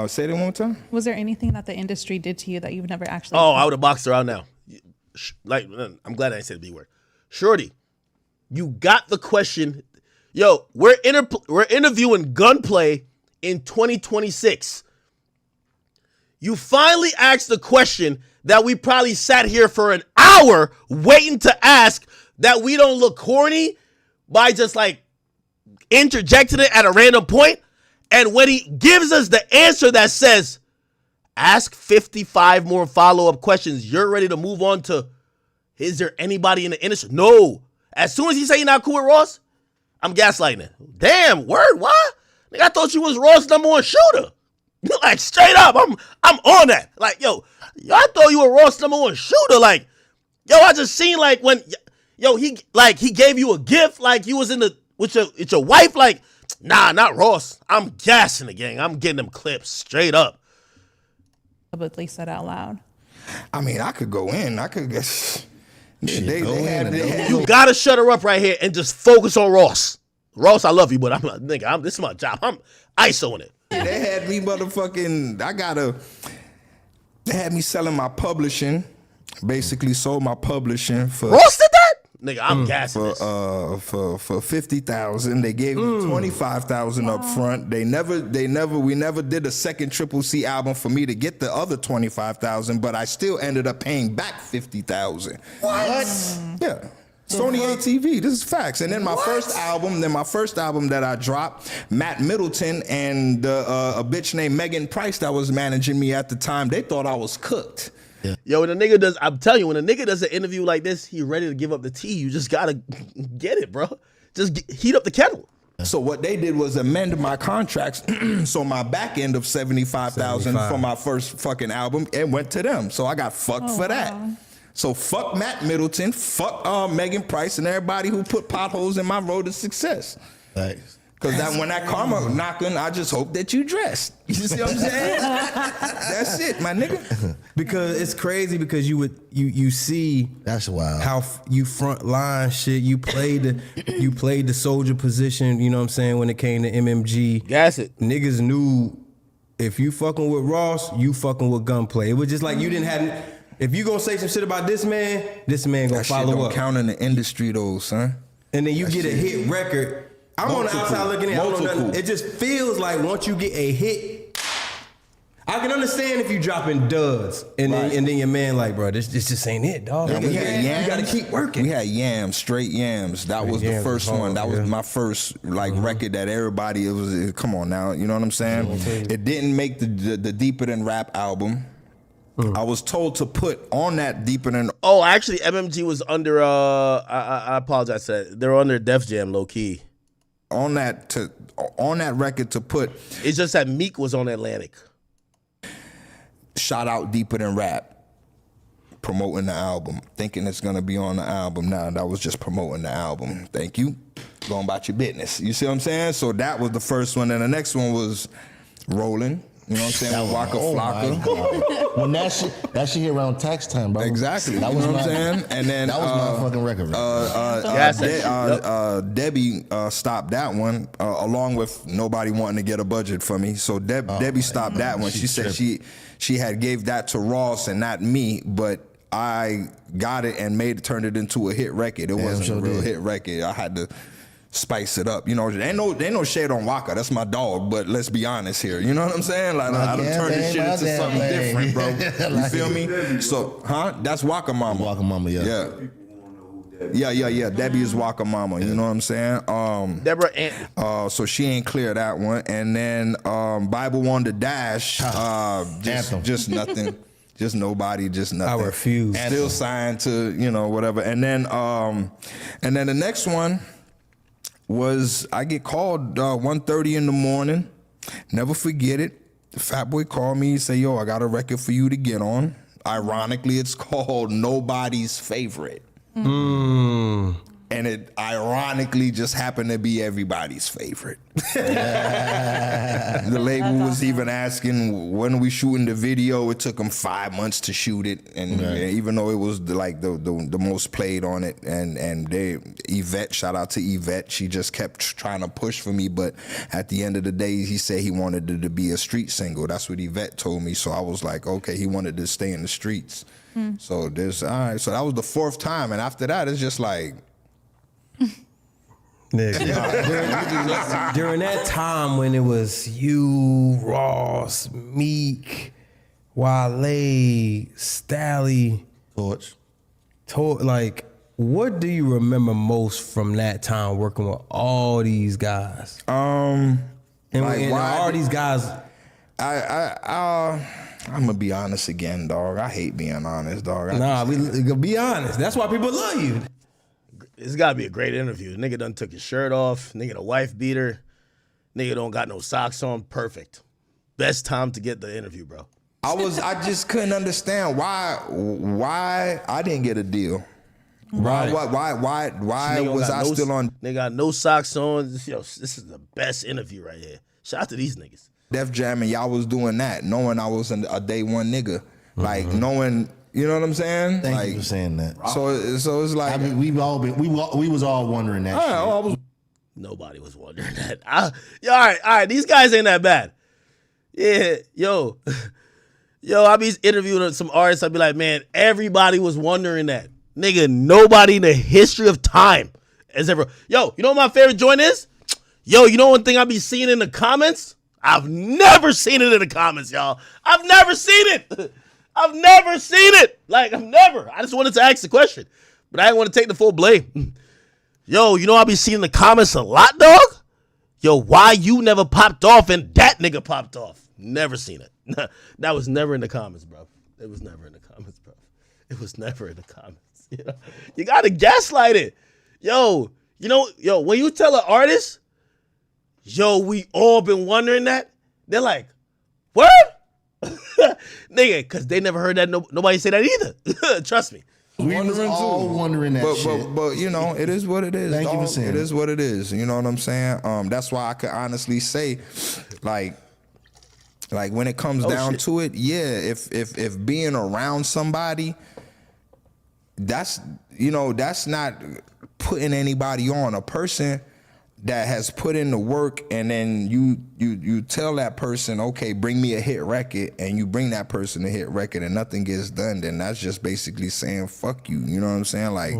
Say that one more time. Was there anything that the industry did to you that you've never actually... Oh, I would have boxed her out now. Like, I'm glad I didn't say the B word. Shorty, you got the question. Yo, we're interviewing Gunplay in 2026. You finally asked the question that we probably sat here for an hour waiting to ask, that we don't look corny by just like interjecting it at a random point. And when he gives us the answer that says, ask 55 more follow-up questions, you're ready to move on to, is there anybody in the industry? No. As soon as he say you're not cool with Ross, I'm gaslighting. Damn, word, what? Nigga, I thought you was Ross' #1 shooter. Like, straight up, I'm on that. Like, yo, I thought you were Ross' #1 shooter. Like, yo, I just seen like when, yo, he gave you a gift, like you was in the with your wife. Like, nah, not Ross. I'm gassing the gang. I'm getting them clips straight up. Publicly said out loud. I mean, I could go in. I could guess. You gotta shut her up right here and just focus on Ross. Ross, I love you, but this is my job. I'm ISOing it. They had me motherfucking. They had me selling my publishing. Basically, sold my publishing for. Ross did that? Nigga, I'm gassing this. For $50,000. They gave me $25,000 up front. We never did a second Triple C album for me to get the other $25,000, but I still ended up paying back $50,000. What? Yeah. Sony ATV, this is facts. And then my first album that I dropped, Matt Middleton and a bitch named Megan Price that was managing me at the time, they thought I was cooked. Yo, when a nigga does, I'm telling you, when a nigga does an interview like this, he ready to give up the tea. You just gotta get it, bro. Just heat up the kettle. So what they did was amend my contracts. So my back end of $75,000 for my first fucking album, it went to them. So I got fucked for that. So fuck Matt Middleton, fuck Megan Price, and everybody who put potholes in my road to success. Thanks. Because when that karma knocking, I just hope that you dressed. You see what I'm saying? That's it, my nigga. Because it's crazy because you see that's wild how you front line shit. You played the soldier position. You know what I'm saying, when it came to MMG. Gas it. Niggas knew if you fucking with Ross, you fucking with Gunplay. It was just like you didn't have. If you gonna say some shit about this man gonna follow shit don't up. Count in the industry though, son. And then you get a hit record. I'm on the outside looking in. I don't know nothing. It just feels like once you get a hit, I can understand if you dropping duds and then your man like, bro, this just ain't it, dog. We had yams. You gotta keep working. We had yams, straight yams. That was the first one. That was my first record that everybody. It was. Come on now, you know what I'm saying? It didn't make the Deeper Than Rap album. I was told to put on that Deeper Than. Oh, actually, MMG was under. I apologize. They were under Def Jam, low key. On that record to put. It's just that Meek was on Atlantic. Shout out Deeper Than Rap, promoting the album, thinking it's gonna be on the album. Nah, that was just promoting the album. Thank you. Going about your business. You see what I'm saying? So that was the first one, and the next one was Rolling. You know what I'm saying? Waka Flocka. When that shit hit around tax time, bro. Exactly. That you was know what I'm saying? And then that was my fucking record. Debbie stopped that one, along with nobody wanting to get a budget for me. So Debbie stopped that one. She said she had gave that to Ross and not me, but I got it and turned it into a hit record. It wasn't a real hit record. I had to spice it up, you know. Ain't no shade on Waka. That's my dog. But let's be honest here. You know what I'm saying? Like I done turned this shit into something different, bro. You feel me? So, that's Waka Mama. Waka Mama, yeah. Yeah. Debbie is Waka Mama. You know what I'm saying? Deborah. So she ain't clear that one. And then Bible on the Dash. Just nothing. Just nobody, just nothing. I refuse. Still signed to, whatever. And then the next one was I get called 1:30 in the morning. Never forget it. The Fat Boy called me. He said, yo, I got a record for you to get on. Ironically, it's called Nobody's Favorite. And it ironically just happened to be everybody's favorite. The label was even asking when we shooting the video. It took them 5 months to shoot it, and even though it was the most played on it, and Yvette, shout out to Yvette, she just kept trying to push for me. But at the end of the day, he said he wanted it to be a street single. That's what Yvette told me. So I was like, okay, he wanted to stay in the streets. So all right. So that was the fourth time, and after that, it's just like. Nigga. During that time when it was you, Ross, Meek, Wale, Stally, Torch, like, what do you remember most from that time working with all these guys? And why all these guys? I'm gonna be honest again, dog. I hate being honest, dog. We be honest. That's why people love you. It's gotta be a great interview. Nigga done took his shirt off. Nigga the wife beater. Nigga don't got no socks on. Perfect. Best time to get the interview, bro. I just couldn't understand why I didn't get a deal. Right. Why was I still on? They got no socks on. Yo, this is the best interview right here. Shout out to these niggas. Def Jam and y'all was doing that, knowing I was a day one nigga, like knowing, you know what I'm saying? Thank you for saying that. So it's like, I mean, we was all wondering that. Shit. Nobody was wondering that. All right. These guys ain't that bad. Yeah, yo, I be interviewing some artists. I be like, man, everybody was wondering that. Nigga, nobody in the history of time has ever. Yo, you know what my favorite joint is? Yo, you know one thing I be seeing in the comments? I've never seen it in the comments, y'all. I've never seen it. I've never seen it. Like, I've never. I just wanted to ask the question, but I didn't want to take the full blame. Yo, you know I be seeing in the comments a lot, dog? Yo, why you never popped off and that nigga popped off? Never seen it. That was never in the comments, bro. It was never in the comments, bro. It was never in the comments. You know? You gotta gaslight it. Yo, when you tell an artist, yo, we all been wondering that, they're like, what? Nigga, because they never heard that. Nobody say that either. Trust me. We was all wondering that shit. But you know, it is what it is. Thank you for saying it. It is what it is. You know what I'm saying? That's why I could honestly say, like when it comes down to it, yeah, if being around somebody, that's not putting anybody on. A person that has put in the work, and then you tell that person, okay, bring me a hit record, and you bring that person a hit record and nothing gets done, then that's just basically saying fuck you. You know what I'm saying? Like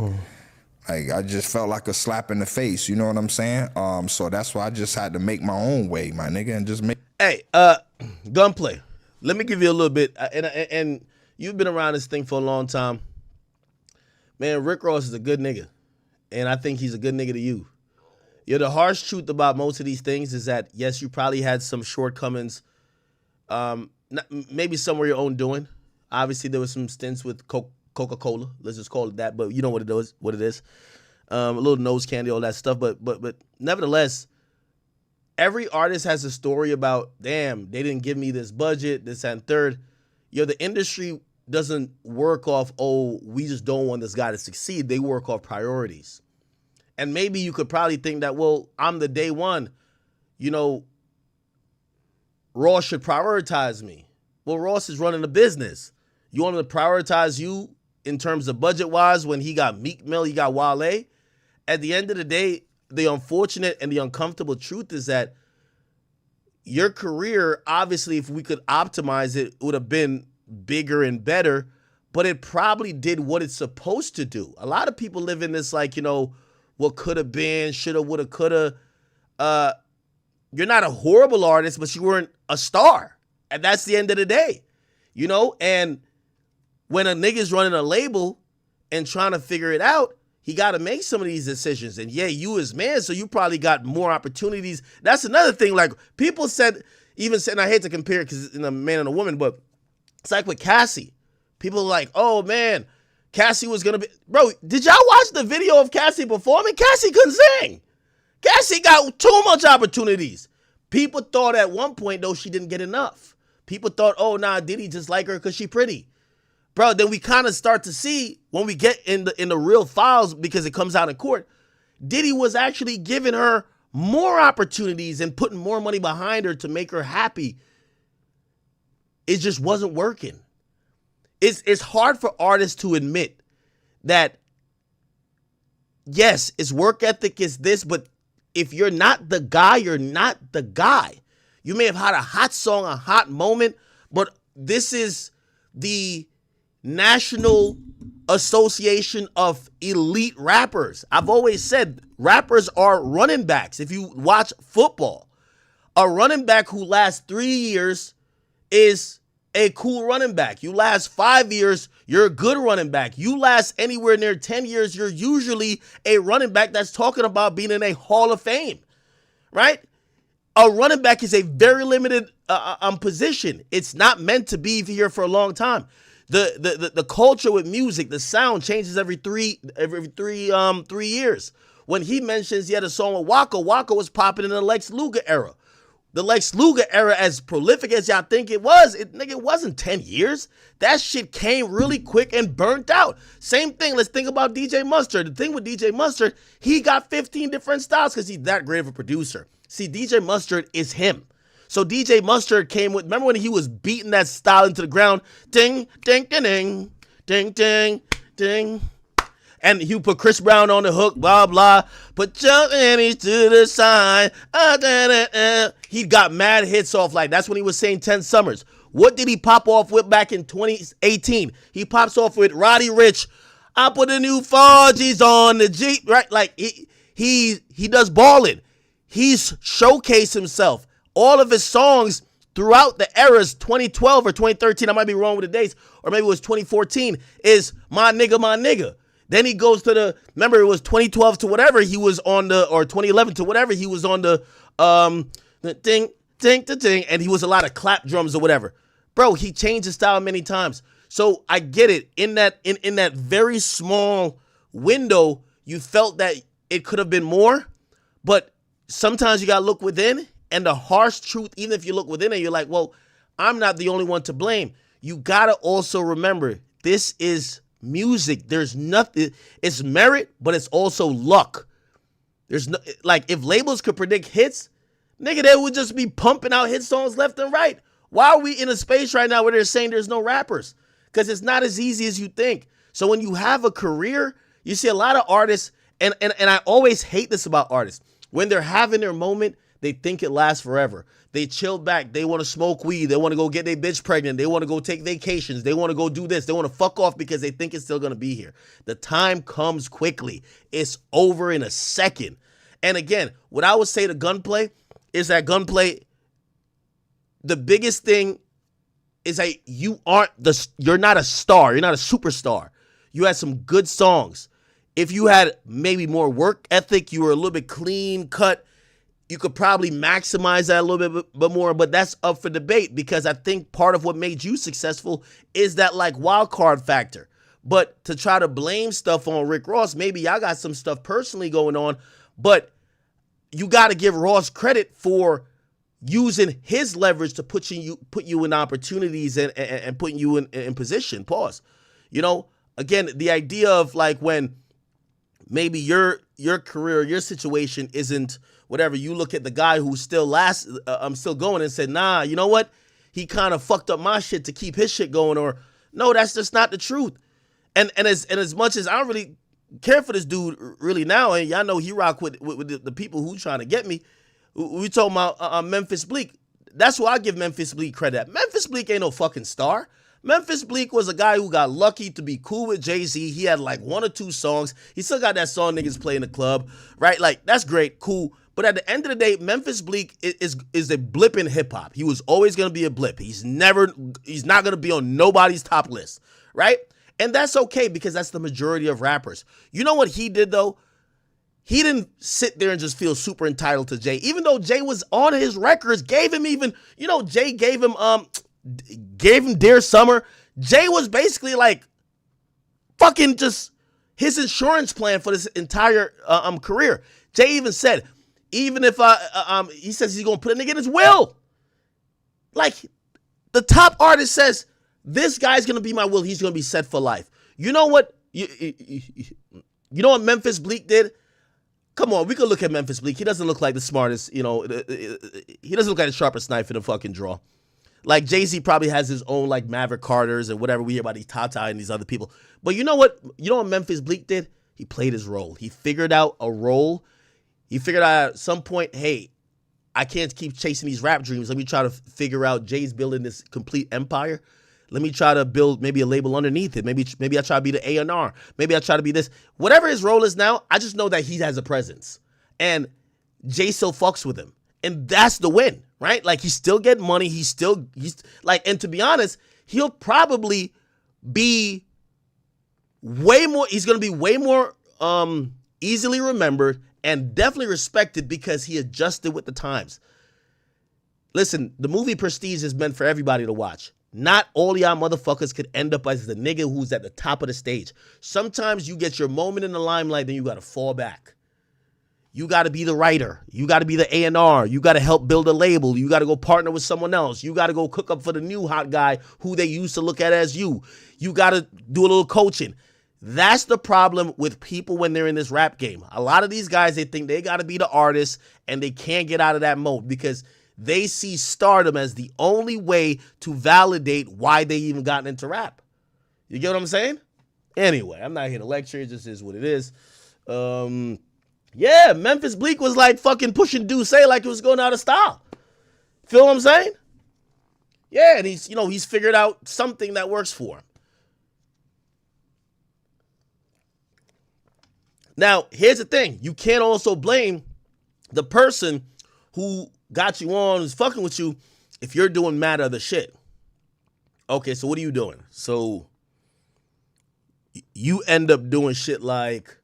I just felt like a slap in the face. You know what I'm saying? So that's why I just had to make my own way, my nigga, and just make. Hey, Gunplay. Let me give you a little bit, and you've been around this thing for a long time. Man, Rick Ross is a good nigga, and I think he's a good nigga to you. The harsh truth about most of these things is that, yes, you probably had some shortcomings, maybe some were your own doing. Obviously, there was some stints with Coca-Cola. Let's just call it that, but you know what it is. A little nose candy, all that stuff. But nevertheless, every artist has a story about, damn, they didn't give me this budget, this and third. The industry doesn't work off, oh, we just don't want this guy to succeed. They work off priorities. And maybe you could probably think that, well, I'm the day one. Ross should prioritize me. Well, Ross is running a business. You want him to prioritize you in terms of budget-wise when he got Meek Mill, he got Wale? At the end of the day, the unfortunate and the uncomfortable truth is that your career, obviously, if we could optimize it, would have been bigger and better, but it probably did what it's supposed to do. A lot of people live in this, like, what could have been, shoulda, woulda, coulda. You're not a horrible artist, but you weren't a star. And that's the end of the day. And when a nigga's running a label and trying to figure it out, he got to make some of these decisions. And yeah, you as man, so you probably got more opportunities. That's another thing. Like, people said, and I hate to compare it because it's a man and a woman, but it's like with Cassie. People are like, oh man, Cassie was gonna be. Bro, did y'all watch the video of Cassie performing? Cassie couldn't sing. Cassie got too much opportunities. People thought at one point, though, she didn't get enough. People thought, oh, nah, Diddy just like her because she pretty. Bro, then we kind of start to see when we get in the real files, because it comes out in court, Diddy was actually giving her more opportunities and putting more money behind her to make her happy. It just wasn't working. It's hard for artists to admit that, yes, it's work ethic, is this, but if you're not the guy, you're not the guy. You may have had a hot song, a hot moment, but this is the national association of elite rappers. I've always said rappers are running backs. If you watch football, a running back who lasts 3 years is a cool running back. You last 5 years, you're a good running back. You last anywhere near 10 years, you're usually a running back that's talking about being in a Hall of Fame, right? A running back is a very limited position. It's not meant to be here for a long time. The culture with music, the sound changes every three years. When he mentions he had a song with Waka, Waka was popping in the Lex Luger era. The Lex Luger era, as prolific as y'all think it was, it wasn't 10 years. That shit came really quick and burnt out. Same thing, let's think about DJ Mustard. The thing with DJ Mustard, he got 15 different styles because he's that great of a producer. See, DJ Mustard is him. So DJ Mustard came with, remember when he was beating that style into the ground? Ding, ding, ding, ding, ding, ding, ding. And he put Chris Brown on the hook, blah, blah. Put your panties to the side. He got mad hits off like, that's when he was saying 10 Summers. What did he pop off with back in 2018? He pops off with Roddy Ricch. I put the new 4Gs on the Jeep, right? Like, he does balling. He's showcased himself. All of his songs throughout the eras, 2012 or 2013, I might be wrong with the dates, or maybe it was 2014, is my nigga, my nigga. Then he goes to remember it was 2012 to whatever he was on or 2011 to whatever he was on the ding, ding, ding, ding, and he was a lot of clap drums or whatever. Bro, he changed his style many times. So I get it. In that very small window, you felt that it could have been more, but sometimes you got to look within, and the harsh truth, even if you look within it, you're like, well, I'm not the only one to blame. You got to also remember, this is music. There's nothing, it's merit, but it's also luck. There's no, like, if labels could predict hits, nigga, they would just be pumping out hit songs left and right. Why are we in a space right now where they're saying there's no rappers? Because it's not as easy as you think. So when you have a career, you see a lot of artists, and I always hate this about artists. When they're having their moment, they think it lasts forever. They chill back. They want to smoke weed. They want to go get their bitch pregnant. They want to go take vacations. They want to go do this. They want to fuck off because they think it's still going to be here. The time comes quickly. It's over in a second. And again, what I would say to Gunplay is that Gunplay, the biggest thing is that you're not a star. You're not a superstar. You had some good songs. If you had maybe more work ethic, you were a little bit clean cut, you could probably maximize that a little bit more, but that's up for debate, because I think part of what made you successful is that like wild card factor. But to try to blame stuff on Rick Ross, maybe y'all got some stuff personally going on, but you got to give Ross credit for using his leverage to put you in opportunities and putting you in position. Pause. You know, again, the idea of like when maybe your career, your situation isn't whatever, you look at the guy who's still still going and said, nah, you know what? He kind of fucked up my shit to keep his shit going, or no, that's just not the truth. And as much as I don't really care for this dude really now, and y'all know he rock with the people who trying to get me. We talking about Memphis Bleak. That's why I give Memphis Bleak credit. Memphis Bleak ain't no fucking star. Memphis Bleak was a guy who got lucky to be cool with Jay-Z. He had like 1 or 2 songs. He still got that song niggas play in the club, right? Like, that's great, cool. But at the end of the day, Memphis Bleak is a blip in hip-hop. He was always going to be a blip. He's not going to be on nobody's top list, right? And that's okay, because that's the majority of rappers. You know what he did, though? He didn't sit there and just feel super entitled to Jay. Even though Jay was on his records, gave him even, you know, Jay gave him Dear Summer. Jay was basically like fucking just his insurance plan for this entire career. Jay even said, even if he says he's gonna put a nigga in his will. Like, the top artist says, this guy's gonna be my will. He's gonna be set for life. You know what? You know what Memphis Bleak did? Come on, we could look at Memphis Bleak. He doesn't look like the smartest, you know, he doesn't look like the sharpest knife in the fucking drawer. Like, Jay-Z probably has his own, like, Maverick Carters and whatever we hear about these Tata and these other people. But you know what? You know what Memphis Bleak did? He played his role. He figured out a role. He figured out at some point, hey, I can't keep chasing these rap dreams. Let me try to figure out Jay's building this complete empire. Let me try to build maybe a label underneath it. Maybe I try to be the A&R. Maybe I try to be this. Whatever his role is now, I just know that he has a presence. And Jay still fucks with him. And that's the win, right? Like, he's still getting money. He's like, and to be honest, he'll probably be he's going to be way more easily remembered and definitely respected because he adjusted with the times. Listen, the movie Prestige is meant for everybody to watch. Not all y'all motherfuckers could end up as the nigga who's at the top of the stage. Sometimes you get your moment in the limelight, then you got to fall back. You got to be the writer. You got to be the A&R. You got to help build a label. You got to go partner with someone else. You got to go cook up for the new hot guy who they used to look at as you. You got to do a little coaching. That's the problem with people when they're in this rap game. A lot of these guys, they think they got to be the artist and they can't get out of that mode because they see stardom as the only way to validate why they even gotten into rap. You get what I'm saying? Anyway, I'm not here to lecture. It just is what it is. Yeah, Memphis Bleak was like fucking pushing Douce like it was going out of style. Feel what I'm saying? Yeah, and he's figured out something that works for him. Now, here's the thing. You can't also blame the person who got you on, who's fucking with you, if you're doing mad other shit. Okay, so what are you doing? So you end up doing shit like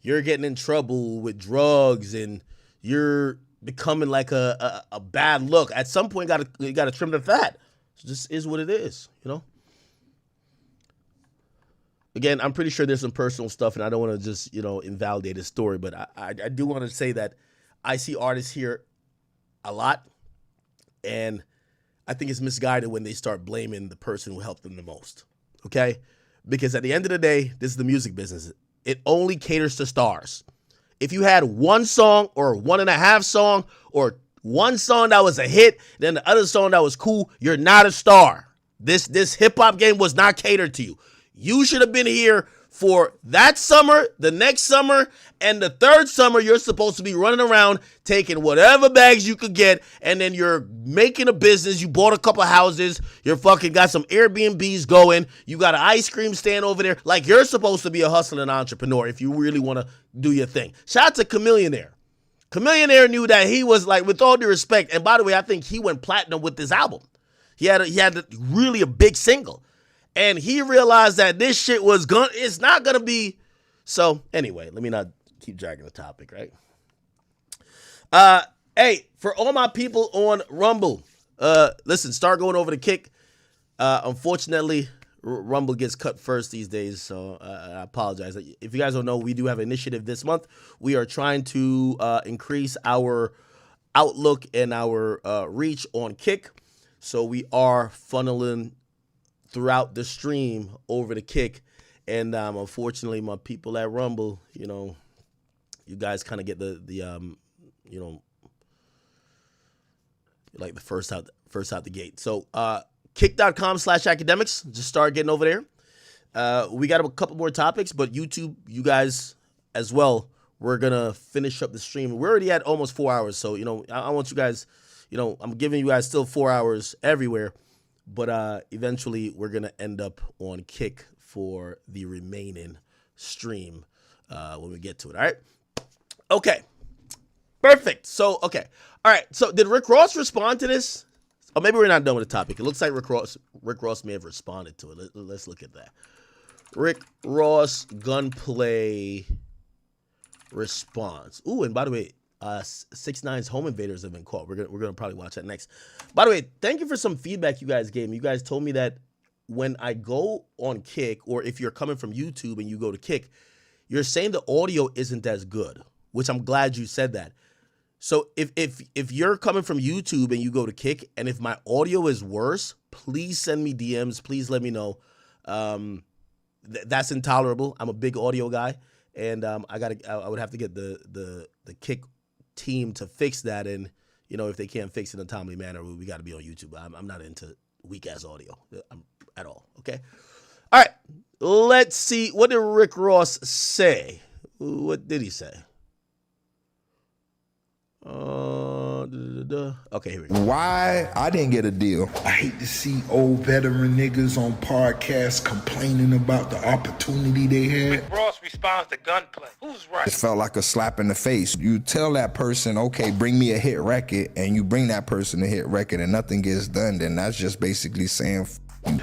you're getting in trouble with drugs and you're becoming like a bad look. At some point, you gotta trim the fat. It just is what it is, you know? Again, I'm pretty sure there's some personal stuff, and I don't want to just, invalidate his story, but I do want to say that I see artists here a lot, and I think it's misguided when they start blaming the person who helped them the most, okay? Because at the end of the day, this is the music business. It only caters to stars. If you had one song or 1.5 song or one song that was a hit, then the other song that was cool, you're not a star. This hip-hop game was not catered to you. You should have been here for that summer, the next summer, and the third summer. You're supposed to be running around taking whatever bags you could get, and then you're making a business. You bought a couple houses. You're fucking got some Airbnbs going. You got an ice cream stand over there. Like, you're supposed to be a hustling entrepreneur if you really want to do your thing. Shout out to Chameleonaire. Chameleonaire knew that he was, like, with all due respect, and by the way, I think he went platinum with this album. He had really a big single. And he realized that this shit it's not going to be. So anyway, let me not keep dragging the topic, right? Hey, for all my people on Rumble, listen, start going over to Kick. Unfortunately, Rumble gets cut first these days, so I apologize. If you guys don't know, we do have an initiative this month. We are trying to increase our outlook and our reach on Kick. So we are funneling throughout the stream over to Kick, and unfortunately my people at Rumble, you guys kind of get the like the first out the gate. So kick.com/academics, just start getting over there. We got a couple more topics, but YouTube, you guys as well, we're gonna finish up the stream. We're already at almost 4 hours, so I want you guys, I'm giving you guys still 4 hours everywhere. But eventually, we're going to end up on Kick for the remaining stream when we get to it, all right? Okay. Perfect. So, okay. All right. So, did Rick Ross respond to this? Or maybe we're not done with the topic. It looks like Rick Ross may have responded to it. Let's look at that. Rick Ross Gunplay response. Ooh, and by the way, 6ix9ine's Home Invaders have been caught. We're gonna probably watch that next. By the way, thank you for some feedback you guys gave me. You guys told me that when I go on Kick, or if you're coming from YouTube and you go to Kick, you're saying the audio isn't as good, which I'm glad you said that. So if you're coming from YouTube and you go to Kick, and if my audio is worse, please send me DMs. Please let me know. That's intolerable. I'm a big audio guy, and I would have to get the Kick team to fix that, and if they can't fix it in a timely manner, we got to be on YouTube. I'm not into weak ass audio at all. Okay, all right. Let's see. What did Rick Ross say? What did he say? Okay, here we go. Why I didn't get a deal. I hate to see old veteran niggas on podcasts complaining about the opportunity they had. Ross responds to Gunplay. Who's right? It felt like a slap in the face. You tell that person, okay, bring me a hit record, and you bring that person a hit record and nothing gets done, then that's just basically saying, I'll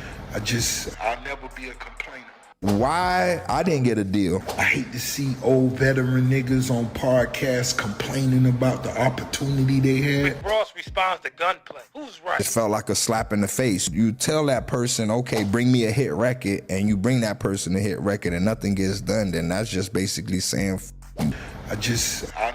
never be a complainer. Why I didn't get a deal. I hate to see old veteran niggas on podcasts complaining about the opportunity they had. Ross responds to Gunplay. Who's right? It felt like a slap in the face. You tell that person, okay, bring me a hit record, and you bring that person a hit record and nothing gets done, then that's just basically saying, I'll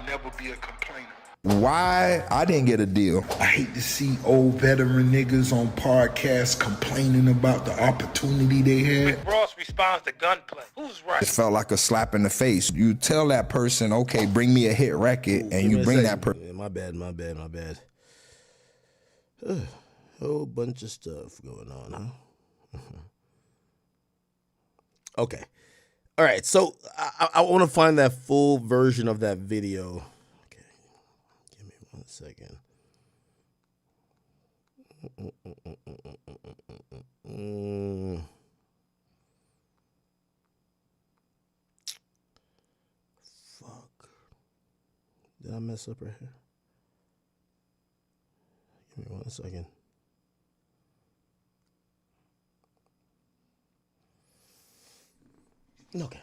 never be a complainer. Why I didn't get a deal. I hate to see old veteran niggas on podcasts complaining about the opportunity they had. Ross responds to Gunplay. Who's right? It felt like a slap in the face. You tell that person, okay, bring me a hit record, and you bring that person. My bad. Whole bunch of stuff going on, huh? Okay. All right, so I want to find that full version of that video. Okay, give me 1 second. Fuck. Did I mess up right here? Give me 1 second. Okay.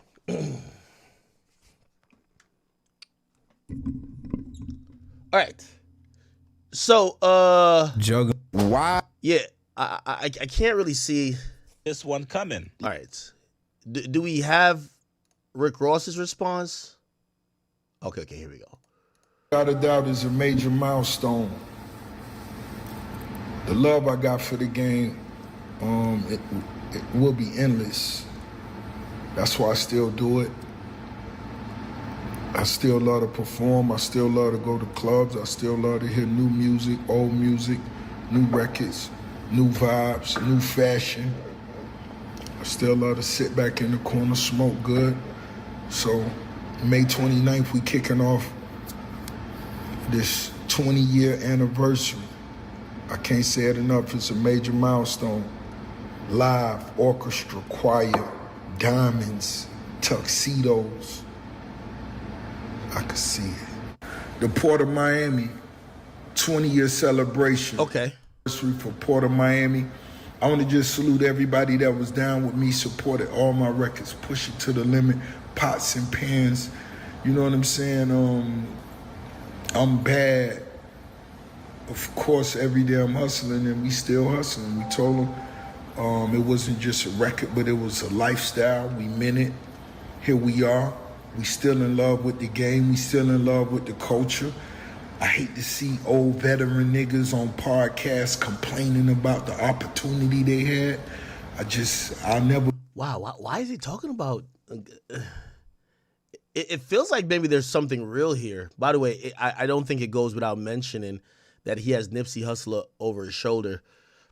All right. So, Juggle. Why? Yeah, I can't really see this one coming. All right. Do we have Rick Ross's response? Okay, here we go. Without a doubt is a major milestone. The love I got for the game, it will be endless. That's why I still do it. I still love to perform. I still love to go to clubs. I still love to hear new music, old music, new records, new vibes, new fashion. I still love to sit back in the corner, smoke good. So May 29th, we kicking off this 20-year anniversary. I can't say it enough. It's a major milestone. Live, orchestra, choir, diamonds, tuxedos. I could see it. The Port of Miami, 20-year celebration. Okay. For Port of Miami. I want to just salute everybody that was down with me, supported all my records, push it to the limit, pots and pans. You know what I'm saying? I'm bad. Of course, every day I'm hustling, and we still hustling. We told them it wasn't just a record, but it was a lifestyle. We meant it. Here we are. We still in love with the game. We still in love with the culture. I hate to see old veteran niggas on podcasts complaining about the opportunity they had. I'll never. Wow, why is he talking about? It feels like maybe there's something real here. By the way, I don't think it goes without mentioning that he has Nipsey Hussle over his shoulder,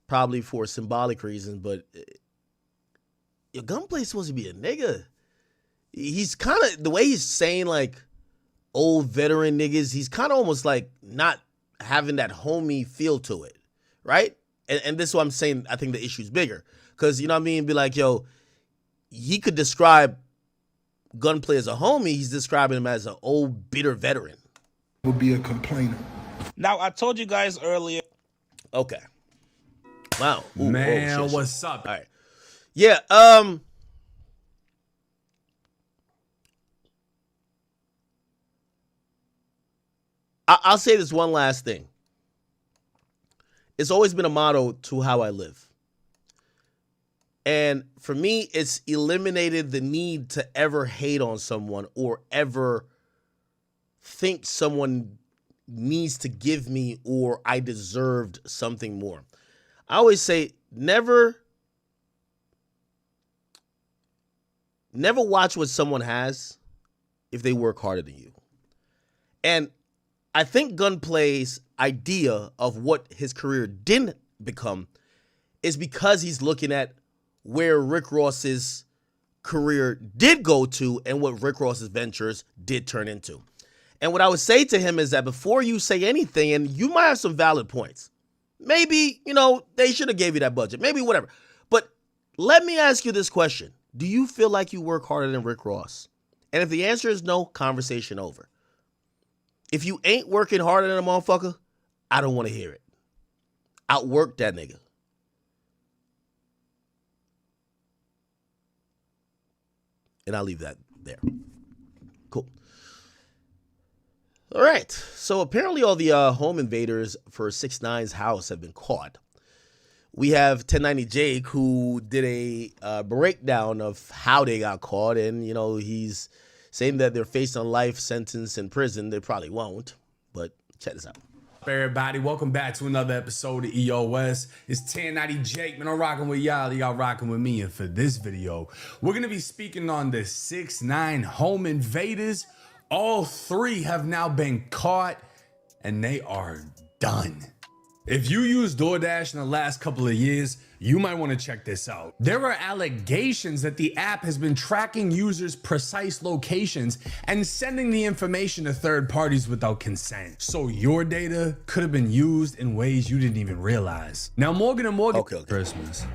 probably for a symbolic reason. But your Gunplay's supposed to be a nigga. He's kind of, the way he's saying like old veteran niggas, he's kind of almost like not having that homie feel to it, right? And this is what I'm saying. I think the issue's bigger because, you know what I mean? Be like, yo, he could describe Gunplay as a homie. He's describing him as an old bitter veteran. Will be a complainer. Now, I told you guys earlier. Okay. Wow. Ooh, man, shit. what's up? All right. Yeah. I'll say this one last thing. It's always been a motto to how I live. And for me, it's eliminated the need to ever hate on someone or ever think someone needs to give me or I deserved something more. I always say never watch what someone has if they work harder than you. And I think Gunplay's idea of what his career didn't become is because he's looking at where Rick Ross's career did go to and what Rick Ross's ventures did turn into. And what I would say to him is that before you say anything, and you might have some valid points, maybe, they should have gave you that budget, maybe whatever. But let me ask you this question. Do you feel like you work harder than Rick Ross? And if the answer is no, conversation over. If you ain't working harder than a motherfucker, I don't want to hear it. Outwork that nigga. And I'll leave that there. Cool. All right. So apparently all the home invaders for 6ix9ine's house have been caught. We have 1090 Jake, who did a breakdown of how they got caught. And, he's saying that they're facing a life sentence in prison. They probably won't. But check this out. Everybody, welcome back to another episode of EOS. It's 1090 Jake, man. I'm rocking with y'all rocking with me. And for this video, we're gonna be speaking on the 6ix9ine home invaders. All 3 have now been caught, and they are done. If you used DoorDash in the last couple of years, you might want to check this out. There are allegations that the app has been tracking users' precise locations and sending the information to third parties without consent. So your data could have been used in ways you didn't even realize. Now, Morgan & Morgan, Christmas.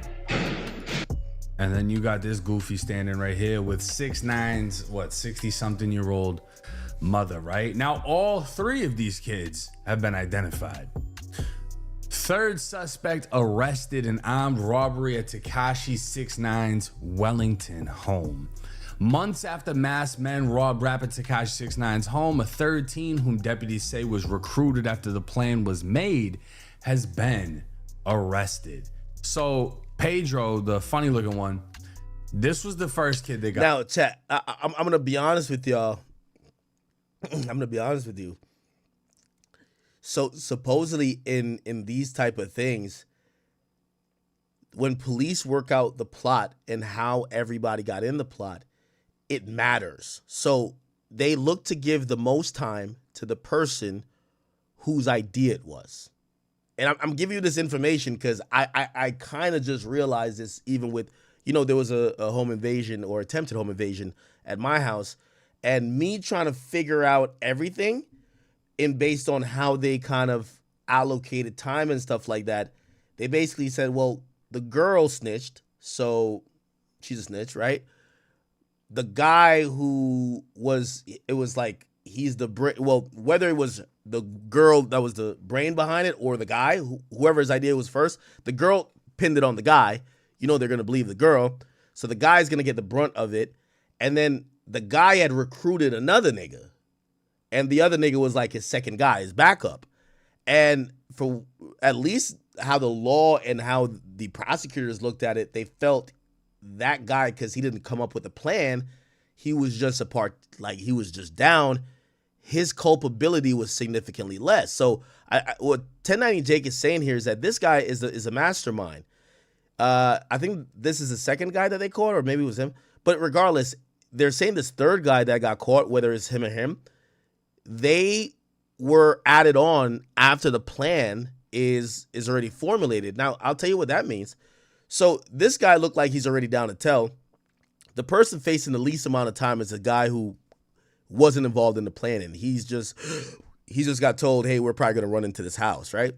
And then you got this goofy standing right here with 6ix9ine's, 60-something-year-old mother, right? Now, all 3 of these kids have been identified. Third suspect arrested in armed robbery at Tekashi 6ix9ine's Wellington home. Months after masked men robbed rapper Tekashi 6ix9ine's home, a third teen whom deputies say was recruited after the plan was made has been arrested. So Pedro, the funny looking one, this was the first kid they got. Now, chat, I'm going to be honest with y'all. I'm going to be honest with you. So supposedly in these type of things, when police work out the plot and how everybody got in the plot, it matters. So they look to give the most time to the person whose idea it was. And I'm giving you this information because I kind of just realized this even with, there was a home invasion or attempted home invasion at my house, and me trying to figure out everything and based on how they kind of allocated time and stuff like that, they basically said, well, the girl snitched, so she's a snitch, right? The guy who was, it was like, he's the brain, well, whether it was the girl that was the brain behind it or the guy, whoever's idea was first, the girl pinned it on the guy. They're going to believe the girl. So the guy's going to get the brunt of it. And then the guy had recruited another nigga. And the other nigga was like his second guy, his backup. And for at least how the law and how the prosecutors looked at it, they felt that guy, because he didn't come up with a plan, he was just a part, like he was just down, his culpability was significantly less. So what 1090 Jake is saying here is that this guy is a mastermind. I think this is the second guy that they caught, or maybe it was him. But regardless, they're saying this third guy that got caught, whether it's him or him, they were added on after the plan is already formulated. Now, I'll tell you what that means. So this guy looked like he's already down to tell. The person facing the least amount of time is a guy who wasn't involved in the planning. He's just got told, hey, we're probably going to run into this house, right?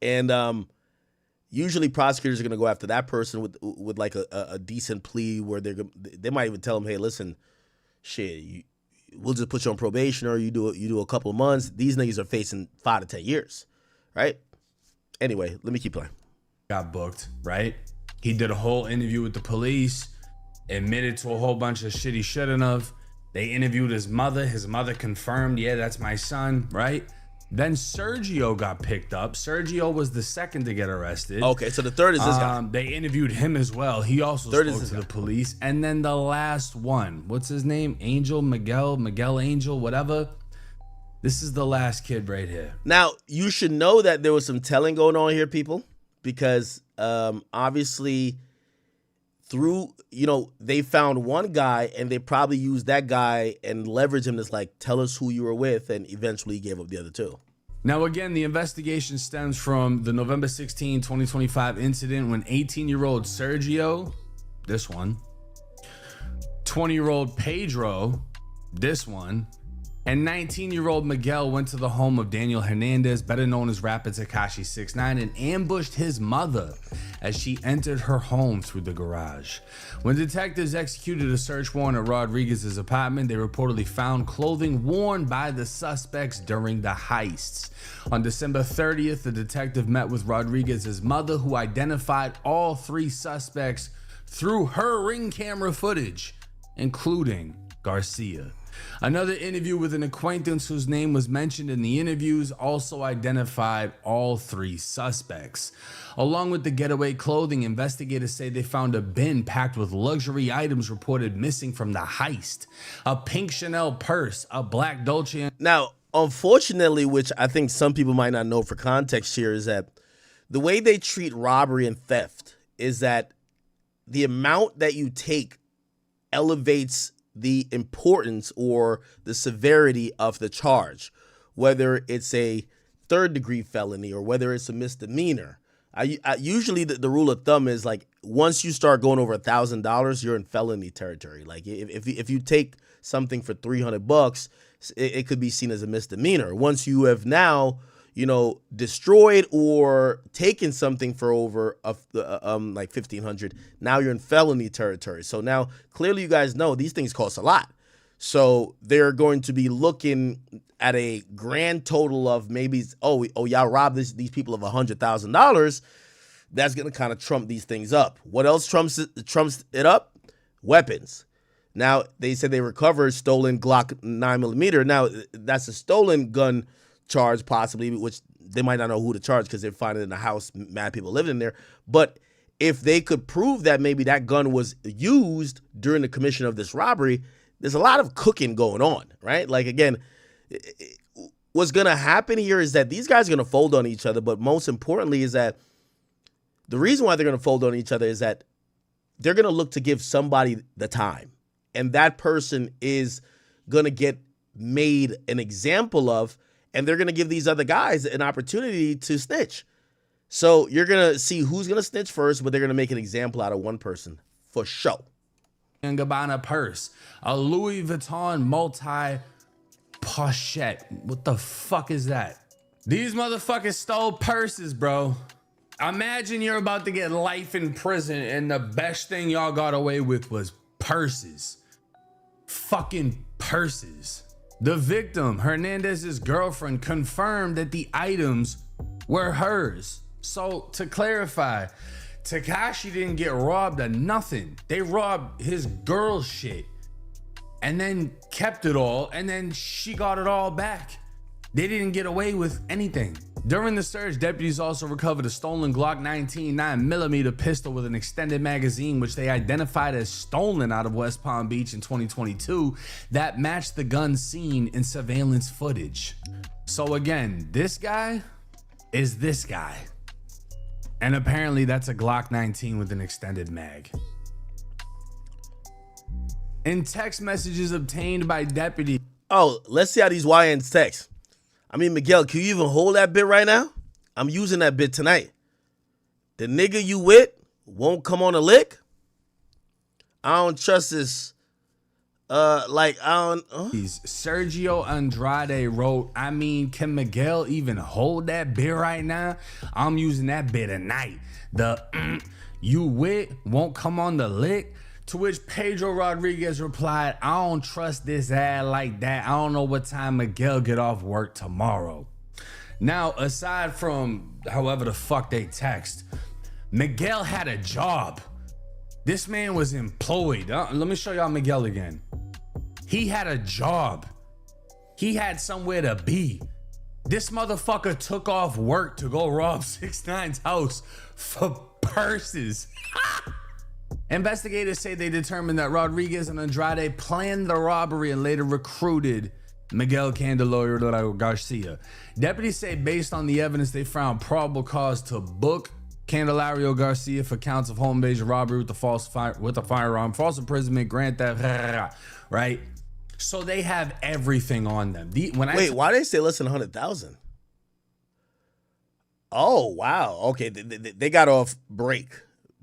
And usually prosecutors are going to go after that person with like a decent plea where they might even tell him, hey, listen, shit, we'll just put you on probation, or you do a couple of months. These niggas are facing 5 to 10 years, right? Anyway, let me keep playing. Got booked, right? He did a whole interview with the police, admitted to a whole bunch of shit he shouldn't have. They interviewed his mother. His mother confirmed, yeah, that's my son, right? Then Sergio got picked up. Sergio was the second to get arrested. Okay, so the third is this guy. They interviewed him as well. He also spoke to the police. And then the last one, what's his name? Miguel Angel, whatever. This is the last kid right here. Now, you should know that there was some telling going on here, people, because obviously through, they found one guy and they probably used that guy and leveraged him to like, tell us who you were with, and eventually gave up the other two. Now, again, the investigation stems from the November 16, 2025 incident when 18-year-old Sergio, this one, 20-year-old Pedro, this one, And 19-year-old Miguel went to the home of Daniel Hernandez, better known as rapper Tekashi 6ix9ine, and ambushed his mother as she entered her home through the garage. When detectives executed a search warrant at Rodriguez's apartment, they reportedly found clothing worn by the suspects during the heists. On December 30th, the detective met with Rodriguez's mother, who identified all 3 suspects through her ring camera footage, including Garcia. Another interview with an acquaintance whose name was mentioned in the interviews also identified all 3 suspects. Along with the getaway clothing, investigators say they found a bin packed with luxury items reported missing from the heist. A pink Chanel purse, a black Dolce. Now, unfortunately, which I think some people might not know for context here, is that the way they treat robbery and theft is that the amount that you take elevates the importance or the severity of the charge, whether it's a 3rd-degree felony or whether it's a misdemeanor. I usually the rule of thumb is like once you start going over $1,000, you're in felony territory. Like if you take something for $300, it could be seen as a misdemeanor. Once you have now, destroyed or taken something for over like $1,500, now you're in felony territory. So now clearly you guys know these things cost a lot. So they're going to be looking at a grand total of maybe, y'all robbed these people of $100,000. That's going to kind of trump these things up. What else trumps it up? Weapons. Now, they said they recovered stolen Glock 9mm. Now, that's a stolen gun charge possibly, which they might not know who to charge because they're finding it in a house, mad people living in there. But if they could prove that maybe that gun was used during the commission of this robbery, there's a lot of cooking going on, right? Like, again, what's going to happen here is that these guys are going to fold on each other, but most importantly is that the reason why they're going to fold on each other is that they're going to look to give somebody the time, and that person is going to get made an example of, and they're going to give these other guys an opportunity to snitch. So you're going to see who's going to snitch first, but they're going to make an example out of one person for sure. And Gabbana purse, a Louis Vuitton multi-pochette. What the fuck is that? These motherfuckers stole purses, bro. Imagine you're about to get life in prison and the best thing y'all got away with was purses. Fucking purses. The victim, Hernandez's girlfriend, confirmed that the items were hers. So to clarify, Tekashi didn't get robbed of nothing. They robbed his girl's shit and then kept it all, and then she got it all back. They didn't get away with anything. During the search, deputies also recovered a stolen Glock 19 9mm pistol with an extended magazine, which they identified as stolen out of West Palm Beach in 2022, that matched the gun seen in surveillance footage. So again, this guy is this guy. And apparently that's a Glock 19 with an extended mag. In text messages obtained by deputies. Oh, let's see how these YNs text. I mean, Miguel, can you even hold that bit right now? I'm using that bit tonight. The nigga you with won't come on a lick? I don't trust this. Sergio Andrade wrote, I mean, can Miguel even hold that bit right now? I'm using that bit tonight. The you with won't come on the lick? To which Pedro Rodriguez replied, I don't trust this ad like that. I don't know what time Miguel get off work tomorrow. Now, aside from however the fuck they text, Miguel had a job. This man was employed. Let me show y'all Miguel again. He had a job. He had somewhere to be. This motherfucker took off work to go rob 6ix9ine's house for purses. Investigators say they determined that Rodriguez and Andrade planned the robbery and later recruited Miguel Candelario Garcia. Deputies say based on the evidence, they found probable cause to book Candelario Garcia for counts of home invasion, robbery with a firearm, false imprisonment, grand theft, right? So they have everything on them. Wait, why did they say less than 100,000? Oh, wow. Okay, they got off break.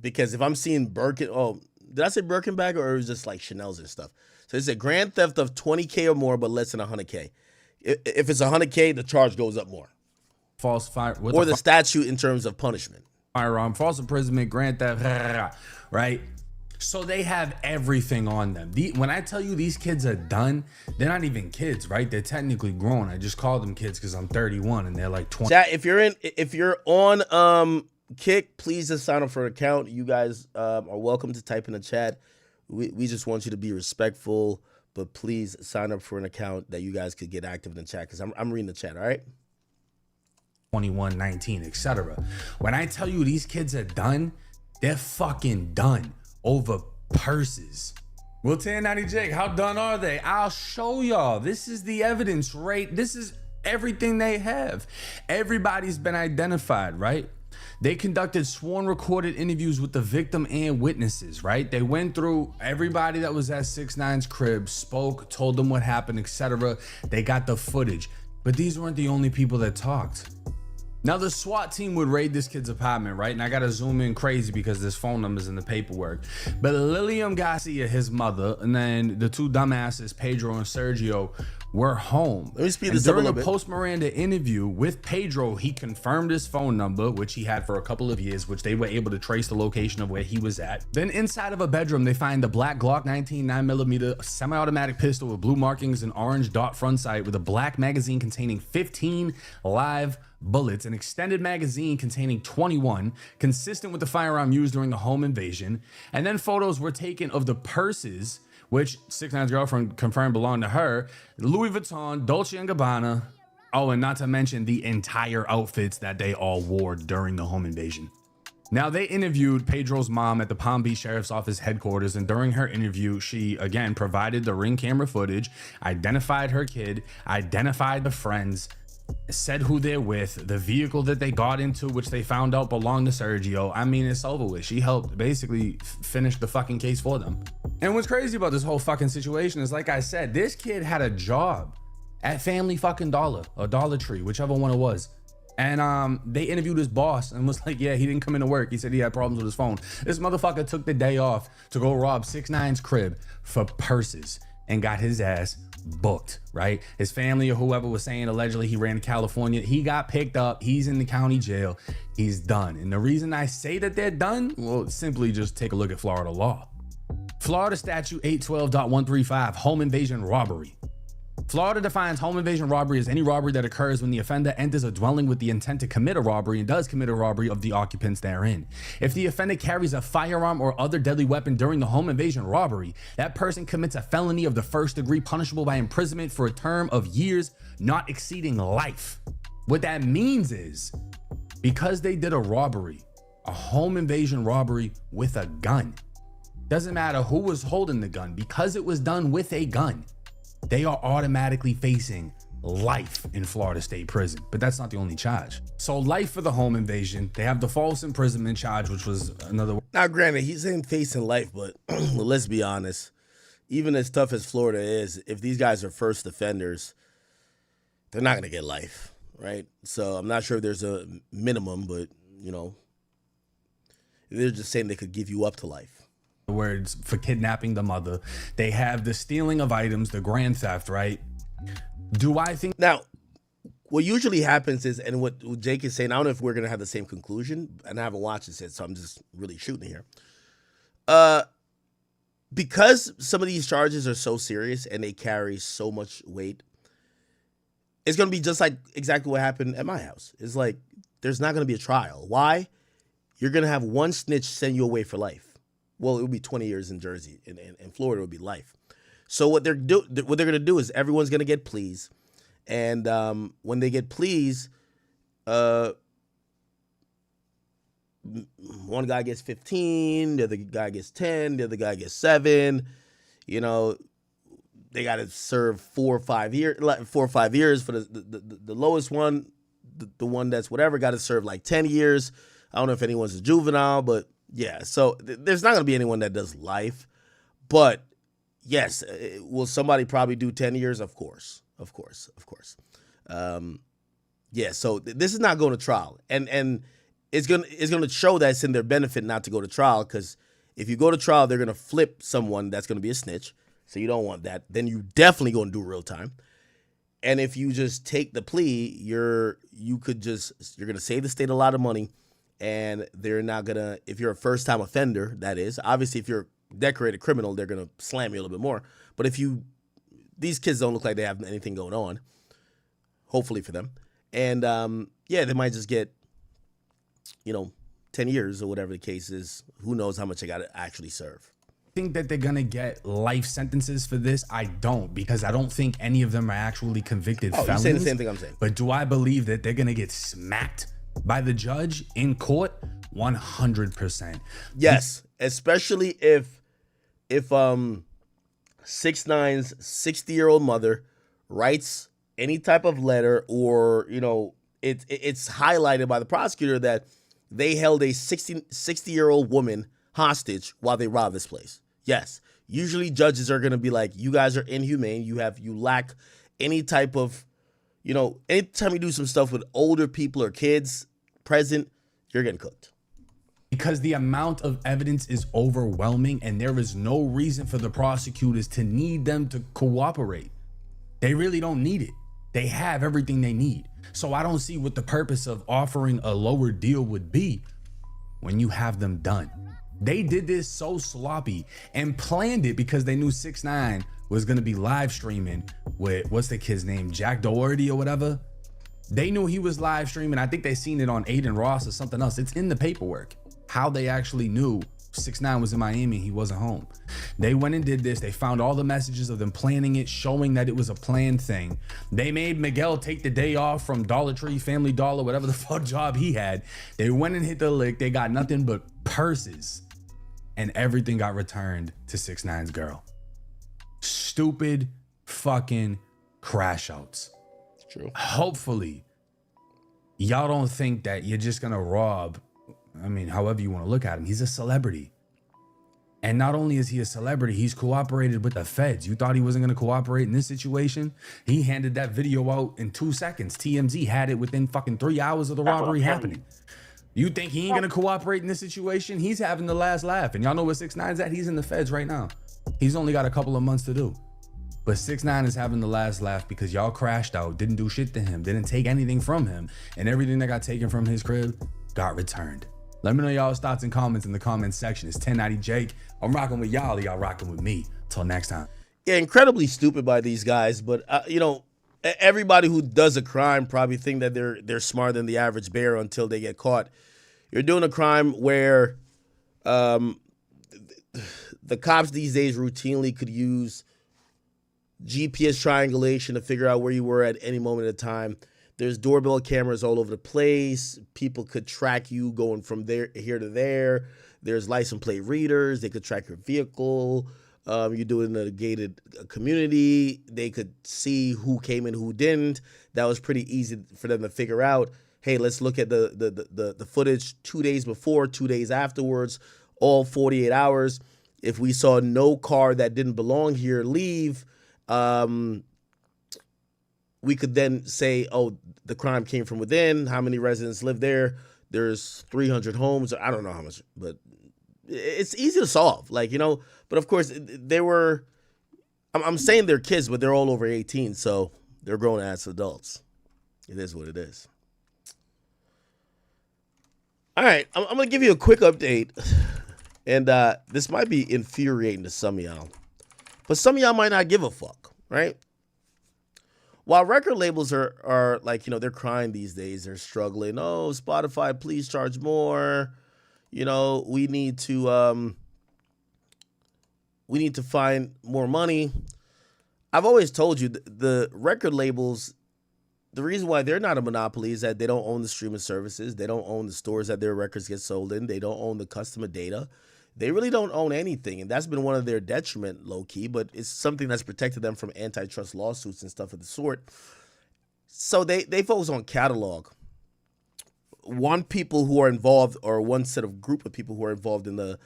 Because if I'm seeing Birkin, did I say Birkin bag or it was just like Chanel's and stuff? So it's a grand theft of 20K or more, but less than 100K. If it's 100K, the charge goes up more. False fire. Or the statute in terms of punishment. Firearm, false imprisonment, grand theft, right? So they have everything on them. When I tell you these kids are done, they're not even kids, right? They're technically grown. I just call them kids because I'm 31 and they're like 20. Chat, if you're on Kick, please just sign up for an account. You guys are welcome to type in the chat. We just want you to be respectful, but please sign up for an account that you guys could get active in the chat because I'm reading the chat, all right? 21, 19, etc. When I tell you these kids are done, they're fucking done over purses. Well, 1090 Jake, how done are they? I'll show y'all. This is the evidence, right? This is everything they have. Everybody's been identified, right? They conducted sworn recorded interviews with the victim and witnesses, right? They went through everybody that was at 6ix9ine's crib, spoke, told them what happened, etc. They got the footage, but these weren't the only people that talked. Now the SWAT team would raid this kid's apartment, right? And I gotta zoom in crazy because this phone number's in the paperwork. But Lilium Garcia, his mother, and then the two dumbasses, Pedro and Sergio, were home. Let me speed this up a little bit. During a post-Miranda interview with Pedro, he confirmed his phone number, which he had for a couple of years, which they were able to trace the location of where he was at. Then inside of a bedroom, they find the black Glock 19 9mm semi-automatic pistol with blue markings and orange dot front sight with a black magazine containing 15 live bullets, an extended magazine containing 21, consistent with the firearm used during the home invasion. And then photos were taken of the purses, which 6ix9ine's girlfriend confirmed belonged to her, Louis Vuitton, Dolce & Gabbana, oh, and not to mention the entire outfits that they all wore during the home invasion. Now, they interviewed Pedro's mom at the Palm Beach Sheriff's Office headquarters, and during her interview, she, again, provided the Ring camera footage, identified her kid, identified the friends, said who they're with, the vehicle that they got into, which they found out belonged to Sergio. I mean, it's over with. She helped basically finish the fucking case for them. And what's crazy about this whole fucking situation is, like I said, this kid had a job at Family fucking Dollar or Dollar Tree, whichever one it was. And they interviewed his boss and was like, yeah, he didn't come into work. He said he had problems with his phone. This motherfucker took the day off to go rob 6ix9ine's crib for purses and got his ass booked, right? His family or whoever was saying allegedly he ran to California. He got picked up. He's in the county jail. He's done. And the reason I say that they're done, well, simply just take a look at Florida law. Florida statute 812.135, home invasion robbery. Florida defines home invasion robbery as any robbery that occurs when the offender enters a dwelling with the intent to commit a robbery and does commit a robbery of the occupants therein. If the offender carries a firearm or other deadly weapon during the home invasion robbery, that person commits a felony of the first degree punishable by imprisonment for a term of years not exceeding life. What that means is, because they did a robbery, a home invasion robbery with a gun, doesn't matter who was holding the gun, because it was done with a gun, they are automatically facing life in Florida State Prison. But that's not the only charge. So life for the home invasion. They have the false imprisonment charge, which was another. Now, granted, he's saying facing life, but let's be honest. Even as tough as Florida is, if these guys are first offenders, they're not going to get life, right? So I'm not sure if there's a minimum, but, you know, they're just saying they could give you up to life. Words for kidnapping the mother. They have the stealing of items, the grand theft, right? Do I think now what usually happens is, and what Jake is saying, I don't know if we're gonna have the same conclusion, and I haven't watched this yet, so I'm just really shooting here. Because some of these charges are so serious and they carry so much weight, it's gonna be just like exactly what happened at my house. It's like there's not gonna be a trial. Why? You're gonna have one snitch send you away for life. Well, it would be 20 years in Jersey. In Florida, it would be life. So what they're going to do is everyone's going to get pleas. And when they get pleas, one guy gets 15, the other guy gets 10, the other guy gets 7. You know, they got to serve 4 or 5 years for the lowest one. The one that's whatever got to serve like 10 years. I don't know if anyone's a juvenile, but yeah, so there's not going to be anyone that does life, but yes, will somebody probably do 10 years? Of course. Yeah, so this is not going to trial, and it's going to show that it's in their benefit not to go to trial, because if you go to trial, they're going to flip someone that's going to be a snitch, So you don't want that. Then you definitely going to do real time. And if you just take the plea, you're going to save the state a lot of money, and they're not going to, if you're a first-time offender, that is. Obviously, if you're a decorated criminal, they're going to slam you a little bit more. But these kids don't look like they have anything going on, hopefully for them. And, they might just get, 10 years or whatever the case is. Who knows how much they got to actually serve. Think that they're gonna get life sentences for this? I don't, because I don't think any of them are actually convicted felons. You're saying the same thing I'm saying. But do I believe that they're gonna get smacked by the judge in court? 100%. Yes, especially if 6ix9ine's 60-year-old mother writes any type of letter, or it's highlighted by the prosecutor that they held a 60-year-old woman hostage while they robbed this place. Yes, usually judges are going to be like, you guys are inhumane. You lack any type of, anytime you do some stuff with older people or kids present, you're getting cooked. Because the amount of evidence is overwhelming, and there is no reason for the prosecutors to need them to cooperate. They really don't need it. They have everything they need. So I don't see what the purpose of offering a lower deal would be when you have them done. They did this so sloppy and planned it because they knew 6ix9ine was going to be live streaming with, what's the kid's name, Jack Doherty or whatever. They knew he was live streaming. I think they seen it on Aiden Ross or something else. It's in the paperwork, how they actually knew 6ix9ine was in Miami and he wasn't home. They went and did this. They found all the messages of them planning it, showing that it was a planned thing. They made Miguel take the day off from Dollar Tree, Family Dollar, whatever the fuck job he had. They went and hit the lick. They got nothing but purses, and everything got returned to 6ix9ine's girl. Stupid fucking crash outs. It's true. Hopefully, y'all don't think that you're just gonna rob, however you want to look at him. He's a celebrity. And not only is he a celebrity, he's cooperated with the feds. You thought he wasn't going to cooperate in this situation? He handed that video out in 2 seconds. TMZ had it within fucking 3 hours of the robbery happening. You think he ain't going to cooperate in this situation? He's having the last laugh. And y'all know where 6ix9ine's at? He's in the feds right now. He's only got a couple of months to do. But 6ix9ine is having the last laugh because y'all crashed out, didn't do shit to him, didn't take anything from him, and everything that got taken from his crib got returned. Let me know y'all's thoughts and comments in the comments section. It's 1090 Jake. I'm rocking with y'all. Y'all rocking with me. Till next time. Yeah, incredibly stupid by these guys. But, everybody who does a crime probably think that they're smarter than the average bear until they get caught. You're doing a crime where the cops these days routinely could use GPS triangulation to figure out where you were at any moment of time. There's doorbell cameras all over the place. People could track you going from here to there. There's license plate readers. They could track your vehicle. You do it in a gated community. They could see who came in, who didn't. That was pretty easy for them to figure out. Hey, let's look at the footage 2 days before, 2 days afterwards, all 48 hours. If we saw no car that didn't belong here leave, we could then say, oh, the crime came from within. How many residents live there? There's 300 homes. I don't know how much, but it's easy to solve. But of course, I'm saying they're kids, but they're all over 18, so they're grown as adults. It is what it is. All right, I'm going to give you a quick update, and this might be infuriating to some of y'all, but some of y'all might not give a fuck, right? While record labels are they're crying these days, they're struggling. Oh, Spotify, please charge more. We need to find more money. I've always told you the record labels, the reason why they're not a monopoly is that they don't own the streaming services. They don't own the stores that their records get sold in. They don't own the customer data. They really don't own anything, and that's been one of their detriment, low-key, but it's something that's protected them from antitrust lawsuits and stuff of the sort. So they focus on catalog. One people who are involved, or one set of group of people who are involved in the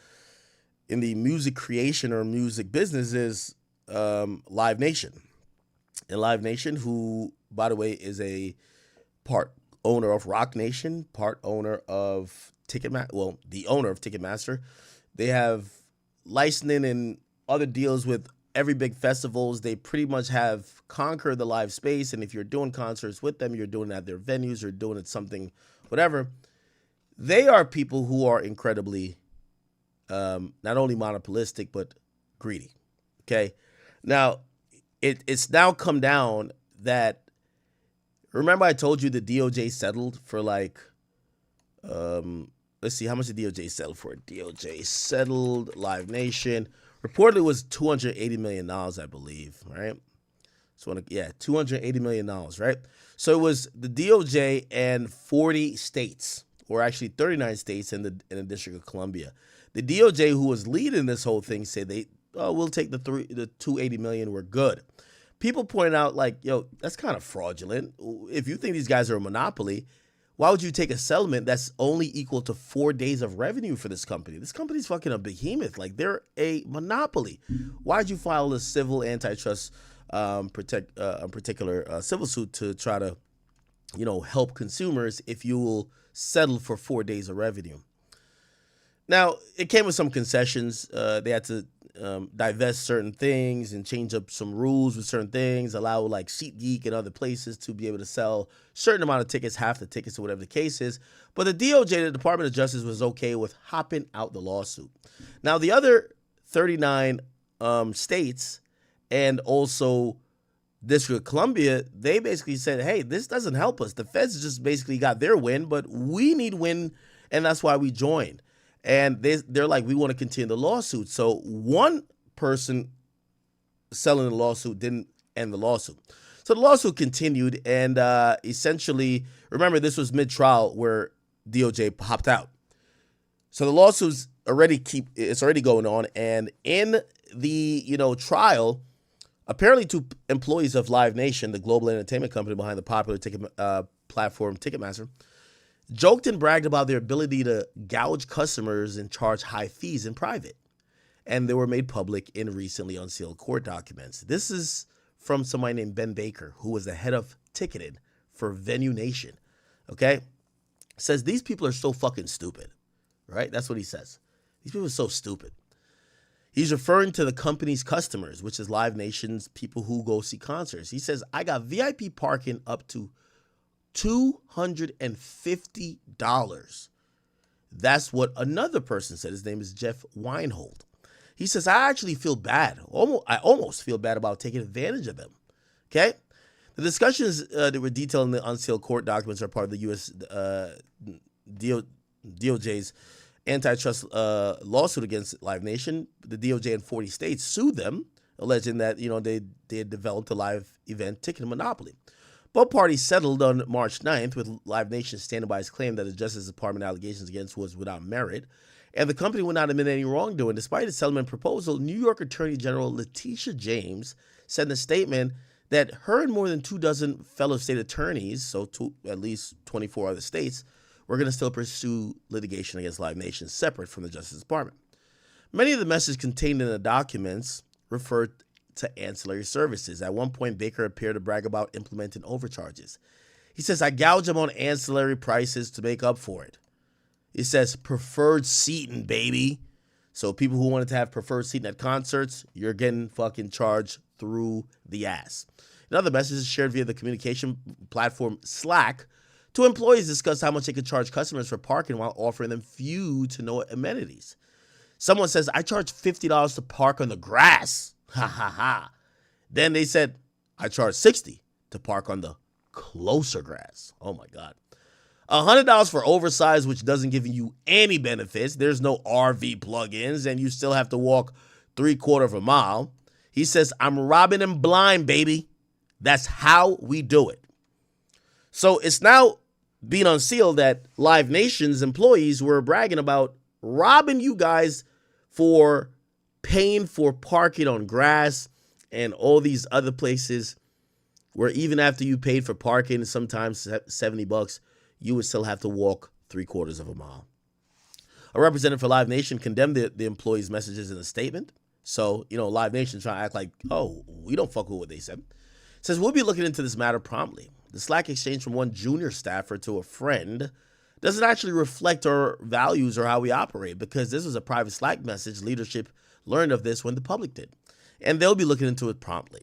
music creation or music business is Live Nation. And Live Nation, who, by the way, is a part owner of Rock Nation, part owner of the owner of Ticketmaster. They have licensing and other deals with every big festivals, they pretty much have conquered the live space. And if you're doing concerts with them, you're doing it at their venues or doing it something, whatever. They are people who are incredibly not only monopolistic, but greedy. Okay. Now, it's now come down that, remember I told you the DOJ settled for like, let's see, how much did DOJ settle for? DOJ settled Live Nation. Reportedly was $280 million, I believe, right? So, $280 million, right? So it was the DOJ and 40 states, or actually 39 states in the District of Columbia. The DOJ, who was leading this whole thing, said we'll take the $280 million, we're good. People pointed out, like, yo, that's kind of fraudulent. If you think these guys are a monopoly, why would you take a settlement that's only equal to 4 days of revenue for this company? This company's fucking a behemoth. Like, they're a monopoly. Why'd you file a civil antitrust particular civil suit to try to, help consumers if you will settle for 4 days of revenue? Now, it came with some concessions. They had to divest certain things and change up some rules with certain things, allow like SeatGeek and other places to be able to sell certain amount of tickets, half the tickets or whatever the case is. But the DOJ, the Department of Justice, was okay with hopping out the lawsuit. Now, the other 39 states and also District of Columbia, they basically said, hey, this doesn't help us. The feds just basically got their win, but we need win, and that's why we joined. And they're like, we want to continue the lawsuit. So one person selling the lawsuit didn't end the lawsuit. So the lawsuit continued, and essentially, remember, this was mid-trial where DOJ popped out. So the lawsuit's already going on, and in the trial, apparently two employees of Live Nation, the global entertainment company behind the popular ticket platform Ticketmaster, joked and bragged about their ability to gouge customers and charge high fees in private. And they were made public in recently unsealed court documents. This is from somebody named Ben Baker, who was the head of ticketing for Venue Nation. Okay? Says these people are so fucking stupid. Right? That's what he says. These people are so stupid. He's referring to the company's customers, which is Live Nation's people who go see concerts. He says, I got VIP parking up to $250. That's what another person said. His name is Jeff Weinhold. He says, I actually feel bad. I almost feel bad about taking advantage of them. Okay? The discussions that were detailed in the unsealed court documents are part of the U.S. DOJ's antitrust lawsuit against Live Nation. The DOJ in 40 states sued them, alleging that they had developed a live event ticketing monopoly. Both parties settled on March 9th, with Live Nation standing by his claim that the Justice Department allegations against was without merit, and the company would not admit any wrongdoing. Despite the settlement proposal, New York Attorney General Letitia James said in a statement that her and more than 24 fellow state attorneys, so at least 24 other states, were going to still pursue litigation against Live Nation separate from the Justice Department. Many of the messages contained in the documents referred to ancillary services. At one point, Baker appeared to brag about implementing overcharges. He says, I gouge them on ancillary prices to make up for it. He says, preferred seating, baby. So people who wanted to have preferred seating at concerts, you're getting fucking charged through the ass. In other messages shared via the communication platform Slack, two employees discussed how much they could charge customers for parking while offering them few to no amenities. Someone says, I charge $50 to park on the grass. Ha ha ha. Then they said, I charge $60 to park on the closer grass. Oh my God. $100 for oversized, which doesn't give you any benefits. There's no RV plugins, and you still have to walk 3/4 of a mile. He says, I'm robbing them blind, baby. That's how we do it. So it's now being unsealed that Live Nation's employees were bragging about robbing you guys for paying for parking on grass and all these other places where even after you paid for parking, sometimes $70, you would still have to walk 3/4 of a mile. A representative for Live Nation condemned the employees' messages in a statement. So, Live Nation trying to act like, oh, we don't fuck with what they said. It says, we'll be looking into this matter promptly. The Slack exchange from one junior staffer to a friend doesn't actually reflect our values or how we operate, because this was a private Slack message. Leadership learned of this when the public did. and they'll be looking into it promptly.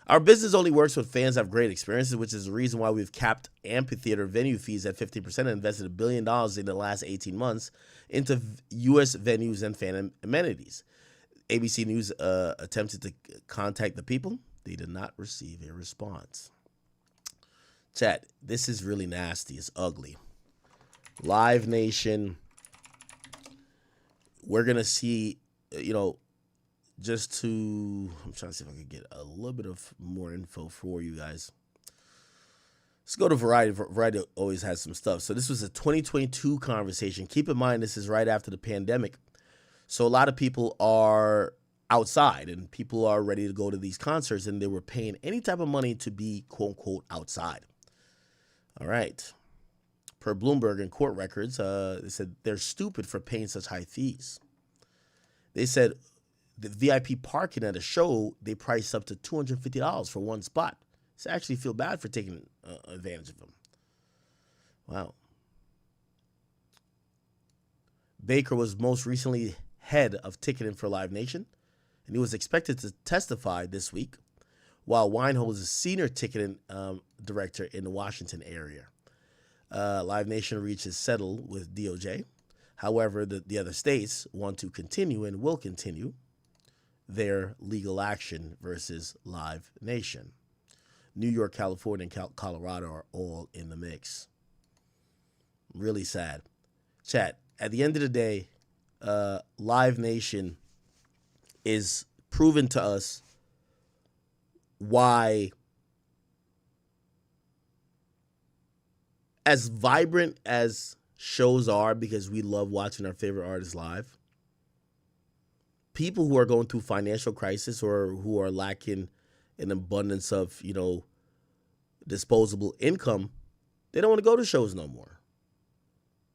Our business only works when fans have great experiences, which is the reason why we've capped amphitheater venue fees at 50% and invested $1 billion in the last 18 months into U.S. venues and fan amenities. ABC News attempted to contact the people. They did not receive a response. Chat, this is really nasty. It's ugly. Live Nation, we're going to see, just to, I'm trying to see if I can get a little bit of more info for you guys. Let's go to Variety. Variety always has some stuff. So this was a 2022 conversation. Keep in mind, this is right after the pandemic. So a lot of people are outside and people are ready to go to these concerts, and they were paying any type of money to be, quote unquote, outside. All right. Per Bloomberg and court records, they said they're stupid for paying such high fees. They said the VIP parking at a show, they price up to $250 for one spot. So I actually feel bad for taking advantage of them. Wow. Baker was most recently head of ticketing for Live Nation, and he was expected to testify this week, while Weinholz is senior ticketing director in the Washington area. Live Nation reached a settle with DOJ. However, the other states want to continue and will continue their legal action versus Live Nation. New York, California, and Colorado are all in the mix. Really sad. Chat, at the end of the day, Live Nation is proven to us why, as vibrant as shows are, because we love watching our favorite artists live, people who are going through financial crisis or who are lacking an abundance of, disposable income, they don't want to go to shows no more.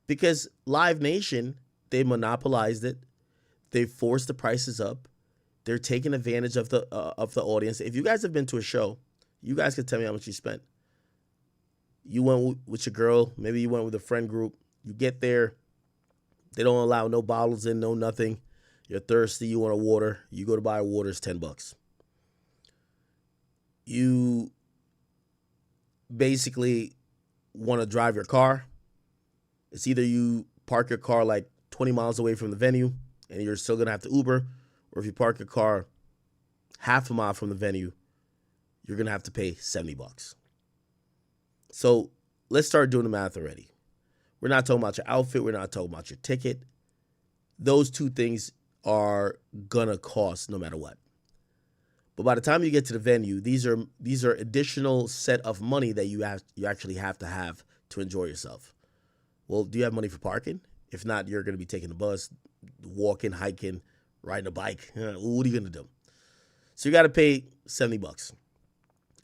Because Live Nation, they monopolized it. They forced the prices up. They're taking advantage of the audience. If you guys have been to a show, you guys can tell me how much you spent. You went with your girl, maybe you went with a friend group. You get there, they don't allow no bottles in, no nothing. You're thirsty, you want a water. You go to buy a water, it's $10. You basically want to drive your car. It's either you park your car like 20 miles away from the venue and you're still going to have to Uber, or if you park your car half a mile from the venue, you're going to have to pay $70. So let's start doing the math already. We're not talking about your outfit. We're not talking about your ticket. Those two things are going to cost no matter what. But by the time you get to the venue, these are additional set of money that you actually have to enjoy yourself. Well, do you have money for parking? If not, you're going to be taking the bus, walking, hiking, riding a bike. What are you going to do? So you got to pay $70.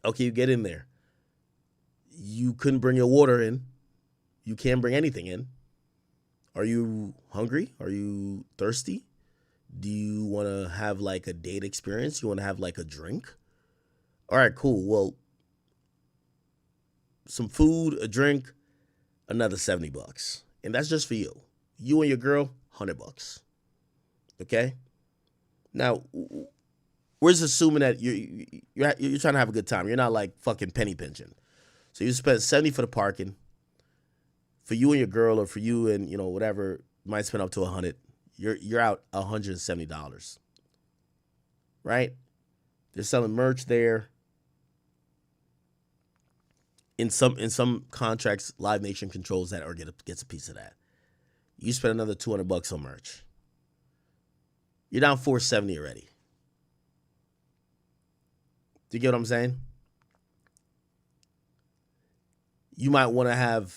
Okay, you get in there. You couldn't bring your water in. You can't bring anything in. Are you hungry? Are you thirsty? Do you want to have like a date experience? You want to have like a drink? All right, cool. Well, some food, a drink, another $70. And that's just for you. You and your girl, $100. Okay? Now, we're just assuming that you're trying to have a good time. You're not like fucking penny pinching. So you spend $70 for the parking. For you and your girl, or for you and, whatever, you might spend up to $100. You're out $170. Right? They're selling merch there. In some contracts, Live Nation controls that or gets a piece of that. You spend another $200 on merch. You're down $470 already. Do you get what I'm saying? You might want to have,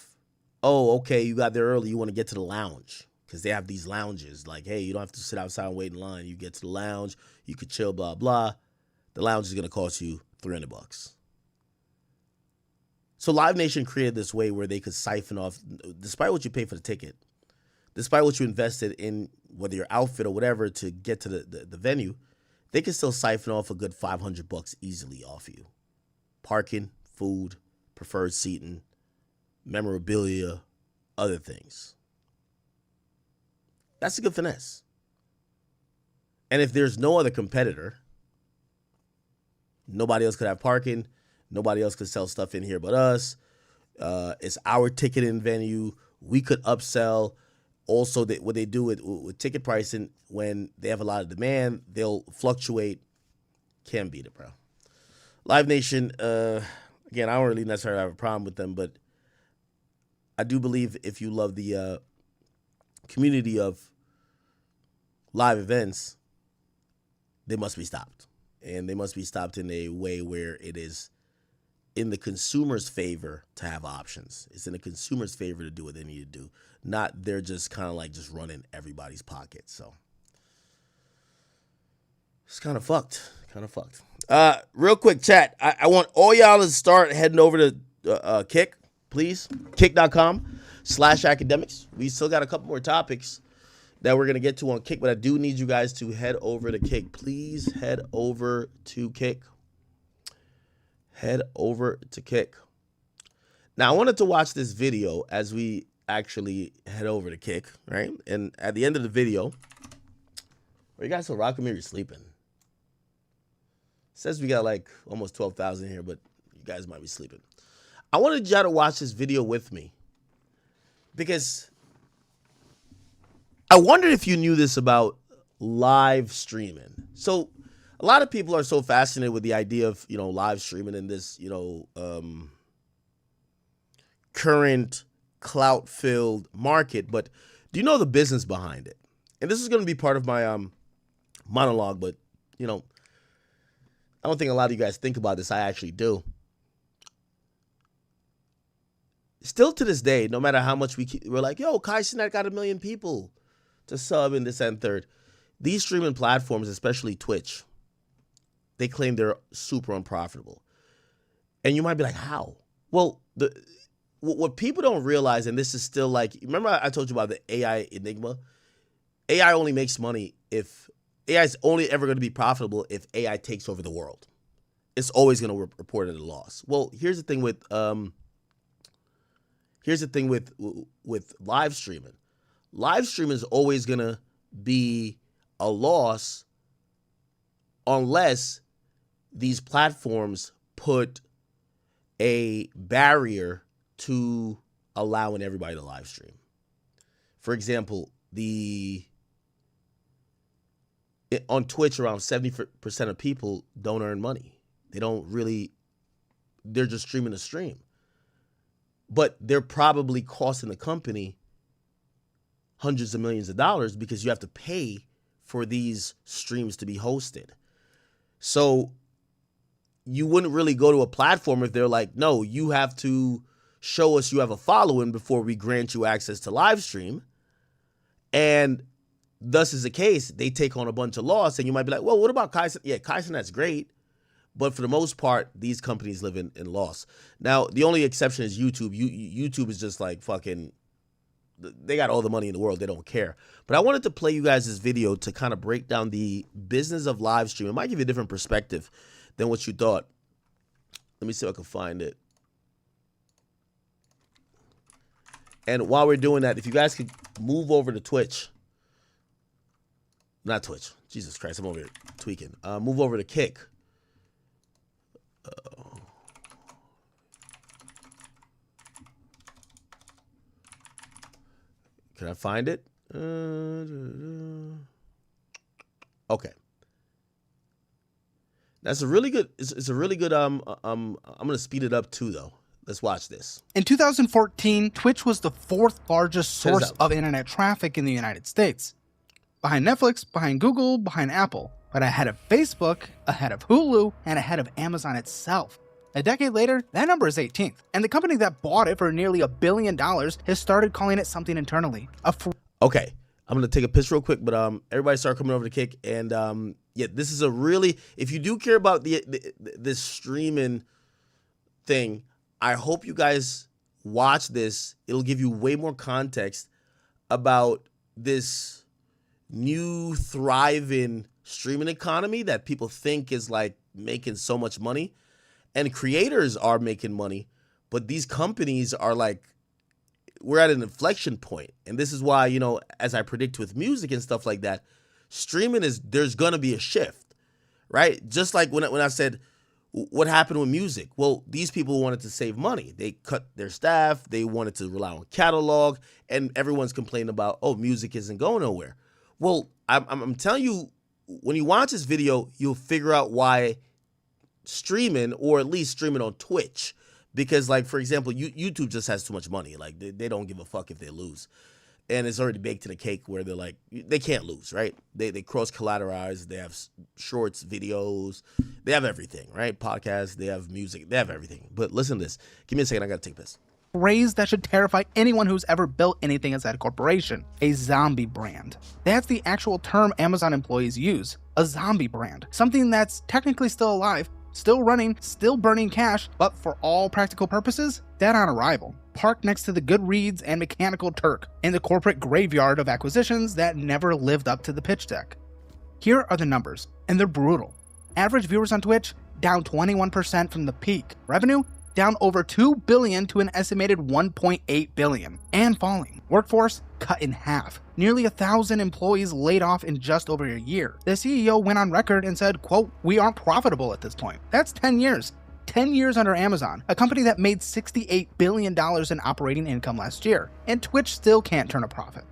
you got there early. You want to get to the lounge because they have these lounges. Like, hey, you don't have to sit outside and wait in line. You get to the lounge. You could chill, blah, blah. The lounge is going to cost you $300. So Live Nation created this way where they could siphon off, despite what you pay for the ticket, despite what you invested in, whether your outfit or whatever, to get to the venue, they can still siphon off a good $500 easily off you. Parking, food, preferred seating, memorabilia, other things. That's a good finesse. And if there's no other competitor, Nobody else could have parking. Nobody else could sell stuff in here but us. It's our ticketing venue. We could upsell. Also, what they do with ticket pricing, when they have a lot of demand, they'll fluctuate. Can't beat it, bro. Live Nation, again, I don't really necessarily have a problem with them, but I do believe if you love the community of live events, they must be stopped. And they must be stopped in a way where it is in the consumer's favor to have options. It's in the consumer's favor to do what they need to do. Not they're just kind of like just running everybody's pocket. So it's kind of fucked. Real quick chat. I want all y'all to start heading over to Kick, please. Kick.com/academics. We still got a couple more topics that we're going to get to on Kick, but I do need you guys to head over to Kick. Please head over to Kick. Head over to Kick. Now, I wanted to watch this video as we actually head over to Kick, right? And at the end of the video, are you guys still rocking me or you're sleeping? It says we got like almost 12,000 here, but you guys might be sleeping. I wanted y'all to watch this video with me because I wondered if you knew this about live streaming. So a lot of people are so fascinated with the idea of, live streaming in this, current clout-filled market. But do you know the business behind it? And this is going to be part of my monologue, but, I don't think a lot of you guys think about this. I actually do. Still to this day, no matter how much we're like, yo, Kai Cenat got 1 million people to sub in this and third. These streaming platforms, especially Twitch, they claim they're super unprofitable. And you might be like, how? Well, what people don't realize, and this is still like, remember I told you about the AI enigma? AI only makes money if, AI is only ever going to be profitable if AI takes over the world. It's always going to report at a loss. Well, here's the thing with live streaming. Live streaming is always going to be a loss unless these platforms put a barrier to allowing everybody to live stream. For example, on Twitch, around 70% of people don't earn money. They're just streaming a stream. But they're probably costing the company hundreds of millions of dollars because you have to pay for these streams to be hosted. So you wouldn't really go to a platform if they're like, no, you have to show us you have a following before we grant you access to live stream. And thus is the case, they take on a bunch of loss, and you might be like, well, what about Kai Cenat? Yeah, Kai Cenat's great, but for the most part, these companies live in loss. Now, the only exception is YouTube. YouTube is just like fucking, they got all the money in the world. They don't care. But I wanted to play you guys this video to kind of break down the business of live stream. It might give you a different perspective than what you thought. Let me see if I can find it. And while we're doing that, if you guys could move over to Twitch. Not Twitch. Jesus Christ, I'm over here tweaking. Move over to Kick. Can I find it? Okay. That's a really good. It's a really good. I'm gonna speed it up too, though. Let's watch this. In 2014, Twitch was the 4th largest source of internet traffic in the United States. Behind Netflix, behind Google, behind Apple, but ahead of Facebook, ahead of Hulu, and ahead of Amazon itself. A decade later, that number is 18th, and the company that bought it for nearly $1 billion has started calling it something internally. Okay, I'm gonna take a piss real quick, but everybody start coming over to Kick, and yeah, this is a really, if you do care about this streaming thing, I hope you guys watch this. It'll give you way more context about this new thriving streaming economy that people think is like making so much money, and creators are making money, but these companies are like, we're at an inflection point. And this is why, as I predict with music and stuff like that, streaming there's going to be a shift, right? Just like when I said, What happened with music? Well, these people wanted to save money. They cut their staff. They wanted to rely on catalog, and everyone's complaining about, oh, music isn't going nowhere. Well, I'm telling you, when you watch this video, you'll figure out why streaming, or at least streaming on Twitch, because, like, for example, YouTube just has too much money. Like, they don't give a fuck if they lose. And it's already baked in a cake where they're like, they can't lose, right? They cross-collateralize. They have shorts, videos. They have everything, right? Podcasts. They have music. They have everything. But listen to this. Give me a second. I got to take this. Phrase that should terrify anyone who's ever built anything inside a corporation. A zombie brand. That's the actual term Amazon employees use. A zombie brand. Something that's technically still alive, still running, still burning cash, but for all practical purposes, dead on arrival. Parked next to the Goodreads and Mechanical Turk, in the corporate graveyard of acquisitions that never lived up to the pitch deck. Here are the numbers, and they're brutal. Average viewers on Twitch, down 21% from the peak. Revenue, down over $2 billion to an estimated $1.8 billion, and falling. Workforce, cut in half. Nearly 1,000 employees laid off in just over a year. The CEO went on record and said, quote, "We aren't profitable at this point." That's 10 years. 10 years under Amazon, a company that made $68 billion in operating income last year, and Twitch still can't turn a profit.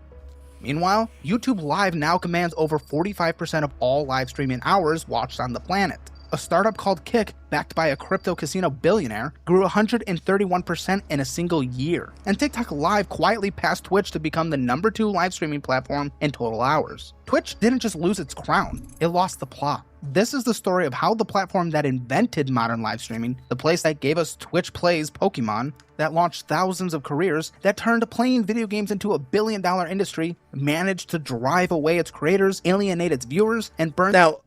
Meanwhile, YouTube Live now commands over 45% of all live streaming hours watched on the planet. A startup called Kick, backed by a crypto casino billionaire, grew 131% in a single year. And TikTok Live quietly passed Twitch to become the #2 live streaming platform in total hours. Twitch didn't just lose its crown, it lost the plot. This is the story of how the platform that invented modern live streaming, the place that gave us Twitch Plays Pokemon, that launched thousands of careers, that turned playing video games into a billion-dollar industry, managed to drive away its creators, alienate its viewers, and burn... Now,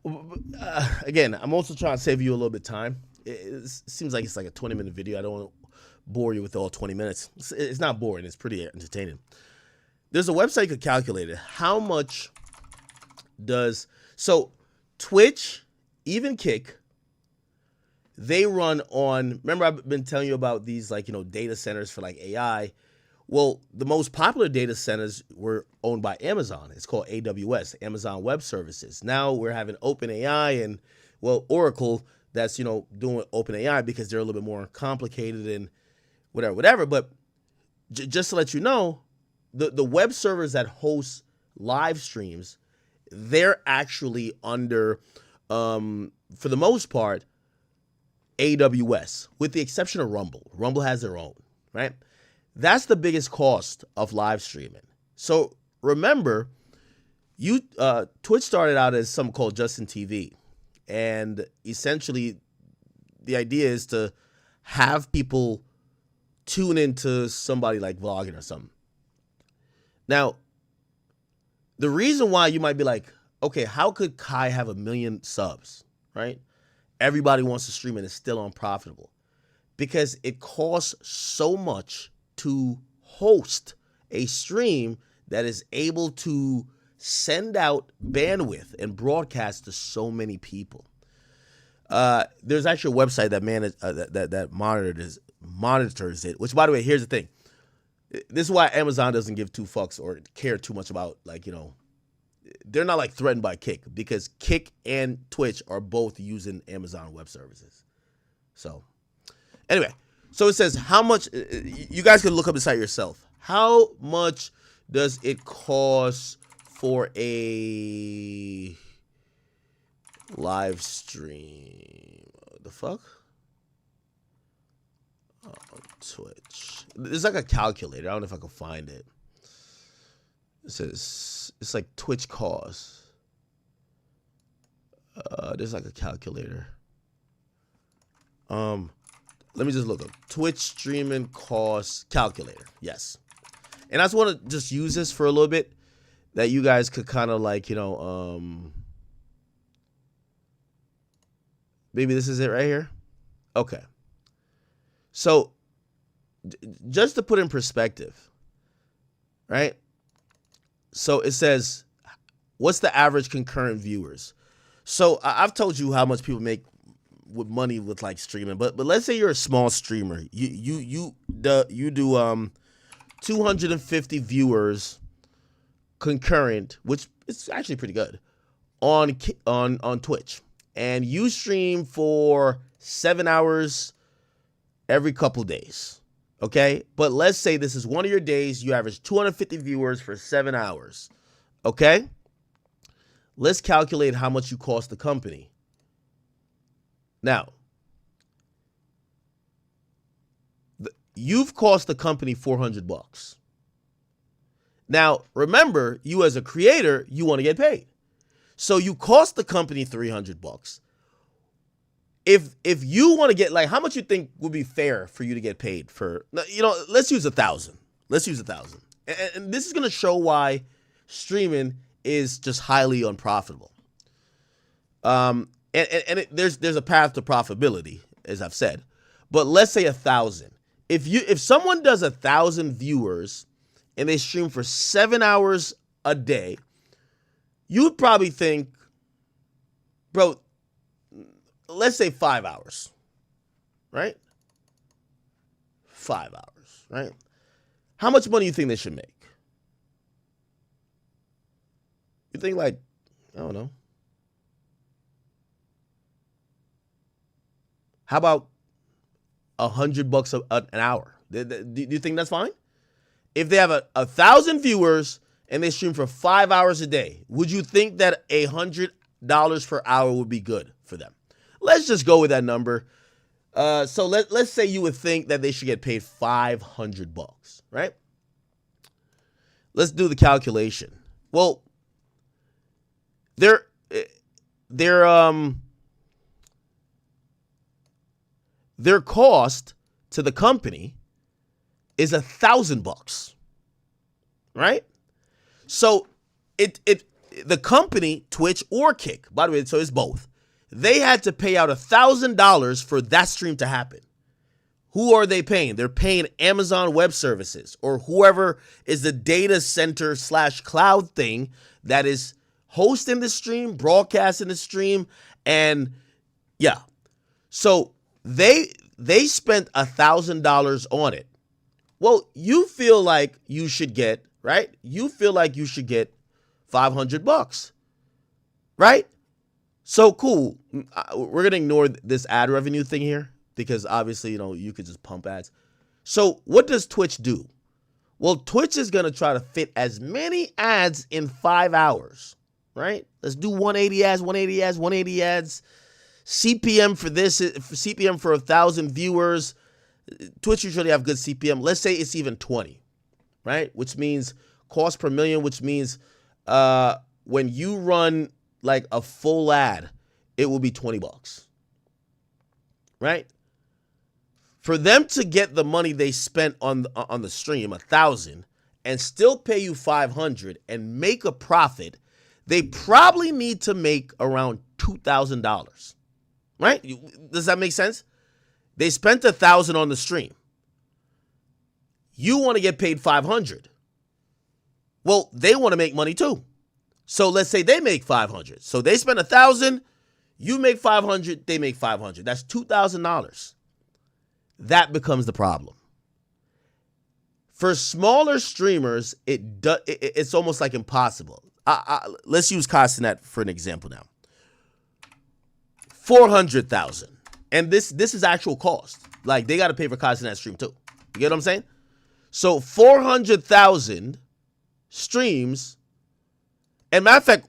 again, I'm also trying to save you a little bit of time. It seems like it's like a 20-minute video. I don't want to bore you with all 20 minutes. It's not boring. It's pretty entertaining. There's a website you could calculate it. How much does... So, Twitch, even Kick, they run on... Remember, I've been telling you about these, like, you know, data centers for, like, AI. Well, the most popular data centers were owned by Amazon. It's called AWS, Amazon Web Services. Now we're having OpenAI and, well, Oracle that's, you know, doing OpenAI because they're a little bit more complicated and whatever. But just to let you know, the web servers that host live streams, they're actually under, for the most part, AWS, with the exception of Rumble. Rumble has their own, right? That's the biggest cost of live streaming. So remember, Twitch started out as something called Justin TV. And essentially, the idea is to have people tune into somebody like vlogging or something. Now, the reason why you might be like, okay, how could Kai have 1 million subs, right? Everybody wants to stream and it's still unprofitable. Because it costs so much to host a stream that is able to send out bandwidth and broadcast to so many people. There's actually a website that monitors it, which, by the way, here's the thing. This is why Amazon doesn't give two fucks or care too much about, like, you know, they're not like threatened by Kick, because Kick and Twitch are both using Amazon Web Services. So anyway, so it says how much, you guys can look up the site yourself. How much does it cost for a live stream? The fuck? Oh, Twitch. There's like a calculator. I don't know if I can find it. It says it's like Twitch cost. There's like a calculator. Let me just look up Twitch streaming cost calculator. Yes. And I just want to just use this for a little bit, that you guys could kind of like, you know, maybe this is it right here. Okay. So just to put in perspective, right? So it says, what's the average concurrent viewers? So I've told you how much people make with money with like streaming, but let's say you're a small streamer. You do 250 viewers concurrent, which is actually pretty good, on Twitch, and you stream for 7 hours every couple days. Okay? But let's say this is one of your days. You average 250 viewers for 7 hours. Okay? Let's calculate how much you cost the company. Now, you've cost the company $400. Now, remember, you as a creator, you want to get paid. So you cost the company $300. If you want to get, like, how much you think would be fair for you to get paid for, let's use 1,000. Let's use 1,000. And this is going to show why streaming is just highly unprofitable. There's a path to profitability, as I've said. But let's say 1,000. If someone does 1,000 viewers and they stream for 7 hours a day, you would probably think, bro, let's say 5 hours, right? 5 hours, right? How much money do you think they should make? You think, like, I don't know. How about $100 an hour? Do you think that's fine? If they have 1,000 viewers and they stream for 5 hours a day, would you think that $100 per hour would be good for them? Let's just go with that number. So let's say you would think that they should get paid $500, right? Let's do the calculation. Well, their cost to the company is $1,000, right? So the company, Twitch or Kick, by the way, so it's both. They had to pay out $1,000 for that stream to happen. Who are they paying? They're paying Amazon Web Services or whoever is the data center / cloud thing that is hosting the stream, broadcasting the stream, and yeah. So they spent $1,000 on it. Well, you feel like you should get, right? You feel like you should get $500, right? So cool. We're gonna ignore this ad revenue thing here because obviously, you could just pump ads. So what does Twitch do? Well, Twitch is gonna try to fit as many ads in 5 hours, right? Let's do 180 ads, 180 ads, 180 ads. CPM for this, CPM for 1,000 viewers. Twitch usually have good CPM. Let's say it's even 20, right? Which means cost per million, which means when you run like a full ad, it will be $20, right? For them to get the money they spent on the stream, 1,000, and still pay you 500 and make a profit, they probably need to make around $2,000. Right? Does that make sense? They spent 1,000 on the stream. You want to get paid 500. Well, they want to make money too. So let's say they make 500. So they spend 1,000, you make 500, they make 500. That's $2,000. That becomes the problem. For smaller streamers, it's almost like impossible. Let's use Castanet for an example now. 400,000, and this is actual cost. Like they got to pay for Castanet stream too. You get what I'm saying? So 400,000 streams, and matter of fact,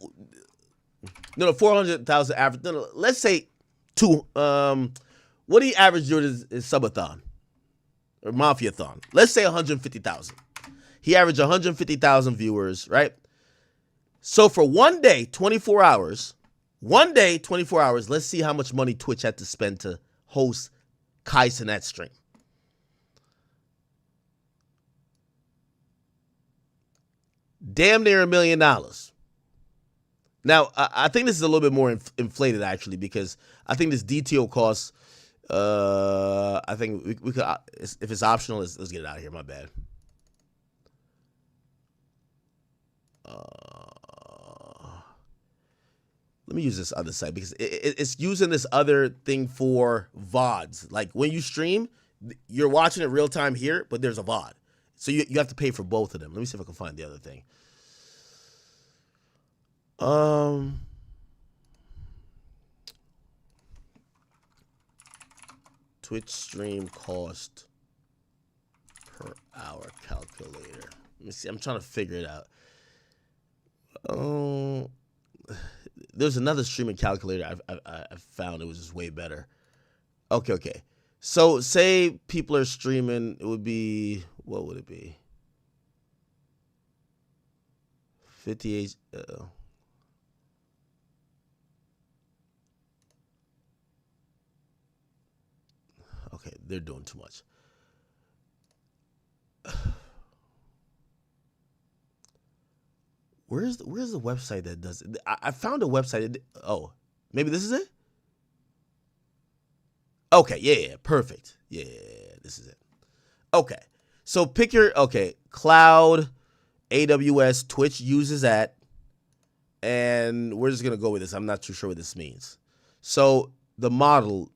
400,000 average. Let's say two. What do you average during his subathon or mafiathon? Let's say 150,000. He averaged 150,000 viewers, right? So for one day, 24 hours. One day, 24 hours, let's see how much money Twitch had to spend to host Kaizenat stream. Damn near $1 million. Now, I think this is a little bit more inflated, actually, because I think this DTO costs, I think we could, if it's optional, let's get it out of here. My bad. Let me use this other site because it's using this other thing for VODs. Like when you stream, you're watching it real time here, but there's a VOD. So you have to pay for both of them. Let me see if I can find the other thing. Twitch stream cost per hour calculator. Let me see. I'm trying to figure it out. Oh, there's another streaming calculator I found. It was just way better. Okay. So say people are streaming. It would be, what would it be? 58. Okay, they're doing too much. Where's the website that does it? I found a website. Oh, maybe this is it? Okay, yeah, perfect. Yeah, this is it. Okay, so pick your, cloud, AWS, Twitch uses that, and we're just going to go with this. I'm not too sure what this means. So the model,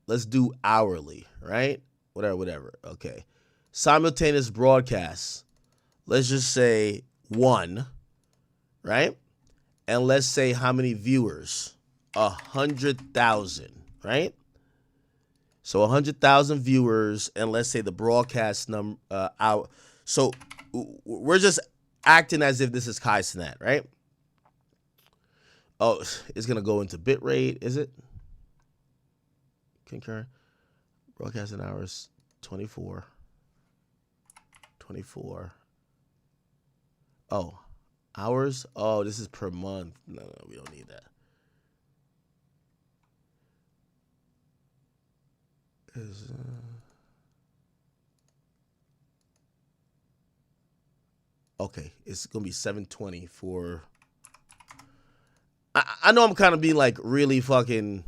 let's do hourly, right? Whatever. Okay. Simultaneous broadcasts. Let's just say 1, right? And let's say how many viewers? 100,000, right? So 100,000 viewers, and let's say the broadcast number out. So we're just acting as if this is Kai Cenat, right? Oh, it's gonna go into bit rate, is it? Concurrent broadcasting hours 24. Oh, hours. Oh, this is per month. No, we don't need that. Okay, it's gonna be 720 for. I know I'm kind of being like really fucking,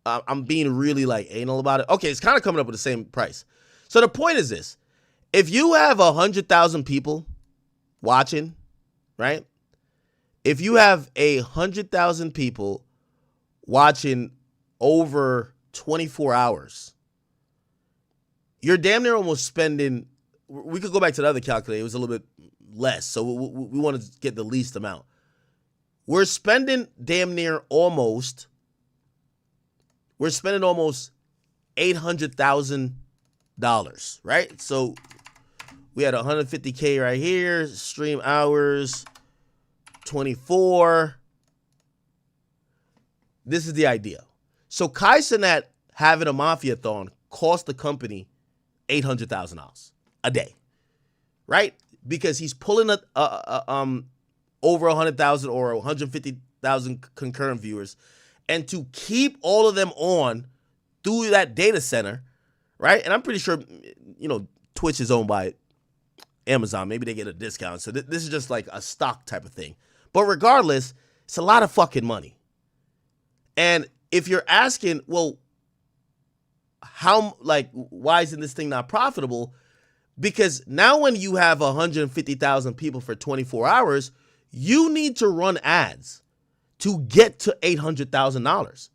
I'm being really like anal about it. Okay, it's kind of coming up with the same price. So the point is this: if you have 100,000 people watching, right? If you have 100,000 people watching over 24 hours, you're damn near almost spending. We could go back to the other calculator. It was a little bit less, so we want to get the least amount. We're spending damn near almost. We're spending almost $800,000, right? So we had 150K right here. Stream hours, 24. This is the idea. So Kai Cenat having a Mafia-thon cost the company $800,000 a day, right? Because he's pulling over 100,000 or 150,000 concurrent viewers, and to keep all of them on through that data center, right? And I'm pretty sure, Twitch is owned by Amazon. Maybe they get a discount. So this is just like a stock type of thing. But regardless, it's a lot of fucking money. And if you're asking, well, why isn't this thing not profitable? Because now when you have 150,000 people for 24 hours, you need to run ads to get to $800,000.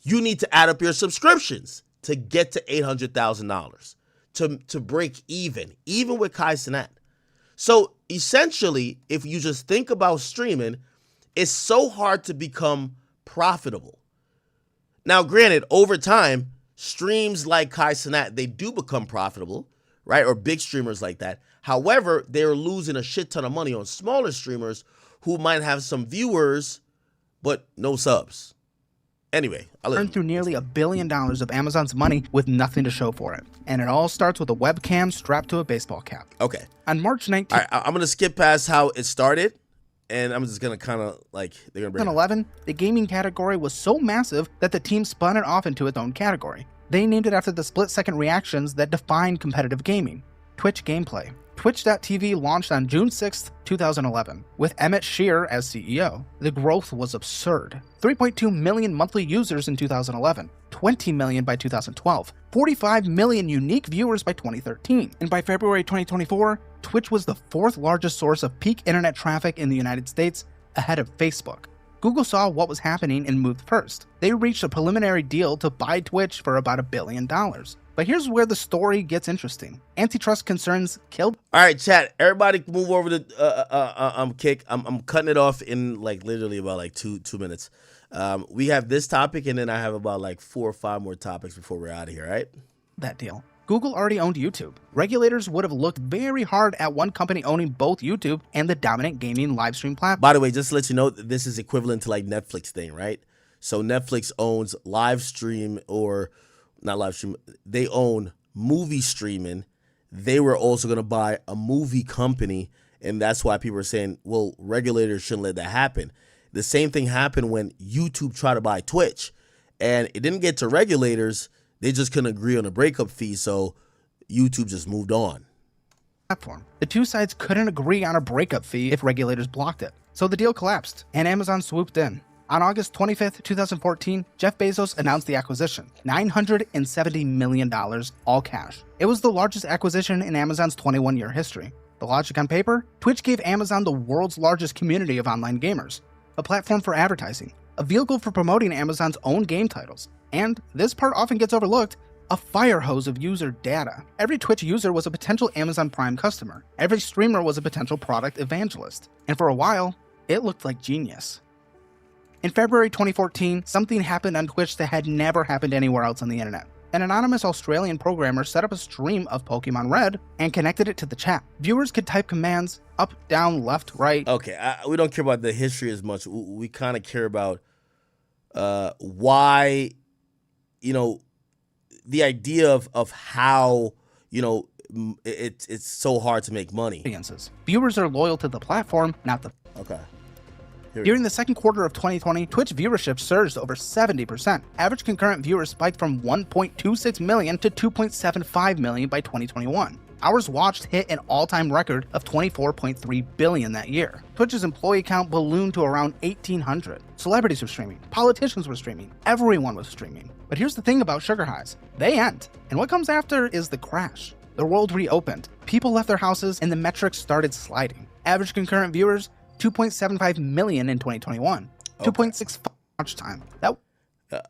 You need to add up your subscriptions to get to $800,000 to break even with Kai Cenat. So essentially, if you just think about streaming, it's so hard to become profitable. Now, granted, over time, streams like Kai Cenat, they do become profitable, right? Or big streamers like that. However, they're losing a shit ton of money on smaller streamers who might have some viewers, but no subs. Anyway, I'll earned through nearly $1 billion of Amazon's money with nothing to show for it. And it all starts with a webcam strapped to a baseball cap. Okay. On March 19th. All right, I'm going to skip past how it started, and I'm just going to kind of they're going to bring 2011, the gaming category was so massive that the team spun it off into its own category. They named it after the split-second reactions that defined competitive gaming, Twitch gameplay. Twitch.tv launched on June 6, 2011, with Emmett Shear as CEO. The growth was absurd. 3.2 million monthly users in 2011, 20 million by 2012, 45 million unique viewers by 2013, and by February 2024, Twitch was the 4th largest source of peak internet traffic in the United States, ahead of Facebook. Google saw what was happening and moved first. They reached a preliminary deal to buy Twitch for about $1 billion. But here's where the story gets interesting. Antitrust concerns killed. All right, chat. Everybody move over to Kick. I'm cutting it off in literally about 2 minutes. We have this topic, and then I have about like 4 or 5 more topics before we're out of here, right? That deal. Google already owned YouTube. Regulators would have looked very hard at one company owning both YouTube and the dominant gaming live stream platform. By the way, just to let you know, this is equivalent to like Netflix thing, right? So Netflix owns live stream, or not live stream, they own movie streaming. They were also going to buy a movie company, and that's why people are saying, well, regulators shouldn't let that happen. The same thing happened when YouTube tried to buy Twitch, and it didn't get to regulators. They just couldn't agree on a breakup fee, so YouTube just moved on. The two sides couldn't agree on a breakup fee if regulators blocked it, so the deal collapsed, and Amazon swooped in. On August 25th, 2014, Jeff Bezos announced the acquisition, $970 million, all cash. It was the largest acquisition in Amazon's 21-year history. The logic on paper? Twitch gave Amazon the world's largest community of online gamers, a platform for advertising, a vehicle for promoting Amazon's own game titles, and, this part often gets overlooked, a fire hose of user data. Every Twitch user was a potential Amazon Prime customer. Every streamer was a potential product evangelist. And for a while, it looked like genius. In February 2014, something happened on Twitch that had never happened anywhere else on the internet. An anonymous Australian programmer set up a stream of Pokemon Red and connected it to the chat. Viewers could type commands up, down, left, right. Okay, we don't care about the history as much. We kind of care about why, the idea of how, it's so hard to make money. Viewers are loyal to the platform, not the... Okay. During the second quarter of 2020, Twitch viewership surged over 70%. Average concurrent viewers spiked from 1.26 million to 2.75 million by 2021. Hours watched hit an all-time record of 24.3 billion that year. Twitch's employee count ballooned to around 1,800. Celebrities were streaming, politicians were streaming, everyone was streaming. But here's the thing about sugar highs. They end, and what comes after is the crash. The world reopened, people left their houses, and the metrics started sliding. Average concurrent viewers, 2.75 million in 2021. Okay. 2.65 watch time.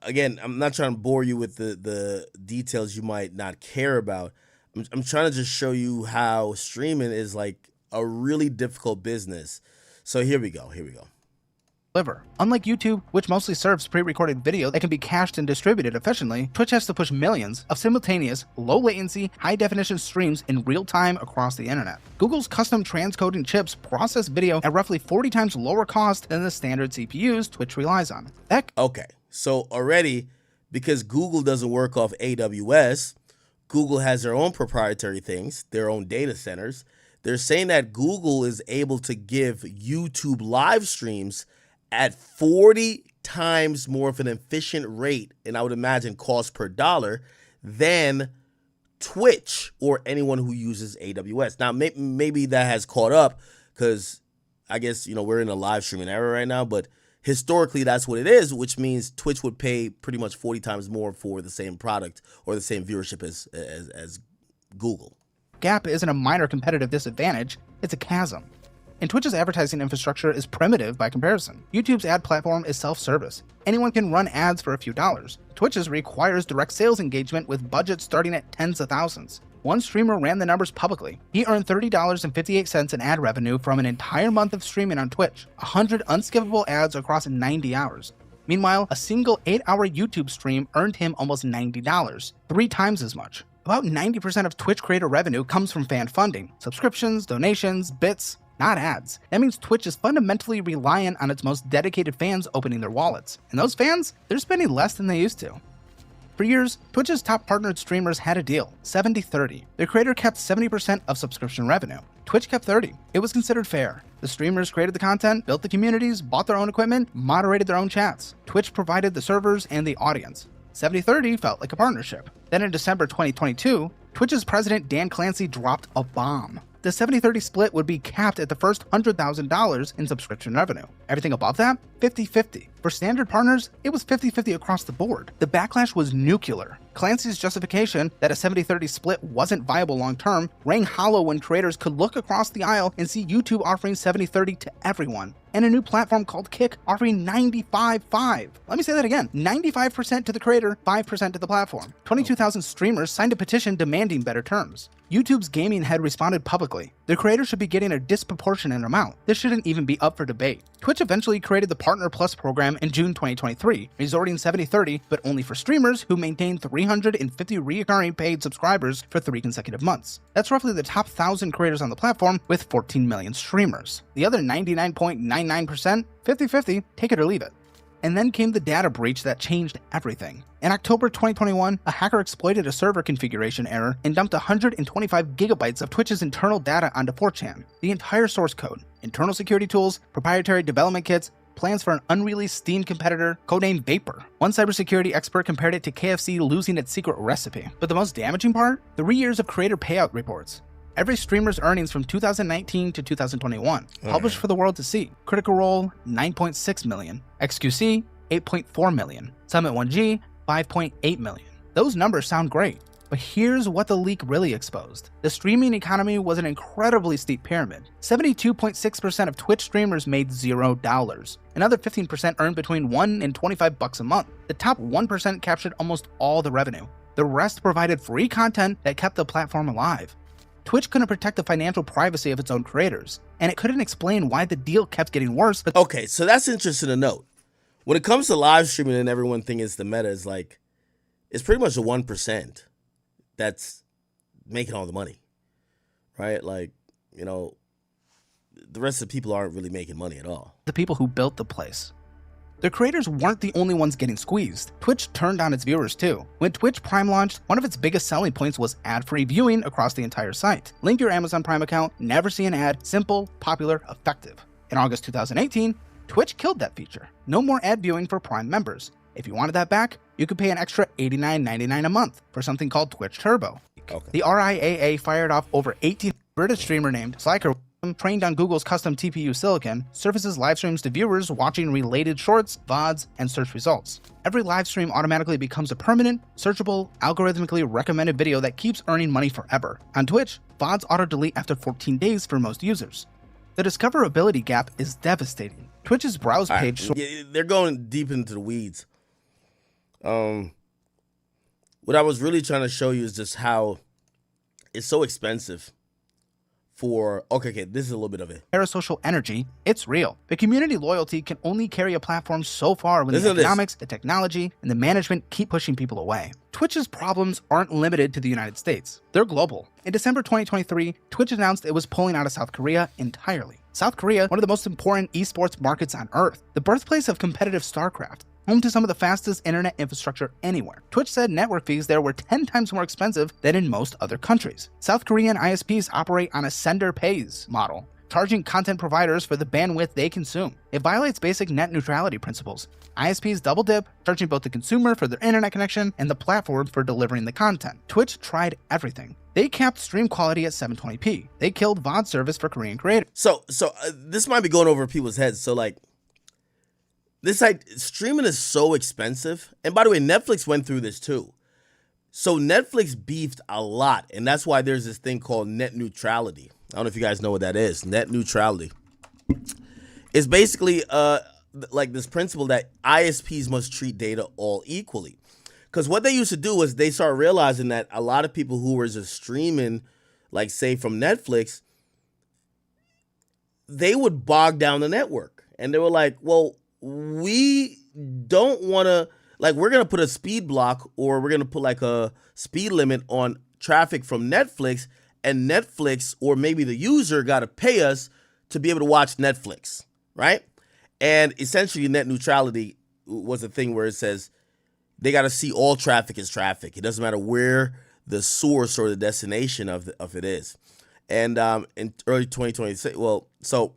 Again, I'm not trying to bore you with the details you might not care about. I'm trying to just show you how streaming is like a really difficult business. So here we go. Unlike YouTube, which mostly serves pre-recorded video that can be cached and distributed efficiently, Twitch has to push millions of simultaneous, low-latency, high-definition streams in real time across the internet. Google's custom transcoding chips process video at roughly 40 times lower cost than the standard CPUs Twitch relies on. Okay, so already, because Google doesn't work off AWS, Google has their own proprietary things, their own data centers. They're saying that Google is able to give YouTube live streams at 40 times more of an efficient rate, and I would imagine cost per dollar, than Twitch or anyone who uses AWS. Now, maybe that has caught up because I guess, we're in a live streaming era right now, but historically that's what it is, which means Twitch would pay pretty much 40 times more for the same product or the same viewership as Google. Gap isn't a minor competitive disadvantage, it's a chasm. And Twitch's advertising infrastructure is primitive by comparison. YouTube's ad platform is self-service. Anyone can run ads for a few dollars. Twitch's requires direct sales engagement with budgets starting at tens of thousands. One streamer ran the numbers publicly. He earned $30.58 in ad revenue from an entire month of streaming on Twitch, 100 unskippable ads across 90 hours. Meanwhile, a single 8-hour YouTube stream earned him almost $90, 3 times as much. About 90% of Twitch creator revenue comes from fan funding, subscriptions, donations, bits, not ads. That means Twitch is fundamentally reliant on its most dedicated fans opening their wallets. And those fans, they're spending less than they used to. For years, Twitch's top partnered streamers had a deal, 70-30. Their creator kept 70% of subscription revenue. Twitch kept 30. It was considered fair. The streamers created the content, built the communities, bought their own equipment, moderated their own chats. Twitch provided the servers and the audience. 70-30 felt like a partnership. Then in December 2022, Twitch's president Dan Clancy dropped a bomb. The 70-30 split would be capped at the first $100,000 in subscription revenue. Everything above that, 50-50. For standard partners, it was 50-50 across the board. The backlash was nuclear. Clancy's justification that a 70-30 split wasn't viable long-term rang hollow when creators could look across the aisle and see YouTube offering 70-30 to everyone, and a new platform called Kick offering 95-5. Let me say that again, 95% to the creator, 5% to the platform. 22,000 streamers signed a petition demanding better terms. YouTube's gaming head responded publicly. The creators should be getting a disproportionate amount. This shouldn't even be up for debate. Twitch eventually created the Partner Plus program in June 2023, resorting 70-30, but only for streamers who maintain 350 recurring paid subscribers for 3 consecutive months. That's roughly the top 1,000 creators on the platform with 14 million streamers. The other 99.99%, 50-50, take it or leave it. And then came the data breach that changed everything. In October 2021, a hacker exploited a server configuration error and dumped 125 gigabytes of Twitch's internal data onto 4chan. The entire source code, internal security tools, proprietary development kits, plans for an unreleased Steam competitor, codenamed Vapor. One cybersecurity expert compared it to KFC losing its secret recipe. But the most damaging part? 3 years of creator payout reports. Every streamer's earnings from 2019 to 2021, published for the world to see. Critical Role, 9.6 million. XQC, 8.4 million. Summit 1G, 5.8 million. Those numbers sound great, but here's what the leak really exposed. The streaming economy was an incredibly steep pyramid. 72.6% of Twitch streamers made $0. Another 15% earned between $1 and $25 a month. The top 1% captured almost all the revenue. The rest provided free content that kept the platform alive. Twitch couldn't protect the financial privacy of its own creators, and it couldn't explain why the deal kept getting worse. But okay, so that's interesting to note. When it comes to live streaming and everyone thinks the meta is like, it's pretty much the 1% that's making all the money, right? Like, you know, the rest of the people aren't really making money at all. The people who built the place. The creators weren't the only ones getting squeezed. Twitch turned down its viewers too. When Twitch Prime launched, one of its biggest selling points was ad-free viewing across the entire site. Link your Amazon Prime account, never see an ad, simple, popular, effective. In August 2018, Twitch killed that feature. No more ad viewing for Prime members. If you wanted that back, you could pay an extra $89.99 a month for something called Twitch Turbo. Okay. The RIAA fired off over 18 British streamer named Sliker, trained on Google's custom TPU silicon, surfaces live streams to viewers watching related shorts, VODs, and search results. Every live stream automatically becomes a permanent, searchable, algorithmically recommended video that keeps earning money forever. On Twitch, VODs auto-delete after 14 days for most users. The discoverability gap is devastating. Twitch's browse page... They're going deep into the weeds. What I was really trying to show you is just how it's so expensive for, okay, this is a little bit of it. Parasocial energy, it's real. The community loyalty can only carry a platform so far when the economics, the technology, and the management keep pushing people away. Twitch's problems aren't limited to the United States. They're global. In December 2023, Twitch announced it was pulling out of South Korea entirely. South Korea, one of the most important esports markets on Earth, the birthplace of competitive StarCraft, home to some of the fastest internet infrastructure anywhere. Twitch said network fees there were 10 times more expensive than in most other countries. South Korean ISPs operate on a sender pays model, charging content providers for the bandwidth they consume. It violates basic net neutrality principles. ISPs double dip, charging both the consumer for their internet connection and the platform for delivering the content. Twitch tried everything. They capped stream quality at 720p. They killed VOD service for Korean creators. So this might be going over people's heads. So like, this streaming is so expensive. And by the way, Netflix went through this too. So Netflix beefed a lot. And that's why there's this thing called net neutrality. I don't know if you guys know what that is. Net neutrality. It's basically like this principle that ISPs must treat data all equally. Because what they used to do was they started realizing that a lot of people who were just streaming, like say from Netflix, they would bog down the network. And they were like, well, we don't want to, like, we're going to put a speed block or we're going to put like a speed limit on traffic from Netflix, and Netflix or maybe the user got to pay us to be able to watch Netflix, right? And essentially net neutrality was a thing where it says they got to see all traffic as traffic. It doesn't matter where the source or the destination of it is. And in early 2026, so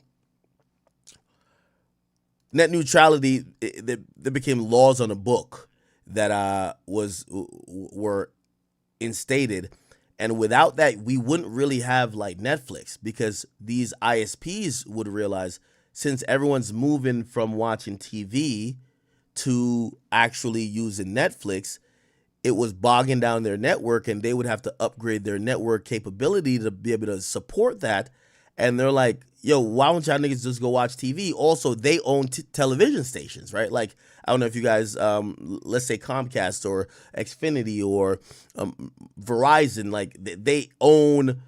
net neutrality, there became laws on the book that were instated, and without that, we wouldn't really have like Netflix, because these ISPs would realize, since everyone's moving from watching TV to actually using Netflix, it was bogging down their network, and they would have to upgrade their network capability to be able to support that. And they're like, yo, why don't y'all niggas just go watch TV? Also, they own television stations, right? Like, I don't know if you guys, let's say Comcast or Xfinity or Verizon, like they own,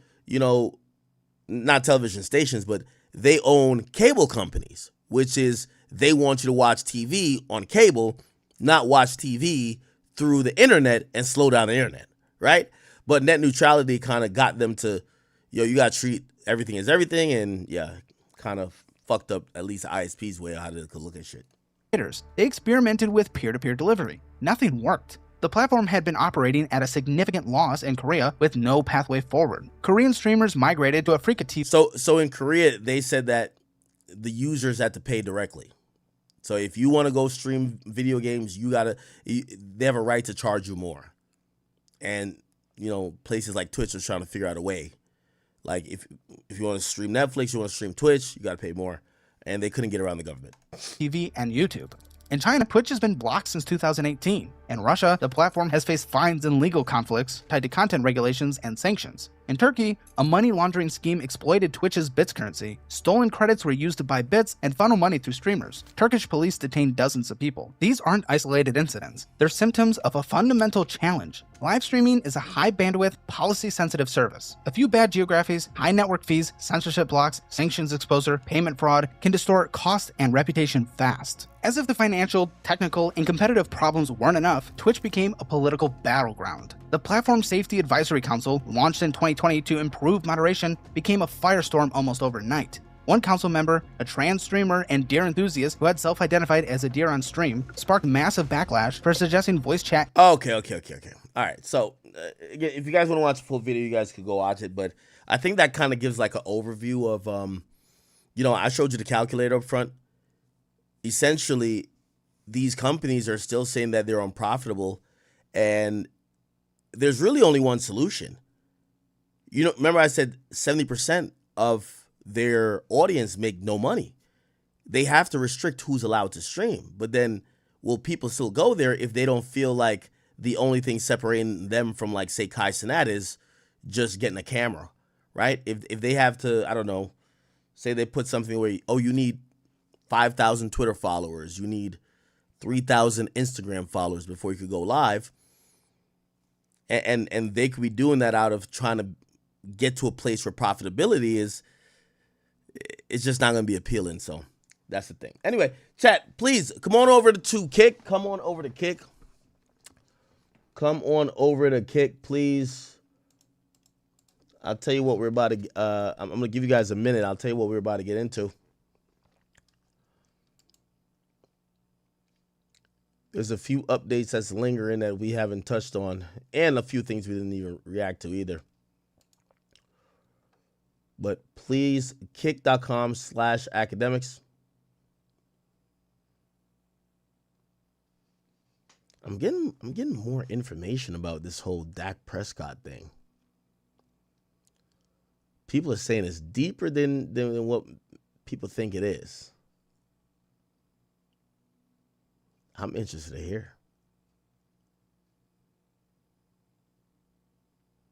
not television stations, but they own cable companies, which is they want you to watch TV on cable, not watch TV through the internet and slow down the internet, right? But net neutrality kind of got them to, you got to treat everything as everything, and kind of fucked up at least the ISP's way of how to look at shit. They experimented with peer-to-peer delivery. Nothing worked. The platform had been operating at a significant loss in Korea with no pathway forward. Korean streamers migrated to a free-to-TV. So in Korea, they said that the users had to pay directly. So if you want to go stream video games, they have a right to charge you more. And, places like Twitch are trying to figure out a way. Like if you want to stream Netflix, you want to stream Twitch, you got to pay more. And they couldn't get around the government. TV and YouTube. In China, Twitch has been blocked since 2018. In Russia, the platform has faced fines and legal conflicts tied to content regulations and sanctions. In Turkey, a money laundering scheme exploited Twitch's bits currency. Stolen credits were used to buy bits and funnel money through streamers. Turkish police detained dozens of people. These aren't isolated incidents. They're symptoms of a fundamental challenge. Live streaming is a high bandwidth, policy-sensitive service. A few bad geographies, high network fees, censorship blocks, sanctions exposure, payment fraud can distort cost and reputation fast. As if the financial, technical, and competitive problems weren't enough, Twitch became a political battleground. The Platform Safety Advisory Council, launched in 2020 to improve moderation, became a firestorm almost overnight. One council member, a trans streamer and deer enthusiast who had self-identified as a deer on stream, sparked massive backlash for suggesting voice chat. Okay. All right, so again, if you guys want to watch the full video, you guys could go watch it, but I think that kind of gives like an overview of, I showed you the calculator up front. Essentially, these companies are still saying that they're unprofitable, and there's really only one solution. Remember I said 70% of their audience make no money. They have to restrict who's allowed to stream. But then will people still go there if they don't feel like the only thing separating them from, like, say, Kai Cenat is just getting a camera, right? If they have to, I don't know, say they put something where, you need 5,000 Twitter followers, you need 3,000 Instagram followers before you could go live. And they could be doing that out of trying to get to a place where profitability it's just not going to be appealing. So that's the thing. Anyway, chat, please come on over to Kick. Come on over to Kick. Come on over to Kick, please. I'll tell you what we're about to. I'm going to give you guys a minute. I'll tell you what we're about to get into. There's a few updates that's lingering that we haven't touched on, and a few things we didn't even react to either. But please, kick.com/academics. I'm getting more information about this whole Dak Prescott thing. People are saying it's deeper than what people think it is. I'm interested to hear.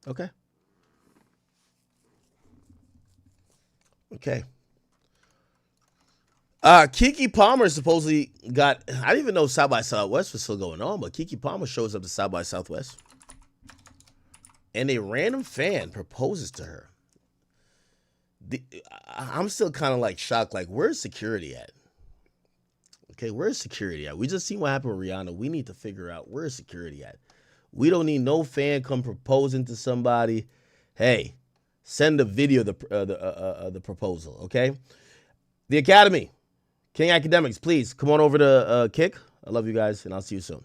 Okay. Keke Palmer supposedly got, I didn't even know South by Southwest was still going on, but Keke Palmer shows up to South by Southwest. And a random fan proposes to her. I'm still kind of like shocked, like, where's security at? Okay, where's security at? We just seen what happened with Rihanna. We need to figure out where's security at. We don't need no fan come proposing to somebody. Hey, send a video of the proposal, okay? The Academy, King Academics, please come on over to Kick. I love you guys, and I'll see you soon.